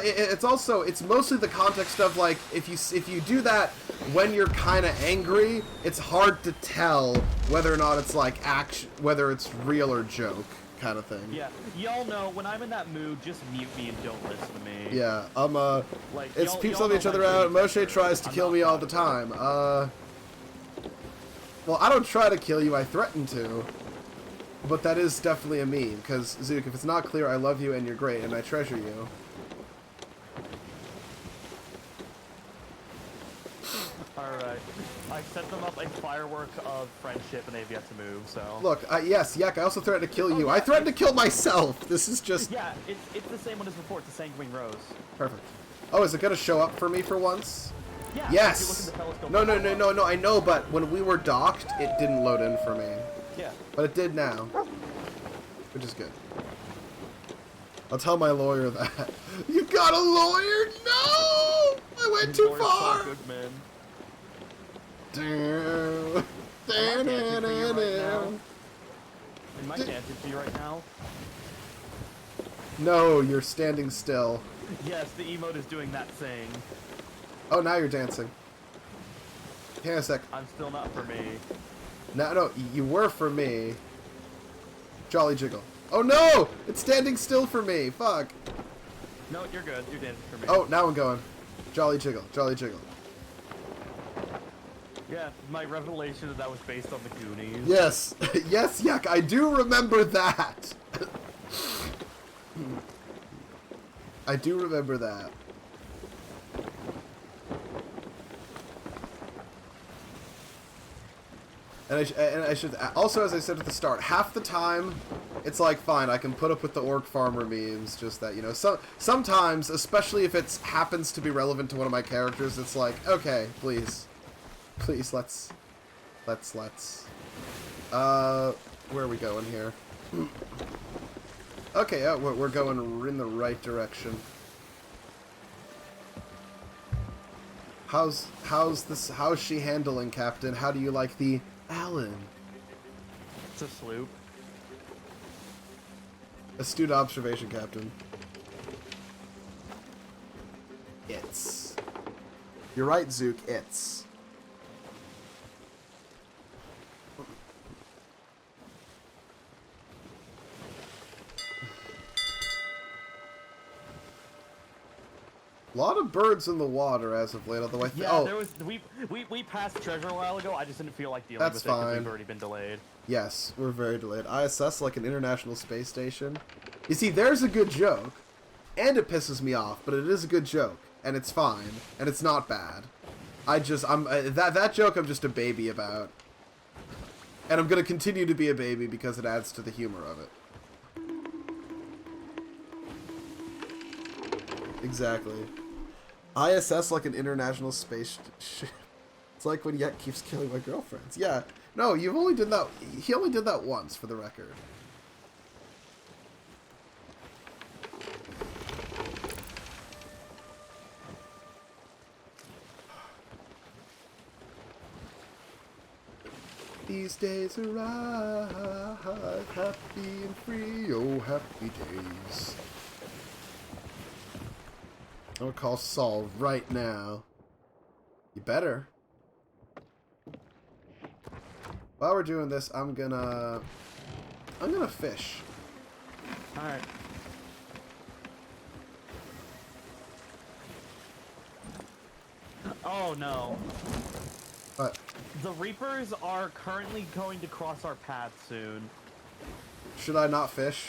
it's also mostly the context of like if you do that when you're kind of angry, it's hard to tell whether or not it's like whether it's real or joke. Kind of thing. Yeah, y'all know when I'm in that mood, just mute me and don't listen to me. Yeah, like, it's people helping each other out. Moshe tries to kill me all the time. Well, I don't try to kill you, I threaten to. But that is definitely a meme, because, Zook, if it's not clear, I love you and you're great, and I treasure you. Alright. I set them up a firework of friendship and they've yet to move, so... Look, yes, Yak, I also threatened to kill you. I threatened to kill myself! This is just... Yeah, it's the same one as before, it's the Sanguine Rose. Perfect. Oh, is it gonna show up for me for once? Yeah, yes! if you look in the telescope, No, I know, but when we were docked, it didn't load in for me. Yeah. But it did now. Which is good. I'll tell my lawyer that. You got a lawyer? No! I went too far! So good, man. Damn. Am I dancing for you right now? No, you're standing still. Yes, the emote is doing that thing. Oh, now you're dancing. Hang on a sec. I'm still not for me. No, you were for me. Jolly Jiggle. Oh no! It's standing still for me. Fuck. No, you're good. You're dancing for me. Oh, now I'm going. Jolly Jiggle. Jolly Jiggle. Yeah, my revelation that was based on the Goonies. Yes. Yes, Yak, I do remember that. I do remember that. And I should also, as I said at the start, half the time it's like fine, I can put up with the orc farmer memes. Just that, you know, sometimes, especially if it happens to be relevant to one of my characters, it's like, okay, please, let's. Where are we going here? Okay, we're going in the right direction. How's she handling, Captain? How do you like the Allen? It's a sloop. Astute observation, Captain. You're right, Zook. A lot of birds in the water as of late, although there was we passed treasure a while ago. I just didn't feel like dealing with it because we've already been delayed. Yes, we're very delayed. ISS like an international space station. You see, there's a good joke, and it pisses me off, but it is a good joke, and it's fine, and it's not bad. That joke I'm just a baby about, and I'm gonna continue to be a baby because it adds to the humor of it. Exactly. ISS like an international space ship. It's like when Yet keeps killing my girlfriends. Yeah. No, you've only did that. He only did that once, for the record. These days arrive, happy and free, oh happy days. I'm gonna call Saul right now. You better. While we're doing this, I'm gonna fish. Alright. Oh no. What? The Reapers are currently going to cross our path soon. Should I not fish?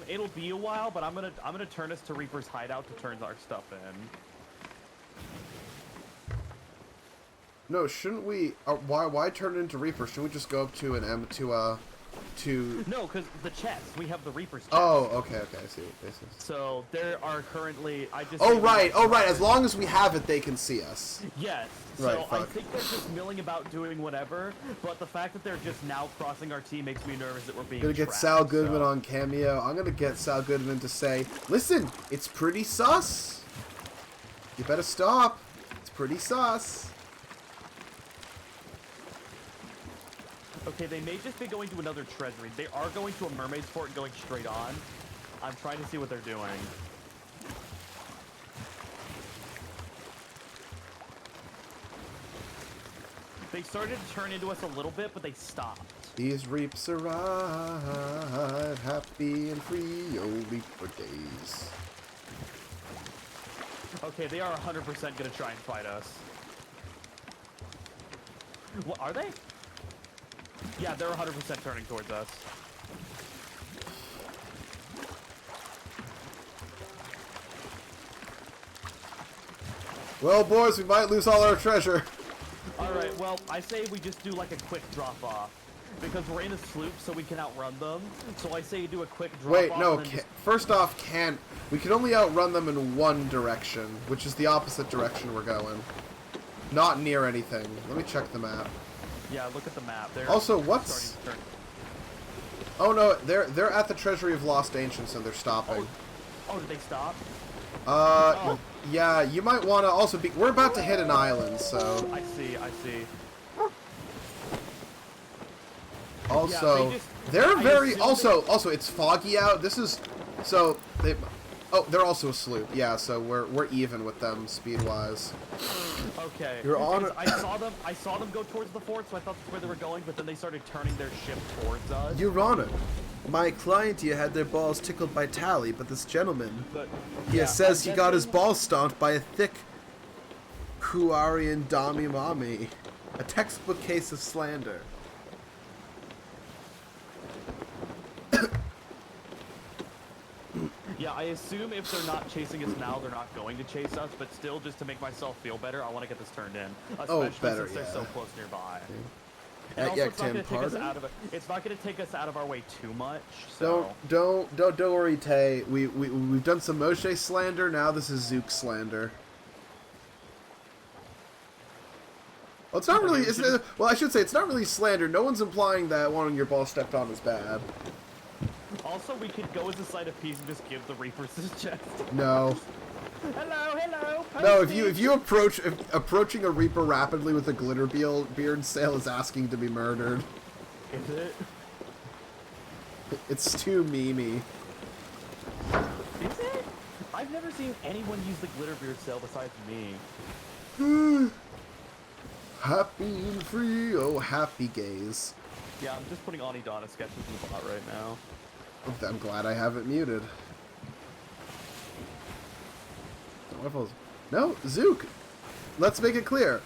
It'll be a while, but I'm gonna turn us to Reaper's hideout to turn our stuff in. No, shouldn't we? Why turn it into Reaper? Shouldn't we just go up to an M to No, because the chest. We have the Reaper's chest. Oh, okay, I see what this is. So there are currently. Oh right. As long as we have it, they can see us. Yes. Right, So I fuck. think they're just milling about doing whatever, but the fact that they're just now crossing our team makes me nervous that we're being I'm gonna get trapped, Sal Goodman so. on Cameo. I'm gonna get Sal Goodman to say, "Listen, it's pretty sus. You better stop. It's pretty sus." Okay, they may just be going to another treasury. They are going to a mermaid's fort and going straight on. I'm trying to see what they're doing. They started to turn into us a little bit, but they stopped. These reaps arrive, happy and free, oh reaper days. Okay, they are 100% gonna try and fight us. What, are they? Yeah, they're 100% turning towards us. Well, boys, we might lose all our treasure. Alright, well, I say we just do like a quick drop-off. Because we're in a sloop, so we can outrun them. So I say you do a quick drop-off. Wait, no, first off, we can only outrun them in one direction, which is the opposite direction we're going. Not near anything. Let me check the map. Yeah, look at the map. They're Also, what's... starting to turn. Oh no, they're at the Treasury of Lost Ancients and they're stopping. Oh, did they stop? Yeah, you might want to also be... We're about to hit an island, so... I see. Also, yeah, they're very... Also, it's foggy out. This is... So, Oh, they're also a sloop. Yeah, so we're even with them speed-wise. Okay. You're on... I saw them go towards the fort, so I thought that's where they were going, but then they started turning their ship towards us. Your Honor, my client here had their balls tickled by Tally, but this gentleman says he got his balls stomped by a thick Kuarian Dami Mami. A textbook case of slander. Yeah, I assume if they're not chasing us now, they're not going to chase us, but still, just to make myself feel better, I want to get this turned in. Especially better, since they're yeah. so close nearby. At And also, it's not Yaktan Pardon? it's not going to take us out of our way too much, so... Don't worry, Tay. We've done some Moshe slander, now this is Zook slander. Well, it's not really... well, I should say, it's not really slander. No one's implying that wanting your ball stepped on is bad. Also, we could go as a side of peace and just give the Reapers his chest. No. Hello, No, if you approaching a Reaper rapidly with a glitter beard sail is asking to be murdered. Is it? It's too memey. Is it? I've never seen anyone use the glitter beard sail besides me. Happy and free, oh happy gaze. Yeah, I'm just putting Onidana sketches in the bot right now. I'm glad I have it muted. No, Zook. Let's make it clear.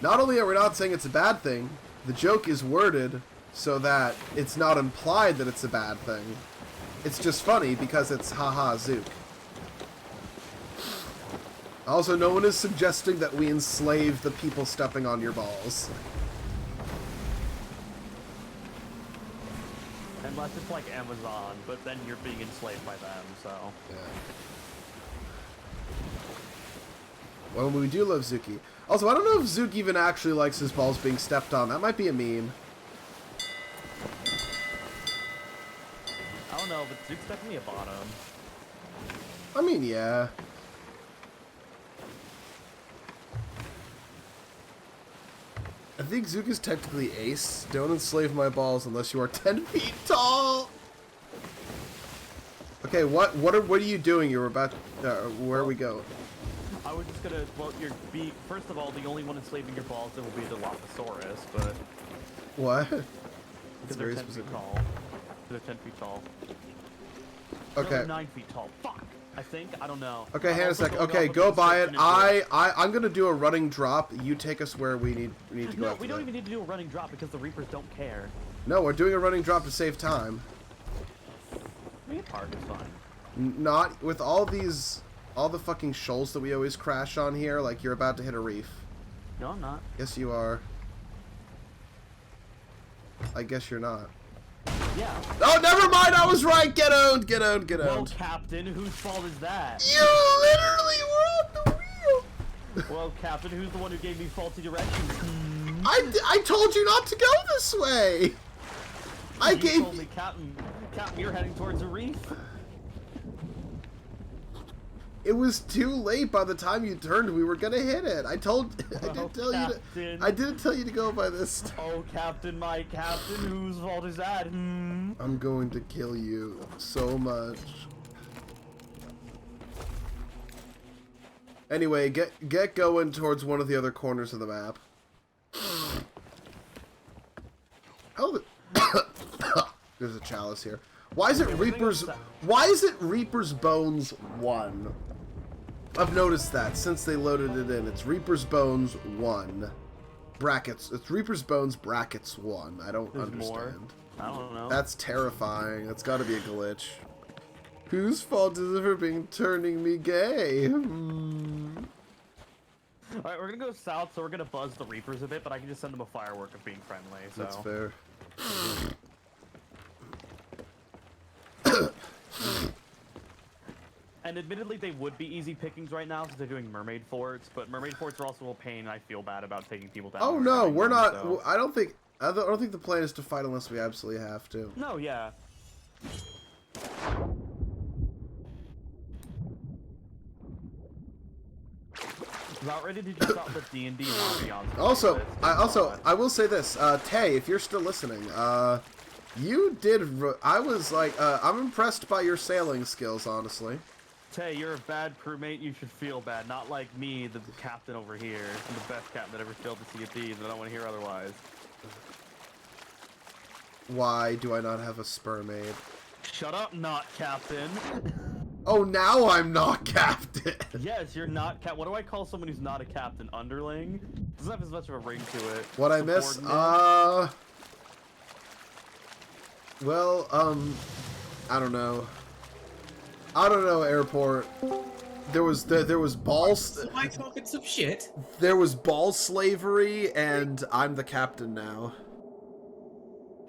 Not only are we not saying it's a bad thing, the joke is worded so that it's not implied that it's a bad thing. It's just funny because it's haha Zook. Also, no one is suggesting that we enslave the people stepping on your balls. Unless it's like Amazon, but then you're being enslaved by them, so... Yeah. Well, we do love Zuki. Also, I don't know if Zook even actually likes his balls being stepped on. That might be a meme. I don't know, but Zook's definitely a bottom. I mean, yeah. I think Zook is technically ace. Don't enslave my balls unless you are 10 feet tall! Okay, what are you doing? You're about... where we go? I was just gonna, well, first of all, the only one enslaving your balls will be the Dilophosaurus, but... What? Because they're 10 feet tall. They're 10 feet tall. Okay. No, they're 9 feet tall. Fuck! I think? I don't know. Okay, hang on a Also sec. going Okay, off of go the by it. description I'm gonna do a running drop. You take us where we need to go. No, we don't even need to do a running drop because the Reapers don't care. No, we're doing a running drop to save time. I mean, park is fine. Not with all the fucking shoals that we always crash on here, like you're about to hit a reef. No, I'm not. Yes, you are. I guess you're not. Yeah. Oh, never mind, I was right! Get owned, get owned, get Well, owned. Captain, whose fault is that? You literally were on the wheel! Well, Captain, who's the one who gave me faulty directions? I told you not to go this way! I gave... You told me, Captain, you're heading towards a reef. It was too late by the time you turned. We were gonna hit it. I didn't tell you to go by this time. Oh, Captain, my Captain, whose fault is that? I'm going to kill you so much. Anyway, get going towards one of the other corners of the map. Oh, there's a chalice here. Why is it Reaper's Bones 1? I've noticed that since they loaded it in. It's Reaper's Bones 1. Brackets. It's Reaper's Bones brackets 1. I don't understand. More. I don't know. That's terrifying. That's gotta be a glitch. Whose fault is it for being turning me gay? Alright, we're gonna go south, so we're gonna buzz the Reapers a bit, but I can just send them a firework of being friendly, so... That's fair. And admittedly, they would be easy pickings right now since they're doing mermaid forts, but mermaid forts are also a pain, and I feel bad about taking people down. Oh no, we're not. So. I don't think the plan is to fight unless we absolutely have to. No, yeah. About ready to just stop the D&D ambiance. I will say this, Tay, if you're still listening, you did. I'm impressed by your sailing skills, honestly. Tay, you're a bad crewmate. You should feel bad. Not like me, the captain over here, the best captain that ever failed to see a thieves, and I don't want to hear otherwise. Why do I not have a sperm aid? Shut up, not captain. Oh, now I'm not captain. Yes, you're not cap. What do I call someone who's not a captain? Underling? Doesn't have as much of a ring to it. What I miss? Well, I don't know. Airport. There was balls. Am I talking some shit? There was ball slavery, and I'm the captain now.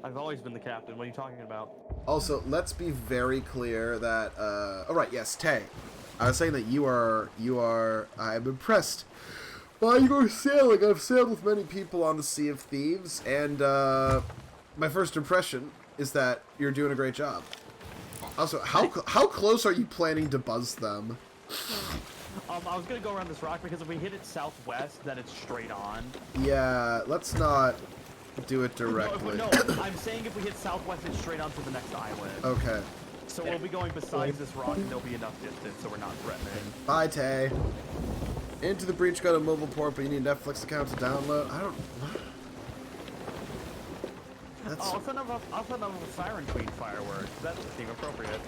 I've always been the captain. What are you talking about? Also, let's be very clear that. Oh right, yes, Tay. I was saying that you are. I'm impressed by your sailing. I've sailed with many people on the Sea of Thieves, and my first impression is that you're doing a great job. Also, how close are you planning to buzz them? I was gonna go around this rock because if we hit it southwest, then it's straight on. Yeah, let's not do it directly. No, I'm saying if we hit southwest, it's straight on to the next island. Okay. So we'll be going besides this rock, and there'll be enough distance, so we're not threatening. Bye, Tay. Into the Breach got a mobile port, but you need a Netflix account to download. I don't. That's... I'll send them a Siren Queen fireworks. That would seem appropriate.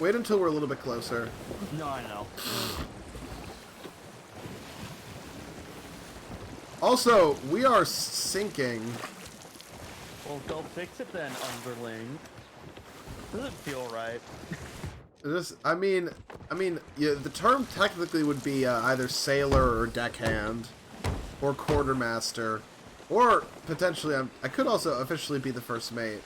Wait until we're a little bit closer. No, I know. Also, we are sinking. Well, go fix it then, underling. Doesn't feel right. I mean, yeah, the term technically would be either sailor or deckhand, or quartermaster, or potentially I could also officially be the first mate.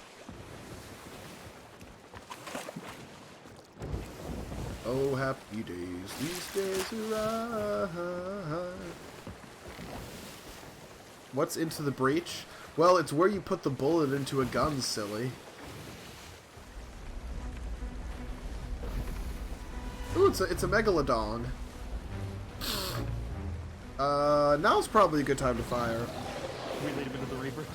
Oh, happy days, these days arrive. What's into the breach? Well, it's where you put the bullet into a gun, silly. Ooh, it's a megalodon. Now's probably a good time to fire. We lead him into the Reapers.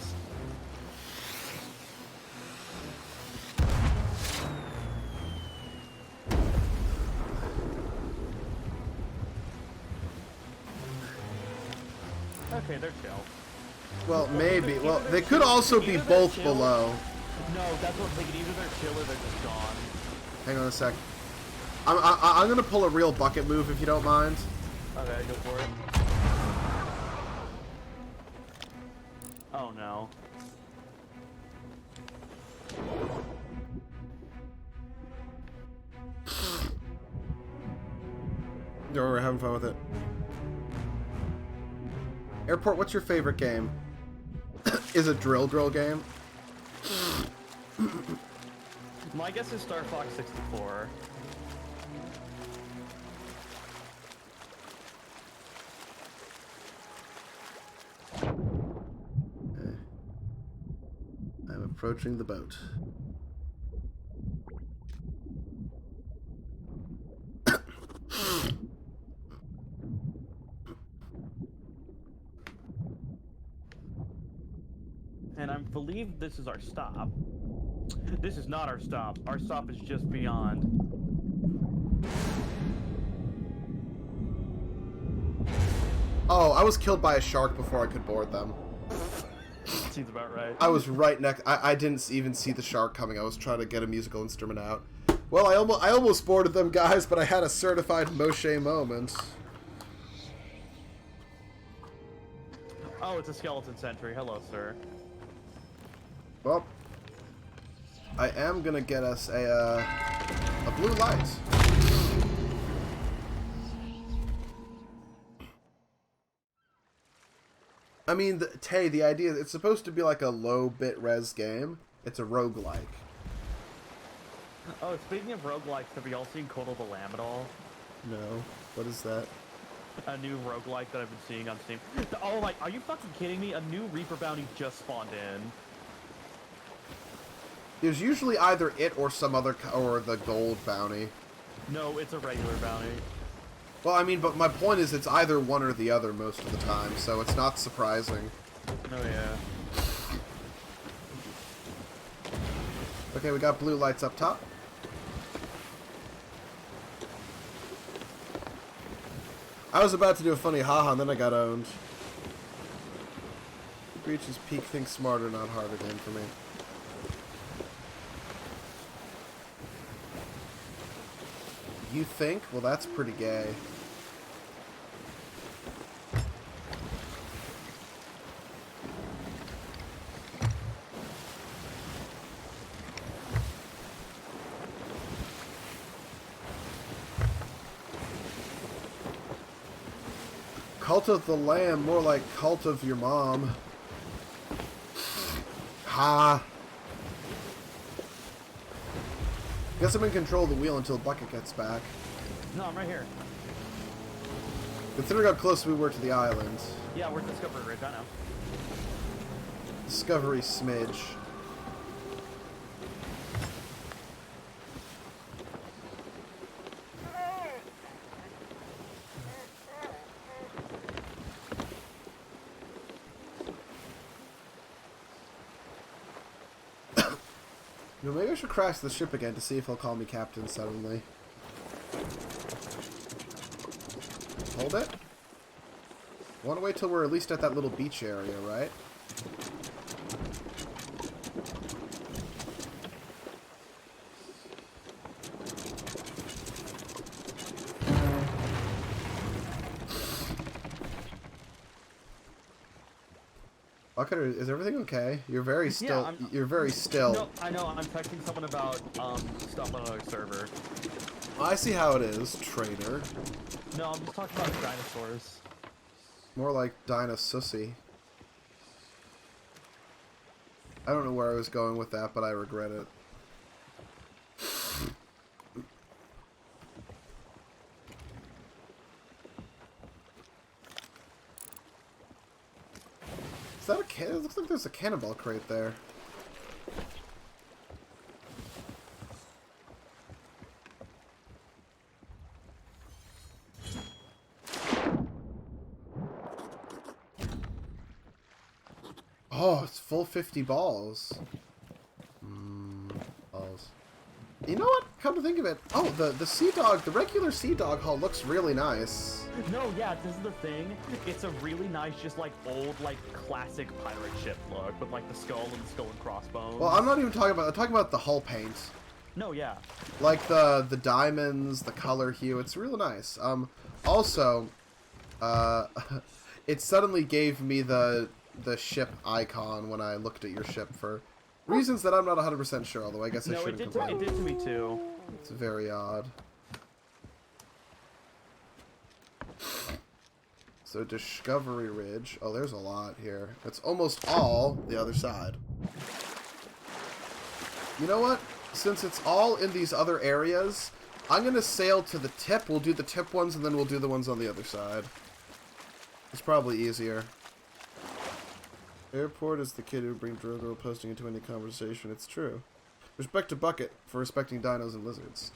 Okay, they're chill. Well, maybe. Well, they could also be both below. No, that's what I'm thinking. Either they're chill or they're just gone. Hang on a sec. I'm gonna pull a real bucket move if you don't mind. Okay, go for it. Oh no. No, we're having fun with it. Airport, what's your favorite game? Is it Drill game? My guess is Star Fox 64. Okay. I'm approaching the boat. And I believe this is our stop. This is not our stop. Our stop is just beyond. Oh, I was killed by a shark before I could board them. Seems about right. I was right next. I didn't even see the shark coming. I was trying to get a musical instrument out. Well, I almost boarded them, guys, but I had a certified Moshe moment. Oh, it's a skeleton sentry. Hello, sir. Well, I am gonna get us a blue light. I mean, Tay, the idea, it's supposed to be like a low bit res game. It's a roguelike. Oh, speaking of roguelikes, have you all seen Kotal the Lamital? No. What is that? A new roguelike that I've been seeing on Steam. Oh my, are you fucking kidding me? A new Reaper bounty just spawned in. There's usually either it or some other, or the gold bounty. No, it's a regular bounty. Well, I mean, but my point is it's either one or the other most of the time, so it's not surprising. Oh yeah. Okay, we got blue lights up top. I was about to do a funny haha, and then I got owned. Breach is peak, think smarter, not harder game for me. You think? Well, that's pretty gay. Cult of the Lamb, more like Cult of your mom. Ha! Guess I'm in control of the wheel until Bucket gets back. No, I'm right here. Considering how close we were to the island. Yeah, we're at Discovery Ridge, I know. Discovery smidge. You know, maybe I should crash the ship again to see if he'll call me captain suddenly. Hold it. I want to wait till we're at least at that little beach area, right? Bucket, is everything okay? You're very still. Yeah, you're very still. No, I know. I'm texting someone about stuff on another server. I see how it is, traitor. No, I'm just talking about dinosaurs. More like Dinosussy. I don't know where I was going with that, but I regret it. Is that a can? It looks like there's a cannonball crate there. Oh, it's full 50 balls. Balls. You know what? Come to think of it, oh, the Sea Dog, the regular Sea Dog hull looks really nice. No, yeah, this is the thing. It's a really nice, just like old, like classic pirate ship look with like the skull and crossbones. Well, I'm not even talking about. I'm talking about the hull paint. No, yeah. Like the diamonds, the color hue. It's really nice. Also, it suddenly gave me the ship icon when I looked at your ship for reasons that I'm not 100% sure. Although I guess I shouldn't complain. It did to me too. It's very odd. So Discovery Ridge. Oh, there's a lot here. It's almost all the other side. You know what? Since it's all in these other areas, I'm gonna sail to the tip. We'll do the tip ones, and then we'll do the ones on the other side. It's probably easier. Airport is the kid who brings Drogo posting into any conversation. It's true. Respect to Bucket for respecting dinos and lizards.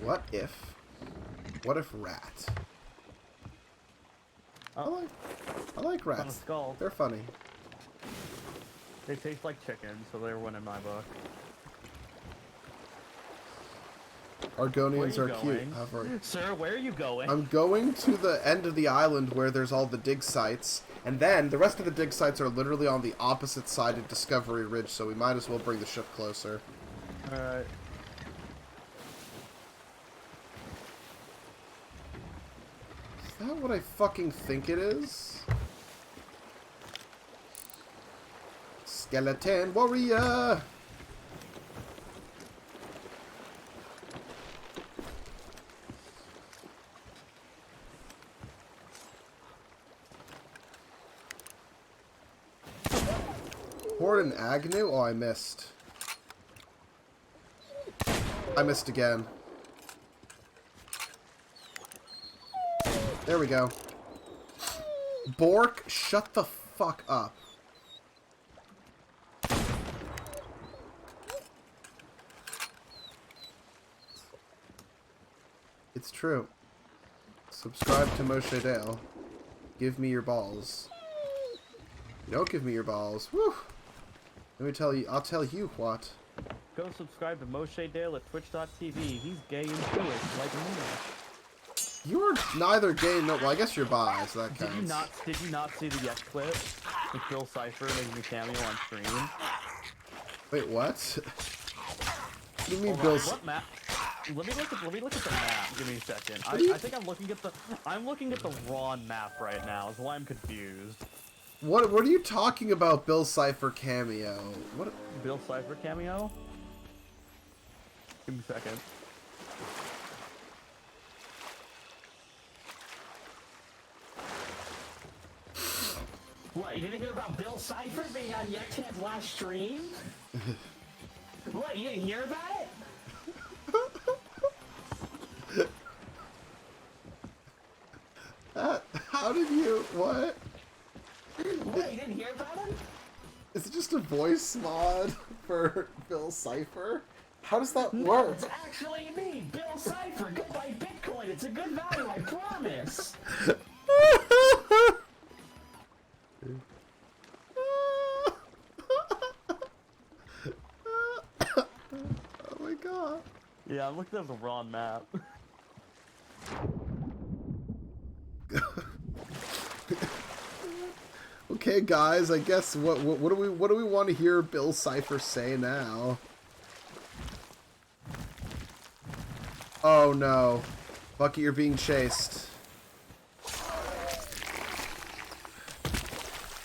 What if rat? Oh. I like rats. Skull. They're funny. They taste like chicken, so they're one in my book. Argonians are cute. Sir, where are you going? I'm going to the end of the island where there's all the dig sites, and then the rest of the dig sites are literally on the opposite side of Discovery Ridge, so we might as well bring the ship closer. Alright. Is that what I fucking think it is? Skeleton warrior! Horde and Agnew? Oh, I missed. I missed again. There we go. Bork, shut the fuck up. It's true. Subscribe to Moshe Dale. Give me your balls. Don't give me your balls. Woo! Let me tell you, I'll tell you what. Go subscribe to Moshe Dale at twitch.tv. He's gay and Jewish, like me. You're neither gay nor, well, I guess you're bi, so that counts. Did you not see the Yes clip with Bill Cipher making a cameo on stream? Wait, what? You mean Hold Bill? on, what map? Let me look at the map. Give me a second. I think I'm looking at the wrong map right now. Is why I'm confused. What are you talking about? Bill Cipher cameo? What? Bill Cipher cameo? Give me a second. What, you didn't hear about Bill Cipher being on Yektan's last stream? What, you didn't hear about it? How did you, what? What, you didn't hear about him? Is it just a voice mod for Bill Cipher? How does that work? It's actually me, Bill Cipher. Goodbye, Bitcoin. point. It's a good value, I promise. Oh my god. Yeah, I'm looking at the wrong map. Okay, guys, I guess what do we want to hear Bill Cipher say now? Oh no. Bucket, you're being chased.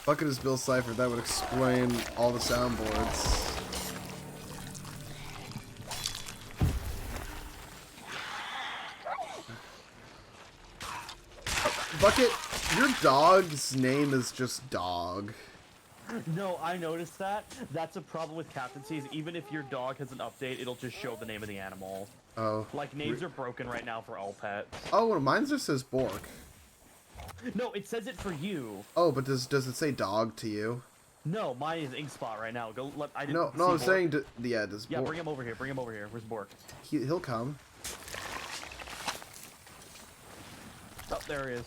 Bucket is Bill Cipher. That would explain all the soundboards. Bucket, your dog's name is just Dog. No, I noticed that. That's a problem with captaincies. Even if your dog has an update, it'll just show the name of the animal. Oh. Like, names are broken right now for all pets. Oh, well, mine just says Bork. No, it says it for you. Oh, but does it say Dog to you? No, mine is Inkspot right now. Go. I didn't. No, see I'm Bork. saying, yeah, does Yeah, Bork... bring him over here. Bring him over here. Where's Bork? He'll come. Oh, there he is.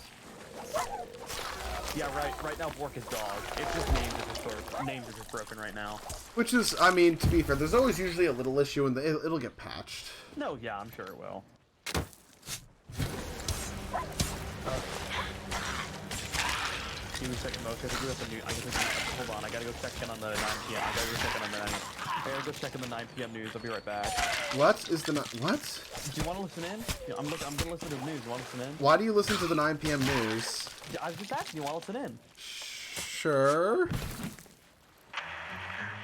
Yeah, right now Bork is Dog. It's just names are just broken right now. Which is, I mean, to be fair, there's always usually a little issue and it'll get patched. No, yeah, I'm sure it will. Give me a second, Mo. I hold on, I gotta go check in on the 9 p.m. I gotta go check in the 9 p.m. news. I'll be right back. What is the what? Do you want to listen in? Yeah, I'm gonna listen to the news. You want to listen in? Why do you listen to the 9 p.m. news? Yeah, I was just asking you. Want to listen in? Sure.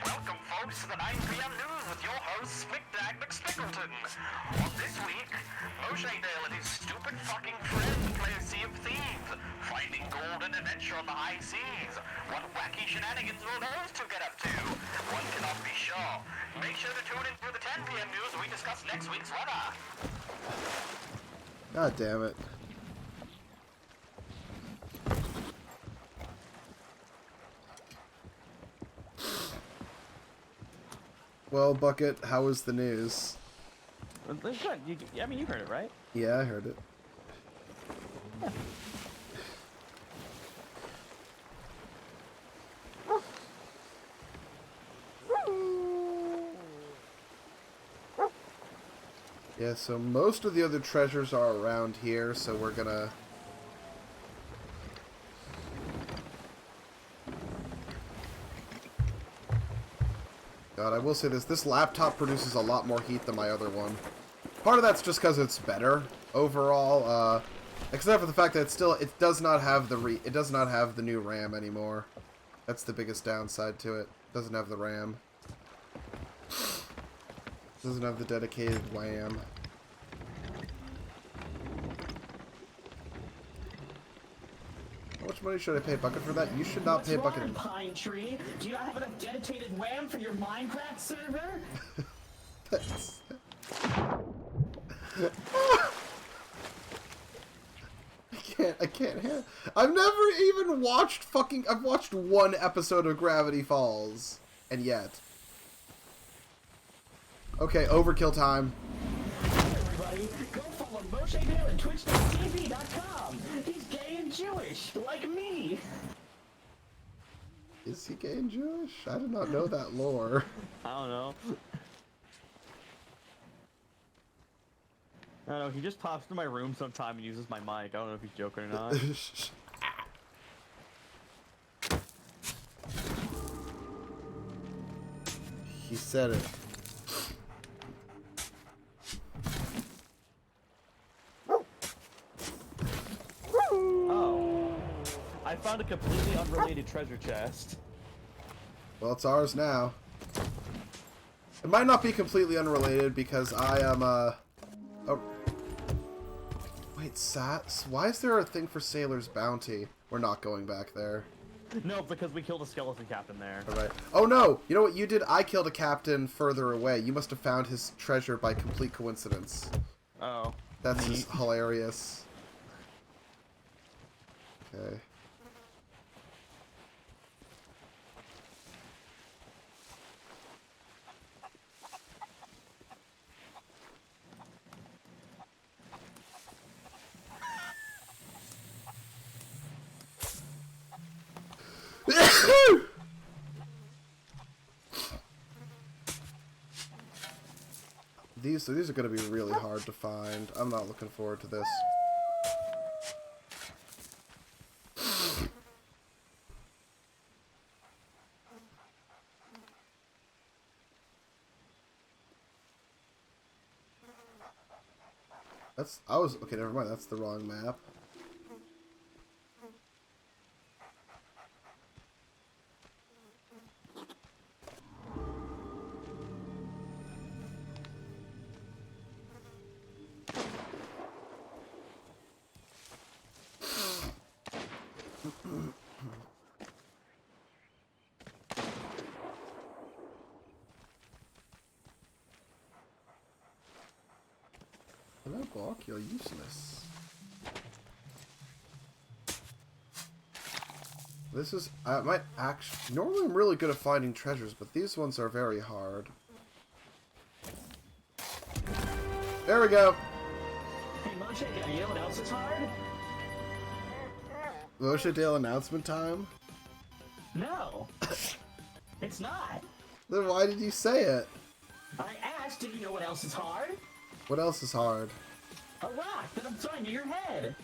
Welcome, folks, to the 9 p.m. news with your host, Squickdag McSpickleton. On this week, Moshe Dale and his stupid fucking friend play a Sea of Thieves, finding gold and adventure on the high seas. What wacky shenanigans will those two get up to? One cannot be sure. Make sure to tune in for the 10 p.m. news when we discuss next week's weather. God damn it. Well, Bucket, how was the news? It's good. I mean, you heard it, right? Yeah, I heard it. Yeah. Yeah, so most of the other treasures are around here, so we're gonna... God, I will say this laptop produces a lot more heat than my other one. Part of that's just because it's better overall, except for the fact that it does not have the new RAM anymore. That's the biggest downside to it. It doesn't have the RAM. Doesn't have the dedicated WAM. How much money should I pay Bucket for that? You should not pay Bucket. What's wrong, Pine Tree? Do you not have enough dedicated WAM for your Minecraft server? I can't handle. I've never even watched I've watched one episode of Gravity Falls, and yet. Okay, overkill time. Everybody, go follow Moshe Dale at twitch.tv.com. He's gay and Jewish, like me. Is he gay and Jewish? I did not know that lore. I don't know. I don't know, he just pops into my room sometime and uses my mic. I don't know if he's joking or not. He said it. Oh. I found a completely unrelated treasure chest. Well, it's ours now. It might not be completely unrelated because I am, oh. Wait, why is there a thing for Sailor's Bounty? We're not going back there. No, because we killed a skeleton captain there. Alright. Oh no! You know what you did? I killed a captain further away. You must have found his treasure by complete coincidence. Oh. That's just hilarious. Okay. These are going to be really hard to find. I'm not looking forward to this. Okay, never mind, that's the wrong map. Hello, Bok, you're useless. This is... I might actually... Normally I'm really good at finding treasures, but these ones are very hard. There we go! Hey, Moshe, you know what else is hard? Moshe Dale announcement time? No. It's not. Then why did you say it? I asked, do you know what else is hard? What else is hard? A rock that I'm throwing to your head.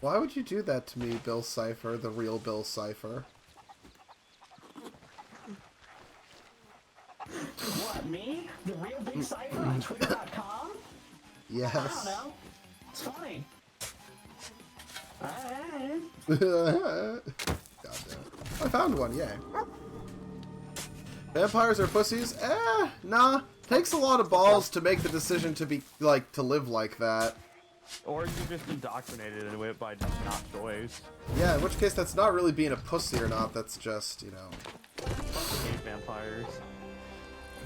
Why would you do that to me, Bill Cipher, the real Bill Cipher? What, me? The real Big Cipher on Twitter.com? Yes. I don't know. It's funny. Alright. God damn it. I found one, yay. Vampires are pussies? Nah. Takes a lot of balls to make the decision to be, like, to live like that. Or you're just indoctrinated into it by just not choice. Yeah, in which case that's not really being a pussy or not, that's just, you know... I hate vampires.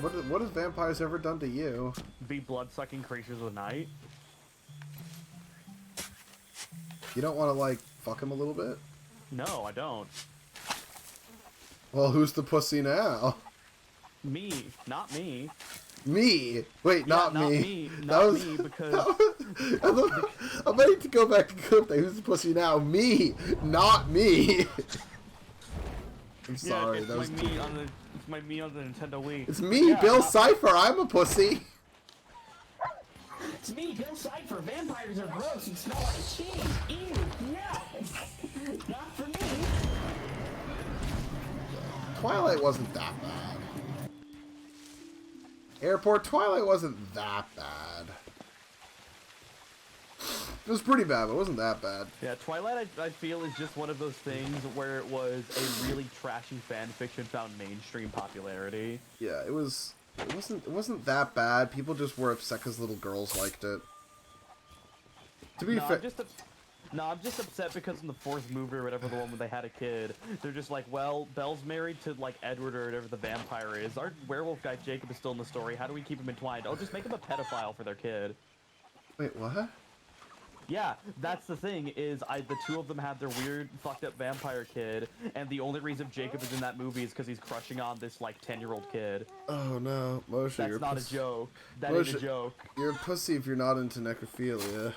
What have vampires ever done to you? Be blood-sucking creatures of the night. You don't want to, like, fuck him a little bit? No, I don't. Well, who's the pussy now? Me, not me. Me? Wait, not me. Not me, because... I'm ready to go back and clip that. Who's the pussy now? Me, not me. I'm sorry. Yeah, it's my me on the Nintendo Wii. It's me, Bill Cipher. I'm a pussy. It's me, Bill Cipher. Vampires are gross and smell like cheese. Ew, no. Not for me. Twilight wasn't that bad. Airport Twilight wasn't that bad. It was pretty bad, but it wasn't that bad. Yeah, Twilight, I feel, is just one of those things where it was a really trashy fanfiction found mainstream popularity. Yeah, it wasn't that bad. People just were upset because little girls liked it. To be fair... No, I'm just upset because in the fourth movie or whatever, the one where they had a kid, they're just like, well, Belle's married to, like, Edward or whatever the vampire is. Our werewolf guy Jacob is still in the story. How do we keep him entwined? Oh, just make him a pedophile for their kid. Wait, what? Yeah, that's the thing, is the two of them have their weird, fucked up vampire kid, and the only reason Jacob is in that movie is because he's crushing on this, like, 10-year-old kid. Oh, no. Moshe, That's not a joke. That Moshe, ain't a joke. You're a pussy if you're not into necrophilia.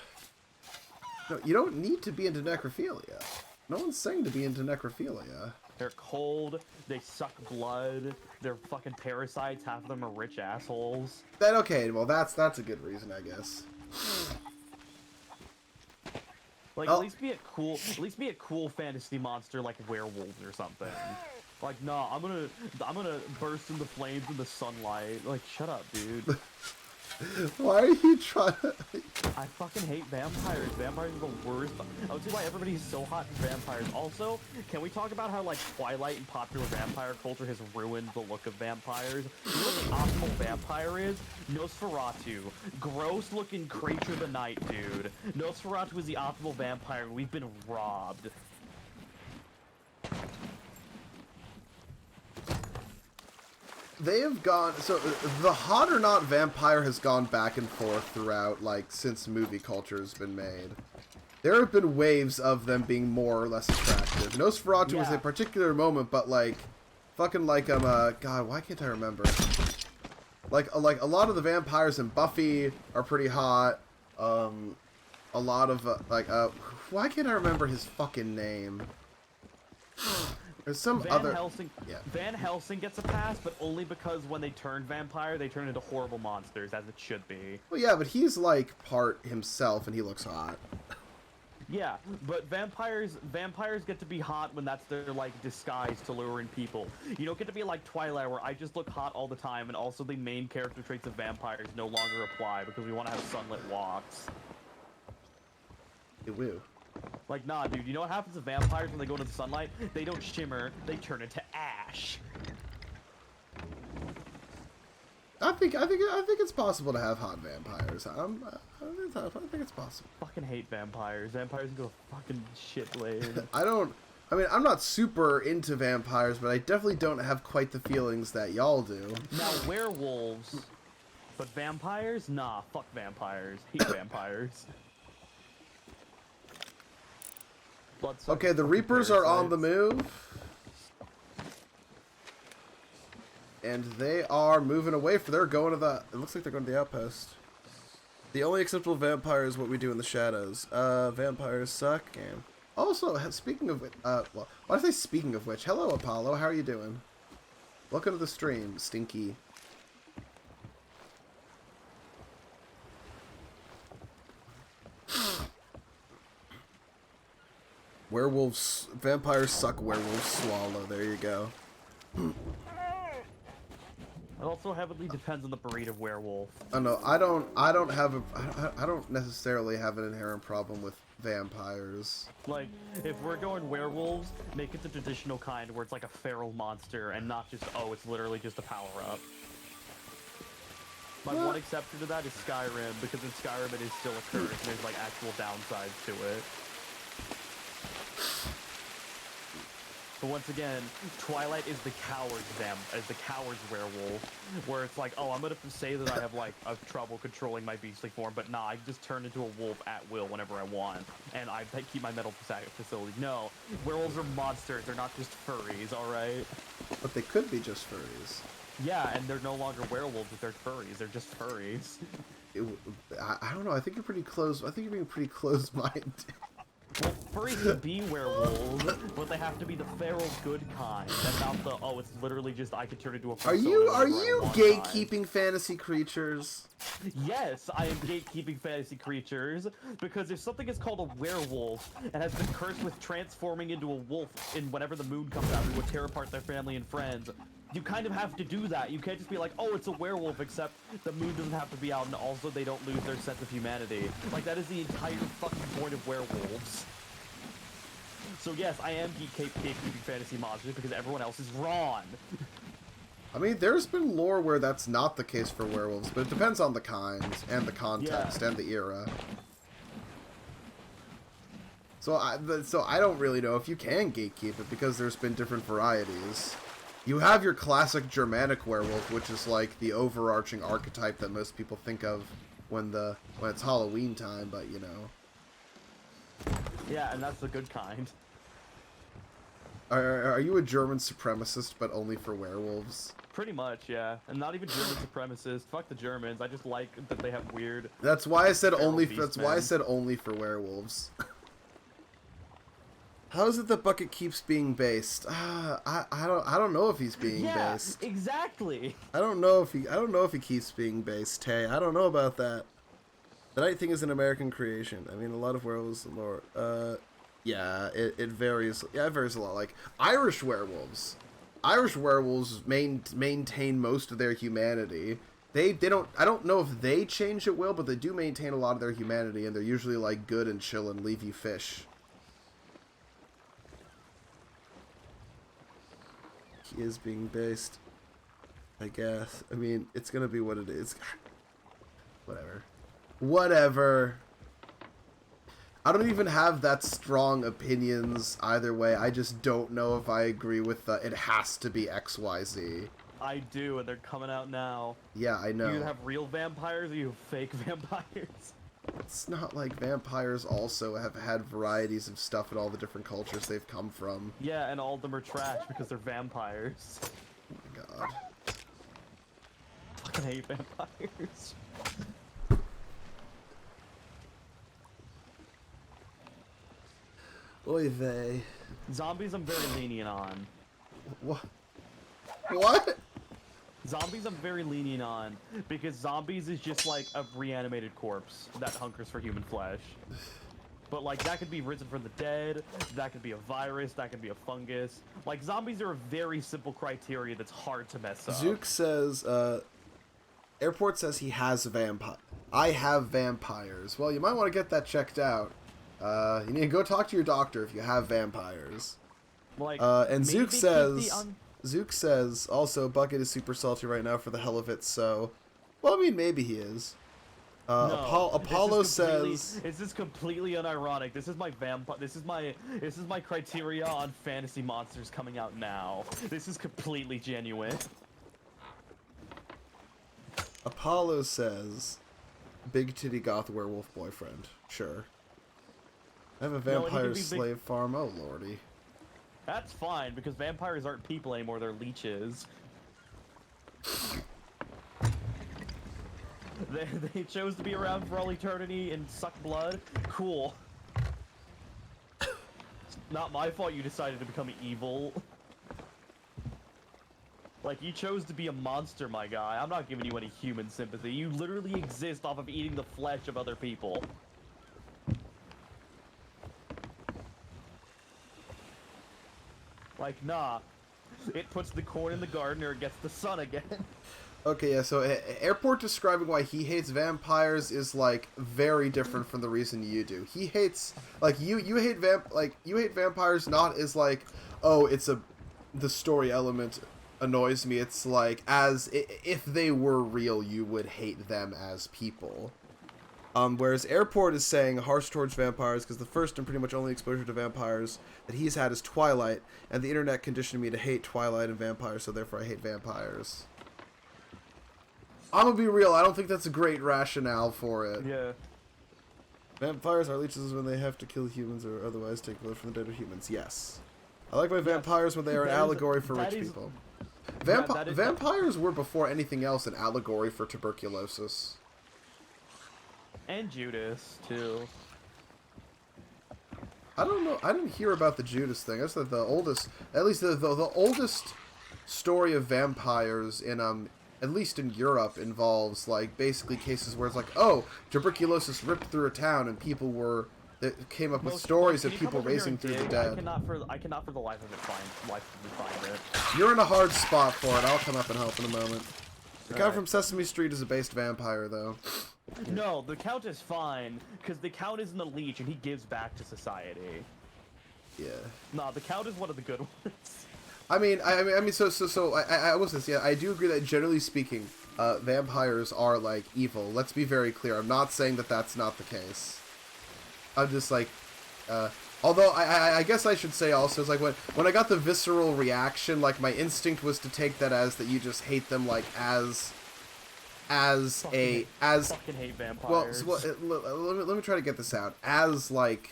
No, you don't need to be into necrophilia. No one's saying to be into necrophilia. They're cold, they suck blood, they're fucking parasites, half of them are rich assholes. Okay, well that's a good reason, I guess. Like, at least be a cool fantasy monster like werewolves or something. Like, nah, I'm gonna burst into flames in the sunlight. Like, shut up, dude. Why are you trying to... I fucking hate vampires. Vampires are the worst. I would see why everybody's so hot in vampires. Also, can we talk about how, like, Twilight and popular vampire culture has ruined the look of vampires? You know what the optimal vampire is? Nosferatu. Gross-looking creature of the night, dude. Nosferatu is the optimal vampire. We've been robbed. They have gone... So, the hot or not vampire has gone back and forth throughout, like, since movie culture has been made. There have been waves of them being more or less attractive. Nosferatu was a particular moment, but, like, fucking, like, God, why can't I remember? Like, a lot of the vampires in Buffy are pretty hot. A lot of, why can't I remember his fucking name? There's some Van other. Helsing, Yeah. Van Helsing gets a pass, but only because when they turn vampire, they turn into horrible monsters, as it should be. Well, yeah, but he's like part himself, and he looks hot. Yeah, but vampires get to be hot when that's their like disguise to lure in people. You don't get to be like Twilight, where I just look hot all the time, and also the main character traits of vampires no longer apply because we want to have sunlit walks. Woo. Like, nah, dude. You know what happens to vampires when they go into the sunlight? They don't shimmer; they turn into ash. I think it's possible to have hot vampires. I think it's possible. Fucking hate vampires. Vampires can go fucking shit lane. I mean, I'm not super into vampires, but I definitely don't have quite the feelings that y'all do. Now, werewolves. But vampires? Nah, fuck vampires. Hate vampires. Okay, the Reapers are on the move. And they are moving away they're going to the, it looks like they're going to the outpost. The only acceptable vampire is what we do in the shadows. Vampires suck, game. Also, speaking of, well, why did I say speaking of which? Hello, Apollo, how are you doing? Welcome to the stream, Stinky. Vampires suck, werewolves swallow, there you go. It also heavily depends on the breed of werewolf. Oh no, I don't necessarily have an inherent problem with vampires. Like, if we're going werewolves, make it the traditional kind where it's like a feral monster and not just, oh, it's literally just a power-up. My one exception to that is Skyrim, because in Skyrim it is still a curse, and there's like actual downsides to it. But once again, Twilight is the coward's werewolf, where it's like, oh, I'm gonna say that I have like trouble controlling my beastly form, but nah, I just turn into a wolf at will whenever I want, and I keep my mental facility. No, werewolves are monsters; they're not just furries, all right? But they could be just furries. Yeah, and they're no longer werewolves if they're furries; they're just furries. I don't know. I think you're pretty close. I think you're being pretty close-minded. Well, furries can be werewolves, but they have to be the feral good kind, and not the, oh, it's literally just I can turn into a persona. Are you gatekeeping fantasy creatures? Yes, I am gatekeeping fantasy creatures, because if something is called a werewolf and has been cursed with transforming into a wolf in whenever the moon comes out, it would tear apart their family and friends. You kind of have to do that. You can't just be like, oh, it's a werewolf, except the moon doesn't have to be out, and also they don't lose their sense of humanity. Like, that is the entire fucking point of werewolves. So yes, I am gatekeeping fantasy monsters because everyone else is wrong. I mean, there's been lore where that's not the case for werewolves, but it depends on the kind, and the context, and the era. So I don't really know if you can gatekeep it, because there's been different varieties. You have your classic Germanic werewolf, which is like the overarching archetype that most people think of when it's Halloween time, but you know. Yeah, and that's the good kind. Are you a German supremacist, but only for werewolves? Pretty much, yeah. And not even German supremacists. Fuck the Germans. I just like that they have weird. That's why I said only. That's why I said only for werewolves. How is it that Bucket keeps being based? I don't know if he's being based. Yeah, exactly. I don't know if he keeps being based. Hey, I don't know about that. The Night Thing is an American creation. I mean, a lot of werewolves and lore. Yeah, it varies. Yeah, it varies a lot. Like Irish werewolves. Irish werewolves maintain most of their humanity. They don't. I don't know if they change at will, but they do maintain a lot of their humanity, and they're usually like good and chill and leave you fish. He is being based, I guess. I mean, it's gonna be what it is. Whatever. I don't even have that strong opinions either way. I just don't know if I agree with it has to be XYZ. I do, and they're coming out now. Yeah, I know. You have real vampires or you have fake vampires? It's not like vampires also have had varieties of stuff in all the different cultures they've come from. Yeah, and all of them are trash because they're vampires. Oh my god. Fucking hate vampires. Oy vey. Zombies I'm very lenient on. What? What? Zombies I'm very lenient on, because zombies is just like a reanimated corpse that hunkers for human flesh. But like, that could be risen from the dead, that could be a virus, that could be a fungus. Like, zombies are a very simple criteria that's hard to mess up. Zook says, Airport says he has I have vampires. Well, you might want to get that checked out. You need to go talk to your doctor if you have vampires. Like, and maybe Zook says, also, Bucket is super salty right now for the hell of it, so... Well, I mean, maybe he is. No, Apollo says... This is completely unironic. This is my This is my criteria on fantasy monsters coming out now. This is completely genuine. Apollo says, big titty goth werewolf boyfriend. Sure. I have a vampire slave farm. Oh, lordy. That's fine, because vampires aren't people anymore, they're leeches. They chose to be around for all eternity and suck blood? Cool. Not my fault you decided to become evil. Like, you chose to be a monster, my guy. I'm not giving you any human sympathy. You literally exist off of eating the flesh of other people. Like, nah. It puts the corn in the garden or it gets the sun again. Okay, yeah, so Airport describing why he hates vampires is, like, very different from the reason you do. He hates, like, you hate vampires not as, like, oh, the story element annoys me. It's like, if they were real, you would hate them as people. Whereas Airport is saying harsh towards vampires because the first and pretty much only exposure to vampires that he's had is Twilight, and the internet conditioned me to hate Twilight and vampires, so therefore I hate vampires. I'm gonna be real, I don't think that's a great rationale for it. Yeah. Vampires are leeches when they have to kill humans or otherwise take blood from the dead of humans. Yes. I like my vampires when they are an allegory for rich people. Vampires were before anything else an allegory for tuberculosis. And Judas, too. I don't know. I didn't hear about the Judas thing. That's the oldest, at least the oldest story of vampires in at least in Europe involves like basically cases where it's like, oh, tuberculosis ripped through a town and people were came up with stories of people raising through the dead. I cannot for the life of it find it. You're in a hard spot for it. I'll come up and help in a moment. The guy from Sesame Street is a based vampire, though. No, the Count is fine, because the Count isn't a leech and he gives back to society. Yeah. Nah, the Count is one of the good ones. I mean, I will say, yeah, I do agree that generally speaking, vampires are, like, evil. Let's be very clear. I'm not saying that that's not the case. I'm just, like, although, I guess I should say also, it's like, when I got the visceral reaction, like, my instinct was to take that as that you just hate them, like, fucking hate vampires. Well, let me try to get this out. As, like,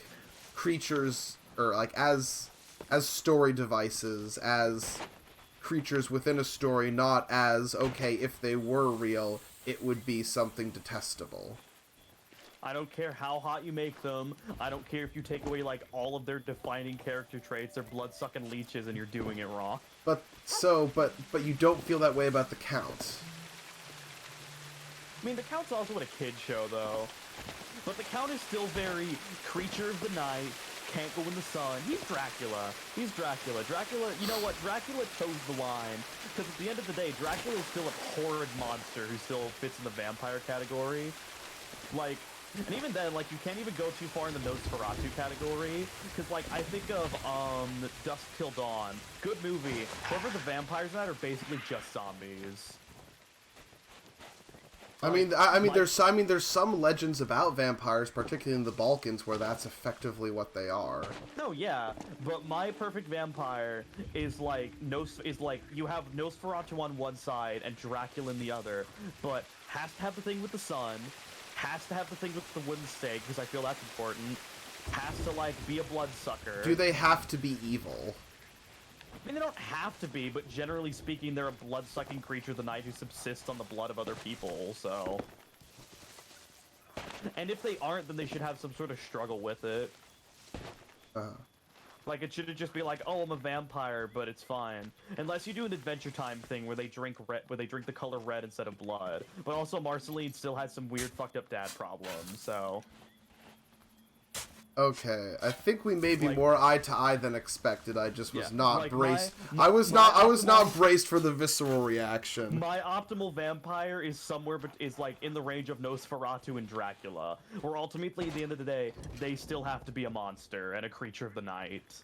creatures, or, like, as story devices, as creatures within a story, not as, okay, if they were real, it would be something detestable. I don't care how hot you make them. I don't care if you take away, like, all of their defining character traits. They're blood-sucking leeches and you're doing it wrong. But you don't feel that way about the Count. I mean, the Count's also a kid show, though. But the Count is still very creature of the night, can't go in the sun. He's Dracula. He's Dracula. Dracula, you know what? Dracula chose the line. Because at the end of the day, Dracula is still a horrid monster who still fits in the vampire category. Like, and even then, like, you can't even go too far in the Nosferatu category. Because, like, I think of, Dusk Till Dawn. Good movie. Whoever the vampires in that are basically just zombies. I mean, there's some legends about vampires, particularly in the Balkans, where that's effectively what they are. No, yeah, but my perfect vampire is like you have Nosferatu on one side and Dracula in the other, but has to have the thing with the sun, has to have the thing with the wooden stake because I feel that's important, has to like be a bloodsucker. Do they have to be evil? I mean, they don't have to be, but generally speaking, they're a blood-sucking creature of the night who subsists on the blood of other people, so... And if they aren't, then they should have some sort of struggle with it. Like, it shouldn't just be like, oh, I'm a vampire, but it's fine. Unless you do an Adventure Time thing where they drink the color red instead of blood. But also, Marceline still has some weird fucked up dad problems, so... Okay, I think we may be more eye to eye than expected. I just was not braced. I was not braced for the visceral reaction. My optimal vampire is somewhere, but is like in the range of Nosferatu and Dracula, where ultimately, at the end of the day, they still have to be a monster and a creature of the night.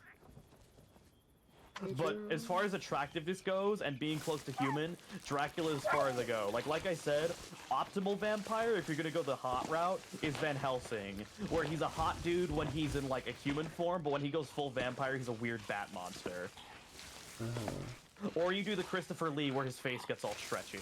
But as far as attractiveness goes and being close to human, Dracula as far as I go. Like I said, optimal vampire, if you're gonna go the hot route, is Van Helsing, where he's a hot dude when he's in like a human form, but when he goes full vampire, he's a weird bat monster. Or you do the Christopher Lee, where his face gets all stretchy.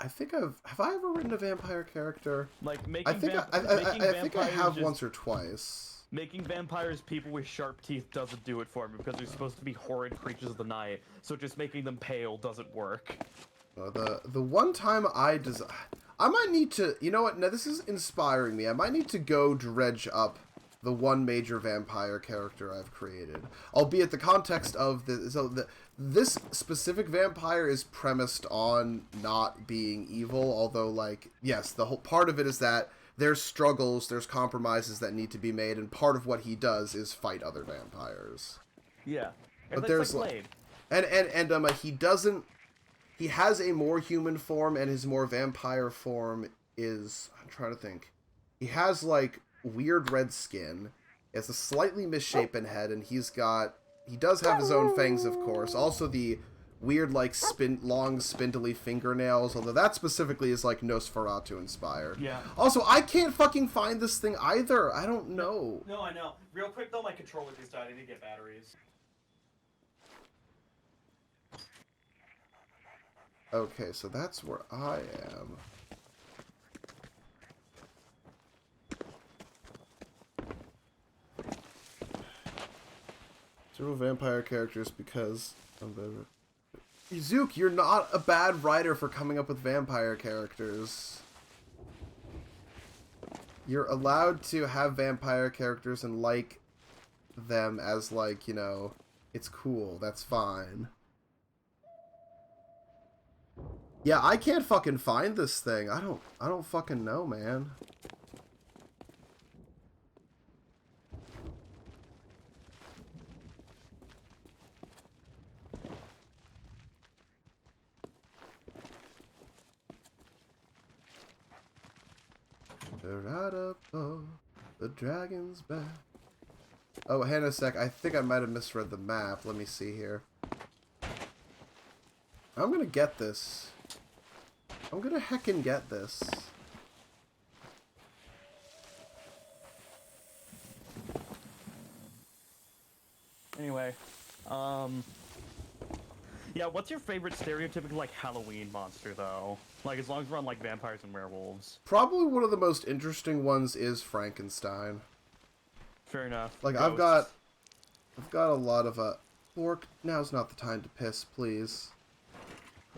I think have I ever written a vampire character? Like making I think I have once or twice. Making vampires people with sharp teeth doesn't do it for me because they're supposed to be horrid creatures of the night. So just making them pale doesn't work. The one time I might need to, you know what? Now this is inspiring me. I might need to go dredge up the one major vampire character I've created, albeit the context of this specific vampire is premised on not being evil, although, like, yes, the whole part of it is that there's struggles, there's compromises that need to be made, and part of what he does is fight other vampires. Yeah. But there's like he has a more human form, and his more vampire form is, I'm trying to think, he has, like, weird red skin, he has a slightly misshapen head, and he does have his own fangs, of course. Also the weird, like, long, spindly fingernails, although that specifically is, like, Nosferatu inspired. Yeah. Also, I can't fucking find this thing either. I don't know. No, I know. Real quick, though, my controller just died. I need to get batteries. Okay, so that's where I am. Zero vampire characters because I'm better. Zook, you're not a bad writer for coming up with vampire characters. You're allowed to have vampire characters and like them as, like, you know, it's cool. That's fine. Yeah, I can't fucking find this thing. I don't fucking know, man. The dragon's back. Oh, hang on a sec. I think I might have misread the map. Let me see here. I'm gonna get this. I'm gonna heckin' get this. Anyway, yeah, what's your favorite stereotypical, like, Halloween monster, though? Like, as long as we're on, like, vampires and werewolves. Probably one of the most interesting ones is Frankenstein. Fair enough. Like, Ghosts. I've got a lot of, Orc, now's not the time to piss, please.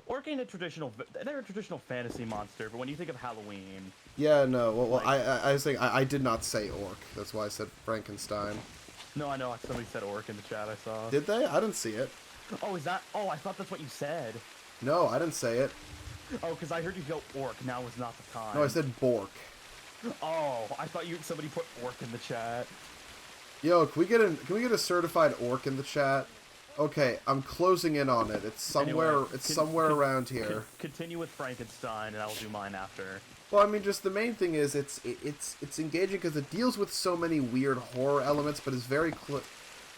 Orc ain't they're a traditional fantasy monster, but when you think of Halloween... Yeah, no, well, I was saying, I did not say Orc, that's why I said Frankenstein. No, I know, somebody said Orc in the chat, I saw. Did they? I didn't see it. Oh, is that... Oh, I thought that's what you said. No, I didn't say it. Oh, because I heard you go Orc, now is not the time. No, I said Bork. Oh, I thought somebody put Orc in the chat. Yo, can we get a certified Orc in the chat? Okay, I'm closing in on it. It's somewhere. Anyway, it's somewhere around here. Continue with Frankenstein, and I'll do mine after. Well, I mean, just the main thing is it's engaging because it deals with so many weird horror elements, but it's very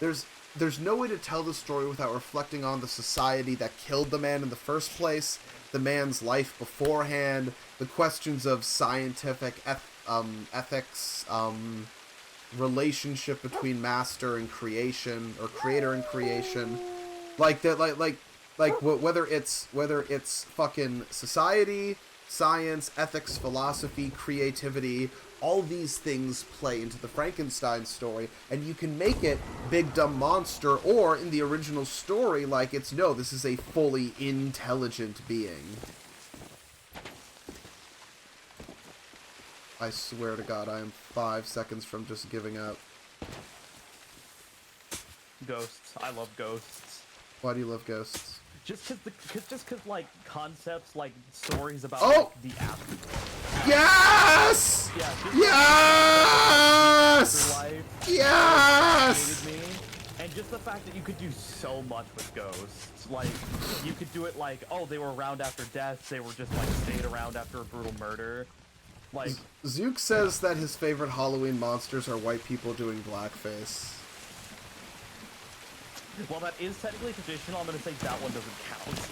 there's no way to tell the story without reflecting on the society that killed the man in the first place, the man's life beforehand, the questions of scientific ethics, relationship between master and creation, or creator and creation, like that, whether it's fucking society, science, ethics, philosophy, creativity. All these things play into the Frankenstein story, and you can make it big dumb monster, or in the original story, like this is a fully intelligent being. I swear to God, I am 5 seconds from just giving up. Ghosts. I love ghosts. Why do you love ghosts? Just cause like concepts, like stories about Oh! like, the after. Yes! Yeah. Yes! Afterlife. Yes! Me. And just the fact that you could do so much with ghosts. Like, you could do it like, oh, they were around after death, they were just like stayed around after a brutal murder. Like, Zook says that his favorite Halloween monsters are white people doing blackface. while that is technically traditional, I'm gonna say that one doesn't count.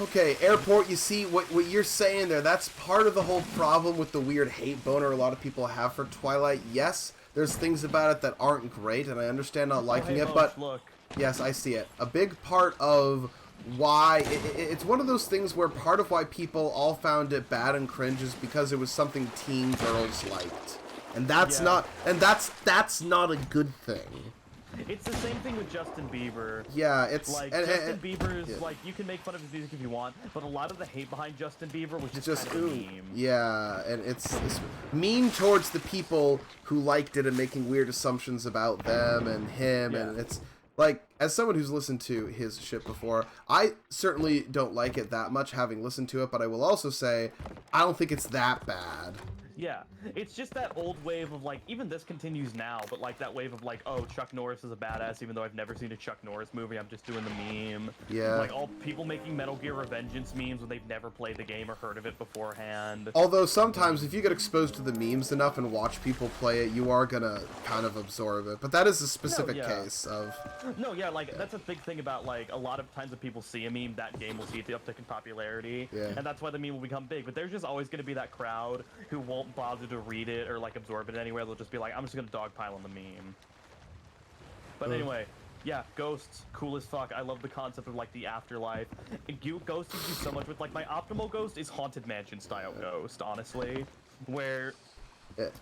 Okay, Airport, you see, what you're saying there, that's part of the whole problem with the weird hate boner a lot of people have for Twilight. Yes, there's things about it that aren't great, and I understand not liking it, but... Look. Yes, I see it. A big part of why... It's one of those things where part of why people all found it bad and cringe is because it was something teen girls liked. And that's not... And that's not a good thing. It's the same thing with Justin Bieber. Yeah, it's... Like, Justin Bieber's, like, you can make fun of his music if you want, but a lot of the hate behind Justin Bieber was just kind of meme. Yeah, and it's mean towards the people who liked it and making weird assumptions about them and him, and it's... Like, as someone who's listened to his shit before, I certainly don't like it that much, having listened to it, but I will also say, I don't think it's that bad. Yeah, it's just that old wave of, like, even this continues now, but, like, that wave of, like, oh, Chuck Norris is a badass, even though I've never seen a Chuck Norris movie, I'm just doing the meme. Yeah. Like, all people making Metal Gear Revengeance memes when they've never played the game or heard of it beforehand. Although sometimes, if you get exposed to the memes enough and watch people play it, you are gonna kind of absorb it. But that is a specific case of... No, yeah, like, that's a big thing about, like, a lot of times when people see a meme, that game will see the uptick in popularity. Yeah. And that's why the meme will become big. But there's just always gonna be that crowd who won't bother to read it or, like, absorb it anywhere. They'll just be like, I'm just gonna dogpile on the meme. But anyway, yeah, ghosts, cool as fuck. I love the concept of, like, the afterlife. Ghosts you do so much with, like, my optimal ghost is Haunted Mansion style ghost, honestly. Where...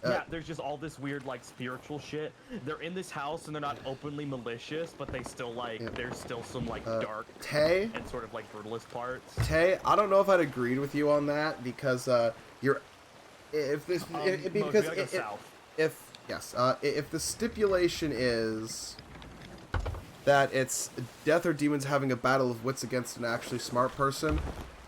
yeah, there's just all this weird, like, spiritual shit. They're in this house and they're not openly malicious, but they still, like, there's still some, like, dark Tay? and sort of, like, brutalist parts. Tay, I don't know if I'd agreed with you on that, because, you're... If this... if the stipulation is that it's death or demons having a battle of wits against an actually smart person,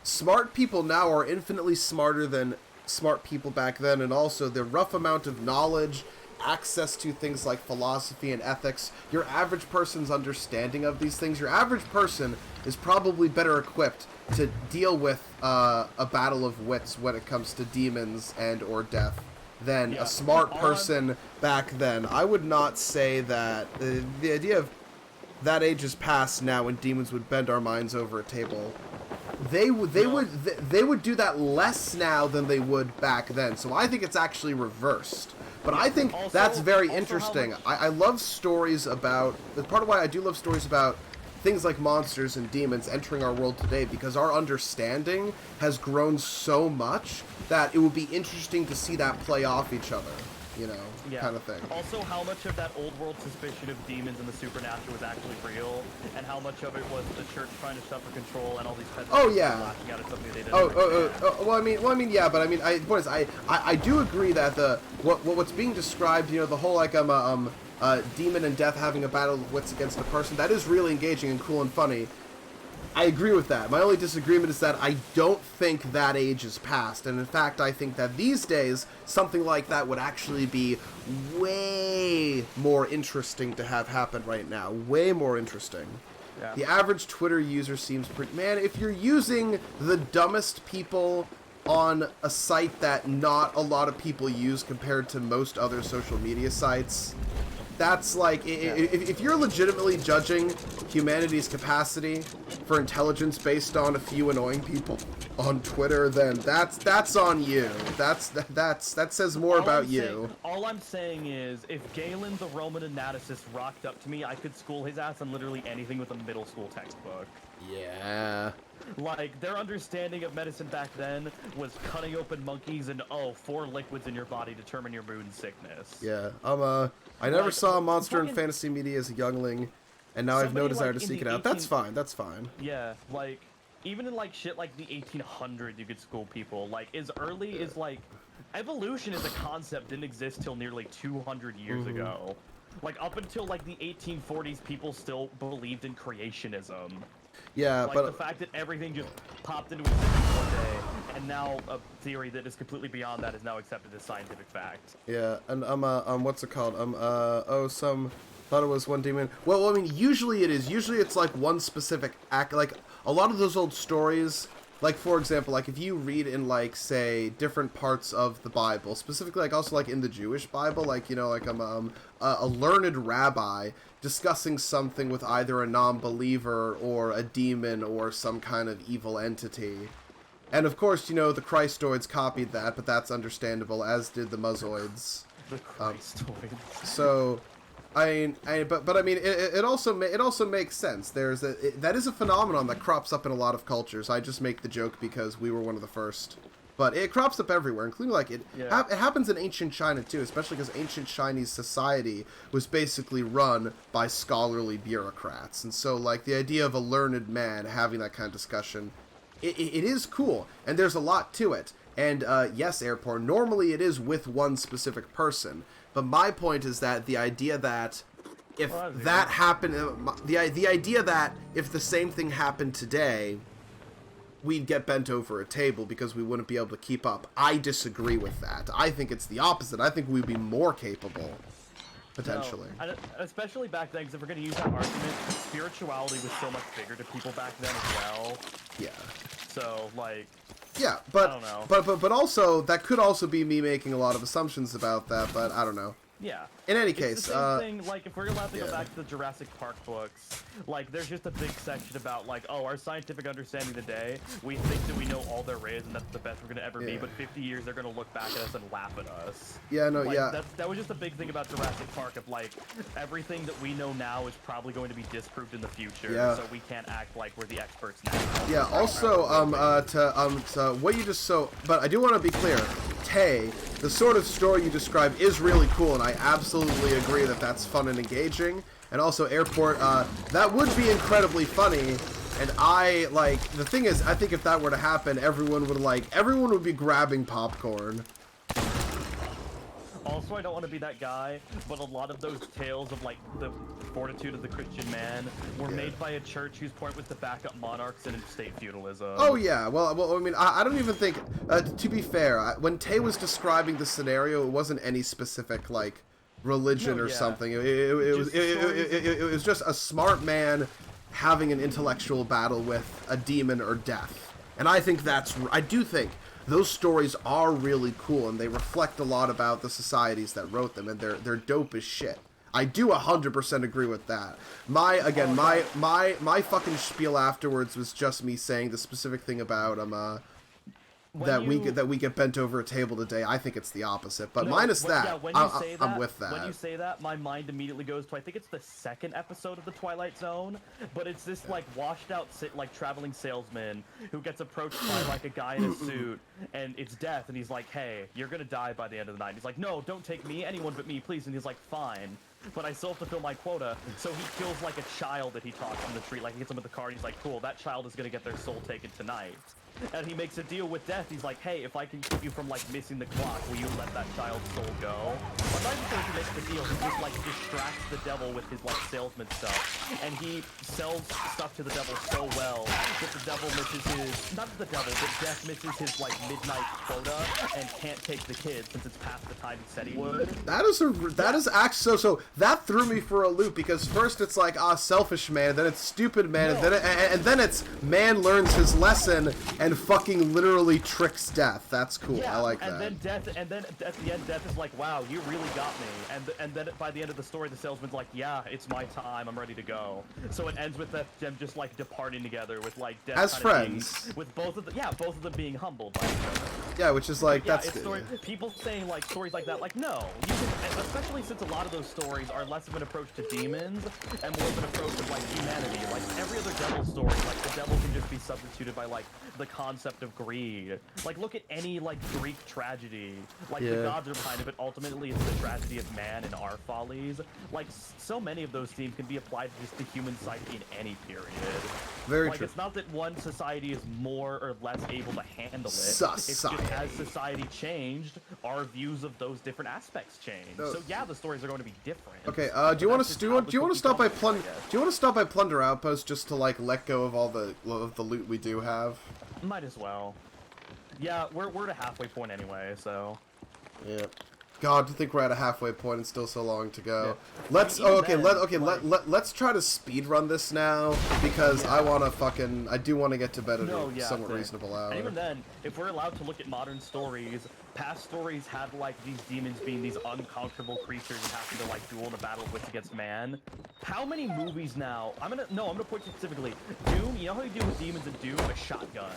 smart people now are infinitely smarter than smart people back then, and also the rough amount of knowledge, access to things like philosophy and ethics, your average person's understanding of these things, your average person is probably better equipped to deal with a battle of wits when it comes to demons and or death than a smart person back then. I would not say that the idea of that age is past now when demons would bend our minds over a table. They would do that less now than they would back then. So I think it's actually reversed. But I think that's very interesting. I love stories about... Part of why I do love stories about things like monsters and demons entering our world today, because our understanding has grown so much that it would be interesting to see that play off each other, you know, kind of thing. Also, how much of that old world suspicion of demons and the supernatural was actually real, and how much of it was the church trying to suffer control and all these peasants lashing out at something they didn't well, I mean, yeah, but I mean, the point is, I do agree that what's being described, you know, the whole like demon and death having a battle of wits against a person, that is really engaging and cool and funny. I agree with that. My only disagreement is that I don't think that age is past, and in fact I think that these days something like that would actually be way more interesting to have happen right now. Way more interesting. Yeah. The average Twitter user seems pretty... Man, if you're using the dumbest people on a site that not a lot of people use compared to most other social media sites... That's like, if you're legitimately judging humanity's capacity for intelligence based on a few annoying people on Twitter, then that's on you. That says more about you. All I'm saying is, if Galen the Roman anaticist rocked up to me, I could school his ass on literally anything with a middle school textbook. Yeah. Like, their understanding of medicine back then was cutting open monkeys and, 4 liquids in your body determine your mood and sickness. Yeah, I never saw a monster in fantasy media as a youngling, and now I have no desire to seek it out. That's fine, that's fine. Yeah, like, even in like shit like the 1800s, you could school people. Like as early as like evolution as a concept didn't exist till nearly 200 years ago. Like up until like the 1840s, people still believed in creationism. Yeah, like but the fact that everything just popped into existence one day, and now a theory that is completely beyond that is now accepted as scientific fact. yeah, and what's it called? Thought it was one demon. Well, I mean, usually it is. Usually it's like one specific act. Like a lot of those old stories. Like for example, like if you read in like say different parts of the Bible, specifically like also like in the Jewish Bible, like you know like a learned rabbi discussing something with either a non-believer or a demon or some kind of evil entity. And of course, you know, the Christoids copied that, but that's understandable, as did the Muzoids. The Christoids. So, I mean, but I mean, it also makes sense. That is a phenomenon that crops up in a lot of cultures. I just make the joke because we were one of the first. But it crops up everywhere, including like it happens in ancient China too, especially because ancient Chinese society was basically run by scholarly bureaucrats, and so like the idea of a learned man having that kind of discussion, it is cool, and there's a lot to it. And yes, Airport, normally it is with one specific person, but my point is that the idea that if that happened, the idea that if the same thing happened today, we'd get bent over a table because we wouldn't be able to keep up. I disagree with that. I think it's the opposite. I think we'd be more capable, potentially. No, especially back then, because if we're going to use that argument, spirituality was so much bigger to people back then as well. Yeah. So, like... Yeah, but, I don't know. but also, that could also be me making a lot of assumptions about that, but I don't know. Yeah. In any it's case, the same thing, like, if we're allowed to go back to the Jurassic Park books, like, there's just a big section about, like, oh, our scientific understanding today, we think that we know all there is, and that's the best we're gonna ever be, but 50 years they're gonna look back at us and laugh at us. Yeah, no, like, yeah. That was just a big thing about Jurassic Park, of, like, everything that we know now is probably going to be disproved in the future, so we can't act like we're the experts now. Yeah, also, to what you just but I do want to be clear, Tay, the sort of story you describe is really cool, and I absolutely agree that that's fun and engaging. And also, Airport, that would be incredibly funny. And the thing is, I think if that were to happen, everyone would be grabbing popcorn. Also, I don't want to be that guy, but a lot of those tales of, like, the fortitude of the Christian man were made by a church whose point was to back up monarchs and state feudalism. Oh, yeah. Well, I mean, I don't even think, to be fair, when Tay was describing the scenario, it wasn't any specific, like, religion or something. It was just a smart man having an intellectual battle with a demon or death. And I do think those stories are really cool, and they reflect a lot about the societies that wrote them, and they're dope as shit. I do 100% agree with that. My fucking spiel afterwards was just me saying the specific thing about that we get bent over a table today. I think it's the opposite, but minus that, I'm with that. When you say that, my mind immediately goes to, I think it's the second episode of The Twilight Zone, but it's this like washed out like traveling salesman who gets approached by like a guy in a suit, and it's Death, and he's like, hey, you're gonna die by the end of the night. He's like, no, don't take me, anyone but me, please. And he's like, fine, but I still have to fill my quota. So he kills like a child that he talks in the street, like he hits him with the car, and he's like, cool, that child is gonna get their soul taken tonight. And he makes a deal with Death. He's like, hey, if I can keep you from, like, missing the clock, will you let that child's soul go? I'm not even sure if he makes the deal. He just, like, distracts the devil with his, like, salesman stuff. And he sells stuff to the devil so well that the devil misses his... Not the devil, but Death misses his, like, midnight quota and can't take the kid since it's past the time he said he would. That is actually... So that threw me for a loop, because first it's like, selfish man, then it's stupid man, and then it's man learns his lesson and fucking literally tricks Death. That's cool. Yeah, I like that. And then at the end, Death is like, "Wow, you really got me." And then by the end of the story, the salesman's like, "Yeah, it's my time. I'm ready to go." So it ends with them just like departing together with like Death as friends, with both of them being humbled by each other. Yeah, which is like people saying like stories like that, like no, you can, especially since a lot of those stories stories are less of an approach to demons and more of an approach of like humanity. Like every other devil story, like the devil can just be substituted by like the concept of greed. Like look at any like Greek tragedy. Like the gods are behind it, but ultimately it's the tragedy of man and our follies. Like so many of those themes can be applied to just the human psyche in any period. Very like true. it's not that one society is more or less able to handle it. Society. It's just as society changed, our views of those different aspects change. So yeah, the stories are going to be different. Okay. Do you want to stop by Plunder Outpost just to like let go of all the loot we do have? Might as well. Yeah, we're at a halfway point anyway, so. Yeah. God, to think we're at a halfway point and still so long to go. Yeah. Let's then, let's try to speed run this now because I do want to get to bed at a somewhat reasonable hour. And even then, if we're allowed to look at modern stories, past stories had like these demons being these uncomfortable creatures and having to like duel in a battle of wits against man. How many movies now? I'm gonna point specifically. Doom. You know how you do with demons in Doom? A shotgun.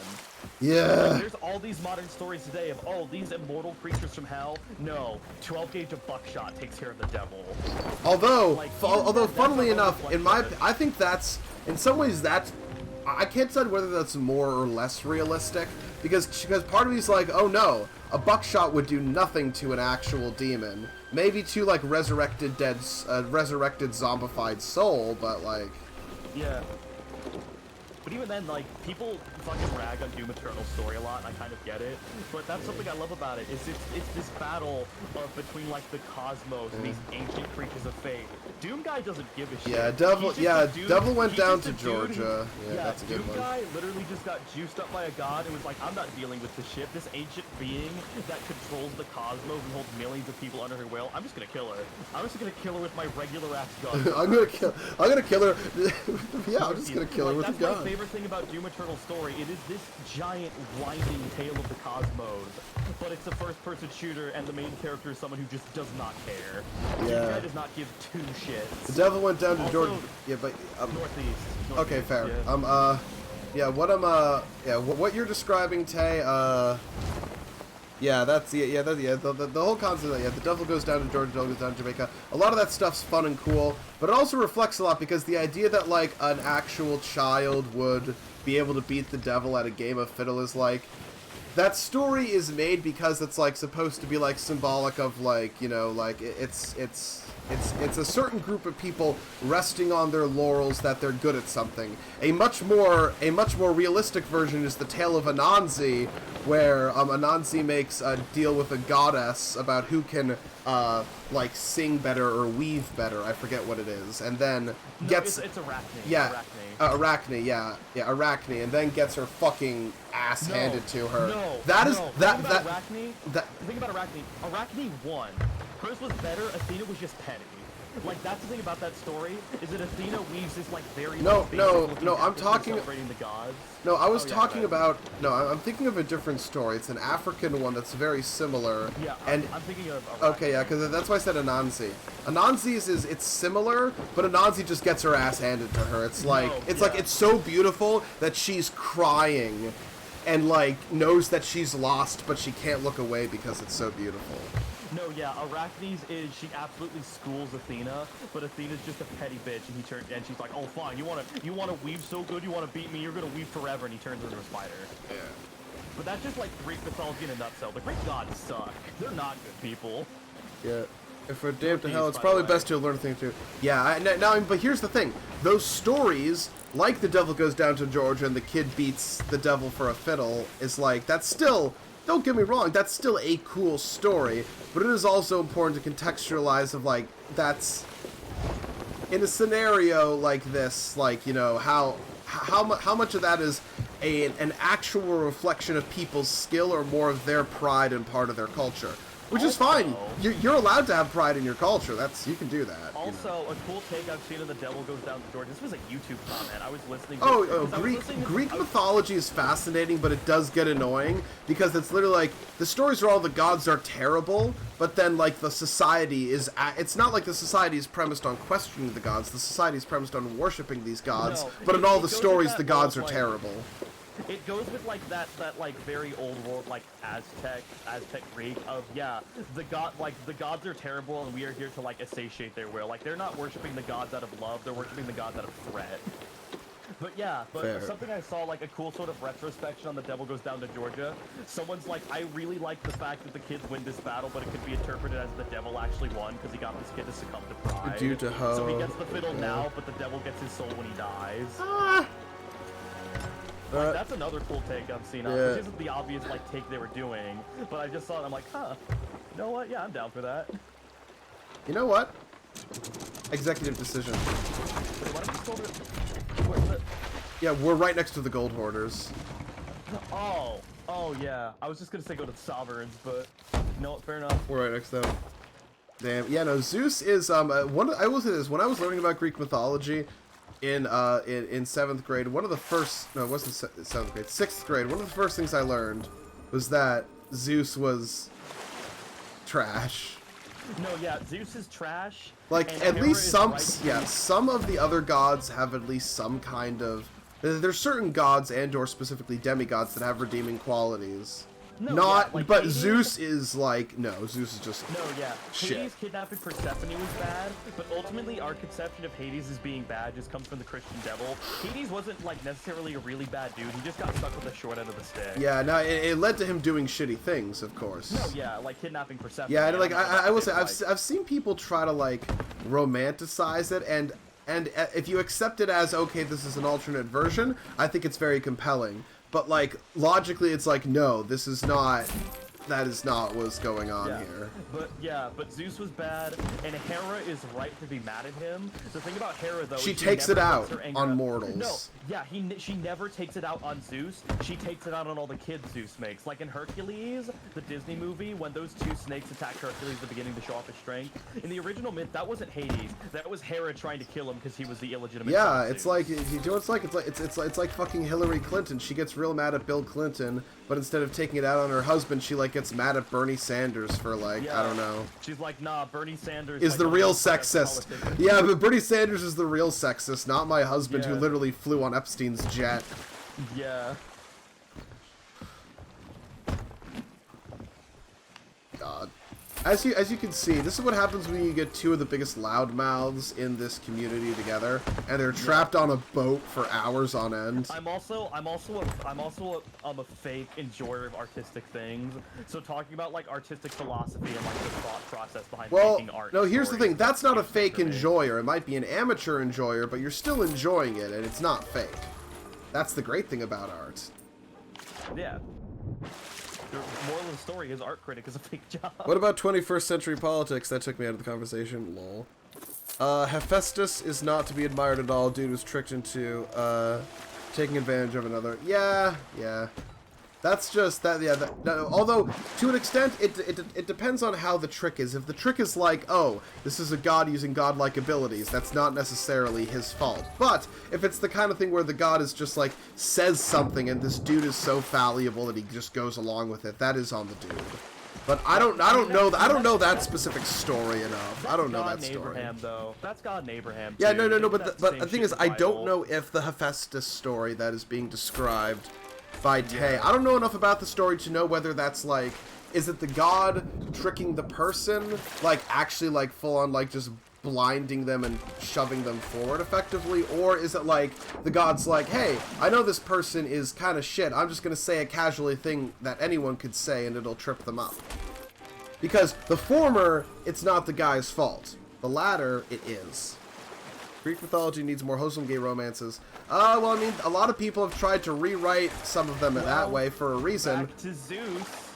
Yeah. Like, there's all these modern stories today of these immortal creatures from hell. No, 12 gauge of buckshot takes care of the devil. Although, like, funnily enough, I think that's in some ways I can't decide whether that's more or less realistic because part of me's like, oh no, a buckshot would do nothing to an actual demon. Maybe to like resurrected zombified soul, but like. Yeah. But even then, like, people fucking rag on Doom Eternal's story a lot, and I kind of get it. But that's something I love about it, is it's this battle between, like, the cosmos and these ancient creatures of fate. Doom guy doesn't give a shit. Yeah, Devil went down to Georgia. Yeah, that's a good one. Doom guy literally just got juiced up by a god and was like, I'm not dealing with this shit. This ancient being that controls the cosmos and holds millions of people under her will. I'm just gonna kill her. I'm just gonna kill her with my regular ass gun. I'm gonna kill her. Yeah, I'm just gonna kill her with a gun. That's my favorite thing about Doom Eternal's story. It is this giant winding tale of the cosmos, but it's a first-person shooter, and the main character is someone who just does not care. Yeah. Doom guy does not give two shits. The devil went down to Georgia. Yeah, but northeast. Okay, fair. Yeah. What you're describing, Tay. Yeah, that's the whole concept. Yeah, the devil goes down to Georgia, the devil goes down to Jamaica. A lot of that stuff's fun and cool, but it also reflects a lot because the idea that like an actual child would be able to beat the devil at a game of fiddle is like. That story is made because it's like supposed to be like symbolic of like, you know, like it's a certain group of people resting on their laurels that they're good at something. A much more realistic version is the tale of Anansi, where Anansi makes a deal with a goddess about who can like sing better or weave better. I forget what it is, and then gets it's Arachne. Yeah, Arachne. Arachne, and then gets her fucking ass handed to her. The thing about Arachne. Arachne won. Hers was better. Athena was just petty. Like that's the thing about that story is that Athena weaves this like very I'm talking celebrating the gods. No, I was talking about I'm thinking of a different story. It's an African one that's very similar. Yeah, and I'm thinking of Arachne. Okay, yeah, because that's why I said Anansi. Anansi's it's similar, but Anansi just gets her ass handed to her. It's like it's so beautiful that she's crying and like knows that she's lost, but she can't look away because it's so beautiful. No, yeah, Arachne's is she absolutely schools Athena, but Athena's just a petty bitch, and she's like, oh fine, you wanna weave so good, you wanna beat me, you're gonna weave forever, and he turns into a spider. Yeah. But that's just like Greek mythology in a nutshell. The Greek gods suck. They're not good people. Yeah. If we're damned to hell, it's probably best to learn things too. Yeah. But here's the thing: those stories, like the devil goes down to Georgia and the kid beats the devil for a fiddle, is like that's still. Don't get me wrong, that's still a cool story, but it is also important to contextualize of like that's in a scenario like this, like you know how much of that is an actual reflection of people's skill or more of their pride and part of their culture. Which is fine. You're allowed to have pride in your culture. You can do that. Also, a cool take I've seen of The Devil Goes Down to Georgia. This was a YouTube comment. I was listening to Greek mythology is fascinating, but it does get annoying because it's literally like the stories are all the gods are terrible, but then like the society is it's not like the society is premised on questioning the gods. The society is premised on worshiping these gods, but in all the stories the gods are terrible. It goes with like that like very old world like Aztec Greek of the gods are terrible and we are here to like satiate their will. Like they're not worshiping the gods out of love, they're worshiping the gods out of threat. But Fair. something I saw, like a cool sort of retrospection on The Devil Goes Down to Georgia. Someone's like, I really like the fact that the kids win this battle, but it could be interpreted as the devil actually won because he got this kid to succumb to pride. Due to Ho. So he gets the fiddle now, but the devil gets his soul when he dies. Like, that's another cool take I've seen on, which isn't the obvious like take they were doing, but I just saw it, I'm like, huh, you know what? Yeah, I'm down for that. You know what? Executive decision. Wait, why don't you scroll to... Where's the... Yeah, we're right next to the Gold Hoarders. Oh yeah. I was just gonna say go to the Sovereigns, but no, fair enough. We're right next to them. Damn. Yeah, no, Zeus is I will say this, when I was learning about Greek mythology in 7th grade, one of the first, no, it wasn't 7th grade, 6th grade, one of the first things I learned was that Zeus was trash. No, yeah, Zeus is trash. Like, and at Hera least is some, right. yeah, some of the other gods have at least some kind of, there's certain gods and or specifically demigods that have redeeming qualities. No, Not, yeah, like but Hades, Zeus is like, no, Zeus is just No, yeah. shit. Hades kidnapping Persephone was bad, but ultimately our conception of Hades as being bad just comes from the Christian devil. Hades wasn't like necessarily a really bad dude, he just got stuck with the short end of the stick. Yeah, no, it led to him doing shitty things, of course. No, yeah, like kidnapping Persephone. Yeah, and like, I will say, like... I've seen people try to like romanticize it, and if you accept it as, okay, this is an alternate version, I think it's very compelling. But like, logically, it's like, no, this is not, that is not what's going on here. But Zeus was bad, and Hera is right to be mad at him. The thing about Hera, though, She is takes never it out lets her anger on out. mortals. No, yeah, she never takes it out on Zeus. She takes it out on all the kids Zeus makes. Like in Hercules, the Disney movie, when those two snakes attack Hercules at the beginning to show off his strength. In the original myth, that wasn't Hades. That was Hera trying to kill him because he was the illegitimate. Yeah, son of it's Zeus. like, you know what it's like fucking Hillary Clinton. She gets real mad at Bill Clinton, but instead of taking it out on her husband, she like gets mad at Bernie Sanders for like, I don't know. She's like, nah, Bernie Sanders is like, the real politician. sexist. Yeah, but Bernie Sanders is the real sexist, not my husband who literally flew on Epstein's jet. Yeah. God. As you can see, this is what happens when you get two of the biggest loudmouths in this community together, and they're trapped on a boat for hours on end. I'm also a fake enjoyer of artistic things. So talking about like artistic philosophy and like the thought process behind making art. No, here's the thing. That's not a fake enjoyer. It might be an amateur enjoyer, but you're still enjoying it, and it's not fake. That's the great thing about art. Yeah. The moral of the story is art critic is a fake job. What about 21st century politics? That took me out of the conversation. Lol. Hephaestus is not to be admired at all. Dude was tricked into taking advantage of another. Yeah. That's just that. Yeah. Although to an extent, it depends on how the trick is. If the trick is like, oh, this is a god using godlike abilities, that's not necessarily his fault. But if it's the kind of thing where the god is just like says something and this dude is so fallible that he just goes along with it, that is on the dude. But I don't know that specific story enough. I don't know that story. Abraham, though. That's God and Abraham. Yeah, too. no. But the thing is, I don't Bible. know if the Hephaestus story that is being described by Tay. I don't know enough about the story to know whether that's like, is it the god tricking the person, like actually like full on like just blinding them and shoving them forward effectively, or is it like the god's like, hey, I know this person is kind of shit, I'm just gonna say a casually thing that anyone could say and it'll trip them up. Because the former, it's not the guy's fault. The latter, it is. Greek mythology needs more wholesome gay romances. Well, I mean, a lot of people have tried to rewrite some of them that way for a reason. Back to Zeus.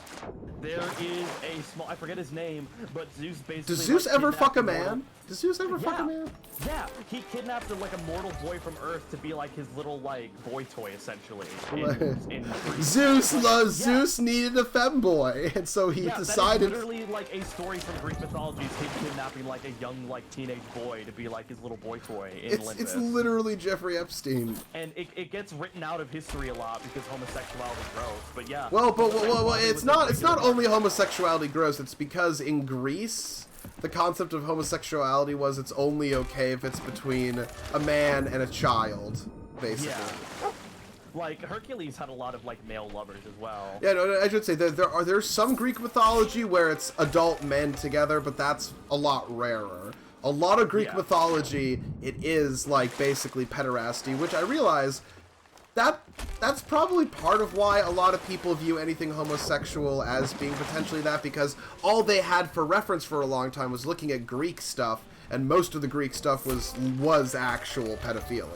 There is a small, I forget his name, but Zeus basically... Does Zeus ever fuck a man? Mortal... Does Zeus ever fuck a man? Yeah, he kidnapped like a mortal boy from Earth to be like his little like boy toy essentially. Zeus needed a femboy, and so he decided. That is literally like a story from Greek mythology. Is him kidnapping like a young like teenage boy to be like his little boy toy in Olympus. It's literally Jeffrey Epstein. And it gets written out of history a lot because homosexuality is gross. But yeah. Well, it's not only homosexuality gross. It's because in Greece, the concept of homosexuality was it's only okay if it's between a man and a child, basically. Yeah. Like, Hercules had a lot of, like, male lovers as well. Yeah, no, I should say there's some Greek mythology where it's adult men together, but that's a lot rarer. A lot of Greek mythology, it is, like, basically pederasty, which I realize that's probably part of why a lot of people view anything homosexual as being potentially that, because all they had for reference for a long time was looking at Greek stuff, and most of the Greek stuff was actual pedophilia,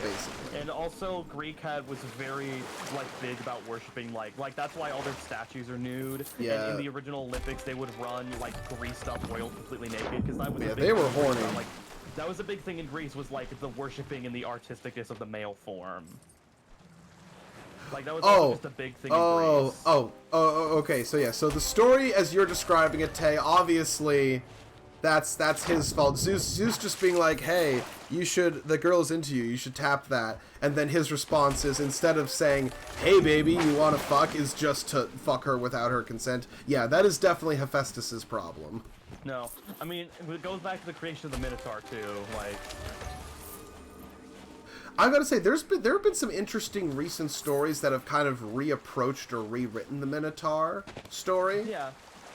basically. And also, Greek was very, like, big about worshipping, like that's why all their statues are nude. Yeah. And in the original Olympics, they would run, like, greased up oil completely naked, because that was a big they were thing. horny. Like, that was a big thing in Greece, was, like, the worshipping and the artisticness of the male form. Like, that was also just a big thing in Greece. Okay, so yeah, so the story as you're describing it, Tay, obviously, that's his fault. Zeus just being like, hey, the girl's into you, you should tap that. And then his response is, instead of saying, hey baby, you wanna fuck, is just to fuck her without her consent. Yeah, that is definitely Hephaestus's problem. No, I mean, it goes back to the creation of the Minotaur, too, like... I gotta say, there have been some interesting recent stories that have kind of reapproached or rewritten the Minotaur story. Yeah.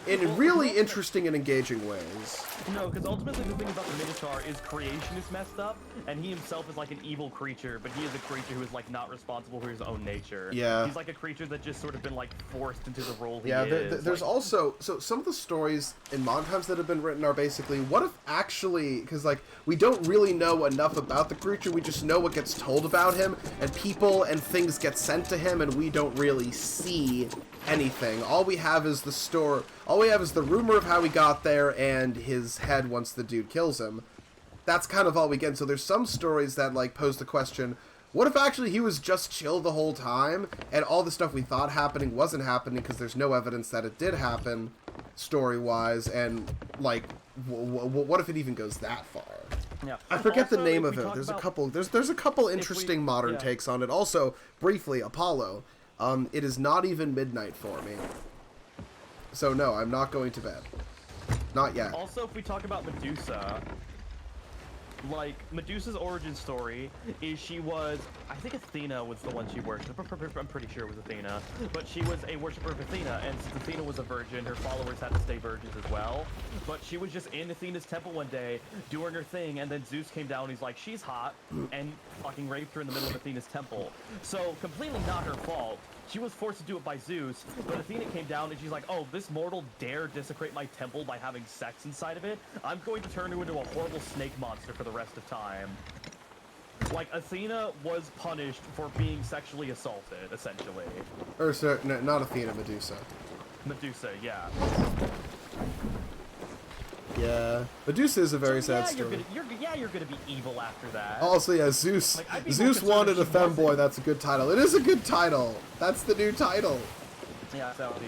In really interesting and engaging ways. No, because ultimately the thing about the Minotaur is creation is messed up, and he himself is like an evil creature, but he is a creature who is like not responsible for his own nature. Yeah. He's like a creature that just sort of been like forced into the role he Yeah, is. there's like, also, so some of the stories in modern times that have been written are basically, what if actually, because like, we don't really know enough about the creature, we just know what gets told about him, and people and things get sent to him, and we don't really see anything. All we have is the rumor of how he got there and his head once the dude kills him. That's kind of all we get. So there's some stories that like pose the question, what if actually he was just chill the whole time and all the stuff we thought happening wasn't happening because there's no evidence that it did happen story-wise, and like what if it even goes that far? Yeah. I forget also, the name if of we it. talk There's about- a couple interesting modern takes on it. Also, briefly, Apollo. It is not even midnight for me. So no, I'm not going to bed. Not yet. Also, if we talk about Medusa, like, Medusa's origin story is she was, I think Athena was the one she worshipped. I'm pretty sure it was Athena. But she was a worshiper of Athena, and since Athena was a virgin, her followers had to stay virgins as well. But she was just in Athena's temple one day, doing her thing, and then Zeus came down and he's like, she's hot, and fucking raped her in the middle of Athena's temple. So, completely not her fault. She was forced to do it by Zeus, but Athena came down and she's like, oh, this mortal dare desecrate my temple by having sex inside of it? I'm going to turn her into a horrible snake monster for the rest of time. Like, Athena was punished for being sexually assaulted, essentially. Or, sorry, no, not Athena, Medusa. Medusa, yeah. Yeah. Medusa is a very sad story. You're gonna be evil after that. Also, yeah, Zeus. Like, I'd be more Zeus concerned wanted if a she wasn't. femboy. That's a good title. It is a good title. That's the new title. Yeah, that would be.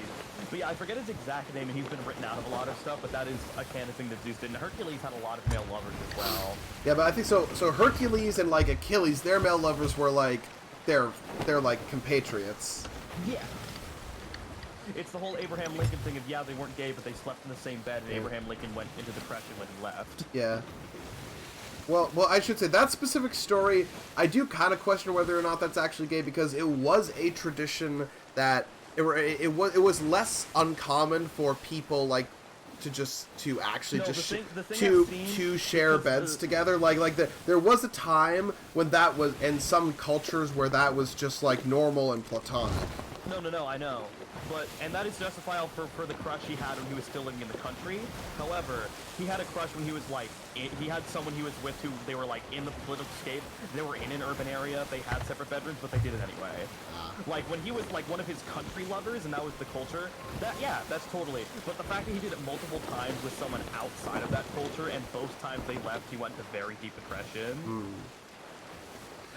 But yeah, I forget his exact name, and he's been written out of a lot of stuff, but that is a canon thing that Zeus did. And Hercules had a lot of male lovers as well. Yeah, but I think so. So Hercules and like Achilles, their male lovers were like, they're like compatriots. Yeah. It's the whole Abraham Lincoln thing of, yeah, they weren't gay, but they slept in the same bed, and Abraham Lincoln went into depression when he left. Yeah. Well, I should say that specific story, I do kind of question whether or not that's actually gay, because it was a tradition that it was less uncommon for people like to actually to share beds together. Like there was a time when that was, in some cultures where that was just like normal and platonic. No, I know. And that is justifiable for the crush he had when he was still living in the country. However, he had a crush when he was like, he had someone he was with who, they were like in the political scape, they were in an urban area, they had separate bedrooms, but they did it anyway. Like, when he was like one of his country lovers, and that was the culture, that's totally. But the fact that he did it multiple times with someone outside of that culture, and both times they left, he went into very deep depression.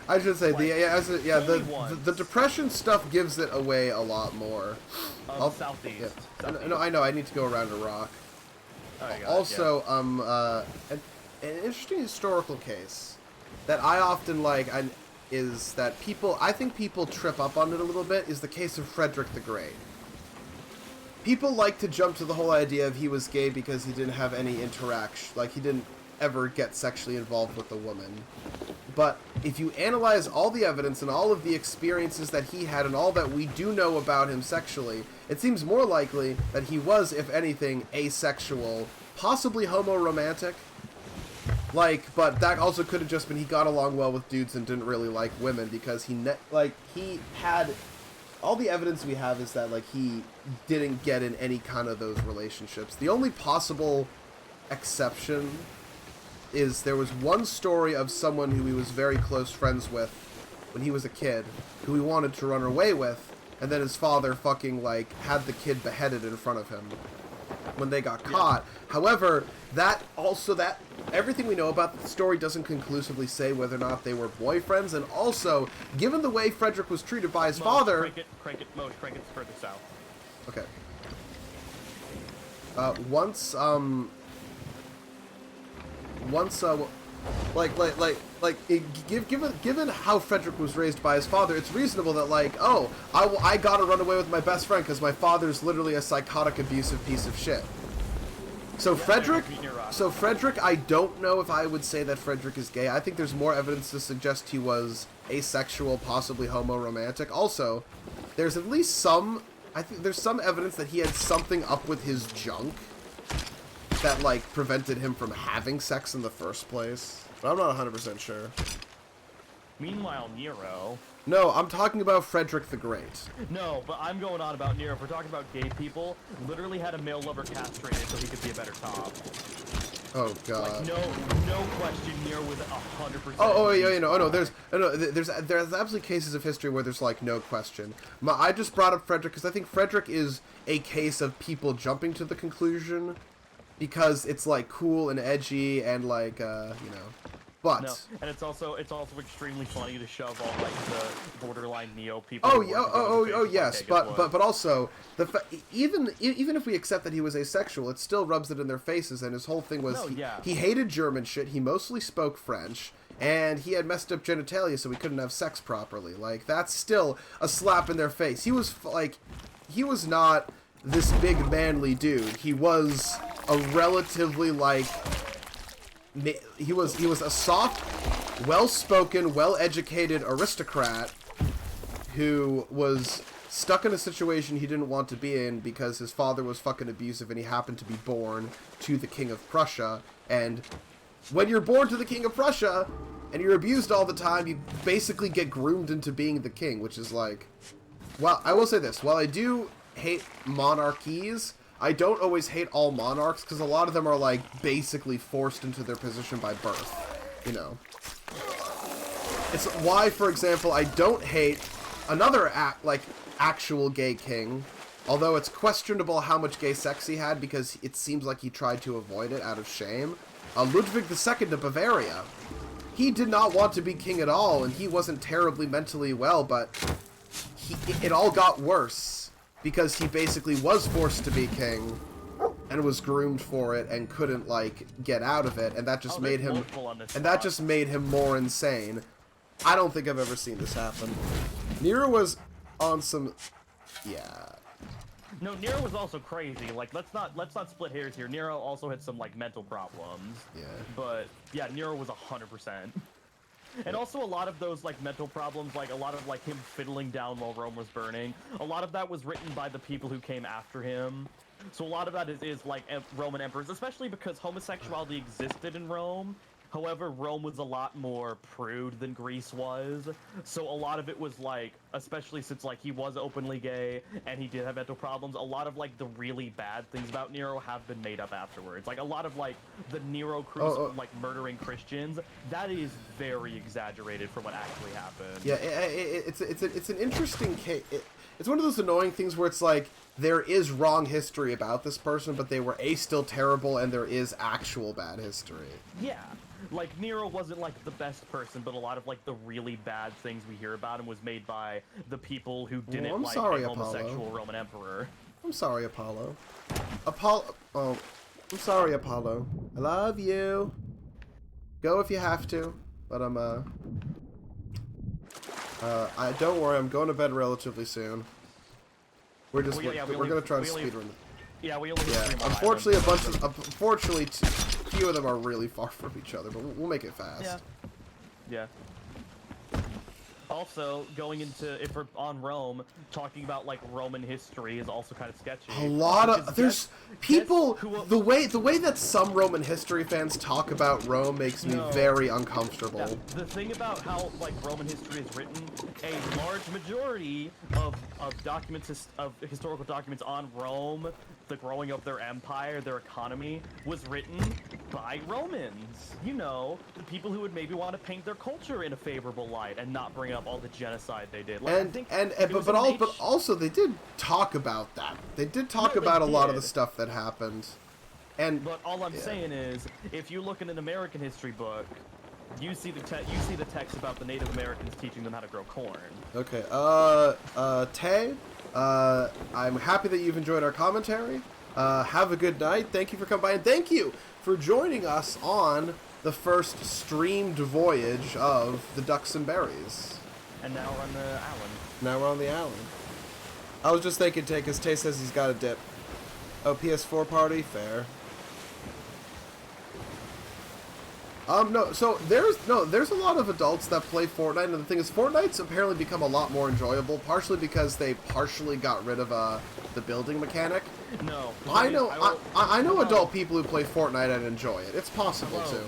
I should say the depression stuff gives it away a lot more. Southeast. No, I know. I need to go around a rock. Also, an interesting historical case that I often like is that I think people trip up on it a little bit, is the case of Frederick the Great. People like to jump to the whole idea of he was gay because he didn't have any interaction, like he didn't ever get sexually involved with a woman. But if you analyze all the evidence and all of the experiences that he had and all that we do know about him sexually, it seems more likely that he was, if anything, asexual, possibly homoromantic. Like, but that also could have just been he got along well with dudes and didn't really like women because he had... All the evidence we have is that, like, he didn't get in any kind of those relationships. The only possible exception is there was one story of someone who he was very close friends with when he was a kid, who he wanted to run away with, and then his father fucking, like, had the kid beheaded in front of him when they got caught. However, everything we know about the story doesn't conclusively say whether or not they were boyfriends, and also, given the way Frederick was treated by his father... Crank it further south. Okay. Given how Frederick was raised by his father, it's reasonable that, like, oh, I gotta run away with my best friend because my father's literally a psychotic, abusive piece of shit. So Frederick, I don't know if I would say that Frederick is gay. I think there's more evidence to suggest he was asexual, possibly homoromantic. Also, there's at least some evidence that he had something up with his junk that, like, prevented him from having sex in the first place. But I'm not 100% sure. Meanwhile, Nero... No, I'm talking about Frederick the Great. No, but I'm going on about Nero. If we're talking about gay people, literally had a male lover castrated so he could be a better top. Oh god. Like, no question, Nero was 100%. There's absolutely cases of history where there's, like, no question. I just brought up Frederick because I think Frederick is a case of people jumping to the conclusion because it's, like, cool and edgy and, like, But no, and it's also extremely funny to shove all, like, the borderline neo people. Yes, but also even if we accept that he was asexual, it still rubs it in their faces. And his whole thing was he hated German shit. He mostly spoke French, and he had messed up genitalia, so he couldn't have sex properly. Like, that's still a slap in their face. He was not this big manly dude. He was a relatively, like. He was a soft, well-spoken, well-educated aristocrat who was stuck in a situation he didn't want to be in because his father was fucking abusive and he happened to be born to the King of Prussia. And when you're born to the King of Prussia and you're abused all the time, you basically get groomed into being the king, which is like... Well, I will say this. While I do hate monarchies... I don't always hate all monarchs, because a lot of them are, like, basically forced into their position by birth, you know. It's why, for example, I don't hate another, actual gay king, although it's questionable how much gay sex he had, because it seems like he tried to avoid it out of shame. Ludwig II of Bavaria. He did not want to be king at all, and he wasn't terribly mentally well, but it all got worse. Because he basically was forced to be king, and was groomed for it, and couldn't, like, get out of it, and that just made him more insane. I don't think I've ever seen this happen. Nero was on some... Yeah. No, Nero was also crazy. Like, let's not split hairs here. Nero also had some, like, mental problems. Yeah. But, yeah, Nero was 100%. And also a lot of those, like, mental problems, like, a lot of, like, him fiddling down while Rome was burning, a lot of that was written by the people who came after him. So a lot of that is like, Roman emperors, especially because homosexuality existed in Rome. However, Rome was a lot more prude than Greece was. So a lot of it was, like, especially since, like, he was openly gay and he did have mental problems, a lot of, like, the really bad things about Nero have been made up afterwards. Like, a lot of, like, the Nero Cruz, like, murdering Christians, that is very exaggerated from what actually happened. Yeah, it's an interesting case. It's one of those annoying things where it's like, there is wrong history about this person, but they were still terrible, and there is actual bad history. Yeah. Like, Nero wasn't, like, the best person, but a lot of, like, the really bad things we hear about him was made by the people who didn't like a homosexual Roman emperor. I'm sorry, Apollo. Oh, I'm sorry, Apollo. I love you. Go if you have to, but don't worry, I'm going to bed relatively soon. We're just, we're gonna try to speedrun. Yeah, we only Unfortunately, few of them are really far from each other, but we'll make it fast. Yeah. Yeah. Also, going into, if we're on Rome, talking about like Roman history is also kind of sketchy. A lot of there's people. The way that some Roman history fans talk about Rome makes me very uncomfortable. Yeah, the thing about how like Roman history is written, a large majority of documents of historical documents on Rome, the growing of their empire, their economy, was written by Romans. You know, the people who would maybe want to paint their culture in a favorable light and not bring up all the genocide they did. Like, but also they did talk about that. They did talk about a lot of the stuff that happened. But all I'm saying is, if you look in an American history book, you see the text about the Native Americans teaching them how to grow corn. Okay. Tay, I'm happy that you've enjoyed our commentary. Have a good night. Thank you for coming by, and thank you for joining us on the first streamed voyage of the Ducks and Berries. And now we're on the island. Now we're on the island. I was just thinking, Tay, because Tay says he's got a dip. Oh, PS4 party? Fair. No, so there's a lot of adults that play Fortnite, and the thing is, Fortnite's apparently become a lot more enjoyable, partially because they partially got rid of the building mechanic. No. I know adult people who play Fortnite and enjoy it. It's possible too.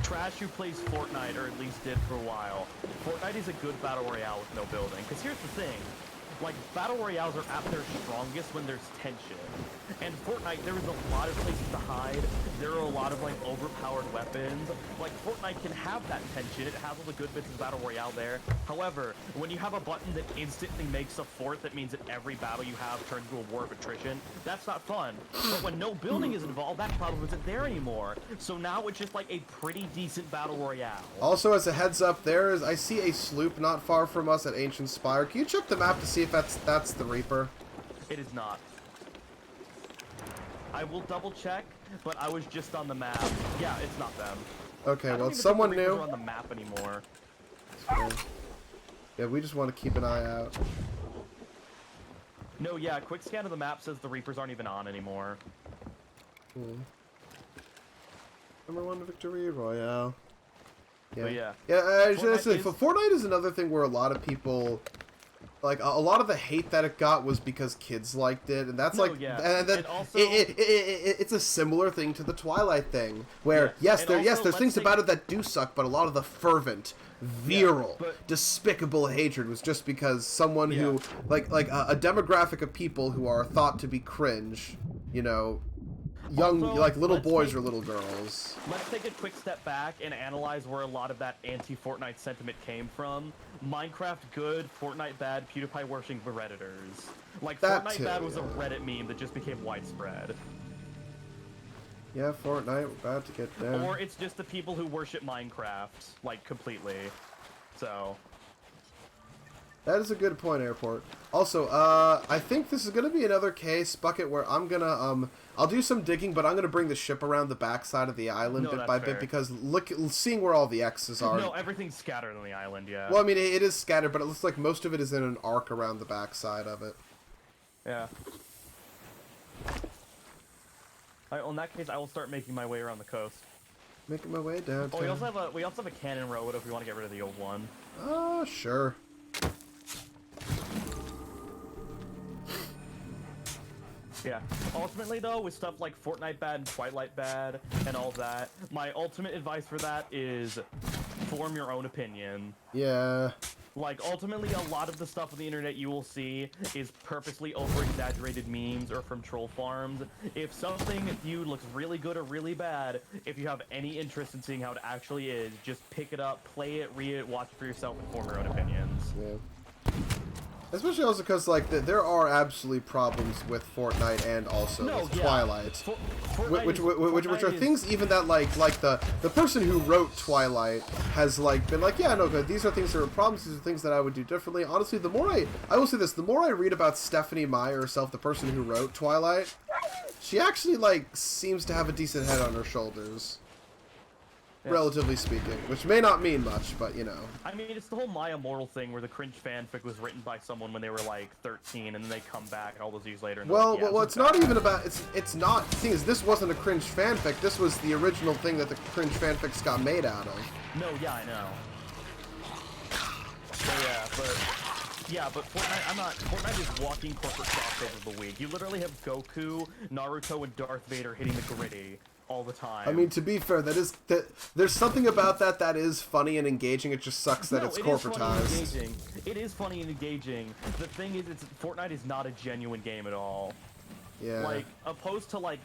Trash who plays Fortnite, or at least did for a while. Fortnite is a good battle royale with no building. Because here's the thing. Like, battle royales are at their strongest when there's tension. And Fortnite, there is a lot of places to hide. There are a lot of, like, overpowered weapons. Like, Fortnite can have that tension. It has all the good bits of battle royale there. However, when you have a button that instantly makes a fort, that means that every battle you have turns into a war of attrition, that's not fun. But when no building is involved, that problem isn't there anymore. So now it's just, like, a pretty decent battle royale. Also, as a heads up, I see a sloop not far from us at Ancient Spire. Can you check the map to see if that's the Reaper? It is not. I will double check, but I was just on the map. Yeah, it's not them. Okay, well, someone new. On the map anymore. Yeah, we just want to keep an eye out. No, yeah, a quick scan of the map says the Reapers aren't even on anymore. Number 1 victory royale. Yeah. But yeah. Fortnite is another thing where a lot of people. Like, a lot of the hate that it got was because kids liked it, and that's it's a similar thing to the Twilight thing, where, there's things about it that do suck, but a lot of the fervent, virile, despicable hatred was just because someone who, like a demographic of people who are thought to be cringe, you know, young, like little boys or little girls. Let's take a quick step back and analyze where a lot of that anti-Fortnite sentiment came from. Minecraft good, Fortnite bad, PewDiePie worshipping the Redditors. Like, that Fortnite bad was a Reddit meme that just became widespread. Yeah, Fortnite, we're about to get there. Or it's just the people who worship Minecraft, like, completely. So... That is a good point, Airport. Also, I think this is going to be another case, Bucket, where I'm going to, I'll do some digging, but I'm going to bring the ship around the backside of the island bit by bit, because seeing where all the X's are... No, everything's scattered on the island, yeah. Well, I mean, it is scattered, but it looks like most of it is in an arc around the backside of it. Yeah. Alright, well, in that case, I will start making my way around the coast. Making my way down. Oh, we also have a cannon road if we want to get rid of the old one. Sure. Yeah. Ultimately, though, with stuff like Fortnite bad and Twilight bad and all that, my ultimate advice for that is form your own opinion. Yeah. Like, ultimately, a lot of the stuff on the internet you will see is purposely over-exaggerated memes or from troll farms. If something viewed looks really good or really bad, if you have any interest in seeing how it actually is, just pick it up, play it, read it, watch it for yourself, and form your own opinions. Yeah. Especially also because, like, there are absolutely problems with Fortnite and also with Twilight. Which are things even that, like the person who wrote Twilight has, like, been like, yeah, no, these are things that are problems, these are things that I would do differently. Honestly, the more I will say this, the more I read about Stephanie Meyer herself, the person who wrote Twilight, she actually, like, seems to have a decent head on her shoulders. relatively speaking, which may not mean much, but you know. I mean, it's the whole Maya Mortal thing where the cringe fanfic was written by someone when they were like 13, and then they come back all those years later. And Well, like, yeah, well, it's not even about it's not. The thing is, this wasn't a cringe fanfic. This was the original thing that the cringe fanfics got made out of. No, yeah, I know. So but Fortnite is walking corporate crossover of the week. You literally have Goku, Naruto, and Darth Vader hitting the gritty all the time. I mean, to be fair, there's something about that is funny and engaging. It just sucks that it's corporatized. It is funny and engaging. The thing is, Fortnite is not a genuine game at all. Yeah. Like, opposed to, like,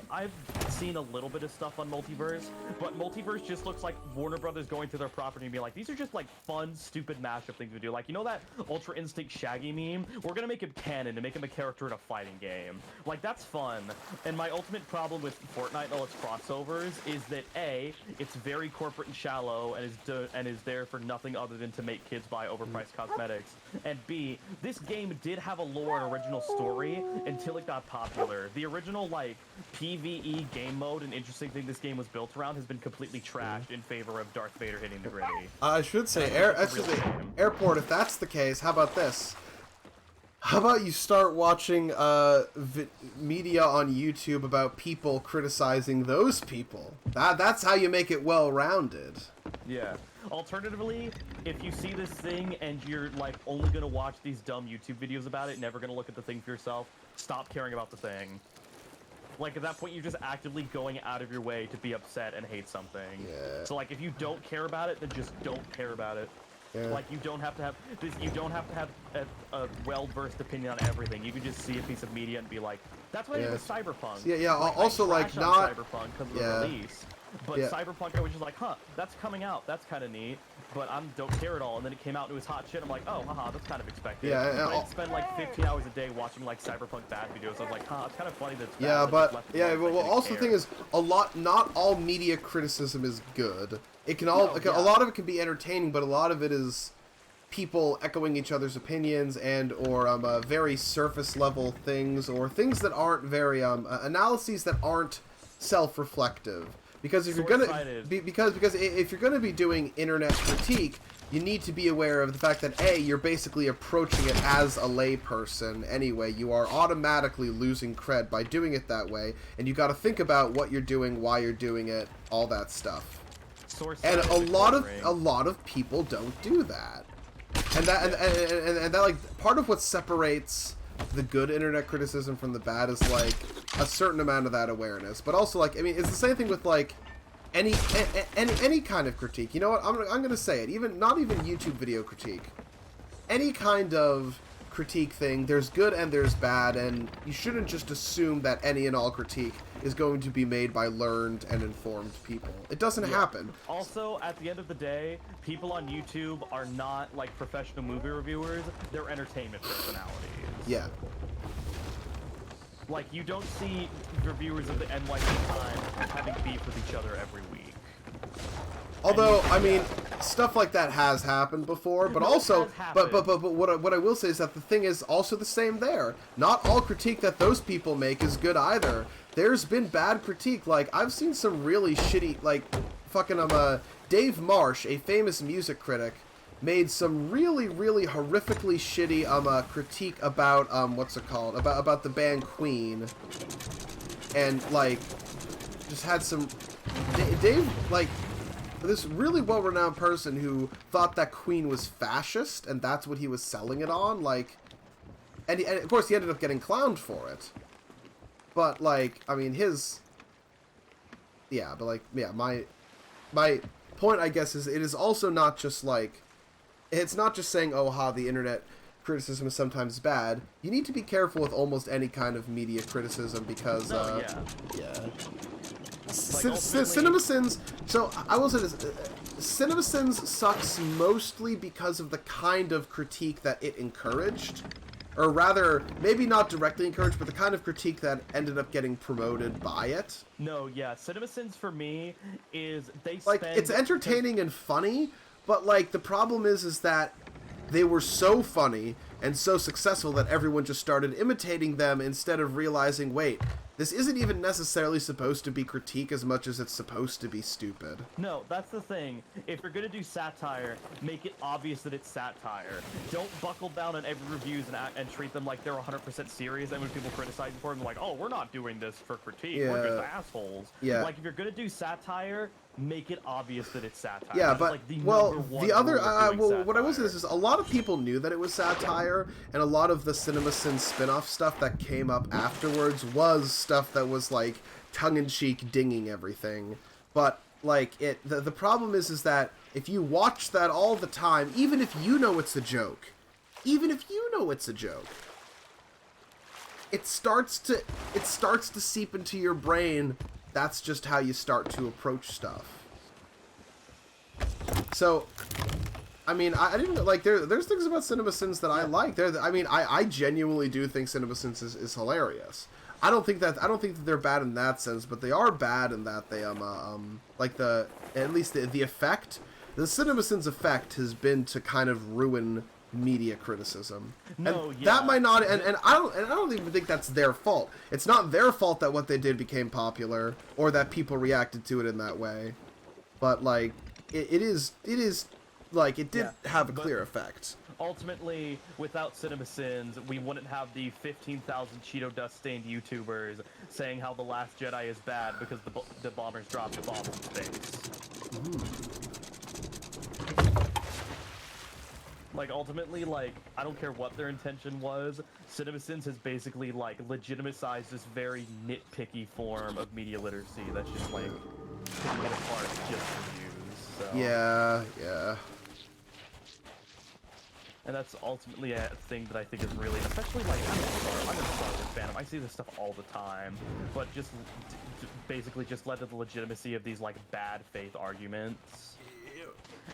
I've seen a little bit of stuff on Multiverse, but Multiverse just looks like Warner Brothers going through their property and being like, these are just, like, fun, stupid mashup things we do. Like, you know that Ultra Instinct Shaggy meme? We're gonna make him canon and make him a character in a fighting game. Like, that's fun. And my ultimate problem with Fortnite and all its crossovers is that, A, it's very corporate and shallow and is there for nothing other than to make kids buy overpriced cosmetics. And B, this game did have a lore and original story until it got popular. The original, like, PvE game mode and interesting thing this game was built around has been completely trashed in favor of Darth Vader hitting the gritty. I should say, Airport, if that's the case, how about this? How about you start watching media on YouTube about people criticizing those people? That's how you make it well-rounded. Yeah. Alternatively, if you see this thing and you're, like, only gonna watch these dumb YouTube videos about it, never gonna look at the thing for yourself, stop caring about the thing. Like, at that point, you're just actively going out of your way to be upset and hate something. Yeah. So, like, if you don't care about it, then just don't care about it. Yeah. Like, you don't have to have this. You don't have to have a well-versed opinion on everything. You can just see a piece of media and be like, "That's what I did with Cyberpunk." Yeah. Like, also, like, not Cyberpunk because of the release. But Cyberpunk, I was just like, huh, that's coming out. That's kind of neat. But I don't care at all. And then it came out and it was hot shit. I'm like, oh, haha, that's kind of expected. Yeah, but I'd spend like 15 hours a day watching like Cyberpunk bad videos. I was like, huh, it's kind of funny that it's bad. Yeah, but well, also the thing is, not all media criticism is good. It can a lot of it can be entertaining, but a lot of it is people echoing each other's opinions and or very surface level things or things that aren't very analyses that aren't self-reflective. Because if you're gonna if you're gonna be doing internet critique, you need to be aware of the fact that A, you're basically approaching it as a layperson anyway. You are automatically losing cred by doing it that way, and you got to think about what you're doing, why you're doing it, all that stuff. And a lot of people don't do that, and that like part of what separates the good internet criticism from the bad is like a certain amount of that awareness. But also, like, I mean, it's the same thing with like any kind of critique. You know what? I'm gonna say it. Not even YouTube video critique. Any kind of critique thing, there's good and there's bad, and you shouldn't just assume that any and all critique is going to be made by learned and informed people. It doesn't happen. Also, at the end of the day, people on YouTube are not like professional movie reviewers, they're entertainment personalities. Yeah. Like, you don't see reviewers of the NYC Times having beef with each other every week. Although, I mean, stuff like that has happened before, but also, but what I will say is that the thing is also the same there. Not all critique that those people make is good either. There's been bad critique. Like, I've seen some really shitty, like, fucking Dave Marsh, a famous music critic, made some really horrifically shitty critique about what's it called, about the band Queen, and like just had some Dave, like, this really well-renowned person who thought that Queen was fascist and that's what he was selling it on, like, and of course he ended up getting clowned for it, but like, I mean, my point, I guess, is it is also not just like, it's not just saying, oh, the internet criticism is sometimes bad. You need to be careful with almost any kind of media criticism because, CinemaSins, so I will say this, CinemaSins sucks mostly because of the kind of critique that it encouraged. Or rather, maybe not directly encouraged, but the kind of critique that ended up getting promoted by it. No, yeah, CinemaSins for me is, like, it's entertaining and funny, but, like, the problem is that they were so funny and so successful that everyone just started imitating them instead of realizing, wait, this isn't even necessarily supposed to be critique as much as it's supposed to be stupid. No, that's the thing. If you're gonna do satire, make it obvious that it's satire. Don't buckle down on every reviews and treat them like they're 100% serious, and when people criticize you for them, like, oh, we're not doing this for critique, we're just assholes. Yeah. Like, if you're gonna do satire, make it obvious that it's satire. Yeah, That but is, like, the well, number one the other rule of doing what I will say satire. is a lot of people knew that it was satire, and a lot of the CinemaSins spin-off stuff that came up afterwards was stuff that was like tongue-in-cheek dinging everything. But like the problem is that if you watch that all the time, even if you know it's a joke, it starts to seep into your brain. That's just how you start to approach stuff. So, I mean, I didn't like there's things about CinemaSins that I like. I genuinely do think CinemaSins is hilarious. I don't think that they're bad in that sense, but they are bad in that they like at least the effect, the CinemaSins effect has been to kind of ruin media criticism. No, and yeah. that might not, and I don't even think that's their fault. It's not their fault that what they did became popular or that people reacted to it in that way. But like it is like it did have a clear effect. Ultimately, without CinemaSins, we wouldn't have the 15,000 Cheeto dust-stained YouTubers saying how The Last Jedi is bad because the bombers dropped a bomb in space. Like, ultimately, like, I don't care what their intention was, CinemaSins has basically, like, legitimized this very nitpicky form of media literacy that's just, like, picking it apart just for views, so... Yeah. And that's ultimately a thing that I think is really, especially, like, I'm a Star Wars fan, I see this stuff all the time, but just basically just led to the legitimacy of these, like, bad faith arguments.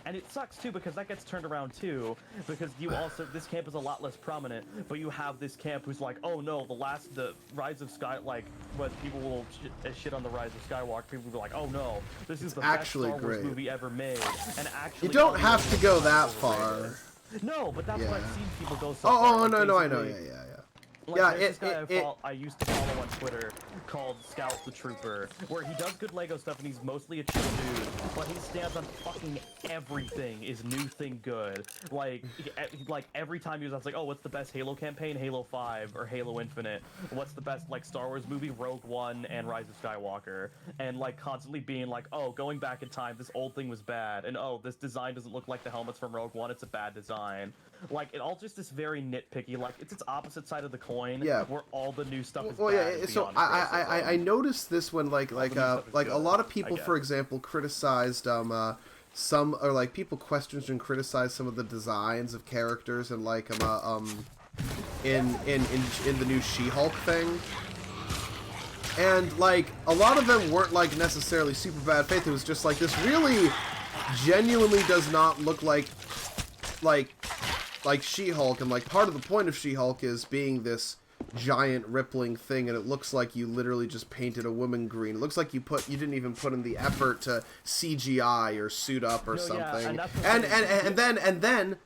And it sucks too because that gets turned around too, because you also, this camp is a lot less prominent, but you have this camp who's like, oh no, the Rise of Sky, like, when people will shit on the Rise of Skywalker, people will be like, oh no, this is the best Star Wars movie ever made. And actually, you don't have to go that far. No, but that's what I've seen people go so far. Like, no, I know, yeah. Like, there's this guy I used to follow on Twitter called Scout the Trooper, where he does good Lego stuff and he's mostly a chill dude, but he stands on fucking everything is new thing good. Like every time he was like, oh, what's the best Halo campaign? Halo 5 or Halo Infinite. What's the best, like, Star Wars movie? Rogue One and Rise of Skywalker. And, like, constantly being like, oh, going back in time, this old thing was bad. And, oh, this design doesn't look like the helmets from Rogue One, it's a bad design. Like, it all just this very nitpicky, like, it's its opposite side of the coin, where all the new stuff is bad. So I noticed this when like a lot of people, for example, criticized some, or like people questioned and criticized some of the designs of characters and like in the new She-Hulk thing. And like a lot of them weren't like necessarily super bad faith. It was just like this really genuinely does not look like She-Hulk, and like part of the point of She-Hulk is being this giant rippling thing, and it looks like you literally just painted a woman green. It looks like you didn't even put in the effort to CGI or suit up or something. And then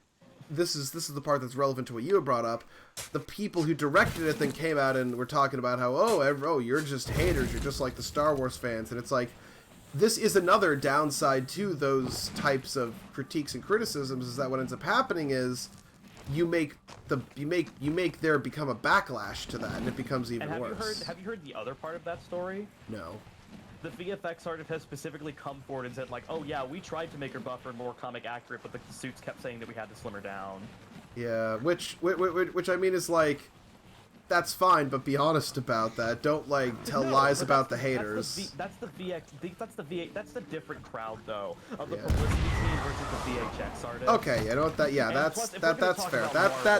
this is the part that's relevant to what you had brought up. The people who directed it then came out and were talking about how you're just haters, you're just like the Star Wars fans, and it's like, this is another downside to those types of critiques and criticisms, is that what ends up happening is you make there become a backlash to that, and it becomes even worse. Have you heard the other part of that story? No. The VFX artist has specifically come forward and said, like, oh yeah, we tried to make her buffer and more comic accurate, but the suits kept saying that we had to slim her down. Yeah, which I mean is like, that's fine, but be honest about that. Don't like tell lies about the haters. That's the different crowd though of the publicity team versus the VHX artist. Okay, you know what that's fair.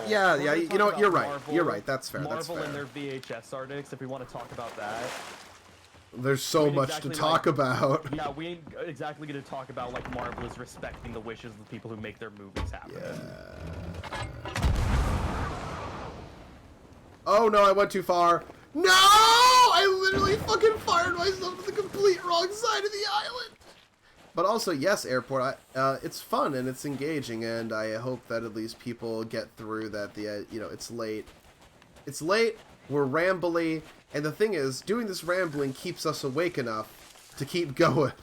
You know what, you're right. You're right. That's fair. Marvel that's fair. and their VHS artists. If we want to talk about that. There's so much to talk about. Yeah, we ain't exactly going to talk about like Marvel is respecting the wishes of the people who make their movies happen. Yeah. Oh no, I went too far. No! I literally fucking fired myself to the complete wrong side of the island. But also, yes, Airport, it's fun and it's engaging, and I hope that at least people get through that. It's late. It's late, we're rambly, and the thing is, doing this rambling keeps us awake enough to keep going.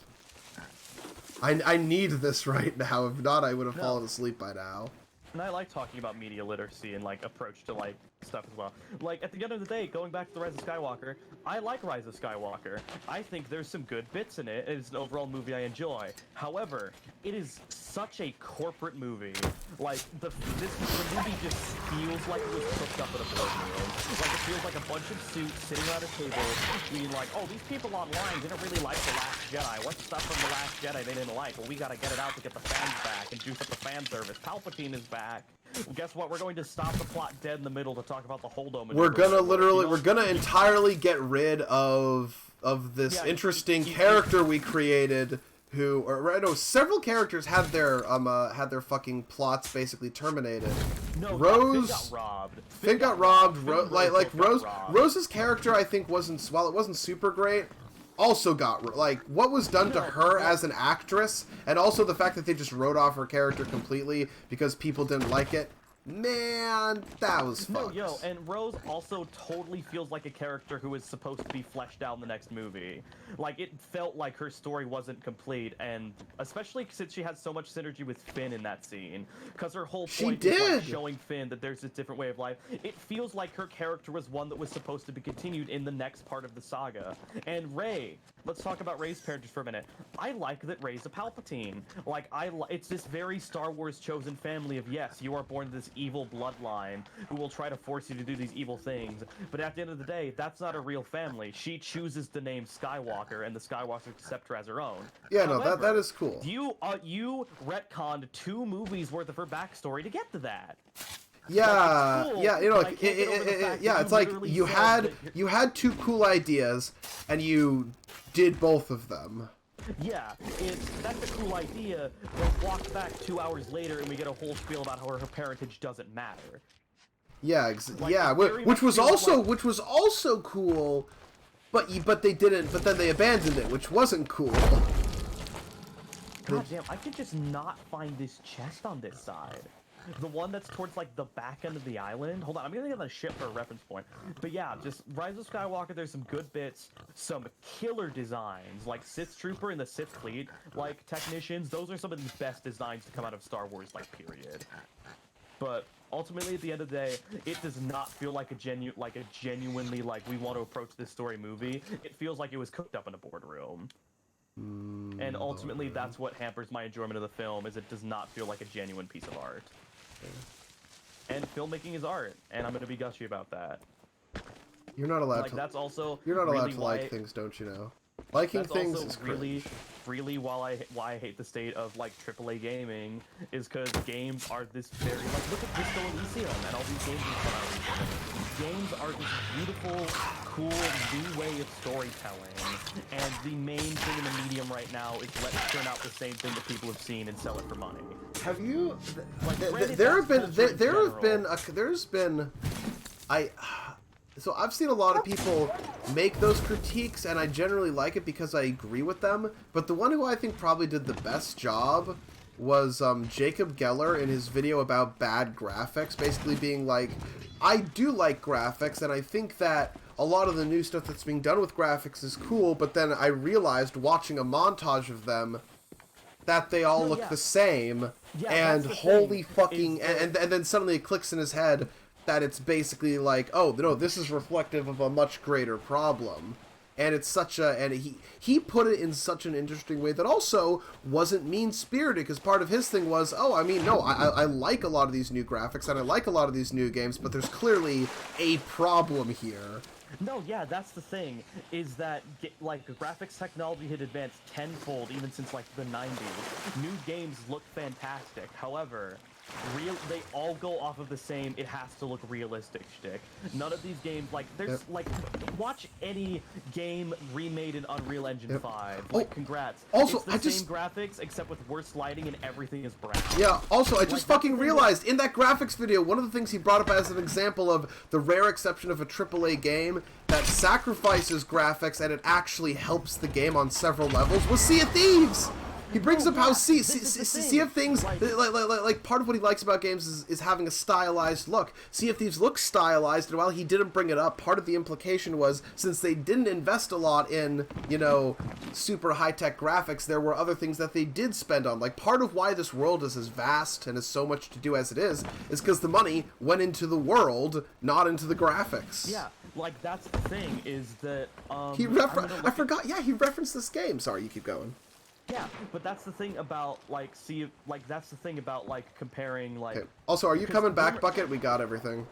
I need this right now. If not, I would have fallen asleep by now. And I like talking about media literacy and, like, approach to, like, stuff as well. Like, at the end of the day, going back to the Rise of Skywalker, I like Rise of Skywalker. I think there's some good bits in it. It's an overall movie I enjoy. However, it is such a corporate movie. Like, the movie just feels like it was cooked up at a boardroom. Like, it feels like a bunch of suits sitting around a table being like, oh, these people online didn't really like The Last Jedi. What's stuff from The Last Jedi they didn't like? Well, we gotta get it out to get the fans back and juice up the fan service. Palpatine is back. Well, guess what? We're going to stop the plot dead in the middle to talk about the Holdo. We're gonna entirely get rid of this interesting character we created. Several characters had their fucking plots basically terminated. No, Rose Finn got robbed. Rose's character, I think, while it wasn't super great, also got, like, what was done to her as an actress, and also the fact that they just wrote off her character completely because people didn't like it. Man, that was fucked. And Rose also totally feels like a character who is supposed to be fleshed out in the next movie. Like, it felt like her story wasn't complete, and especially since she had so much synergy with Finn in that scene, because her whole point is like showing Finn that there's this different way of life. It feels like her character was one that was supposed to be continued in the next part of the saga. And Rey, let's talk about Rey's character for a minute. I like that Rey's a Palpatine. Like, it's this very Star Wars chosen family of, yes, you are born to this evil bloodline who will try to force you to do these evil things, but at the end of the day, that's not a real family. She chooses the name Skywalker, and the Skywalkers accept her as her own. Yeah, However, no, that is cool. You retconned 2 movies worth of her backstory to get to that. Yeah, cool, yeah, you know, like, it's like you had 2 cool ideas, and you did both of them. Yeah, that's a cool idea, but walk back 2 hours later and we get a whole spiel about how her parentage doesn't matter. Yeah, which was also cool, but they didn't. But then they abandoned it, which wasn't cool. God damn, I could just not find this chest on this side. The one that's towards, like, the back end of the island. Hold on, I'm gonna get on the ship for a reference point. But yeah, just Rise of Skywalker, there's some good bits, some killer designs, like Sith Trooper and the Sith Fleet, like, technicians. Those are some of the best designs to come out of Star Wars, like, period. But ultimately, at the end of the day, it does not feel like a genuinely, like, we want to approach this story movie. It feels like it was cooked up in a boardroom. And ultimately, that's what hampers my enjoyment of the film, is it does not feel like a genuine piece of art. And filmmaking is art, and I'm going to be gushy about that. You're not allowed That's also You're not allowed really to like things, don't you know? Liking things is really why I hate the state of, like, AAA gaming is because games are this very, like, look at Disco Elysium and all these games that come out. Games are this beautiful, cool, new way of storytelling, and the main thing in the medium right now is let's turn out the same thing that people have seen and sell it for money. Have you? So I've seen a lot of people make those critiques, and I generally like it because I agree with them, but the one who I think probably did the best job was Jacob Geller in his video about bad graphics, basically being like, I do like graphics, and I think that a lot of the new stuff that's being done with graphics is cool, but then I realized watching a montage of them that they all look the same, and holy fucking, and then suddenly it clicks in his head that it's basically like, oh, no, this is reflective of a much greater problem. And it's such a, and he put it in such an interesting way that also wasn't mean-spirited, because part of his thing was, oh, I mean, no, I like a lot of these new graphics, and I like a lot of these new games, but there's clearly a problem here. No, yeah, that's the thing, is that, like, graphics technology had advanced tenfold even since, like, the 90s. New games look fantastic, however, they all go off of the same, it has to look realistic shtick. None of these games, like, there's, like, watch any game remade in Unreal Engine 5. Like, congrats. Also, it's the same graphics, except with worse lighting and everything is brown. Yeah, also, I just fucking realized, in that graphics video, one of the things he brought up as an example of the rare exception of a AAA game that sacrifices graphics and it actually helps the game on several levels was Sea of Thieves! He brings up how Sea of Things, Like- like part of what he likes about games is having a stylized look. Sea of Thieves looks stylized, and while he didn't bring it up, part of the implication was since they didn't invest a lot in, you know, super high-tech graphics, there were other things that they did spend on. Like, part of why this world is as vast and has so much to do as it is because the money went into the world, not into the graphics. Yeah, like that's the thing is that I forgot. Yeah, he referenced this game. Sorry, you keep going. Yeah, but that's the thing about like that's the thing about like comparing like. Okay. Also, are you coming back, remember- Bucket? We got everything.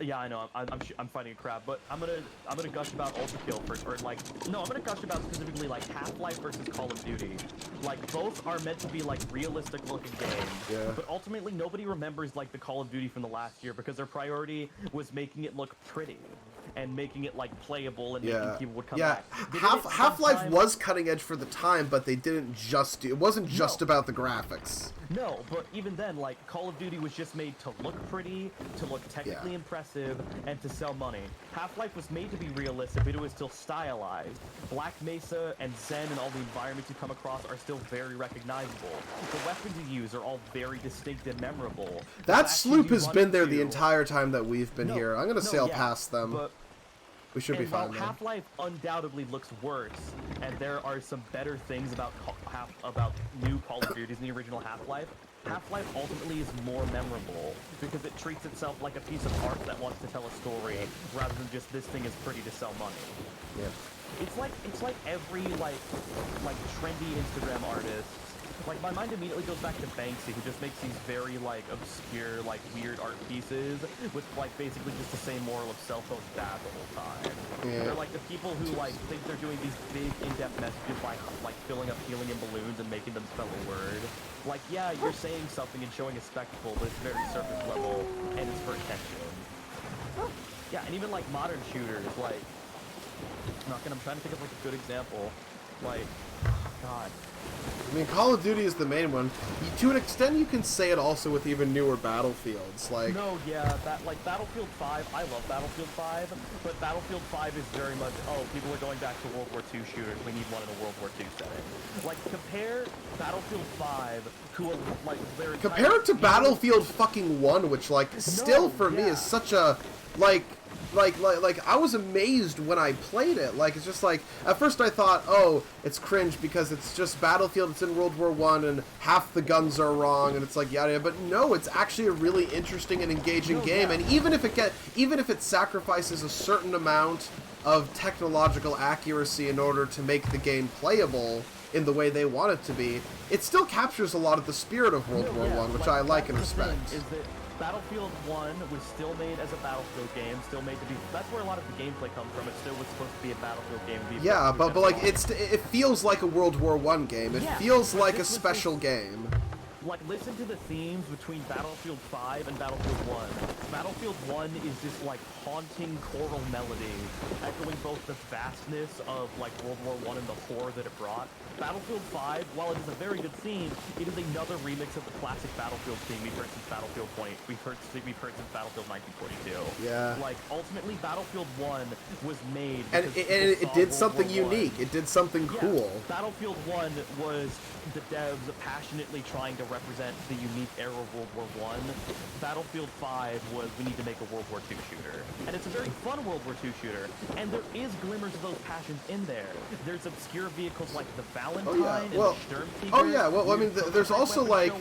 Yeah, I know. I'm fighting a crab, but I'm gonna gush about Ultra Kill first, or like no, I'm gonna gush about specifically like Half-Life versus Call of Duty. Like both are meant to be like realistic looking games, Yeah. but ultimately nobody remembers like the Call of Duty from the last year because their priority was making it look pretty and making it like playable and making people would come back. They did it Half-Life sometime- was cutting edge for the time, but they didn't just do. It wasn't just about the graphics. No, but even then, like, Call of Duty was just made to look pretty, to look technically impressive, and to sell money. Half-Life was made to be realistic, but it was still stylized. Black Mesa and Zen and all the environments you come across are still very recognizable. The weapons you use are all very distinct and memorable. That The sloop factions you has run been there the into- entire time that we've been No, here. I'm gonna no, sail yeah, past them. but- We should be and while fine though. Half-Life undoubtedly looks worse, and there are some better things about new Call of Duty than the original Half-Life, Half-Life ultimately is more memorable because it treats itself like a piece of art that wants to tell a story rather than just this thing is pretty to sell money. Yeah. It's like every like trendy Instagram artist. Like my mind immediately goes back to Banksy, who just makes these very like obscure, like weird art pieces with like basically just the same moral of cell phones bad the whole time. Yeah. They're like the people who like think they're doing these big in-depth messages by like filling up helium balloons and making them spell a word. Like yeah, you're saying something and showing a spectacle, but it's very surface level and it's for attention. Yeah, and even like modern shooters, like I'm trying to think of like a good example. Like, God. I mean, Call of Duty is the main one. To an extent, you can say it also with even newer Battlefields. Like, No, yeah, like Battlefield 5, I love Battlefield 5, but Battlefield 5 is very much, oh, people are going back to World War II shooters, we need one in a World War II setting. Like, compare Battlefield 5 to a, like, their compare it to Battlefield fucking 1, which, like, still for me is such a, like I was amazed when I played it. Like, it's just like, at first I thought, oh, it's cringe because it's just Battlefield, it's in World War I, and half the guns are wrong, and it's like, yada yada. But no, it's actually a really interesting and engaging game, and even if it sacrifices a certain amount of technological accuracy in order to make the game playable in the way they want it to be, it still captures a lot of the spirit of World War I, which I like and respect. Is that Battlefield 1 was still made as a Battlefield game, still made to be. That's where a lot of the gameplay comes from. It still was supposed to be a Battlefield game. Yeah, but like it feels like a World War I game. It feels like a special game. Like, listen to the themes between Battlefield 5 and Battlefield 1. Battlefield 1 is this, like, haunting choral melody, echoing both the vastness of, like, World War I and the horror that it brought. Battlefield 5, while it is a very good theme, it is another remix of the classic Battlefield theme we've heard since Battlefield 1942. Yeah. Like, ultimately, Battlefield 1 was made And because it people saw did World something War I. unique. It did something cool. Battlefield 1 was the devs passionately trying to represent the unique era of World War I. Battlefield 5 was, we need to make a World War II shooter. And it's a very fun World War II shooter. And there is glimmers of those passions in there. There's obscure vehicles like the Valentine and the Sturmtiger. Oh yeah, well, I mean, there's also like,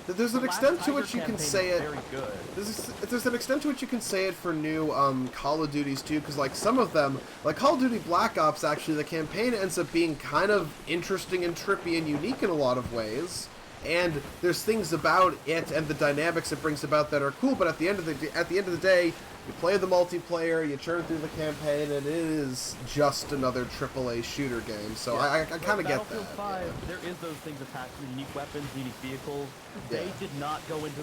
there's an The extent last to Tiger which you can campaign say is it. very good. There's an extent to which you can say it for new Call of Duties too, because like some of them, like Call of Duty Black Ops, actually the campaign ends up being kind of interesting and trippy and unique in a lot of ways. And there's things about it and the dynamics it brings about that are cool. But at the end of the day, you play the multiplayer, you churn through the campaign, and it is just another AAA shooter game. So I kind of get that. Battlefield 5, there is those things attached to unique weapons, unique vehicles. They Yeah. did not go into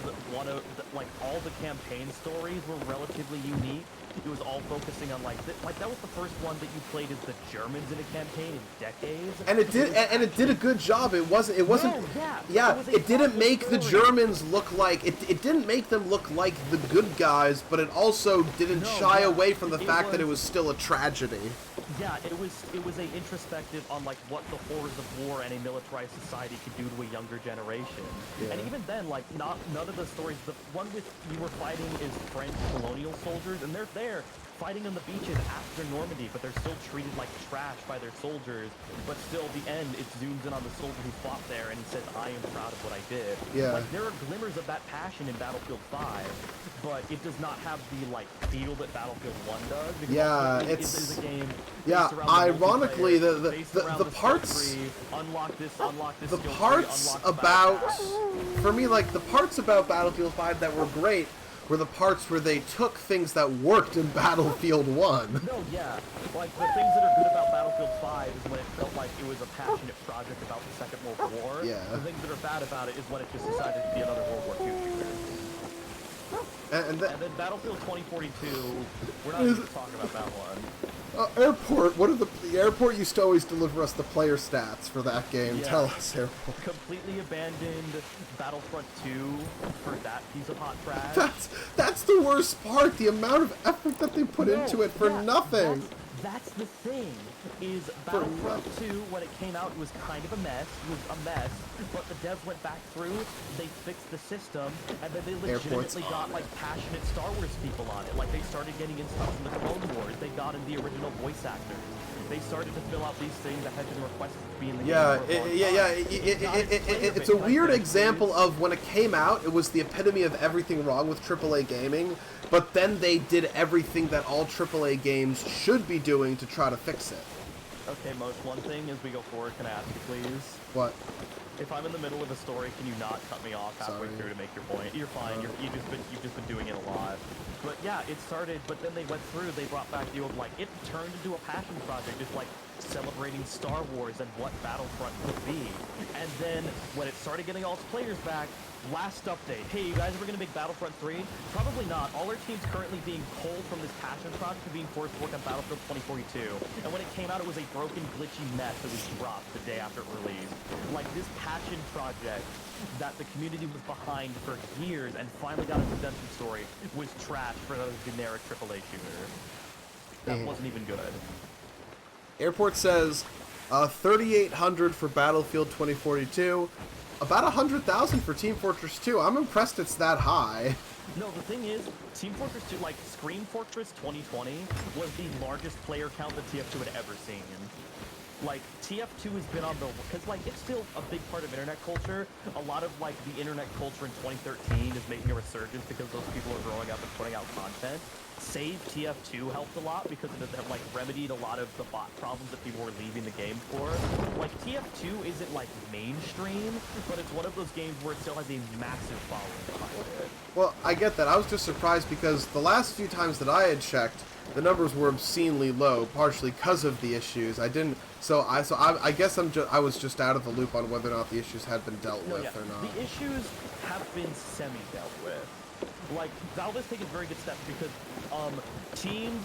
like all the campaign stories were relatively unique. It was all focusing on like that was the first one that you played as the Germans in a campaign in decades. And it did a good job. It wasn't. No, yeah, It didn't make the Germans look like it didn't make them look like the good guys, but it also didn't shy away from the fact that it was still a tragedy. yeah, it was a introspective on like what the horrors of war and a militarized society could do to a younger generation. Yeah. And even then, like none of the stories. The one with you were fighting is French colonial soldiers, and they're there fighting on the beaches after Normandy, but they're still treated like trash by their soldiers. But still, at the end, it zooms in on the soldier who fought there, and he says, "I am proud of what I did." Yeah. Like there are glimmers of that passion in Battlefield 5, but it does not have the like feel that Battlefield 1 does. Because Yeah, ultimately it's- it is a game. Yeah, based around ironically, multiplayer, based around the parts, skill tree, unlock this, unlock this the skill tree, parts unlock the about, battle for me, like the parts about Battlefield 5 that were great were the parts where they took things that worked in Battlefield 1. No, yeah. Like, the things that are good about Battlefield 5 is when it felt like it was a passionate project about the Second World War. Yeah. The things that are bad about it is when it just decided to be another World War II shooter. And then Battlefield 2042, we're not even going to talk about that one. Airport, what are the Airport used to always deliver us the player stats for that game. Yeah. Tell us, Airport. Completely abandoned Battlefront 2 for that piece of hot trash. That's the worst part. The amount of effort that they put into it for nothing. That's the thing, is Battlefront 2, when it came out, it was kind of a mess. It was a mess, but the devs went back through, they fixed the system, and then they legitimately got, like, passionate Star Wars people on it. Like, they started getting in stuff from the Clone Wars. They got in the original voice actors. They started to fill out these things that had been requested to be in the game. It's a weird example of when it came out, it was the epitome of everything wrong with AAA gaming, but then they did everything that all AAA games should be doing to try to fix it. Okay, Most, one thing as we go forward, can I ask you please? What? If I'm in the middle of a story, can you not cut me off halfway through to make your point? You're fine. You've just been doing it a lot. But yeah, it started. But then they went through. They brought back the old like it turned into a passion project, just like celebrating Star Wars and what Battlefront could be. And then when it started getting all its players back, last update. Hey, you guys ever gonna make Battlefront 3? Probably not. All our teams currently being pulled from this passion project to being forced to work on Battlefield 2042. And when it came out, it was a broken, glitchy mess that was dropped the day after it released. Like this passion project that the community was behind for years and finally got a redemption story was trash for another generic AAA shooter. That wasn't even good. Airport says 3,800 for Battlefield 2042. About 100,000 for Team Fortress 2. I'm impressed it's that high. No, the thing is, Team Fortress 2, like, Scream Fortress 2020 was the largest player count that TF2 had ever seen. Like, TF2 has been on the... Because, like, it's still a big part of internet culture. A lot of, like, the internet culture in 2013 is making a resurgence because those people are growing up and putting out content. Save TF2 helped a lot because it have, like, remedied a lot of the bot problems that people were leaving the game for. Like, TF2 isn't, like, mainstream, but it's one of those games where it still has a massive following behind it. Well, I get that. I was just surprised because the last few times that I had checked, the numbers were obscenely low, partially because of the issues. I didn't... So I guess I was just out of the loop on whether or not the issues had been dealt with or not. The issues have been semi-dealt with. Like, Valve has taken very good steps because teams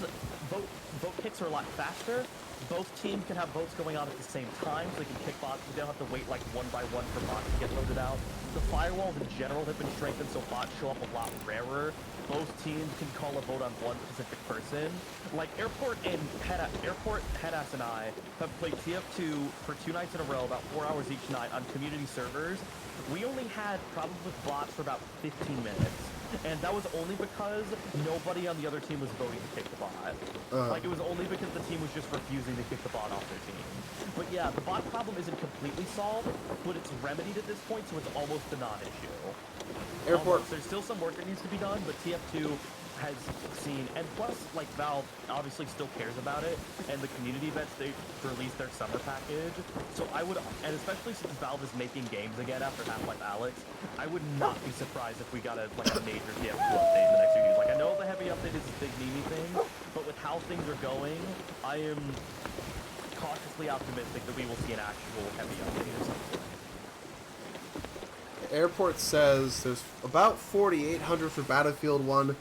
vote picks are a lot faster. Both teams can have votes going on at the same time, so they can pick bots. They don't have to wait like one by one for bots to get voted out. The firewalls in general have been strengthened, so bots show up a lot rarer. Both teams can call a vote on one specific person. Like Airport, Headass, and I have played TF2 for 2 nights in a row, about 4 hours each night on community servers. We only had problems with bots for about 15 minutes. And that was only because nobody on the other team was voting to kick the bot. Like, it was only because the team was just refusing to kick the bot off their team. But yeah, the bot problem isn't completely solved, but it's remedied at this point, so it's almost a non-issue. Airport. There's still some work that needs to be done, but TF2 has seen, and plus, like, Valve obviously still cares about it, and the community events, they released their summer package, so I would, and especially since Valve is making games again after Half-Life Alyx, I would not be surprised if we got a major TF2 update in the next few years. Like, I know the heavy update is a big Nimi thing, but with how things are going, I am cautiously optimistic that we will see an actual heavy update or something. Airport says there's about 4,800 for Battlefield 1.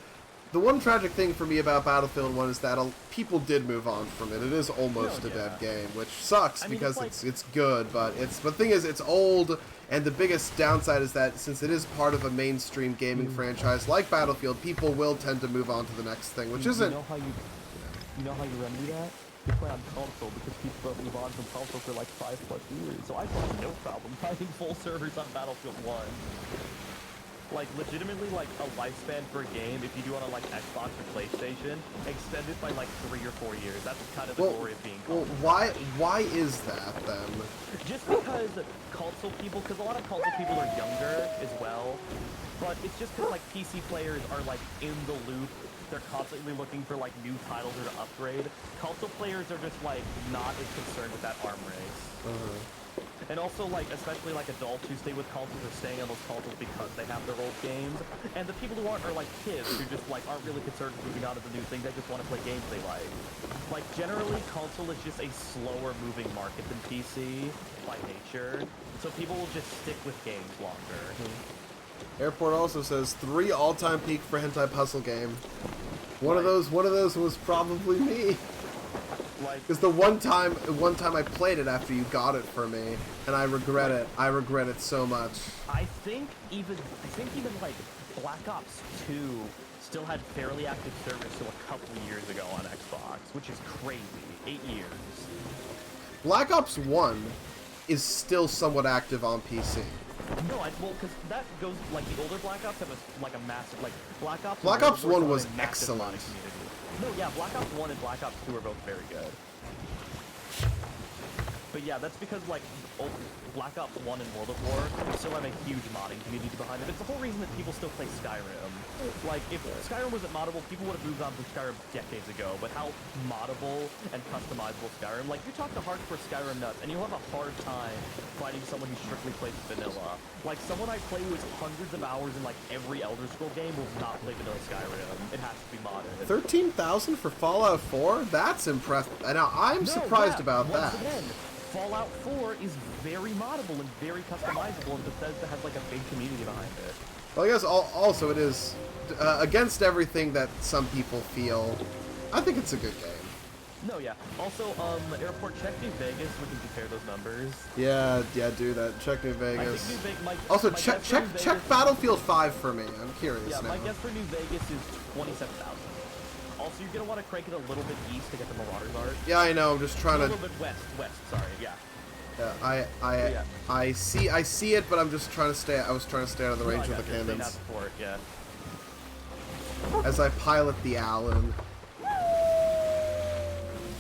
The one tragic thing for me about Battlefield 1 is that people did move on from it. It is almost a dead game, which sucks because it's good, but the thing is it's old, and the biggest downside is that since it is part of a mainstream gaming franchise like Battlefield, people will tend to move on to the next thing, which isn't... You know how you remedy that? to play on console because people don't move on from console for like 5+ years. So I still have no problem finding full servers on Battlefield 1. Like, legitimately, like, a lifespan for a game, if you do it on, like, Xbox or PlayStation, extended by, like, 3 or 4 years. That's kind of the glory of being console. Well, why is that, then? Just because console people, because a lot of console people are younger as well, but it's just because, like, PC players are, like, in the loop. They're constantly looking for, like, new titles or to upgrade. Console players are just, like, not as concerned with that arm race. And also, like, especially, like, adults who stay with consoles are staying on those consoles because they have their old games. And the people who aren't are, like, kids who just, like, aren't really concerned with moving on to the new things. They just want to play games they like. Like, generally, console is just a slower-moving market than PC by nature. So people will just stick with games longer. Airport also says 3 all-time peak for hentai puzzle game. One of those was probably me. Because the one time I played it after you got it for me, and I regret it. I regret it so much. I think even like Black Ops 2 still had fairly active servers till a couple years ago on Xbox, which is crazy. 8 years. Black Ops 1 is still somewhat active on PC. No, well, because that goes, like, the older Black Ops have like a massive, like, Black Ops 1 was a massive excellent. modding community. No, yeah, Black Ops 1 and Black Ops 2 are both very good. But yeah, that's because, like, Black Ops 1 and World of War still have a huge modding community behind it. It's the whole reason that people still play Skyrim. Like, if Skyrim wasn't moddable, people would have moved on from Skyrim decades ago. But how moddable and customizable Skyrim, like, you talk to hardcore Skyrim nuts, and you'll have a hard time finding someone who strictly plays vanilla. Like, someone I play who has hundreds of hours in, like, every Elder Scrolls game will not play vanilla Skyrim. It has to be modded. 13,000 for Fallout 4? That's impressive. Now, I'm surprised about that. Again, Fallout 4 is very moddable and very customizable, and Bethesda has, like, a big community behind it. Well, I guess also it is, against everything that some people feel, I think it's a good game. No, yeah. Also, Airport, check New Vegas. We can compare those numbers. Yeah, do that. Check New Vegas. I think also, check Battlefield 5 for me. I'm curious now. My guess for New Vegas is 27,000. Also, you're gonna want to crank it a little bit east to get the Marauders art. Yeah, I know. I'm just trying to. A little bit west. Sorry. Yeah. Yeah, I see it, but I'm just trying to stay. I was trying to stay out of the range of the cannons. Yeah. As I pilot the Allen.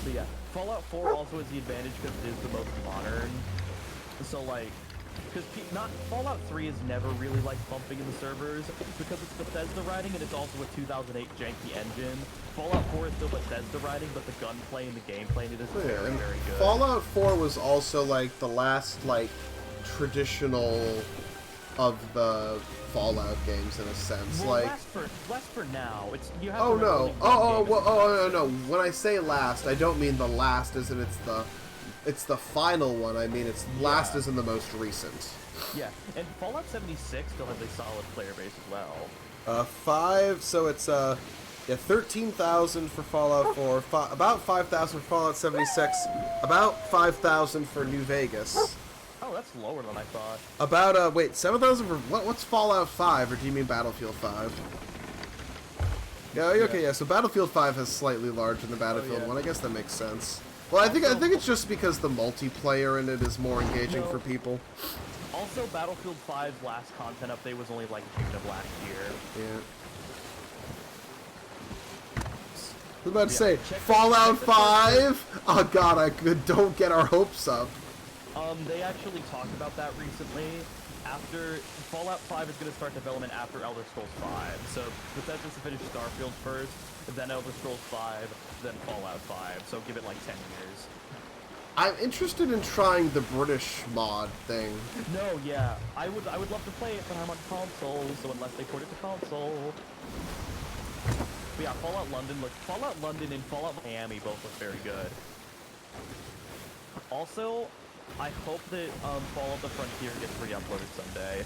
But yeah, Fallout 4 also has the advantage because it is the most modern. So like, because Fallout 3 is never really like bumping in the servers because it's Bethesda writing and it's also a 2008 janky engine. Fallout 4 is still Bethesda writing, but the gunplay and the gameplay in it is very good. Fallout 4 was also like the last like traditional of the Fallout games in a sense. Well, like last for now. You have no. When I say last, I don't mean the last as in it's the final one. I mean it's last as in the most recent. Yeah, and Fallout 76 still has a solid player base as well. 5, so it's 13,000 for Fallout 4, about 5,000 for Fallout 76, about 5,000 for New Vegas. Oh, that's lower than I thought. About, wait, 7,000 for, what's Fallout 5, or do you mean Battlefield 5? Yeah, okay, yeah, so Battlefield 5 is slightly larger than Battlefield 1, I guess that makes sense. Well, I think it's just because the multiplayer in it is more engaging for people. Also, Battlefield 5's last content update was only like June of last year. Yeah. I was about to say, Fallout 5? Oh god, don't get our hopes up. They actually talked about that recently. After Fallout 5 is going to start development after Elder Scrolls 5. So Bethesda's to finish Starfield first, then Elder Scrolls 5, then Fallout 5. So give it like 10 years. I'm interested in trying the British mod thing. No, yeah, I would love to play it, but I'm on console, so unless they port it to console. But yeah, Fallout London and Fallout Miami both look very good. Also, I hope that Fallout the Frontier gets re-uploaded someday.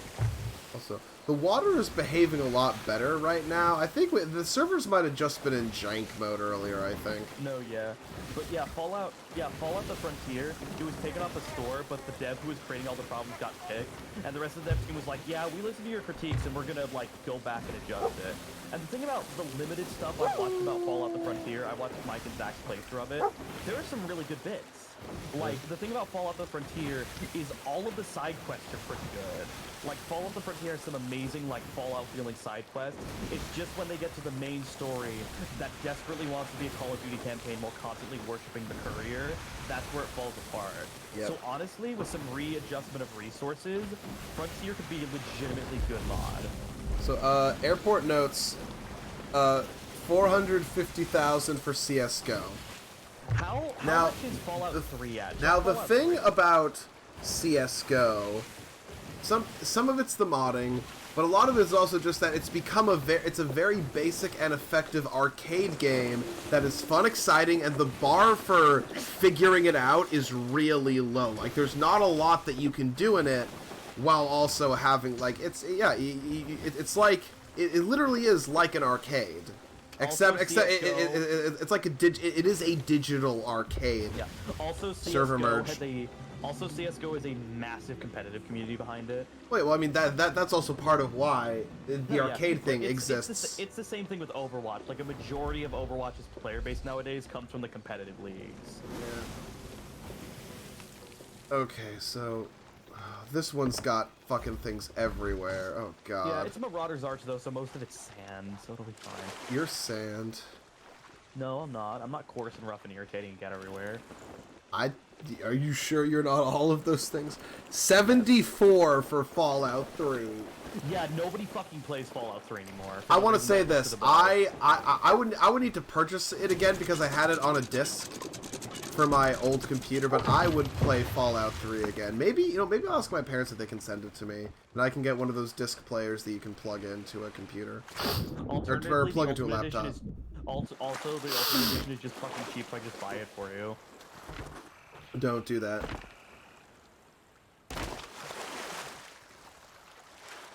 Also, The water is behaving a lot better right now. I think the servers might have just been in jank mode earlier, I think. No, yeah. But yeah, Fallout the Frontier, it was taken off the store, but the dev who was creating all the problems got kicked, and the rest of the dev team was like, yeah, we listened to your critiques, and we're gonna, like, go back and adjust it. And the thing about the limited stuff I've watched about Fallout the Frontier, I watched Mike and Zach's playthrough of it, there are some really good bits. Like, the thing about Fallout the Frontier is all of the side quests are pretty good. Like, Fallout the Frontier has some amazing, like, Fallout-feeling side quests. It's just when they get to the main story that desperately wants to be a Call of Duty campaign while constantly worshipping the courier, that's where it falls apart. Yep. So honestly, with some readjustment of resources, Frontier could be a legitimately good mod. So, airport notes, 450,000 for CSGO. How much is Fallout 3 at? Now, the Fallout thing 3. about CSGO, some of it's the modding, but a lot of it is also just that it's become it's a very basic and effective arcade game that is fun, exciting, and the bar for figuring it out is really low. Like, there's not a lot that you can do in it while also having, like, it's like, it literally is like an arcade. Except it's like it is a digital arcade. Yeah. Also, CSGO server merge. Also, CSGO is a massive competitive community behind it. Wait, well, I mean that's also part of why the arcade thing exists. It's the same thing with Overwatch. Like, a majority of Overwatch's player base nowadays comes from the competitive leagues. Yeah. Okay, so this one's got fucking things everywhere. Oh god. Yeah, it's a Marauder's Arch though, so most of it's sand, so it'll be fine. You're sand. No, I'm not. I'm not coarse and rough and irritating and get everywhere. Are you sure you're not all of those things? 74 for Fallout 3. Yeah, nobody fucking plays Fallout 3 anymore. I want to say this. I would need to purchase it again because I had it on a disc for my old computer, but I would play Fallout 3 again. Maybe maybe I'll ask my parents if they can send it to me, and I can get one of those disc players that you can plug into a computer or plug into a laptop. Also, the Ultimate Edition is just fucking cheap. I just buy it for you. Don't do that.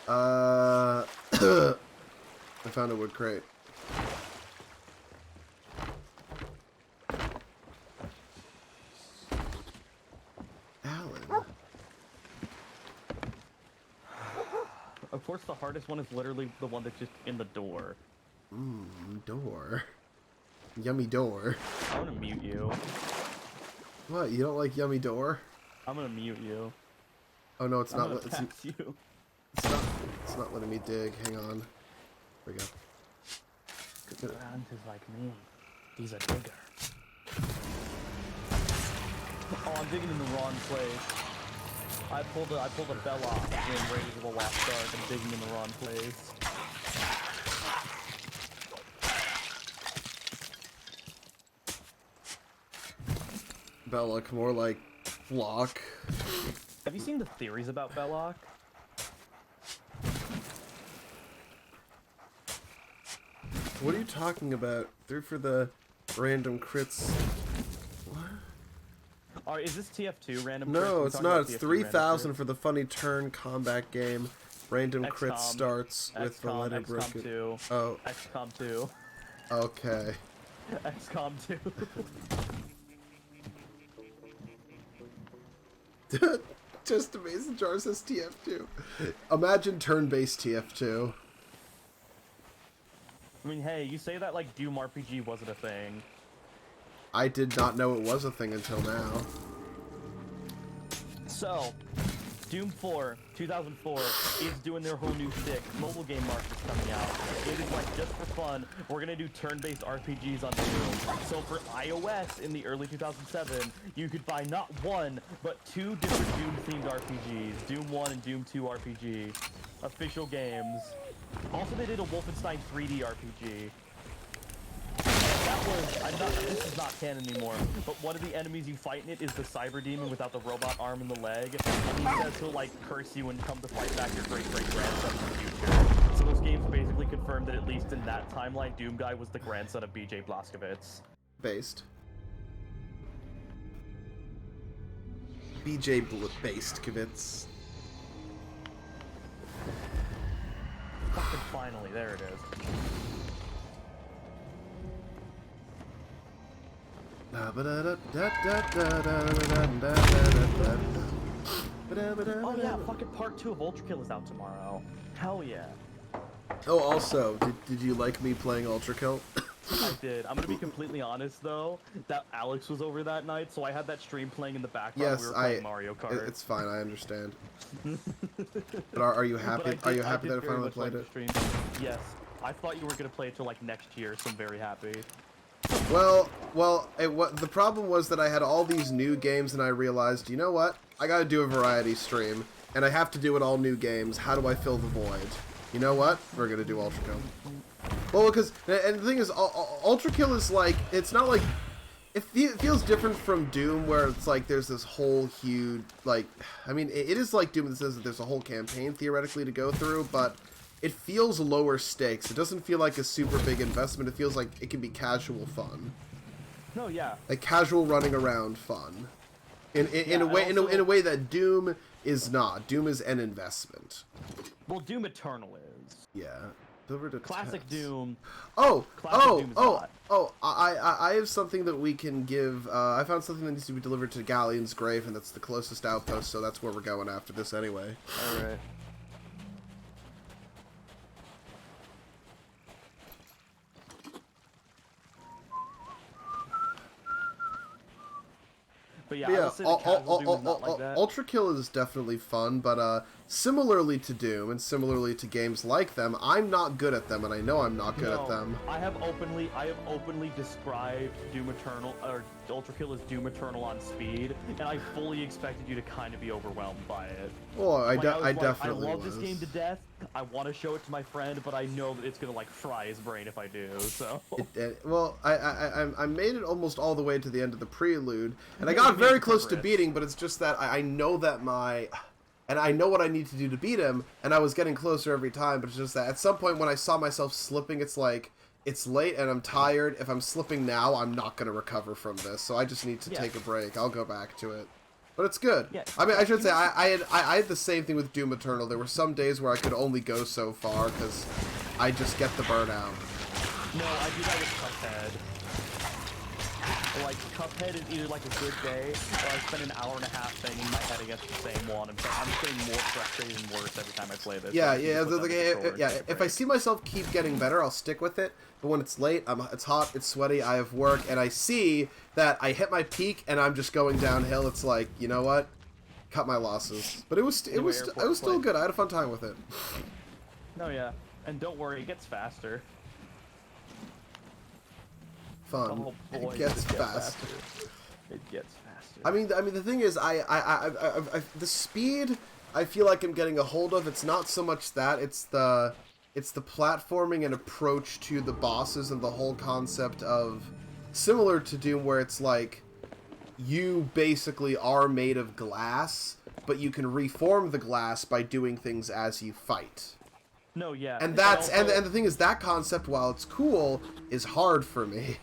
I found a wood crate. Alan. Of course, the hardest one is literally the one that's just in the door. Door. Yummy door. I'm gonna mute you. What? You don't like yummy door? I'm gonna mute you. Oh no, it's not. You. It's not letting me dig. Hang on. There we go. Hunters like me. He's a digger. Oh, I'm digging in the wrong place. I pulled a Belloc in Raiders of the Lost Ark. I'm digging in the wrong place. Belloc, more like Flock. Have you seen the theories about Belloc? What are you talking about? 3 for the random crits. What? Alright, is this TF2 random crits? No, it's not. It's TF2 3,000 for the funny turn combat game. Random crit starts with the letter XCOM 2. Oh. XCOM 2. Okay. XCOM 2. Just Mason Jar says TF2. Imagine turn-based TF2. I mean, hey, you say that like Doom RPG wasn't a thing. I did not know it was a thing until now. So, Doom 4, 2004, is doing their whole new shtick. Mobile game market is coming out. It is like, just for fun, we're gonna do turn-based RPGs on Doom. So for iOS in the early 2007, you could buy not one, but 2 different Doom-themed RPGs. Doom 1 and Doom 2 RPG. Official games. Also, they did a Wolfenstein 3D RPG. That was, this is not canon anymore, but one of the enemies you fight in it is the Cyber Demon without the robot arm and the leg, and he says he'll, like, curse you and come to fight back your great-great-grandson in the future. So those games basically confirmed that at least in that timeline, Doom Guy was the grandson of BJ Blazkowicz. Based. BJ based Kivitz. fucking finally, there it is. Oh yeah, fucking part 2 of Ultra Kill is out tomorrow. Hell yeah. Oh, also, did you like me playing Ultra Kill? I did. I'm gonna be completely honest though, that Alex was over that night, so I had that stream playing in the background. Yes, we were playing Mario Kart. It's fine, I understand. But are you happy? Are you happy that I finally played it? Yes. I thought you were gonna play it till like next year, so I'm very happy. Well, the problem was that I had all these new games, and I realized, you know what? I gotta do a variety stream, and I have to do it all new games. How do I fill the void? You know what? We're gonna do Ultra Kill. Well, because, and the thing is, Ultra Kill is like, it's not like, it feels different from Doom, where it's like there's this whole huge, like, I mean, it is like Doom in the sense that there's a whole campaign theoretically to go through, but it feels lower stakes. It doesn't feel like a super big investment. It feels like it can be casual fun. No, yeah. Like casual running around fun. In a way that Doom is not. Doom is an investment. Well, Doom Eternal is. Yeah. Classic Doom. I I have something that we can give. I found something that needs to be delivered to Galleon's grave, and that's the closest outpost, so that's where we're going after this anyway. Alright. But yeah, I would say that casual Doom is not like that. Ultra Kill is definitely fun, but similarly to Doom and similarly to games like them, I'm not good at them, and I know I'm not good at them. I have openly described Doom Eternal, or Ultra Kill as Doom Eternal on speed, and I fully expected you to kind of be overwhelmed by it. Well, I definitely I love this game to death. I want to show it to my friend, but I know that it's gonna like fry his brain if I do. So. Well, I made it almost all the way to the end of the prelude, and I got very close to beating, but it's just that I know that and I know what I need to do to beat him, and I was getting closer every time, but it's just that at some point when I saw myself slipping, it's like, it's late and I'm tired. If I'm slipping now, I'm not going to recover from this, so I just need to take a break. I'll go back to it. But it's good. Yeah. I mean, I should say, I had the same thing with Doom Eternal. There were some days where I could only go so far, because I just get the burnout. No, I do that with Cuphead. Like, Cuphead is either like a good day, or I spend an hour and a half banging my head against the same wall, and I'm just getting more frustrated and worse every time I play this. If I see myself keep getting better, I'll stick with it. But when it's late, it's hot, it's sweaty, I have work, and I see that I hit my peak and I'm just going downhill. It's like, you know what? Cut my losses. But it was still good. I had a fun time with it. No, yeah, and don't worry, it gets faster. Fun. Oh boy, it gets faster. It gets faster. I mean, the thing is, the speed I feel like I'm getting a hold of. It's not so much that, it's the platforming and approach to the bosses and the whole concept of, similar to Doom, where it's like you basically are made of glass, but you can reform the glass by doing things as you fight. No, yeah. And that's and the thing is, that concept, while it's cool, is hard for me.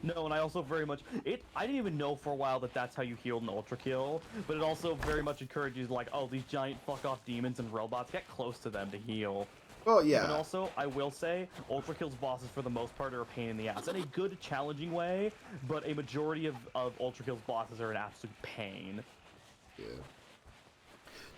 No, and I also very much I didn't even know for a while that that's how you healed in Ultra Kill, but it also very much encourages like, oh, these giant fuck off demons and robots, get close to them to heal. Well, yeah. And also, I will say, Ultra Kill's bosses for the most part are a pain in the ass in a good, challenging way, but a majority of Ultra Kill's bosses are an absolute pain. Yeah.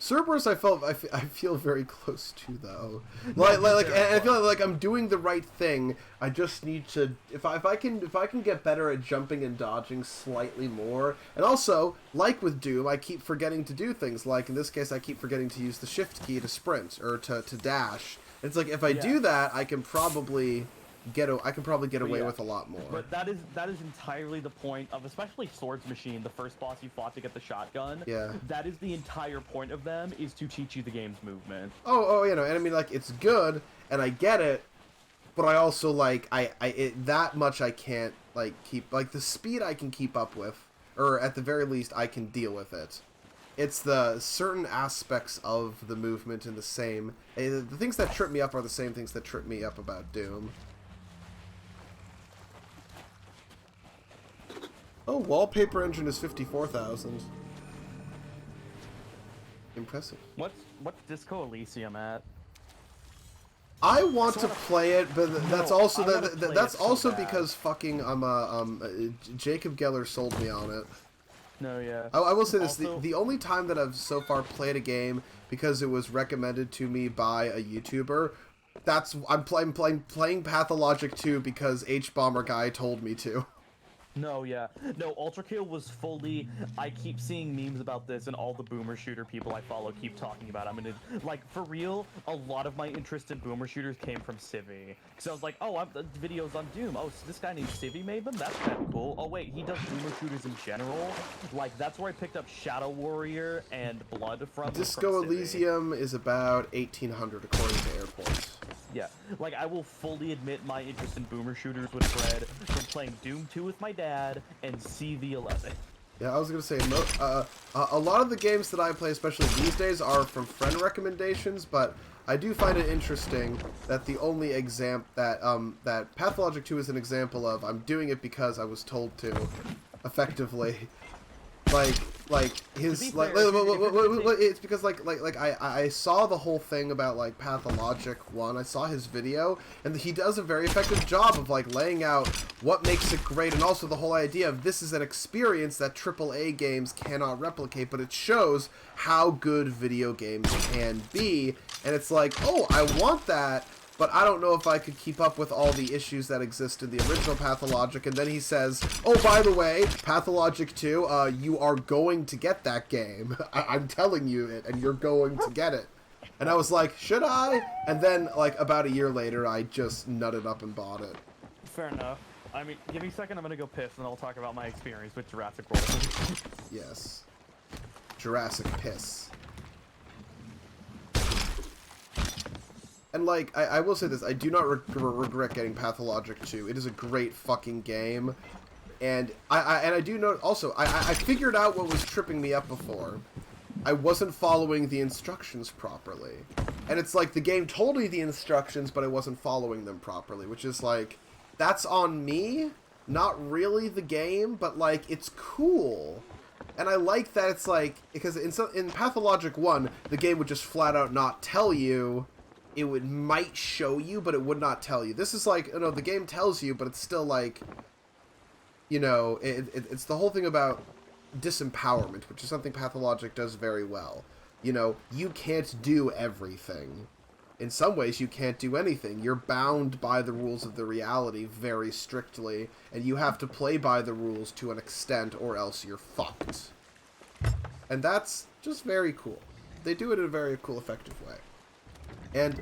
Cerberus, I feel very close to, though. And I feel like I'm doing the right thing. I just need to, if I can get better at jumping and dodging slightly more. And also, like with Doom, I keep forgetting to do things. Like in this case, I keep forgetting to use the shift key to sprint or to dash. It's like if I do that, I can probably get away with a lot more. But that is entirely the point of, especially Swords Machine, the first boss you fought to get the shotgun. Yeah. That is the entire point of them, is to teach you the game's movement. Oh, and I mean, like, it's good, and I get it, but I also, like, that much I can't, like, keep, like, the speed I can keep up with, or at the very least, I can deal with it. It's the certain aspects of the movement in the same, the things that trip me up are the same things that trip me up about Doom. Oh, wallpaper engine is 54,000. Impressive. What's Disco Elysium at? I want to play it, but that's also that's also bad. because fucking Jacob Geller sold me on it. No, yeah. I will say this: Also, the only time that I've so far played a game because it was recommended to me by a YouTuber, I'm playing Pathologic 2 because H-Bomber guy told me to. No, yeah. No, Ultra Kill was fully... I keep seeing memes about this, and all the Boomer Shooter people I follow keep talking about it. I'm gonna... Like, for real, a lot of my interest in Boomer Shooters came from Civi. So I was like, oh, the videos on Doom. Oh, so this guy named Civi made them? That's kind of cool. Oh, wait, he does Boomer Shooters in general? Like, that's where I picked up Shadow Warrior and Blood from. Disco from Civi. Elysium is about 1,800 according to Airports. Yeah, like, I will fully admit my interest in Boomer Shooters was bred from playing Doom 2 with my dad and CV11. Yeah, I was gonna say, a lot of the games that I play, especially these days, are from friend recommendations, but I do find it interesting that the only that Pathologic 2 is an example of, I'm doing it because I was told to, effectively. Like his it's because I saw the whole thing about like Pathologic 1. I saw his video, and he does a very effective job of like laying out what makes it great, and also the whole idea of this is an experience that AAA games cannot replicate, but it shows how good video games can be. And it's like, oh, I want that, but I don't know if I could keep up with all the issues that exist in the original Pathologic. And then he says, oh, by the way, Pathologic 2, you are going to get that game. I'm telling you it, and you're going to get it. And I was like, should I? And then, like, about a year later, I just nutted up and bought it. Fair enough. I mean, give me a second, I'm gonna go piss, and I'll talk about my experience with Jurassic World. Yes. Jurassic Piss. And, like, I will say this, I do not regret getting Pathologic 2. It is a great fucking game. And I do know, also, I figured out what was tripping me up before. I wasn't following the instructions properly. And it's like, the game told me the instructions, but I wasn't following them properly, which is like, that's on me, not really the game, but, like, it's cool. And I like that it's like, because in Pathologic 1, the game would just flat out not tell you. It might show you, but it would not tell you. This is like, you know, the game tells you, but it's still like, you know, it's the whole thing about disempowerment, which is something Pathologic does very well. You know, you can't do everything. In some ways, you can't do anything. You're bound by the rules of the reality very strictly, and you have to play by the rules to an extent, or else you're fucked. And that's just very cool. They do it in a very cool, effective way. And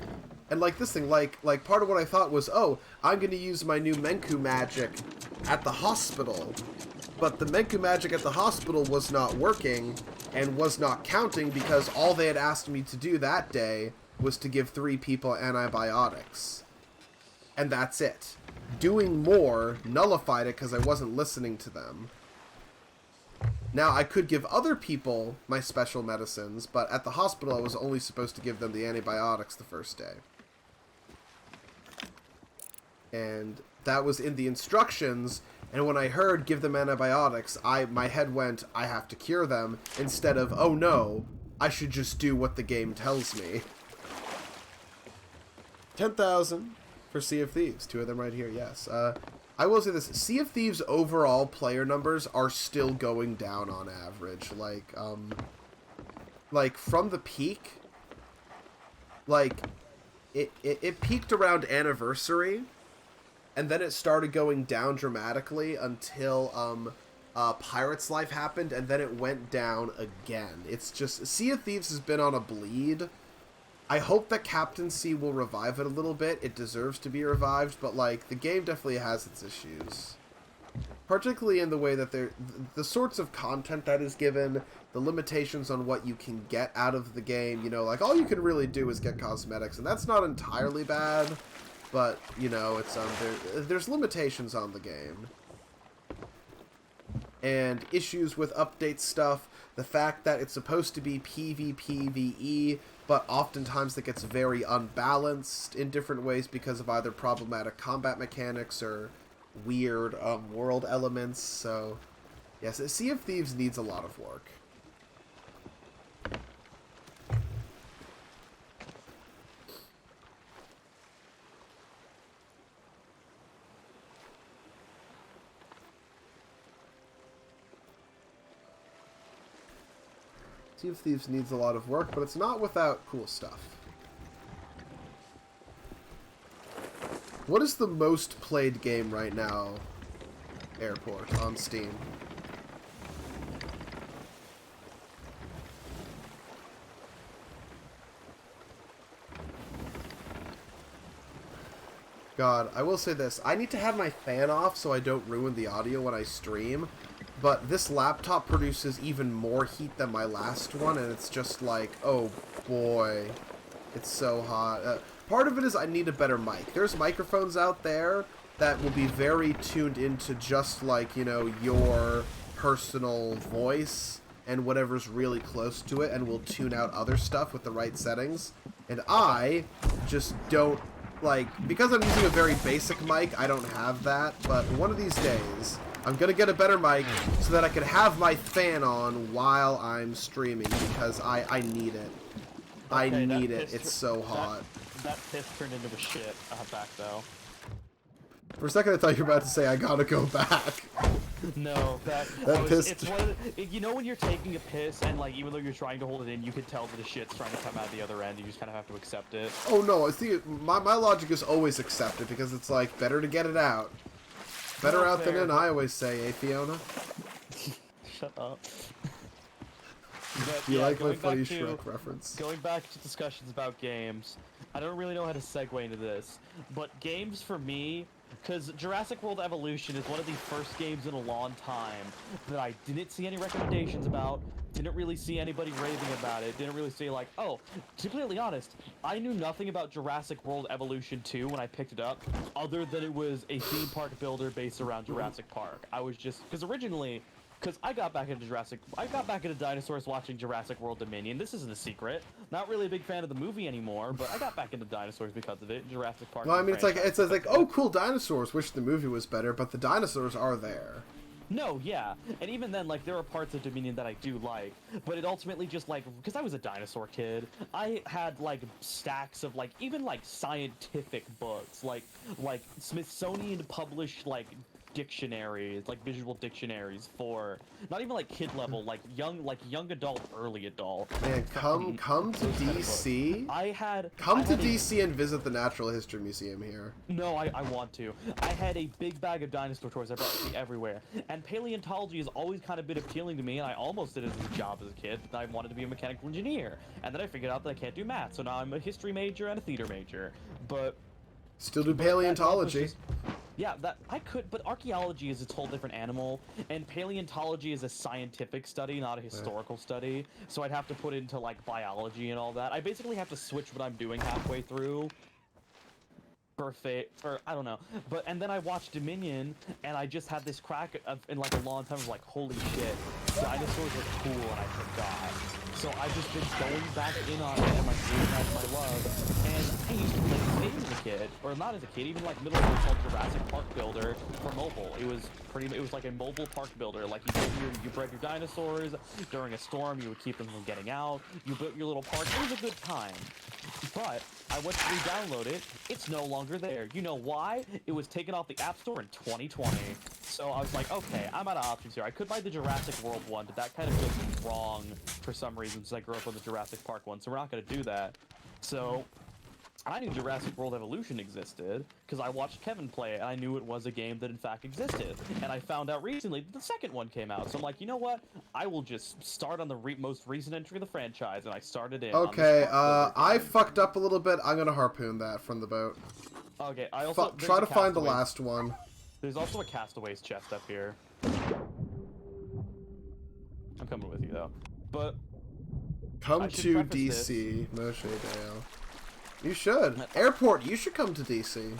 like this thing, like part of what I thought was, oh, I'm going to use my new Menku magic at the hospital. But the Menku magic at the hospital was not working and was not counting because all they had asked me to do that day was to give 3 people antibiotics. And that's it. Doing more nullified it because I wasn't listening to them. Now, I could give other people my special medicines, but at the hospital I was only supposed to give them the antibiotics the first day. And that was in the instructions, and when I heard give them antibiotics, my head went, I have to cure them, instead of, oh no, I should just do what the game tells me. 10,000 for Sea of Thieves. 2 of them right here, yes. I will say this, Sea of Thieves' overall player numbers are still going down on average. Like from the peak, like, it peaked around Anniversary, and then it started going down dramatically until, Pirate's Life happened, and then it went down again. It's just, Sea of Thieves has been on a bleed. I hope that Captaincy will revive it a little bit. It deserves to be revived, but, like, the game definitely has its issues. Particularly in the way that the sorts of content that is given, the limitations on what you can get out of the game, you know, like, all you can really do is get cosmetics, and that's not entirely bad, but, you know, it's, there's limitations on the game. And issues with update stuff, the fact that it's supposed to be PvPvE, but oftentimes that gets very unbalanced in different ways because of either problematic combat mechanics or weird world elements. So, yes, Sea of Thieves needs a lot of work. Sea of Thieves needs a lot of work, but it's not without cool stuff. What is the most played game right now, Airport, on Steam? God, I will say this. I need to have my fan off so I don't ruin the audio when I stream, but this laptop produces even more heat than my last one, and it's just like, oh boy, it's so hot. Part of it is I need a better mic. There's microphones out there that will be very tuned into just like, you know, your personal voice and whatever's really close to it, and will tune out other stuff with the right settings. And I just don't, like, because I'm using a very basic mic, I don't have that, but one of these days, I'm gonna get a better mic so that I can have my fan on while I'm streaming, because I need it. I need it. It's so hot. That piss turned into a shit back though. For a second I thought you were about to say I gotta go back. No, it's one of the, you know when you're taking a piss and like even though you're trying to hold it in, you can tell that the shit's trying to come out the other end. You just kind of have to accept it. Oh no, see, my logic is always accept it because it's like better to get it out. Better out than in, I always say, eh, Fiona? Shut up. You like my funny Shrek reference? Going back to discussions about games, I don't really know how to segue into this, but games for me, because Jurassic World Evolution is one of the first games in a long time that I didn't see any recommendations about, didn't really see anybody raving about it, didn't really see like, oh, to be completely honest, I knew nothing about Jurassic World Evolution 2 when I picked it up, other than it was a theme park builder based around Jurassic Park. I was just, because originally, because I got back into dinosaurs watching Jurassic World Dominion. This isn't a secret. Not really a big fan of the movie anymore, but I got back into dinosaurs because of it. Jurassic Park. No, I mean it's like oh cool dinosaurs. Wish the movie was better, but the dinosaurs are there. No, yeah, and even then, like, there are parts of Dominion that I do like, but it ultimately just, like, because I was a dinosaur kid, I had, like, stacks of, like, even, like, scientific books, like Smithsonian published, like, dictionaries, like visual dictionaries for not even like kid level, like young adult, early adult. Man, come to DC. Come to DC and visit the Natural History Museum here. No, I want to. I had a big bag of dinosaur toys I brought with me everywhere, and paleontology has always kind of been appealing to me, and I almost did it as a job as a kid. I wanted to be a mechanical engineer, and then I figured out that I can't do math, so now I'm a history major and a theater major. But still do paleontology. Yeah, that I could, but archaeology is its whole different animal, and paleontology is a scientific study, not a historical study, so I'd have to put into, like, biology and all that. I basically have to switch what I'm doing halfway through. Or I don't know. But, and then I watched Dominion, and I just had this crack in, like, a long time of, like, holy shit, dinosaurs are cool, and I forgot. So I've just been going back in on it, and, like, doing that my love, and I used to play this game as a kid, or not as a kid, even, like, middle school, called Jurassic Park Builder for mobile. It was like a mobile park builder. Like, you bred your dinosaurs, during a storm, you would keep them from getting out, you built your little park. It was a good time. But I went to re-download it, it's no longer there. You know why? It was taken off the App Store in 2020. So I was like, okay, I'm out of options here. I could buy the Jurassic World one, but that kind of feels wrong for some reason, since I grew up on the Jurassic Park one, so we're not going to do that. So I knew Jurassic World Evolution existed, because I watched Kevin play it, and I knew it was a game that in fact existed. And I found out recently that the second one came out, so I'm like, you know what? I will just start on the most recent entry of the franchise, and I started in. Okay, I fucked up a little bit. I'm gonna harpoon that from the boat. Okay, I also... try to find the last one. There's also a Castaways chest up here. I'm coming with you, though. But... Come to DC, Moshe Dale. You should. Airport, you should come to DC.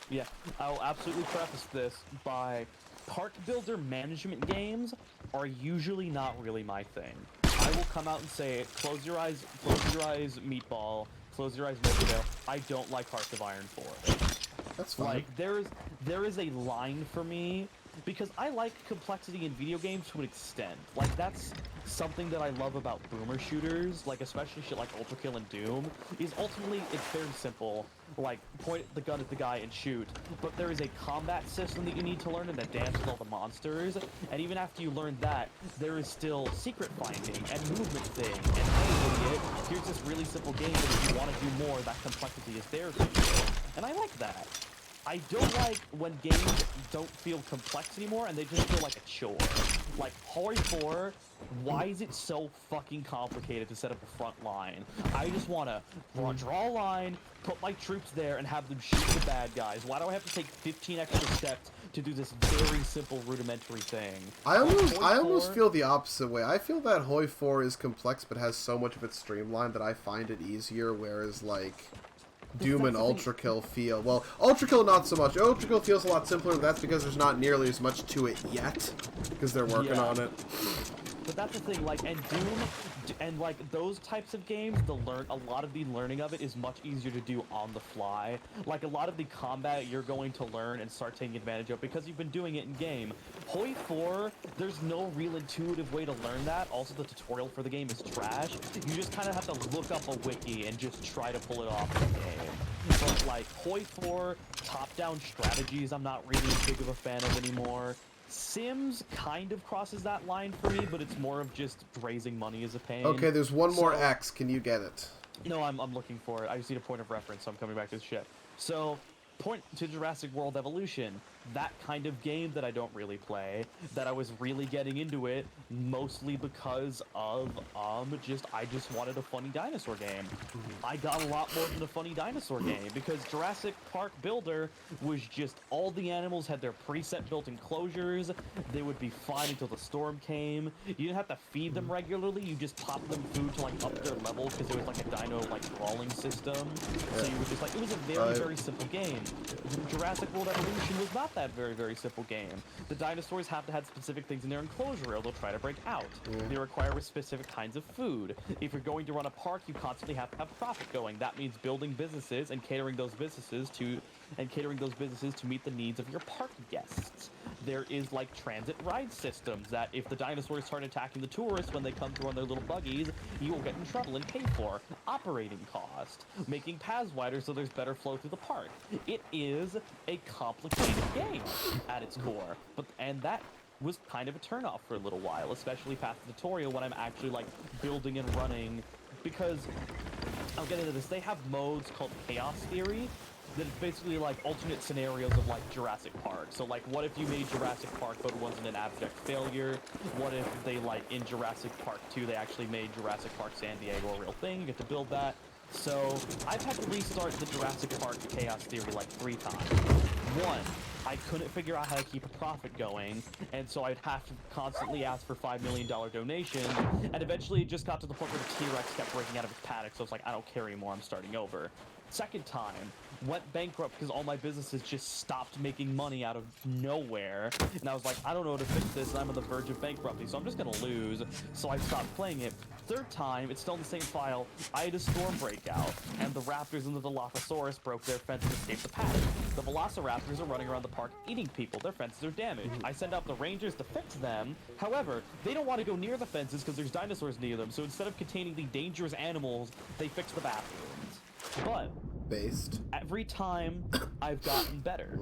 Yeah, I'll absolutely preface this by park builder management games are usually not really my thing. I will come out and say, close your eyes, Meatball, close your eyes, Moshe. I don't like Hearts of Iron 4. That's fine. Like, there is a line for me because I like complexity in video games to an extent. Like, that's something that I love about boomer shooters, like especially shit like Ultra Kill and Doom, is ultimately it's very simple. Like, point the gun at the guy and shoot, but there is a combat system that you need to learn and a dance with all the monsters, and even after you learn that, there is still secret finding and movement thing, and hey idiot, here's this really simple game, but if you want to do more, that complexity is there for you. And I like that. I don't like when games don't feel complex anymore and they just feel like a chore. Like, Hoi 4, why is it so fucking complicated to set up a front line? I just want to draw a line, put my troops there, and have them shoot the bad guys. Why do I have to take 15 extra steps to do this very simple rudimentary thing? I almost feel the opposite way. I feel that Hoi 4 is complex but has so much of it streamlined that I find it easier, whereas, like, Doom and Ultra Kill feel... Well, Ultra Kill not so much. Ultra Kill feels a lot simpler, but that's because there's not nearly as much to it yet, because they're working on it. But that's the thing, like, and Doom, and like those types of games, a lot of the learning of it is much easier to do on the fly. Like, a lot of the combat you're going to learn and start taking advantage of because you've been doing it in game. Hoi 4, there's no real intuitive way to learn that. Also, the tutorial for the game is trash. You just kind of have to look up a wiki and just try to pull it off in the game. But like Hoi 4, top-down strategies, I'm not really as big of a fan of anymore. Sims kind of crosses that line for me, but it's more of just raising money as a pain. Okay, there's one more X. Can you get it? No, I'm looking for it. I just need a point of reference, so I'm coming back to the ship. So, point to Jurassic World Evolution. That kind of game that I don't really play, that I was really getting into it, mostly because of, I just wanted a funny dinosaur game. I got a lot more than a funny dinosaur game, because Jurassic Park Builder was just, all the animals had their preset built enclosures, they would be fine until the storm came, you didn't have to feed them regularly, you just popped them food to, like, up their level, because there was, like, a dino, like, crawling system, so you were just, like, it was a very, very simple game. Jurassic World Evolution was not that very, very simple game. The dinosaurs have to have specific things in their enclosure or they'll try to break out. They require specific kinds of food. If you're going to run a park, you constantly have to have profit going. That means building businesses and catering those businesses to meet the needs of your park guests. There is, like, transit ride systems that if the dinosaurs start attacking the tourists when they come through on their little buggies, you will get in trouble and pay for. Operating cost. Making paths wider so there's better flow through the park. It is a complicated game at its core. And that was kind of a turnoff for a little while, especially past the tutorial when I'm actually, like, building and running. Because, I'll get into this, they have modes called Chaos Theory, that is basically like alternate scenarios of like Jurassic Park. So like, what if you made Jurassic Park but it wasn't an abject failure? What if they, like, in Jurassic Park 2 they actually made Jurassic Park San Diego a real thing? You get to build that. So I've had to restart the Jurassic Park Chaos Theory like 3 times. One, I couldn't figure out how to keep a profit going, and so I'd have to constantly ask for $5 million donations, and eventually it just got to the point where the T-Rex kept breaking out of its paddock, so I was like, I don't care anymore, I'm starting over. Second time, went bankrupt because all my businesses just stopped making money out of nowhere, and I was like, I don't know how to fix this, and I'm on the verge of bankruptcy, so I'm just gonna lose, so I stopped playing it. Third time, it's still in the same file, I had a storm breakout, and the raptors and the Dilophosaurus broke their fence and escaped the paddock. The Velociraptors are running around the park eating people, their fences are damaged. I send out the rangers to fix them, however, they don't want to go near the fences because there's dinosaurs near them, so instead of containing the dangerous animals, they fix the bathrooms. But every time I've gotten better.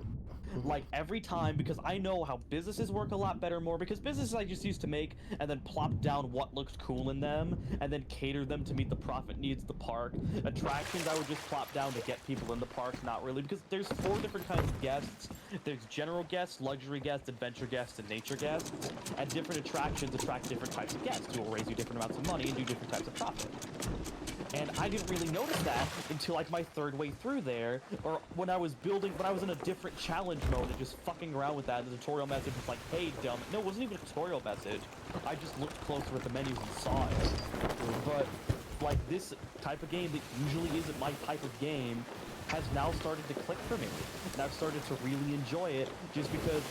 Like, every time, because I know how businesses work a lot better more, because businesses I just used to make and then plop down what looked cool in them and then cater them to meet the profit needs of the park. Attractions I would just plop down to get people in the park, not really, because there's 4 different kinds of guests. There's general guests, luxury guests, adventure guests, and nature guests. And different attractions attract different types of guests who will raise you different amounts of money and do different types of profit. And I didn't really notice that until like my 3rd way through there, or when I was in a different challenge mode and just fucking around with that. The tutorial message was like, hey dumb. No, it wasn't even a tutorial message. I just looked closer at the menus and saw it. But like, this type of game that usually isn't my type of game has now started to click for me. And I've started to really enjoy it just because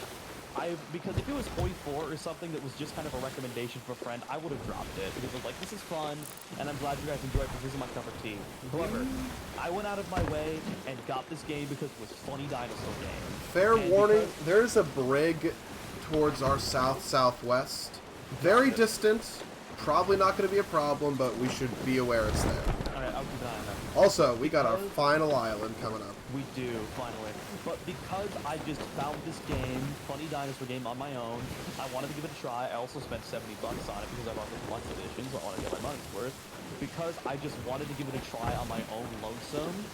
if it was Hoi 4 or something that was just kind of a recommendation from a friend, I would have dropped it because I was like, this is fun, and I'm glad you guys enjoy it because this is my cup of tea. However, I went out of my way and got this game because it was a funny dinosaur game. Fair warning, there's a brig towards our south-southwest. Very distant. Probably not going to be a problem, but we should be aware it's there. Alright, I'll keep an eye on that. Also, we got our final island coming up. We do, finally. But because I just found this game, Funny Dinosaur game, on my own, I wanted to give it a try. I also spent $70 on it because I bought the deluxe edition, so I want to get my money's worth. Because I just wanted to give it a try on my own lonesome,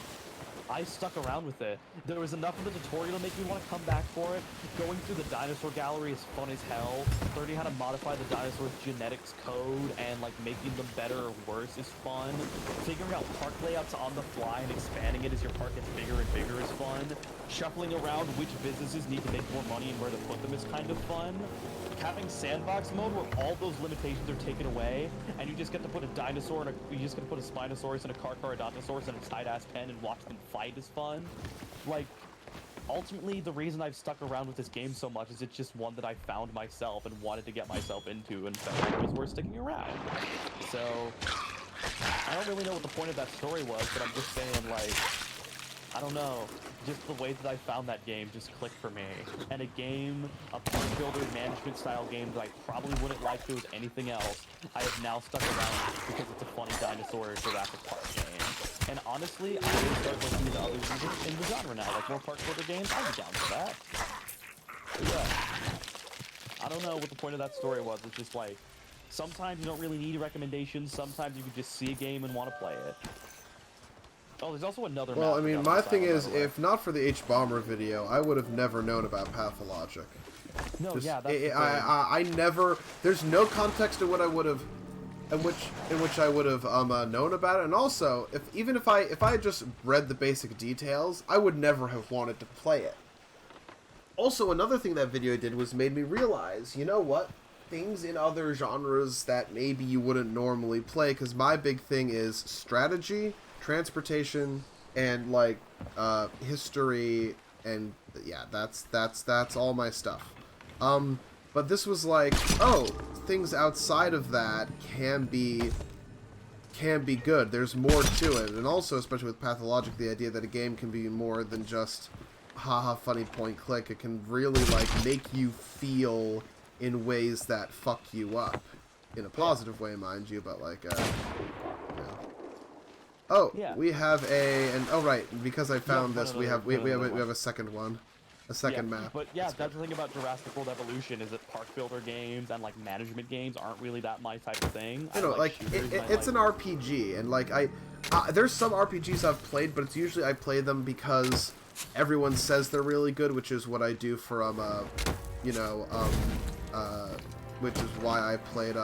I stuck around with it. There was enough of the tutorial to make me want to come back for it. Going through the dinosaur gallery is fun as hell. Learning how to modify the dinosaur's genetics code and like making them better or worse is fun. Figuring out park layouts on the fly and expanding it as your park gets bigger and bigger is fun. Shuffling around which businesses need to make more money and where to put them is kind of fun. Having sandbox mode where all those limitations are taken away and you just get to put a dinosaur and you just get to put a Spinosaurus and a Carcharodontosaurus and a tight-ass pen and watch them fight is fun. Like, ultimately, the reason I've stuck around with this game so much is it's just one that I found myself and wanted to get myself into and felt it was worth sticking around. So, I don't really know what the point of that story was, but I'm just saying, like, I don't know. Just the way that I found that game just clicked for me. And a game, a park builder management style game that I probably wouldn't like if it was anything else, I have now stuck around with because it's a funny dinosaur Jurassic Park game. And honestly, I would start looking into others in the genre now, like more park builder games. I'd be down for that. But yeah. I don't know what the point of that story was. It's just like, sometimes you don't really need recommendations. Sometimes you can just see a game and want to play it. Oh, there's also another Well, map I mean, my thing is, if not for the H-Bomber video, I would have never known about Pathologic. No, Just, yeah, that's I never. There's no context in what I would have, in which I would have known about it. And also, even if I had just read the basic details, I would never have wanted to play it. Also, another thing that video did was made me realize, you know what? Things in other genres that maybe you wouldn't normally play, because my big thing is strategy, transportation, and like history, and yeah, that's all my stuff. But this was like, oh, things outside of that can be good. There's more to it, and also, especially with Pathologic, the idea that a game can be more than just haha funny point click. It can really like make you feel in ways that fuck you up, in a positive way, mind you, but like oh, yeah. We have oh right, because I found this, we have a second one, a second map. But yeah, that's the thing about Jurassic World Evolution is that park builder games and like management games aren't really that my type of thing. You know, like it's an RPG, and like there's some RPGs I've played, but it's usually I play them because everyone says they're really good, which is what I do for which is why I played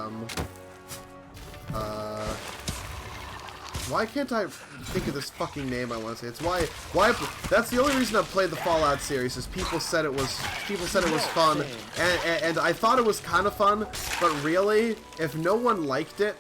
why can't I think of this fucking name I want to say? It's why that's the only reason I played the Fallout series, is people said it was fun, and I thought it was kind of fun, but really, if no one liked it,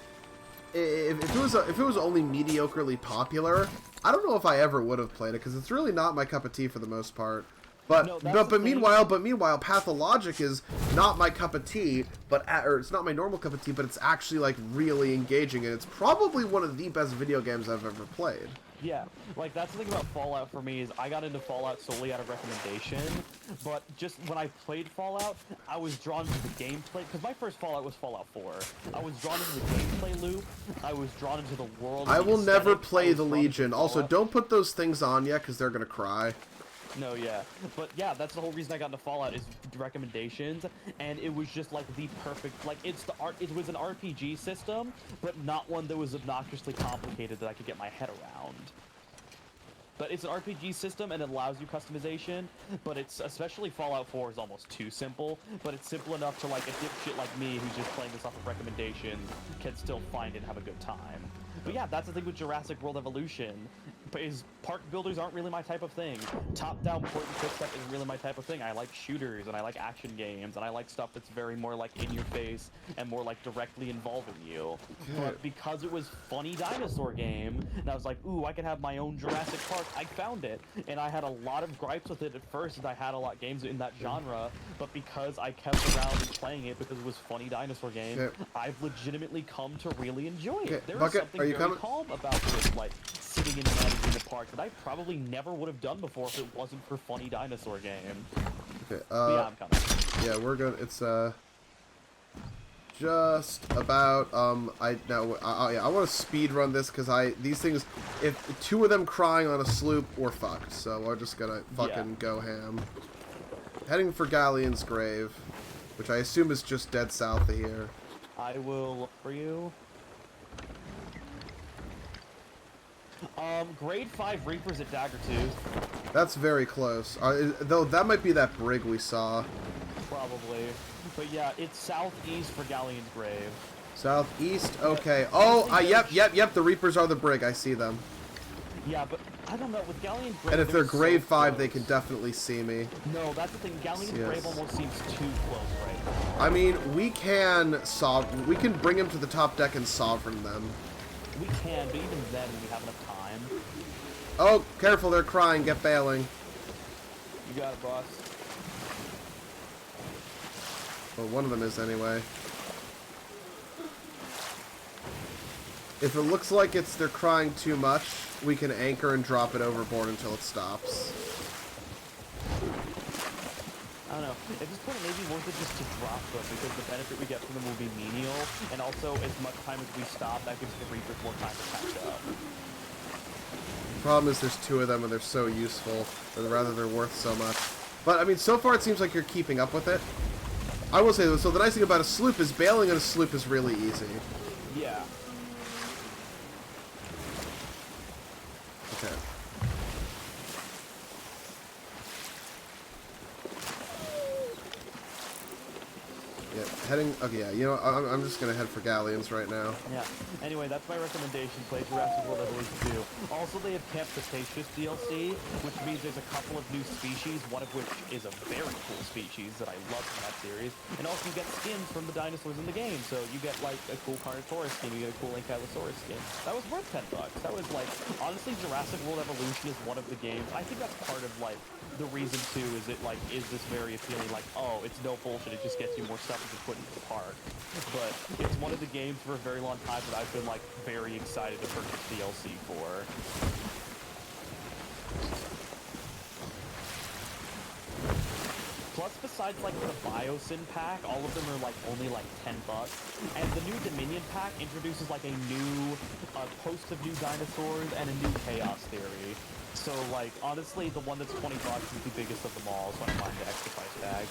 if it was only mediocrely popular, I don't know if I ever would have played it, because it's really not my cup of tea for the most part. But meanwhile, Pathologic is not my cup of tea, or it's not my normal cup of tea, but it's actually like really engaging, and it's probably one of the best video games I've ever played. Yeah, like that's the thing about Fallout for me, is I got into Fallout solely out of recommendation, but just when I played Fallout, I was drawn to the gameplay, because my first Fallout was Fallout 4. I was drawn into the gameplay loop, I was drawn into the world. I will never play the Legion. Also, don't put those things on yet, because they're gonna cry. No, yeah. But yeah, that's the whole reason I got into Fallout, is recommendations, and it was just like the perfect, like it was an RPG system, but not one that was obnoxiously complicated that I could get my head around. But it's an RPG system and it allows you customization, but it's, especially Fallout 4 is almost too simple, but it's simple enough to like a dipshit like me who's just playing this off of recommendations can still find it and have a good time. But yeah, that's the thing with Jurassic World Evolution, is park builders aren't really my type of thing. Top-down point and click stuff isn't really my type of thing. I like shooters, and I like action games, and I like stuff that's very more like in your face and more like directly involving you. But because it was funny dinosaur game, and I was like, ooh, I could have my own Jurassic Park, I found it. And I had a lot of gripes with it at first, and I had a lot of games in that genre, but because I kept around and playing it because it was funny dinosaur game, I've legitimately come to really enjoy it. There is something very calm about this, like, sitting and managing the park that I probably never would have done before if it wasn't for funny dinosaur game. Okay, yeah, I'm coming. Yeah, we're gonna. It's just about yeah, I want to speed run this because these things, if 2 of them crying on a sloop, we're fucked. So we're just gonna fucking go ham. Heading for Galleon's grave, which I assume is just dead south of here. I will look for you. Grade 5 Reapers at Daggertooth. That's very close. Though that might be that brig we saw. Probably. But yeah, it's southeast for Galleon's grave. Southeast? Okay. Oh, yep, the Reapers are the brig. I see them. Yeah, but I don't know, with Galleon's grave... And if they're grade so 5, close. they can definitely see me. No, that's the thing. Galleon's grave almost seems too close right now. I mean, we can bring him to the top deck and sovereign them. We can, but even then, we have enough time. Oh, careful, they're crying. Get bailing. You got it, boss. Well, one of them is anyway. If it looks like they're crying too much, we can anchor and drop it overboard until it stops. I don't know. At this point, it may be worth it just to drop them, because the benefit we get from them will be menial, and also, as much time as we stop, that gives the Reapers more time to catch up. The problem is there's 2 of them and they're so useful, or rather they're worth so much. But, I mean, so far it seems like you're keeping up with it. I will say, though, so the nice thing about a sloop is bailing on a sloop is really easy. Yeah. Okay. Yeah, heading... Okay, yeah, you know, I'm just gonna head for Galleons right now. Yeah. Anyway, that's my recommendation. Play Jurassic World Evolution 2. Also, they have Camp Cretaceous DLC, which means there's a couple of new species, one of which is a very cool species that I love from that series. And also, you get skins from the dinosaurs in the game. So you get, like, a cool Carnotaurus skin, you get a cool Ankylosaurus skin. That was worth $10. That was, like... Honestly, Jurassic World Evolution is one of the games... I think that's part of, like, the reason, too, is it, like, is this very appealing, like, oh, it's no bullshit, it just gets you more stuff to put into the park. But it's one of the games for a very long time that I've been, like, very excited to purchase DLC for. Plus, besides, like, the Biosyn pack, all of them are, like, only, like, $10. And the new Dominion pack introduces, like, a new host of new dinosaurs and a new Chaos Theory. So, like, honestly, the one that's $20 is the biggest of them all, so I don't mind the extra price tag.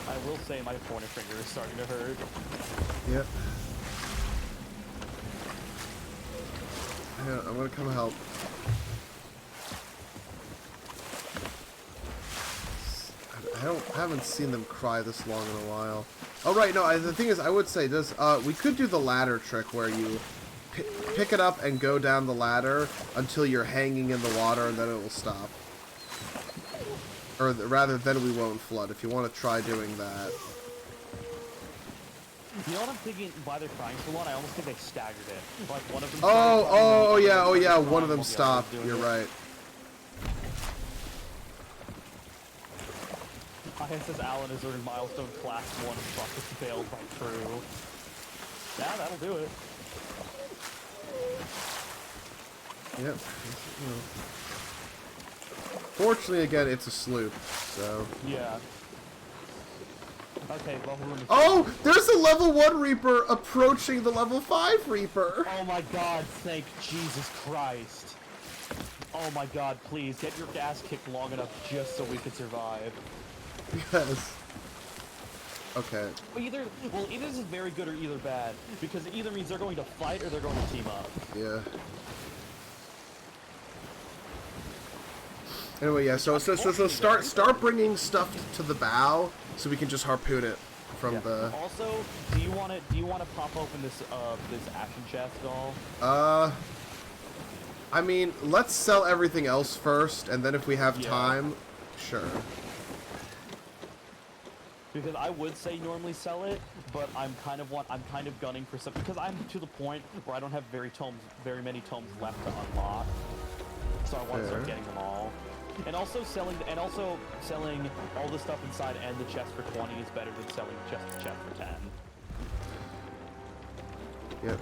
I will say my pointer finger is starting to hurt. Yep. Yeah, I'm gonna come help. I haven't seen them cry this long in a while. Oh right, no. The thing is, I would say this. We could do the ladder trick where you pick it up and go down the ladder until you're hanging in the water, and then it will stop. Or rather, then we won't flood. If you want to try doing that. You know what I'm thinking? Why they're crying so long? I almost think they staggered it. Like one of them. Oh yeah. One of them stopped. You're right. ISS Allen has earned milestone class 1 and buckets failed by crew. Yeah, that'll do it. Yep. Fortunately, again, it's a sloop, so... Yeah. Okay, well, oh! There's a level 1 Reaper approaching the level 5 Reaper! Oh my god, thank Jesus Christ. Oh my god, please, get your gas kicked long enough just so we can survive. Yes. Okay. Either this is very good or either bad, because it either means they're going to fight or they're going to team up. Yeah. Anyway, yeah. So start bringing stuff to the bow so we can just harpoon it from the. Also, do you want to pop open this action chest at all? I mean, let's sell everything else first, and then if we have time, sure. Because I would say normally sell it, but I'm kind of gunning for some, because I'm to the point where I don't have very many tomes left to unlock. So I want to start getting them all. And also selling all the stuff inside and the chest for 20 is better than selling just the chest for 10. Yep.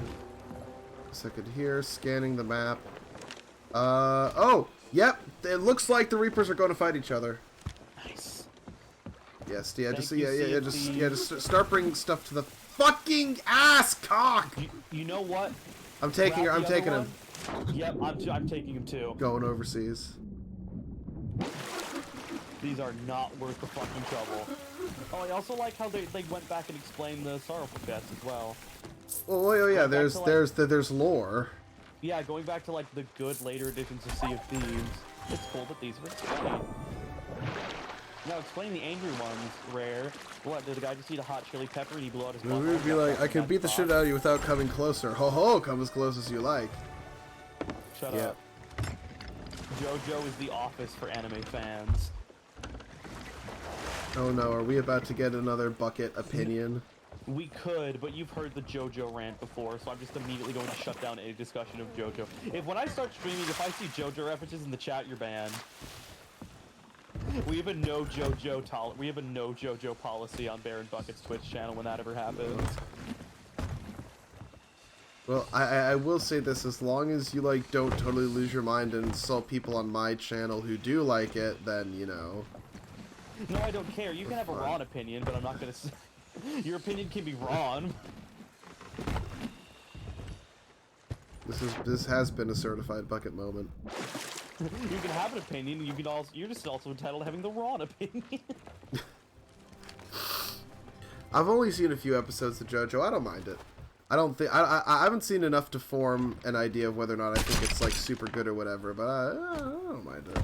Second here, scanning the map. Oh! Yep! It looks like the Reapers are going to fight each other. Nice. Yes, yeah, Thank you, just start bringing stuff to the fucking ass cock! You know what? I'm taking Grab I'm the taking other him. one. Yep, I'm taking him too. Going overseas. These are not worth the fucking trouble. Oh, I also like how they went back and explained the Sorrowful Chest as well. Well, oh yeah, Going back to, there's lore. Yeah, going back to like the good later editions of Sea of Thieves, it's cool that these were explained. Now explain the angry ones, Rare. What, did the guy just eat a hot chili pepper and he blew out his butt? We'd be like, I can beat the shit out of you without coming closer. Ho ho, come as close as you like. Shut up. JoJo is the office for anime fans. Oh no, are we about to get another bucket opinion? We could, but you've heard the JoJo rant before, so I'm just immediately going to shut down any discussion of JoJo. When I start streaming, if I see JoJo references in the chat, you're banned. We have a no JoJo policy on Baron Bucket's Twitch channel when that ever happens. Well, I will say this, as long as you like don't totally lose your mind and insult people on my channel who do like it, then you know. No, I don't care. You can have a wrong opinion, but I'm not gonna say your opinion can be wrong. This has been a certified bucket moment. You can have an opinion. You're just also entitled to having the wrong opinion. I've only seen a few episodes of JoJo. I don't mind it. I don't think I haven't seen enough to form an idea of whether or not I think it's like super good or whatever. But I don't mind it.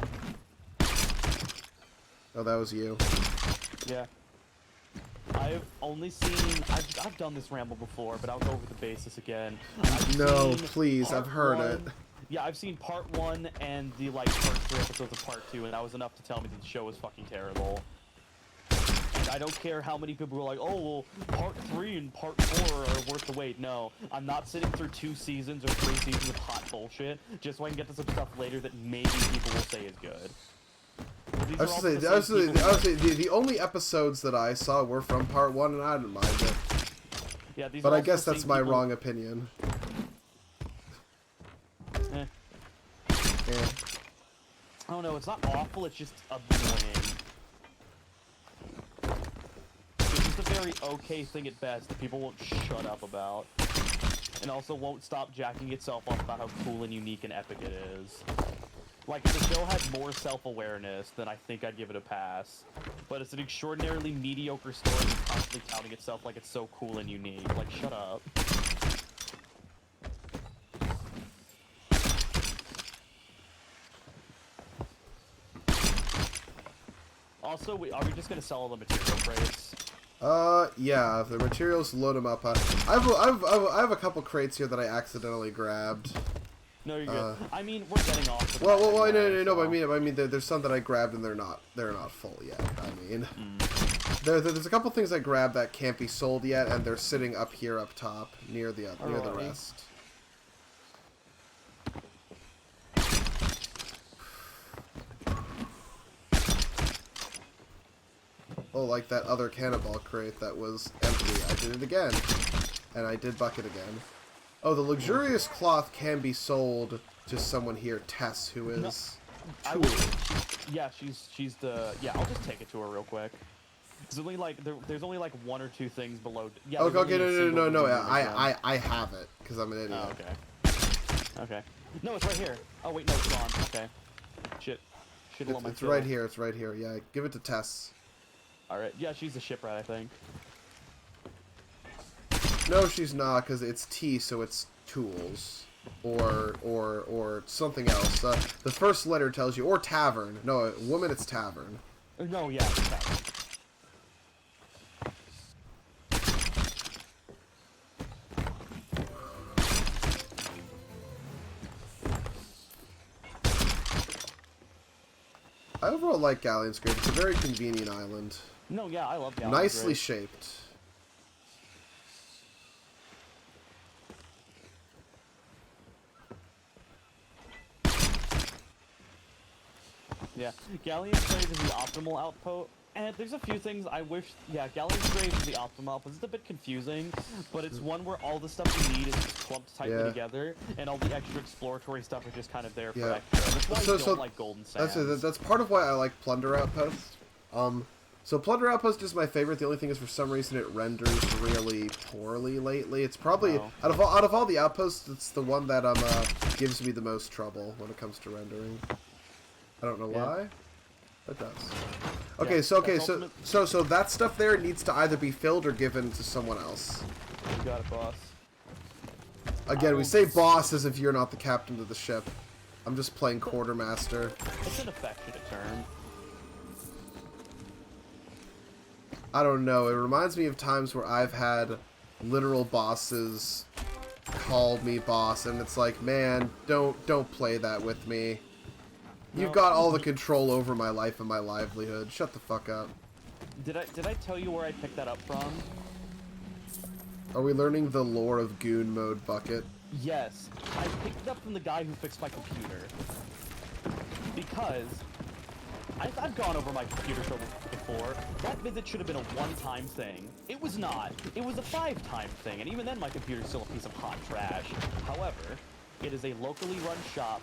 Oh, that was you. Yeah. I've only seen... I've done this ramble before, but I'll go over the basis again. No, please, I've heard it. Yeah, I've seen part 1 and the, like, first 3 episodes of part 2, and that was enough to tell me that the show was fucking terrible. And I don't care how many people are like, oh, well, part 3 and part 4 are worth the wait. No, I'm not sitting through 2 seasons or 3 seasons of hot bullshit just so I can get to some stuff later that maybe people will say is good. I was say the only episodes that I saw were from part 1, and I didn't mind it. Yeah, these but are I guess the that's same my people... wrong opinion. I don't know, it's not awful, it's just annoying. It's just a very okay thing at best that people won't shut up about. And also won't stop jacking itself off about how cool and unique and epic it is. Like, if the show had more self-awareness, then I think I'd give it a pass. But it's an extraordinarily mediocre story that's constantly touting itself like it's so cool and unique. Like, shut up. Also, are we just gonna sell all the material crates? Yeah, if the materials, load them up. I have a couple crates here that I accidentally grabbed. No, you're good. I mean, we're getting off. Well, no. But I mean, there's some that I grabbed and they're not full yet. I mean, there's a couple things I grabbed that can't be sold yet, and they're sitting up here, up top, near the rest. Oh, like that other cannonball crate that was empty. I did it again, and I did bucket again. Oh, the luxurious cloth can be sold to someone here, Tess, who is... Yeah, she's the... Yeah, I'll just take it to her real quick. There's only like, there's only like 1 or 2 things below... Yeah, okay, no, I have it, because I'm an idiot. Oh, okay. Okay. No, it's right here. Oh, wait, no, it's gone. Okay. Shit. It's right here, it's right here. Yeah, give it to Tess. Alright, yeah, she's a shipwright, I think. No, she's not, because it's T, so it's tools. Or something else. The first letter tells you, or tavern. No, woman, it's tavern. No, yeah, it's tavern. I overall like Galleon's Grave. It's a very convenient island. No, yeah, I love Galleon's Nicely Grave. shaped. Yeah, Galleon's Grave is the optimal outpost. And there's a few things I wish, yeah, Galleon's Grave is the optimal, because it's a bit confusing, but it's one where all the stuff you need is just clumped tightly together, and all the extra exploratory stuff are just kind of there for extra. That's why I don't like Golden Sands. That's part of why I like Plunder Outpost. So Plunder Outpost is my favorite. The only thing is, for some reason, it renders really poorly lately. It's probably out of all the outposts, it's the one that gives me the most trouble when it comes to rendering. I don't know why. It does. Okay, so that stuff there needs to either be filled or given to someone else. You got it, boss. Again, we say boss as if you're not the captain of the ship. I'm just playing quartermaster. It's an affectionate term. I don't know. It reminds me of times where I've had literal bosses call me boss, and it's like, man, don't play that with me. You've got all the control over my life and my livelihood. Shut the fuck up. Did I tell you where I picked that up from? Are we learning the lore of Goon Mode Bucket? Yes. I picked it up from the guy who fixed my computer. Because I've gone over my computer trouble before. That visit should have been a one-time thing. It was not. It was a 5-time thing, and even then my computer's still a piece of hot trash. However, it is a locally run shop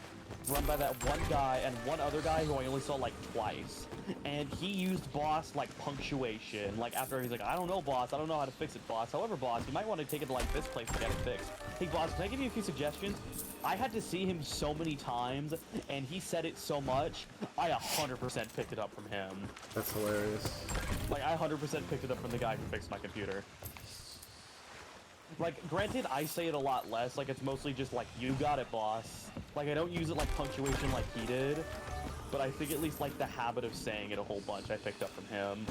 run by that one guy and one other guy who I only saw like twice. And he used boss like punctuation. Like after he's like, I don't know, boss. I don't know how to fix it, boss. However, boss, you might want to take it to like this place to get it fixed. Hey, boss, can I give you a few suggestions? I had to see him so many times, and he said it so much, I 100% picked it up from him. That's hilarious. Like, I 100% picked it up from the guy who fixed my computer. Like, granted, I say it a lot less. Like, it's mostly just like, you got it, boss. Like, I don't use it like punctuation like he did. But I think at least, like, the habit of saying it a whole bunch I picked up from him.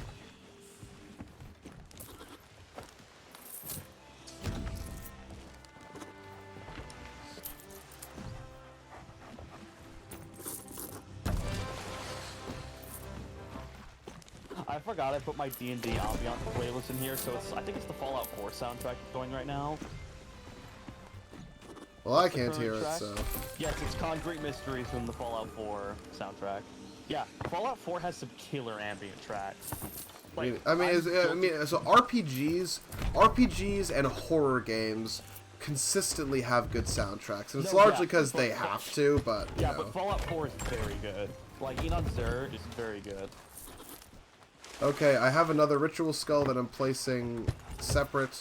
I forgot I put my D&D ambiance playlist in here, so I think it's the Fallout 4 soundtrack that's going right now. Well, I can't hear it, so... Yes, it's Concrete Mysteries from the Fallout 4 soundtrack. Yeah, Fallout 4 has some killer ambient tracks. Like, so RPGs and horror games consistently have good soundtracks, and it's largely because they have to, but, you know. But Fallout 4 is very good. Like, Enon Zur is very good. Okay, I have another ritual skull that I'm placing separate.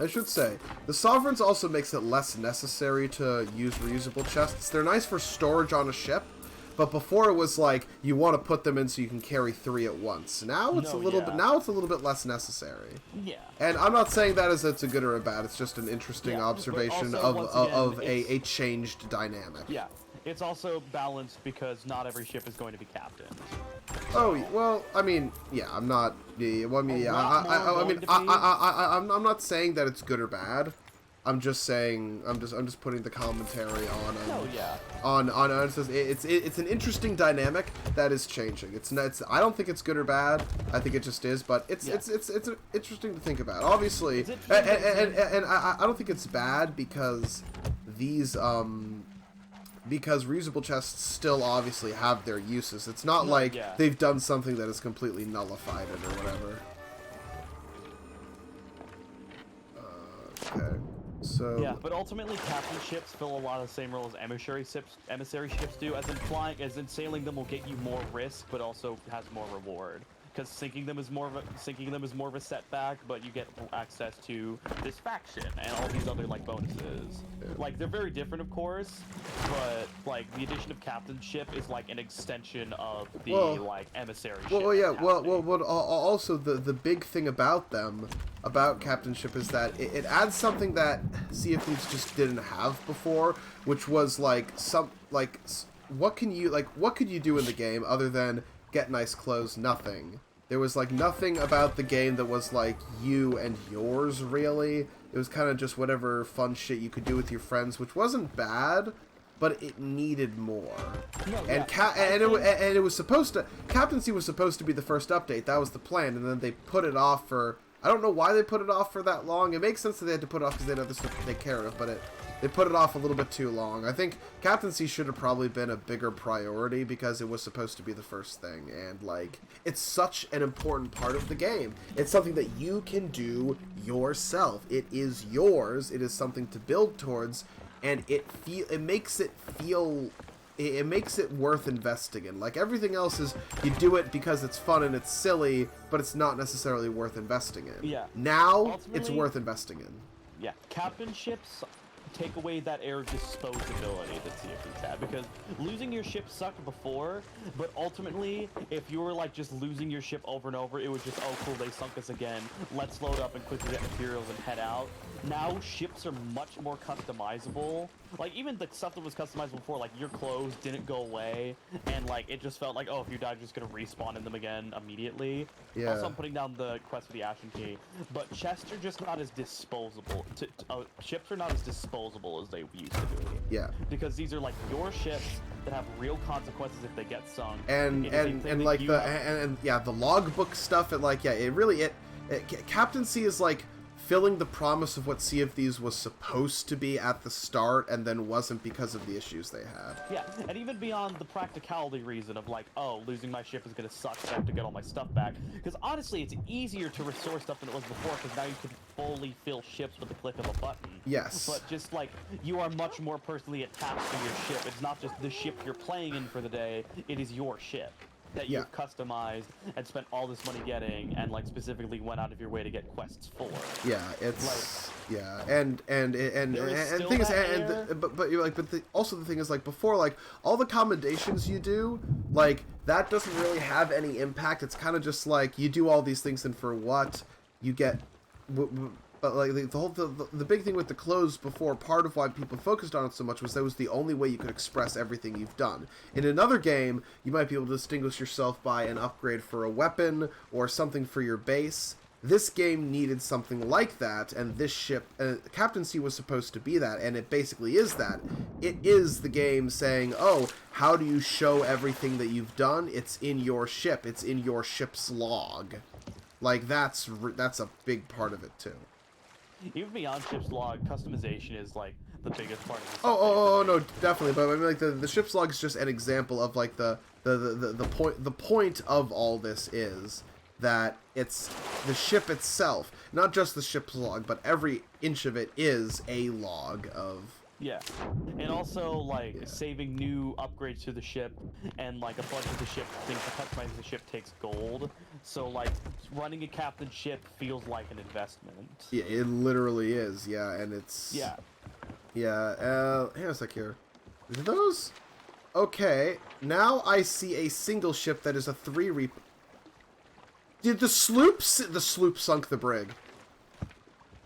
I should say, the Sovereigns also makes it less necessary to use reusable chests. They're nice for storage on a ship, but before it was like you want to put them in so you can carry 3 at once. Now it's a little bit less necessary. Yeah. And I'm not saying that as it's a good or a bad. It's just an interesting observation of a changed dynamic. Yeah. It's also balanced because not every ship is going to be captained. Oh well, I mean, yeah, I'm not. Yeah, well, I mean, yeah, I'm not saying that it's good or bad. I'm just saying, I'm just putting the commentary on. It's an interesting dynamic that is changing. I don't think it's good or bad. I think it just is, but it's interesting to think about. Obviously, and I don't think it's bad because these because reusable chests still obviously have their uses. It's not they've done something that has completely nullified it or whatever. Okay. So yeah, but ultimately captain ships fill a lot of the same role as emissary ships do, as in sailing them will get you more risk, but also has more reward. Because sinking them is more of a setback, but you get access to this faction and all these other like bonuses. Yeah. Like they're very different, of course, but like the addition of captain ship is like an extension of the emissary ship. Also the big thing about them, about captain ship, is that it adds something that Sea of Thieves just didn't have before, which was what could you do in the game other than get nice clothes? Nothing. There was nothing about the game that was you and yours, really. It was kind of just whatever fun shit you could do with your friends, which wasn't bad, but it needed more. No, And yeah, and it was supposed to, Captaincy was supposed to be the first update. That was the plan, and then they put it off for, I don't know why they put it off for that long. It makes sense that they had to put it off because they had other stuff to take care of, but they put it off a little bit too long. I think Captaincy should have probably been a bigger priority because it was supposed to be the first thing, and like, it's such an important part of the game. It's something that you can do yourself. It is yours. It is something to build towards, and it makes it worth investing in. Like, everything else is, you do it because it's fun and it's silly, but it's not necessarily worth investing in. Yeah. Now, it's worth investing in. Yeah, captainships take away that air of disposability that CFDs had, because losing your ship sucked before, but ultimately, if you were like just losing your ship over and over, it was just, oh cool, they sunk us again, let's load up and quickly get materials and head out. Now ships are much more customizable. Like, even the stuff that was customizable before, like your clothes didn't go away, and like it just felt like, oh, if you died, you're just gonna respawn in them again immediately. Yeah. Also, I'm putting down the quest for the Ashen Key, but chests are just not as disposable. Ships are not as disposable as they used to be. Yeah. Because these are like your ships that have real consequences if they get sunk. And like the logbook stuff, and like, yeah, it really Captaincy is like filling the promise of what Sea of Thieves was supposed to be at the start, and then wasn't because of the issues they had. Yeah, and even beyond the practicality reason of like, oh, losing my ship is gonna suck, so I have to get all my stuff back. Because honestly, it's easier to restore stuff than it was before, because now you can fully fill ships with the click of a button. Yes. But just like, you are much more personally attached to your ship. It's not just the ship you're playing in for the day, it is your ship that you've customized and spent all this money getting, and like specifically went out of your way to get quests for. Yeah, it's like, yeah, and the thing is, also the thing is, like, before, like, all the commendations you do, like, that doesn't really have any impact. It's kind of just like, you do all these things, and for what you get. But like the big thing with the clothes before, part of why people focused on it so much was that was the only way you could express everything you've done. In another game, you might be able to distinguish yourself by an upgrade for a weapon or something for your base. This game needed something like that, and this ship, Captaincy was supposed to be that, and it basically is that. It is the game saying, oh, how do you show everything that you've done? It's in your ship. It's in your ship's log. Like, that's a big part of it, too. Even beyond ship's log, customization is like the biggest part of this. Oh no, definitely. But I mean, like, the ship's log is just an example of like the point of all this is that it's the ship itself, not just the ship's log, but every inch of it is a log of. Yeah, and also like saving new upgrades to the ship, and like a bunch of the ship things to customize the ship takes gold. So like running a captain ship feels like an investment. Yeah, it literally is. Yeah, and it's. Yeah. Yeah. Hang on a sec here. Are those? Okay. Now I see a single ship that is a 3 Reaper. Did the sloop sunk the brig?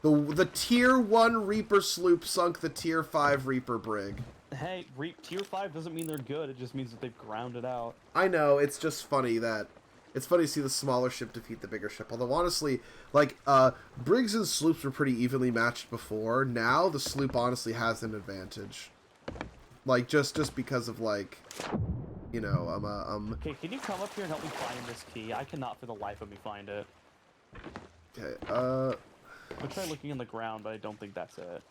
The Tier 1 Reaper sloop sunk the Tier 5 Reaper brig. Hey, Tier 5 doesn't mean they're good, it just means that they've grounded out. I know, it's just funny that... It's funny to see the smaller ship defeat the bigger ship. Although, honestly, like, brigs and sloops were pretty evenly matched before. Now, the sloop honestly has an advantage. Like, just because of, like... You know, Okay, can you come up here and help me find this key? I cannot for the life of me find it. Okay, I'll try looking in the ground, but I don't think that's it.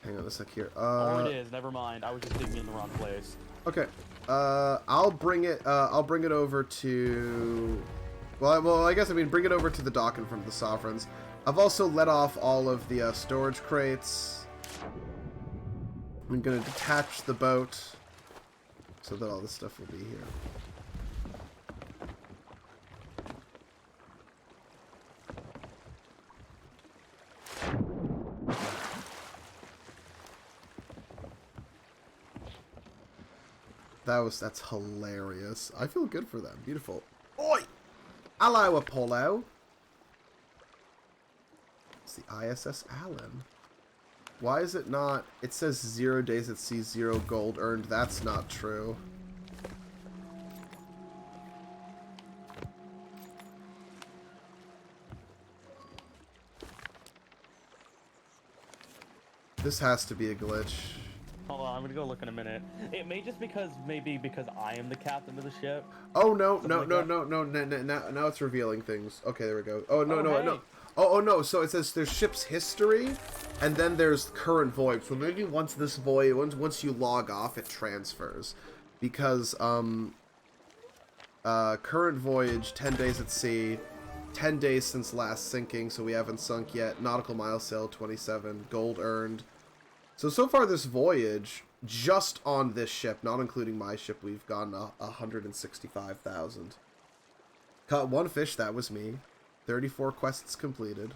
Hang on a sec here. Or it is. Never mind. I was just digging in the wrong place. Okay. I'll bring it over to. Well, I guess bring it over to the dock in front of the Sovereigns. I've also let off all of the storage crates. I'm gonna detach the boat so that all this stuff will be here. That's hilarious. I feel good for them. Beautiful. Oi! Hello, Apollo. It's the ISS Allen. Why is it not... It says 0 days at sea, 0 gold earned. That's not true. This has to be a glitch. Hold on, I'm gonna go look in a minute. It may just because I am the captain of the ship. Oh no, Something no, like no, that. no, no, no, no, now it's revealing things. Okay, there we go. Oh no, Oh, no, hey. no. Oh no, so it says there's ship's history, and then there's current voyage. So maybe once this voyage, once you log off, it transfers, because current voyage, 10 days at sea, 10 days since last sinking, so we haven't sunk yet. Nautical mile sailed 27, gold earned. So far this voyage, just on this ship, not including my ship, we've gotten 165,000. Caught one fish, that was me. 34 quests completed.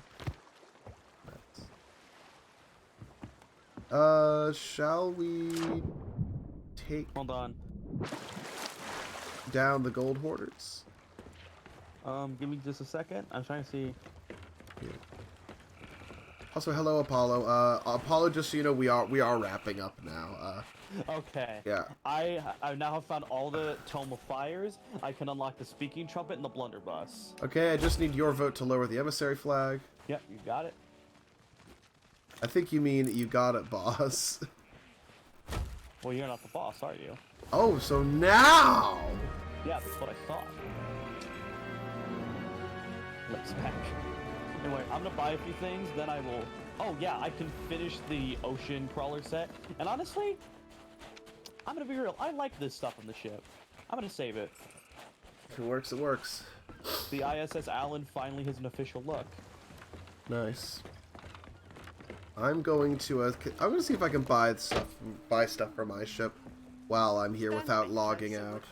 Shall we take Hold on. down the gold hoarders? Give me just a second. I'm trying to see. Also, hello Apollo. Apollo, just so you know, we are wrapping up now. Okay. Yeah. I now have found all the Tome of Fires. I can unlock the Speaking Trumpet and the Blunderbuss. Okay, I just need your vote to lower the emissary flag. Yep, you got it. I think you mean you got it, boss. Well, you're not the boss, are you? Oh, so now! Yeah, that's what I thought. Let's pack. Anyway, I'm gonna buy a few things, then I will... Oh, yeah, I can finish the Ocean Crawler set. And honestly, I'm gonna be real. I like this stuff on the ship. I'm gonna save it. If it works, it works. The ISS Allen finally has an official look. Nice. I'm going to see if I can buy stuff for my ship while I'm here without logging out.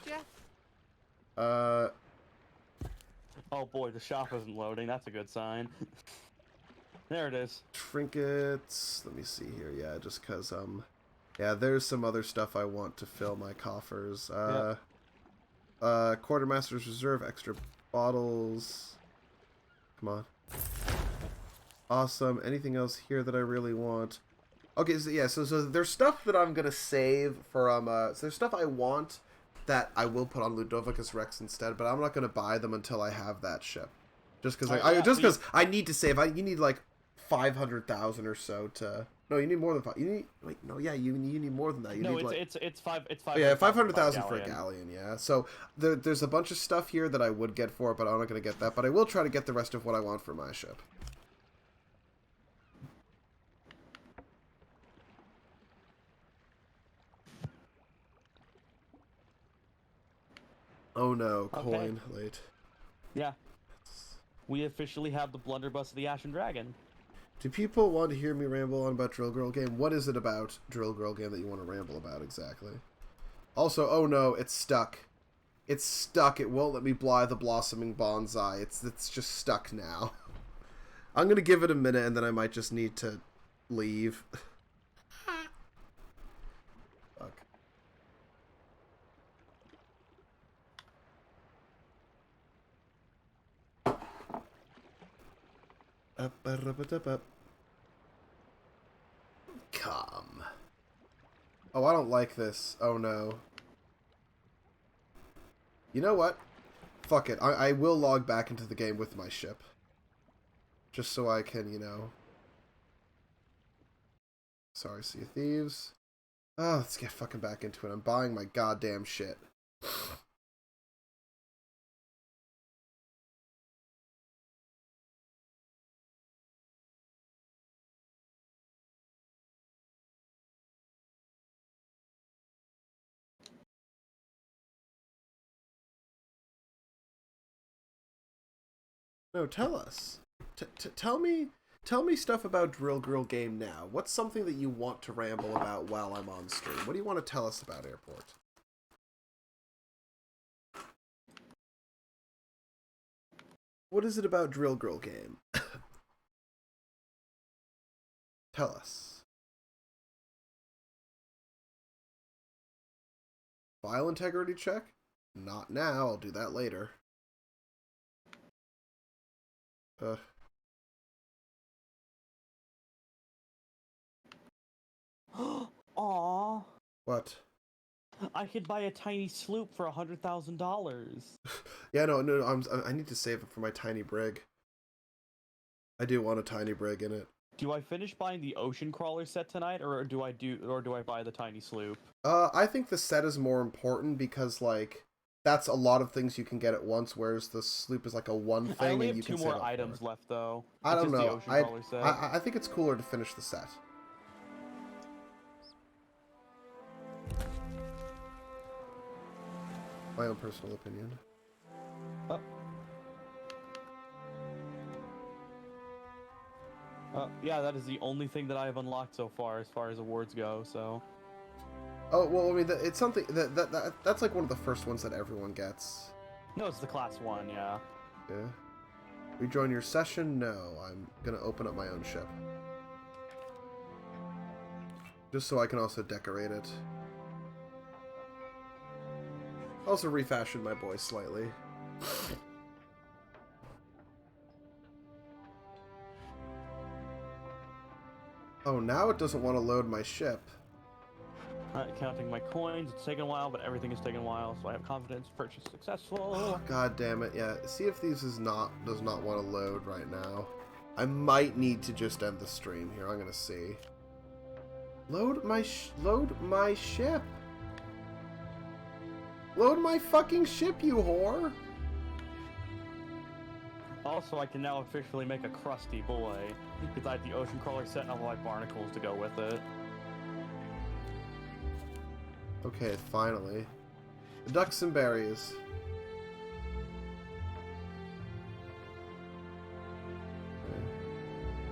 Oh boy, the shop isn't loading. That's a good sign. There it is. Trinkets. Let me see here. Yeah, just cause yeah, there's some other stuff I want to fill my coffers. Quartermaster's Reserve, extra bottles. Come on. Awesome. Anything else here that I really want? Okay, so yeah, so there's stuff that I'm gonna save for so there's stuff I want that I will put on Ludovicus Rex instead, but I'm not gonna buy them until I have that ship. Just because I need to save. You need like 500,000 or so to. No, you need more than 5. You need you need more than that. You need it's 500,000 Oh, yeah, 500,000 for a galleon. Yeah, so there's a bunch of stuff here that I would get for it, but I'm not gonna get that. But I will try to get the rest of what I want for my ship. Oh no, coin late. Yeah. We officially have the Blunderbuss of the Ashen Dragon. Do people want to hear me ramble on about Drill Girl Game? What is it about Drill Girl Game that you want to ramble about exactly? Also, oh no, it's stuck. It's stuck. It won't let me buy the Blossoming Bonsai. It's just stuck now. I'm gonna give it a minute and then I might just need to leave. Fuck. Up. Come. Oh, I don't like this. Oh no. You know what? Fuck it. I will log back into the game with my ship. Just so I can, you know... Sorry, Sea of Thieves. Oh, let's get fucking back into it. I'm buying my goddamn shit. No, tell us. Tell me stuff about Drill Girl Game now. What's something that you want to ramble about while I'm on stream? What do you want to tell us about Airport? What is it about Drill Girl Game? Tell us. File integrity check? Not now, I'll do that later. Aww. What? I could buy a tiny sloop for $100,000. Yeah, no, I need to save it for my tiny brig. I do want a tiny brig in it. Do I finish buying the ocean crawler set tonight, or do I buy the tiny sloop? I think the set is more important because like that's a lot of things you can get at once, whereas the sloop is like a one thing. I only and have you two can more save up items for. left though. I don't Just the know. ocean crawler set. I think it's cooler to finish the set. My own personal opinion. Yeah, that is the only thing that I have unlocked so far as awards go, so... Oh, well, I mean, it's something... That's like one of the first ones that everyone gets. No, it's the class 1, yeah. Yeah. Rejoin your session? No, I'm gonna open up my own ship. Just so I can also decorate it. Also refashion my boy slightly. Oh, now it doesn't want to load my ship. Alright, counting my coins. It's taken a while, but everything is taking a while, so I have confidence. Purchase successful. Oh, God damn it! Yeah, see if these does not want to load right now. I might need to just end the stream here. I'm gonna see. Load my ship. Load my fucking ship, you whore. Also, I can now officially make a crusty boy, because I have the ocean crawler set and all my barnacles to go with it. Okay, finally. The ducks and berries. Okay.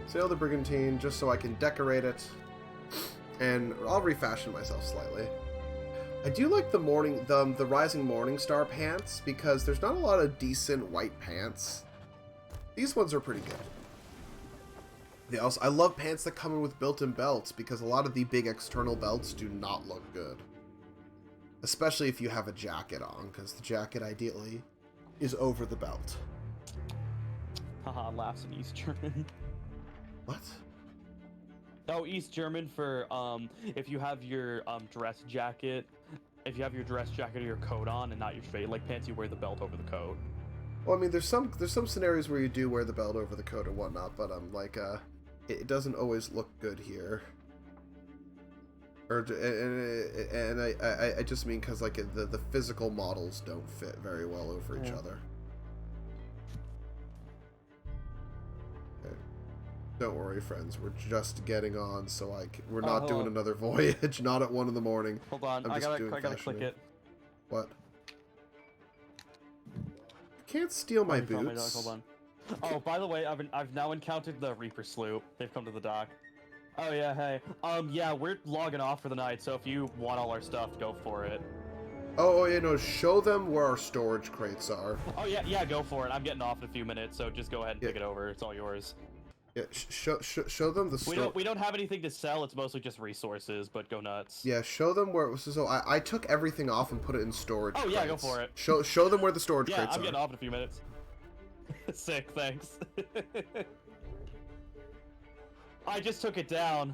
Sail the brigantine just so I can decorate it. And I'll refashion myself slightly. I do like the Rising Morning Star pants because there's not a lot of decent white pants. These ones are pretty good. I love pants that come in with built-in belts because a lot of the big external belts do not look good. Especially if you have a jacket on, because the jacket ideally is over the belt. Haha, laughs in East German. What? Oh, East German for if you have your dress jacket, or your coat on and not your like pants, you wear the belt over the coat. Well, I mean, there's some scenarios where you do wear the belt over the coat and whatnot, but it doesn't always look good here. And I just mean because like the physical models don't fit very well over each other. Okay. Don't worry, friends. We're just getting on, so we're not doing another voyage. Not at 1 in the morning. Hold on, I gotta click it. What? You can't steal my boots. Hold on. Oh, by the way, I've now encountered the Reaper sloop. They've come to the dock. Oh yeah, hey. Yeah, we're logging off for the night, so if you want all our stuff, go for it. Oh yeah, no, show them where our storage crates are. Oh yeah, go for it. I'm getting off in a few minutes, so just go ahead and pick it over. It's all yours. Yeah, show them the storage. We don't have anything to sell. It's mostly just resources, but go nuts. Yeah, show them where. So I took everything off and put it in storage. Oh yeah, go for it. Show them where the storage crates are. Yeah, I'm getting off in a few minutes. Sick, thanks. I just took it down.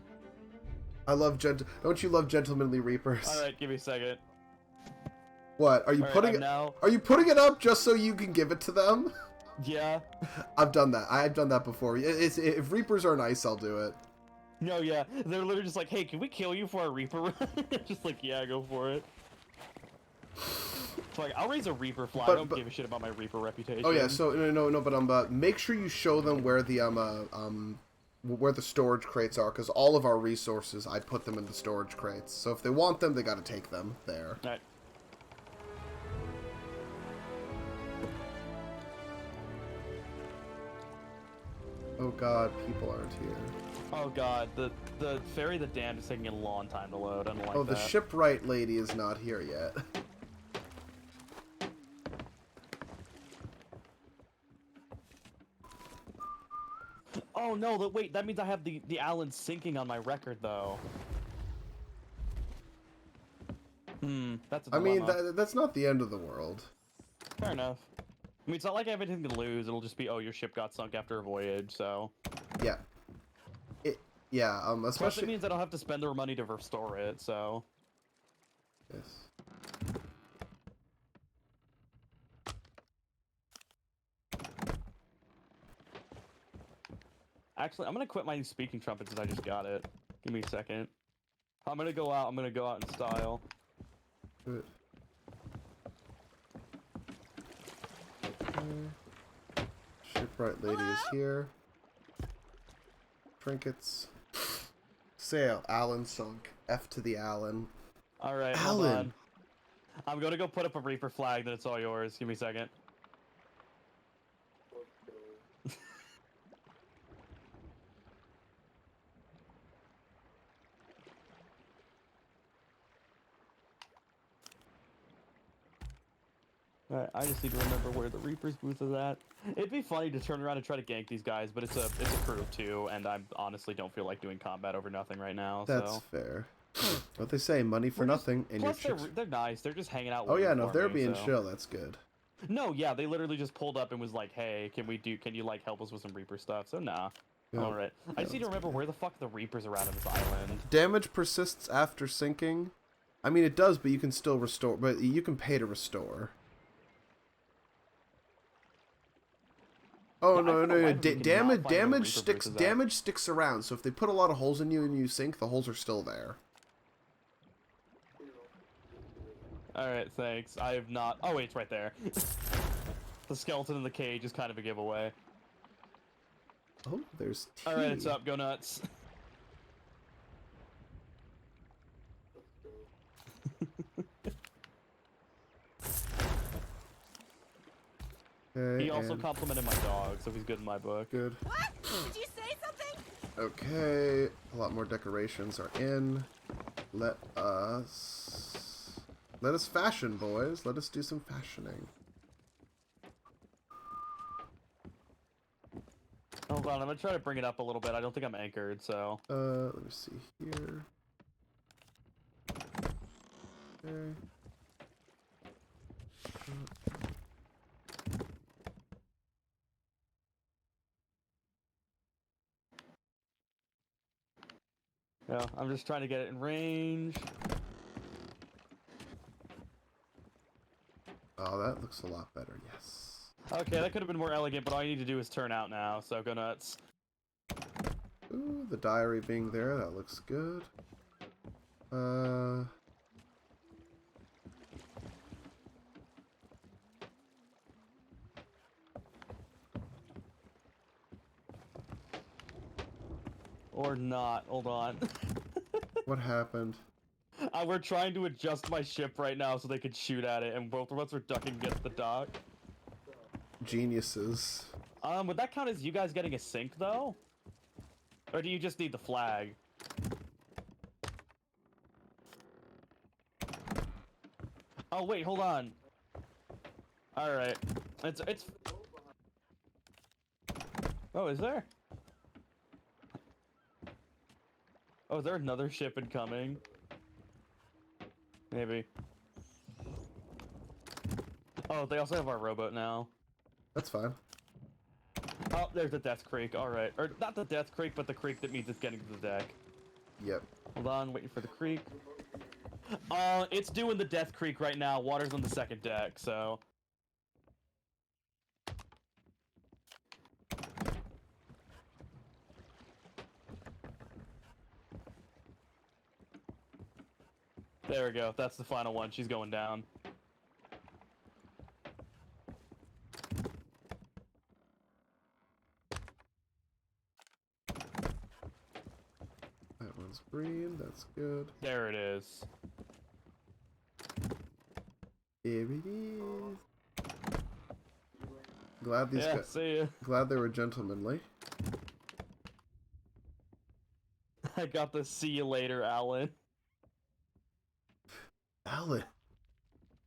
I love Don't you love gentlemanly reapers? All right, give me a second. What are you putting it? Are you putting it up just so you can give it to them? Yeah. I've done that. I've done that before. If reapers are nice, I'll do it. No, yeah, they're literally just like, hey, can we kill you for a reaper run? Just like, yeah, go for it. So, like, I'll raise a reaper flag. I don't give a shit about my reaper reputation. Oh yeah, so no, but make sure you show them where the storage crates are, because all of our resources, I put them in the storage crates. So if they want them, they got to take them there. All right. Oh god, people aren't here. Oh god, the Ferry the Damned is taking a long time to load. I don't like that. Oh, the shipwright lady is not here yet. Oh no, wait, that means I have the Allen sinking on my record though. That's a dilemma. I mean, that's not the end of the world. Fair enough. I mean, it's not like I have anything to lose. It'll just be, oh, your ship got sunk after a voyage, so... Yeah. Especially... Plus, it means I don't have to spend the money to restore it, so... Yes. Actually, I'm gonna quit my speaking trumpet since I just got it. Give me a second. I'm gonna go out in style. Good. Shipwright lady is here. Trinkets. Sail. Alan sunk. F to the Alan. Alright, hold on. I'm gonna go put up a Reaper flag, then it's all yours. Give me a second. Alright, I just need to remember where the Reaper's booth is at. It'd be funny to turn around and try to gank these guys, but it's a crew of 2, and I honestly don't feel like doing combat over nothing right now. That's fair. What they say, money for nothing, and your Plus, chicks... they're nice. They're just hanging out. Oh yeah, no, for if they're me, being so. chill, that's good. No, yeah, they literally just pulled up and was like, "Hey, can you like help us with some Reaper stuff?" So nah. Yeah. All right. I just need to remember where the fuck the Reapers are at on this island. Damage persists after sinking. I mean, it does, but you can still restore. But you can pay to restore. Oh no! Damage sticks around. So if they put a lot of holes in you and you sink, the holes are still there. All right, thanks. I have not. Oh wait, it's right there. The skeleton in the cage is kind of a giveaway. Oh, there's tea. All right, it's up. Go nuts. Okay, he also complimented my dog, so he's good in my book. Good. What? Did you say something? Okay, a lot more decorations are in. Let us fashion, boys. Let us do some fashioning. Hold on, I'm gonna try to bring it up a little bit. I don't think I'm anchored, so. Let me see here. Okay. Yeah, I'm just trying to get it in range. Oh, that looks a lot better, yes. Okay, that could have been more elegant, but all you need to do is turn out now, so go nuts. Ooh, the diary being there, that looks good. Or not, hold on. What happened? We're trying to adjust my ship right now so they could shoot at it, and both of us are ducking against the dock. Geniuses. Would that count as you guys getting a sink, though? Or do you just need the flag? Oh, wait, hold on. Alright. It's... Oh, is there? Oh, is there another ship incoming? Maybe. Oh, they also have our rowboat now. That's fine. Oh, there's the Death Creek. Alright. Or, not the Death Creek, but the creek that means it's getting to the deck. Yep. Hold on, waiting for the creek. It's doing the Death Creek right now. Water's on the second deck, so... There we go. That's the final one. She's going down. That one's green. That's good. There it is. Here it is. Glad these Yeah, guys. see ya. Glad they were gentlemanly. I got the see you later, Alan.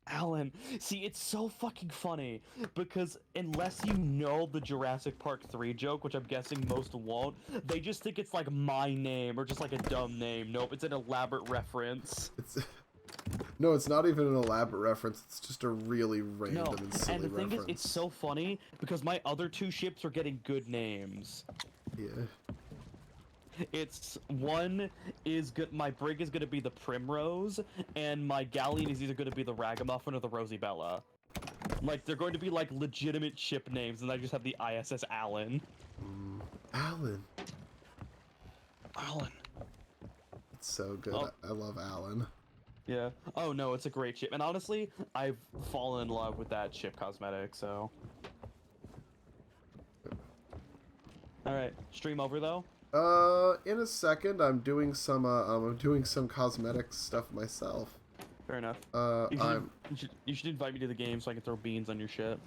Alan, see, it's so fucking funny, because unless you know the Jurassic Park 3 joke, which I'm guessing most won't, they just think it's like my name, or just like a dumb name. Nope, it's an elaborate reference. No, it's not even an elaborate reference, it's just a really random and silly and the thing reference. is, it's so funny, because my other 2 ships are getting good names. Yeah. It's one is good. My brig is gonna be the Primrose, and my galleon is either gonna be the Ragamuffin or the Rosie Bella. Like they're going to be like legitimate ship names, and I just have the ISS Allen. Alan. Alan. It's so good. Oh. I love Alan. Yeah. Oh no, it's a great ship, and honestly, I've fallen in love with that ship cosmetic. So. All right, stream over though. In a second, I'm doing some cosmetic stuff myself. Fair enough. I'm. You should invite me to the game so I can throw beans on your ship.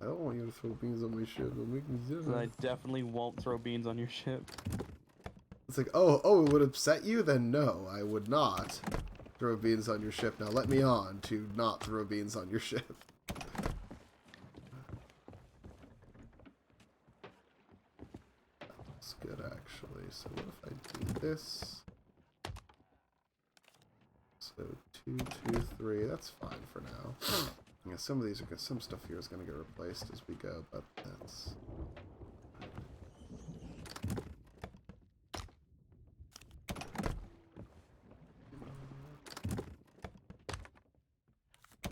I don't want you to throw beans on my ship. It'll make me And I definitely won't throw beans on your ship. It's like, oh, it would upset you? Then no, I would not throw beans on your ship. Now let me on to not throw beans on your ship. That's good, actually. So what if I do this? So 2, 2, 3. That's fine for now. Yeah, some stuff here is going to get replaced as we go, but that's...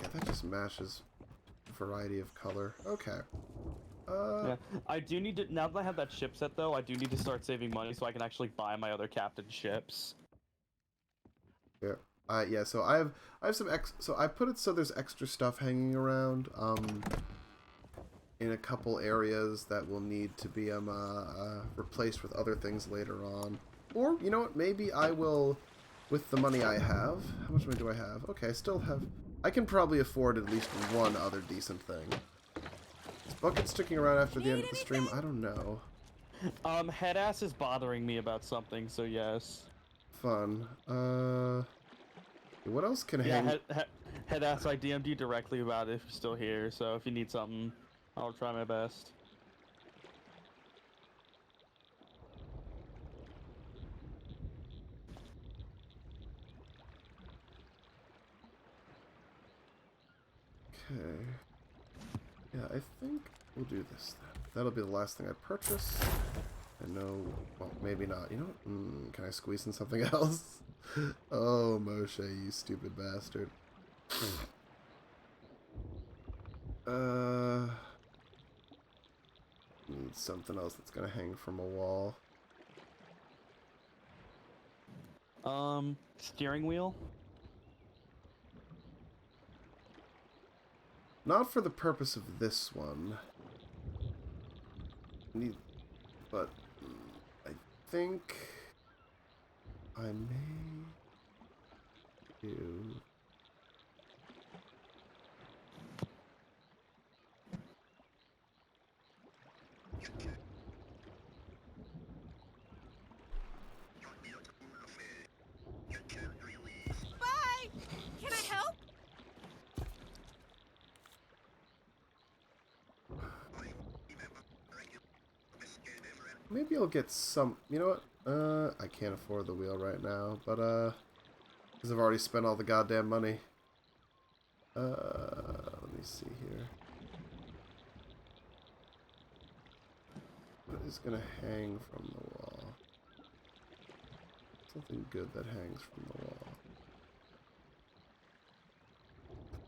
Yeah, that just matches variety of color. Okay. Yeah, I do need to, now that I have that ship set though, I do need to start saving money so I can actually buy my other captain ships. Yeah. Yeah, so I have some so I put it so there's extra stuff hanging around in a couple areas that will need to be replaced with other things later on. Or, you know what, maybe I will, with the money I have. How much money do I have? Okay, I can probably afford at least one other decent thing. Is Bucket sticking around after the end of the stream? I don't know. Headass is bothering me about something, so yes. Fun. What else can hang? Yeah, Headass, I DM'd you directly about it if you're still here, so if you need something, I'll try my best. Okay. Yeah, I think we'll do this then. That'll be the last thing I purchase. I know, well, maybe not. You know what? Can I squeeze in something else? Oh, Moshe, you stupid bastard. Need something else that's gonna hang from a wall. Steering wheel? Not for the purpose of this one. But I think I may do. Bye! Can I help? Maybe I'll get some. You know what? I can't afford the wheel right now, but because I've already spent all the goddamn money. Let me see here. What is gonna hang from the wall? Something good that hangs from the wall.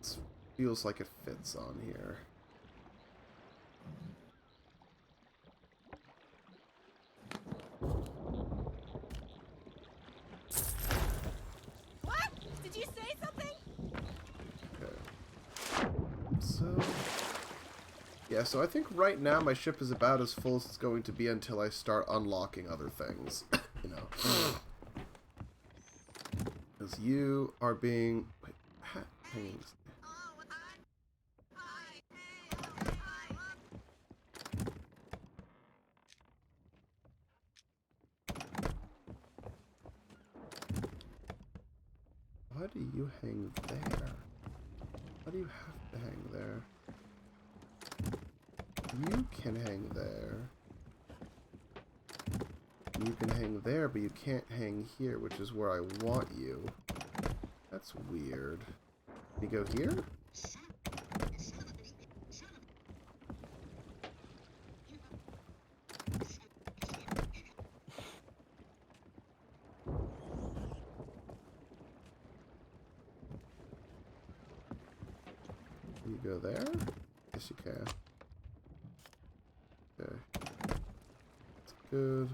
It feels like it fits on here. What? Did you say something? Okay. So... yeah, so I think right now my ship is about as full as it's going to be until I start unlocking other things. You know. Because you are being... wait, hanging... Why do you hang there? Why do you have to hang there? You can hang there. You can hang there, but you can't hang here, which is where I want you. That's weird. Can you go here? Can you go there? Yes, you can. Okay. good.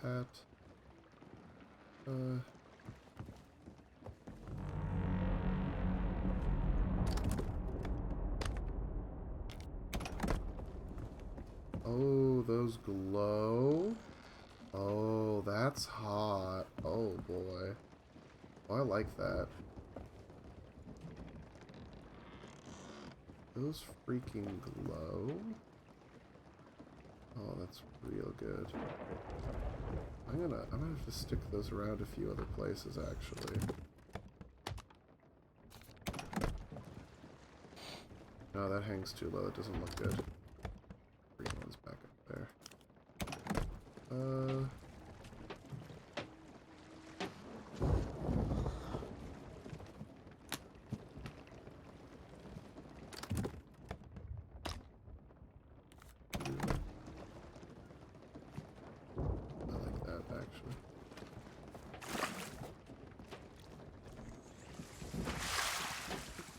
Hat. Oh, those glow. Oh, that's hot. Oh boy. Oh, I like that. Those freaking glow. Oh, that's real good. I'm gonna have to stick those around a few other places, actually. No, that hangs too low. That doesn't look good. Green one's back up there.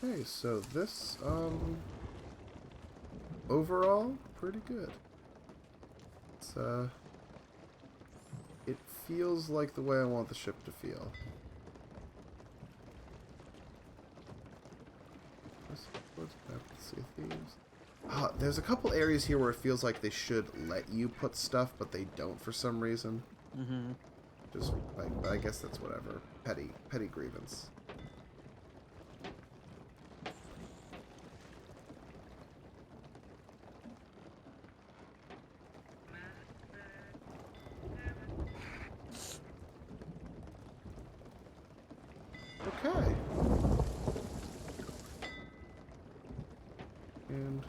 Okay, so this, overall, pretty good. It's, it feels like the way I want the ship to feel. What's Map of the Sea of Thieves? There's a couple areas here where it feels like they should let you put stuff, but they don't for some reason. Mm-hmm. Just, like, but I guess that's whatever. Petty grievance. Okay. And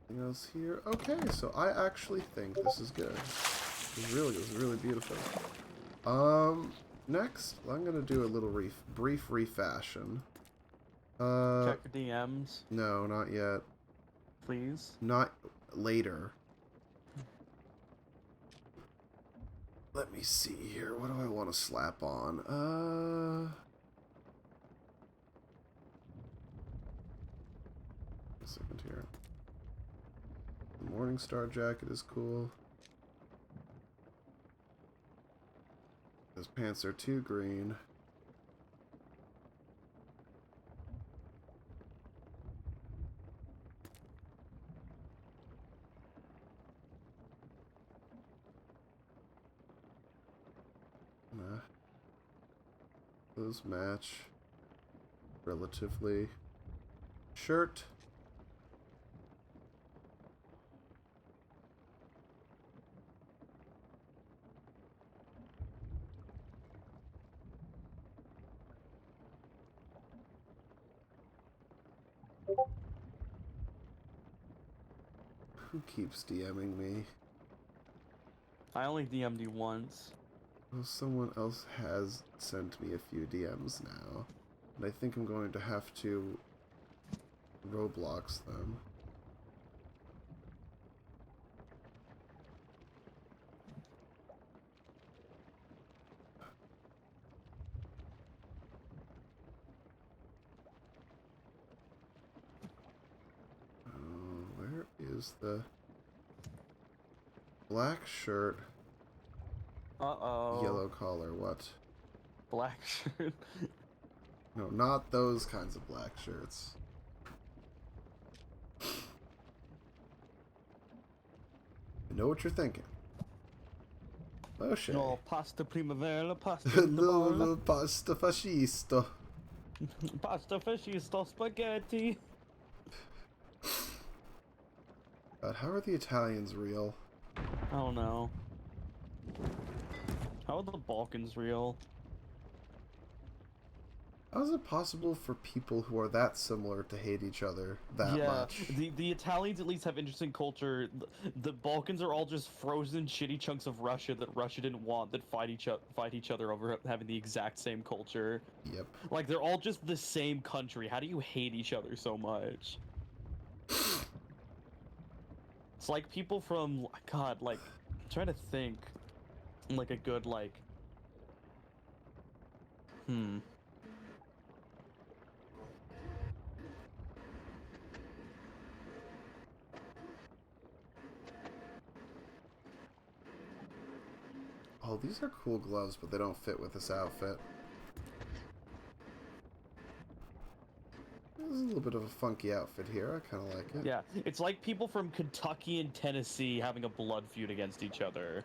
anything else here? Okay, so I actually think this is good. It was really beautiful. Next, I'm gonna do a little brief refashion. Check your DMs. No, not yet. Please. Not later. Let me see here. What do I want to slap on? A second here. The Morningstar jacket is cool. Those pants are too green. Nah. Those match relatively. Shirt. Who keeps DMing me? I only DM'd you once. Well, someone else has sent me a few DMs now. And I think I'm going to have to Roblox them. Where is the black shirt? Uh-oh. Yellow collar, what? Black shirt. No, not those kinds of black shirts. I know what you're thinking. Moshe. No, pasta primavera, pasta No, pasta fascista. Pasta fascista spaghetti. God, how are the Italians real? I don't know. How are the Balkans real? How is it possible for people who are that similar to hate each other that much? The Italians at least have interesting culture. The Balkans are all just frozen shitty chunks of Russia that Russia didn't want that fight each other over having the exact same culture. Yep. Like they're all just the same country. How do you hate each other so much? It's like people from God, like trying to think, like a good like. Oh, these are cool gloves, but they don't fit with this outfit. This is a little bit of a funky outfit here. I kind of like it. Yeah, it's like people from Kentucky and Tennessee having a blood feud against each other.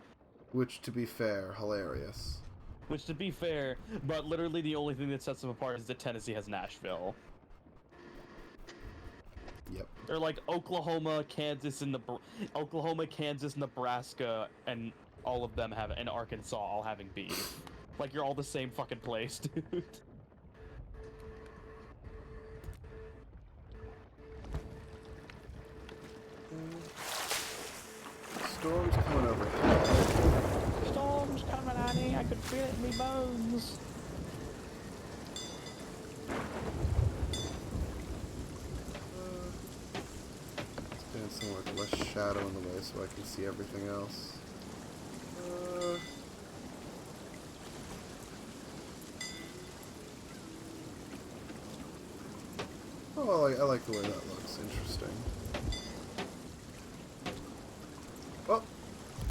Which, to be fair, hilarious. Which, to be fair, but literally the only thing that sets them apart is that Tennessee has Nashville. Yep. Or like Oklahoma, Kansas, Nebraska, and all of them have, and Arkansas all having beef. Like you're all the same fucking place, dude. Storm's coming over here. Storm's coming, honey. I could feel it in me bones. Let's stand somewhere with less shadow in the way so I can see everything else. Oh, I like the way that looks. Interesting. Well,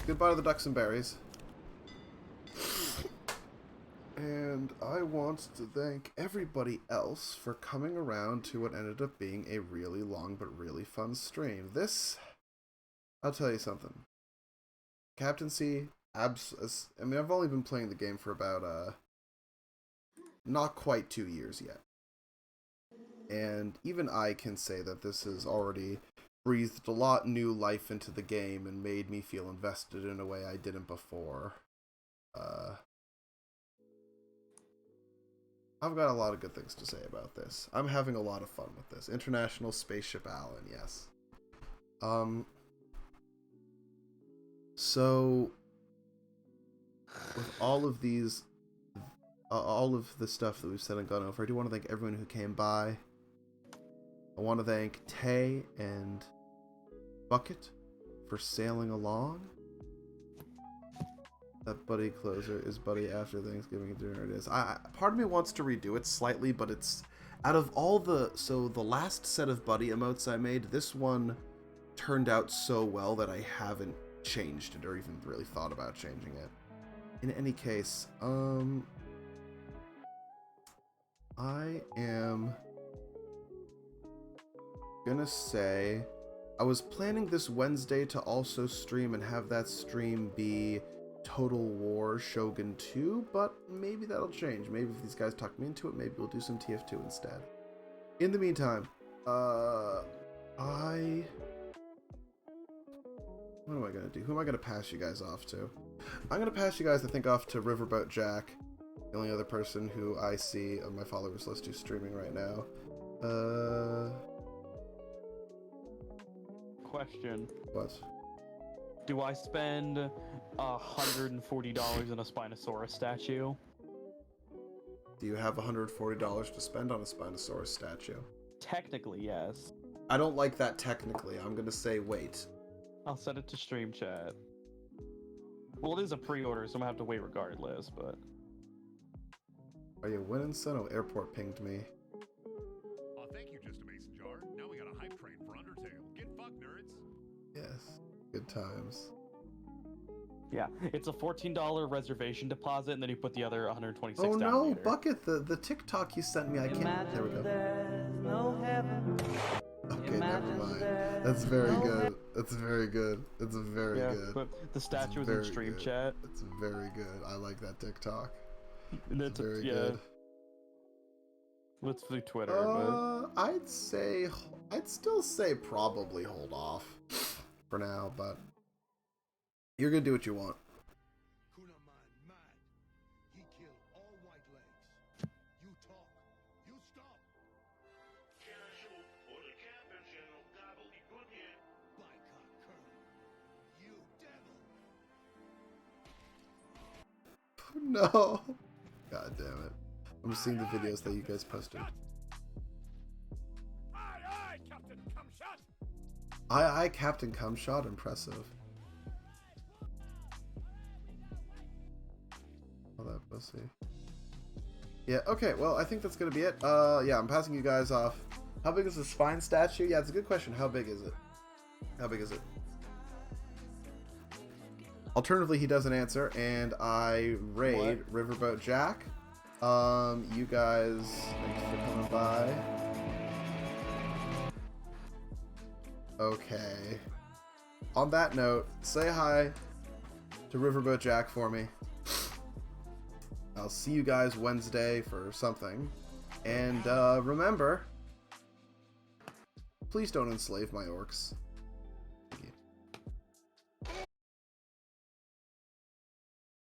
goodbye to the ducks and berries. And I want to thank everybody else for coming around to what ended up being a really long but really fun stream. This, I'll tell you something. Captaincy, I mean, I've only been playing the game for about, not quite 2 years yet. And even I can say that this has already breathed a lot new life into the game and made me feel invested in a way I didn't before. I've got a lot of good things to say about this. I'm having a lot of fun with this. International Spaceship Allen, yes. So, with all of these, all of the stuff that we've said and gone over, I do want to thank everyone who came by. I want to thank Tay and Bucket for sailing along. That Buddy closer is Buddy after Thanksgiving dinner. It is. Part of me wants to redo it slightly, but it's out of all the last set of Buddy emotes I made, this one turned out so well that I haven't changed it or even really thought about changing it. In any case, I am gonna say I was planning this Wednesday to also stream and have that stream be Total War Shogun 2, but maybe that'll change. Maybe if these guys talk me into it, maybe we'll do some TF2 instead. In the meantime, what am I gonna do? Who am I gonna pass you guys off to? I'm gonna pass you guys, I think, off to Riverboat Jack, the only other person who I see on my followers list who's streaming right now. Question. What? Do I spend $140 on a Spinosaurus statue? Do you have $140 to spend on a Spinosaurus statue? Technically, yes. I don't like that technically. I'm gonna say wait. I'll send it to stream chat. Well, it is a pre-order, so I'm gonna have to wait regardless, but... Are you winning, son? Oh, airport pinged me. Thank you, Just a Mason Jar. Now we got a hype train for Undertale. Get fucked, nerds! Yes. Good times. Yeah, it's a $14 reservation deposit, and then you put the other $126 Oh down no, later. Bucket, the TikTok you sent me, I can't... There we go. Okay, never mind. That's very good. That's very good. It's very good. But the statue is in stream chat. It's very good. I like that TikTok. And it's very good. Let's do Twitter, but... I'd still say probably hold off for now, but you're gonna do what you want. He killed all white legs. You talk. You stop. Can I shoot or the Captain General gobbledygook here? Bycott Colonel. You devil. No. God damn it. I'm seeing the videos that you guys posted. Aye, Captain Cumshot. Aye, Captain Cumshot. Impressive. that pussy. Yeah, okay, well, I think that's gonna be it. Yeah, I'm passing you guys off. How big is the spine statue? Yeah, it's a good question. How big is it? How big is it? Alternatively, he doesn't answer, and I raid Riverboat Jack. You guys, thanks for coming by. Okay. On that note, say hi to Riverboat Jack for me. I'll see you guys Wednesday for something. And remember, please don't enslave my orcs.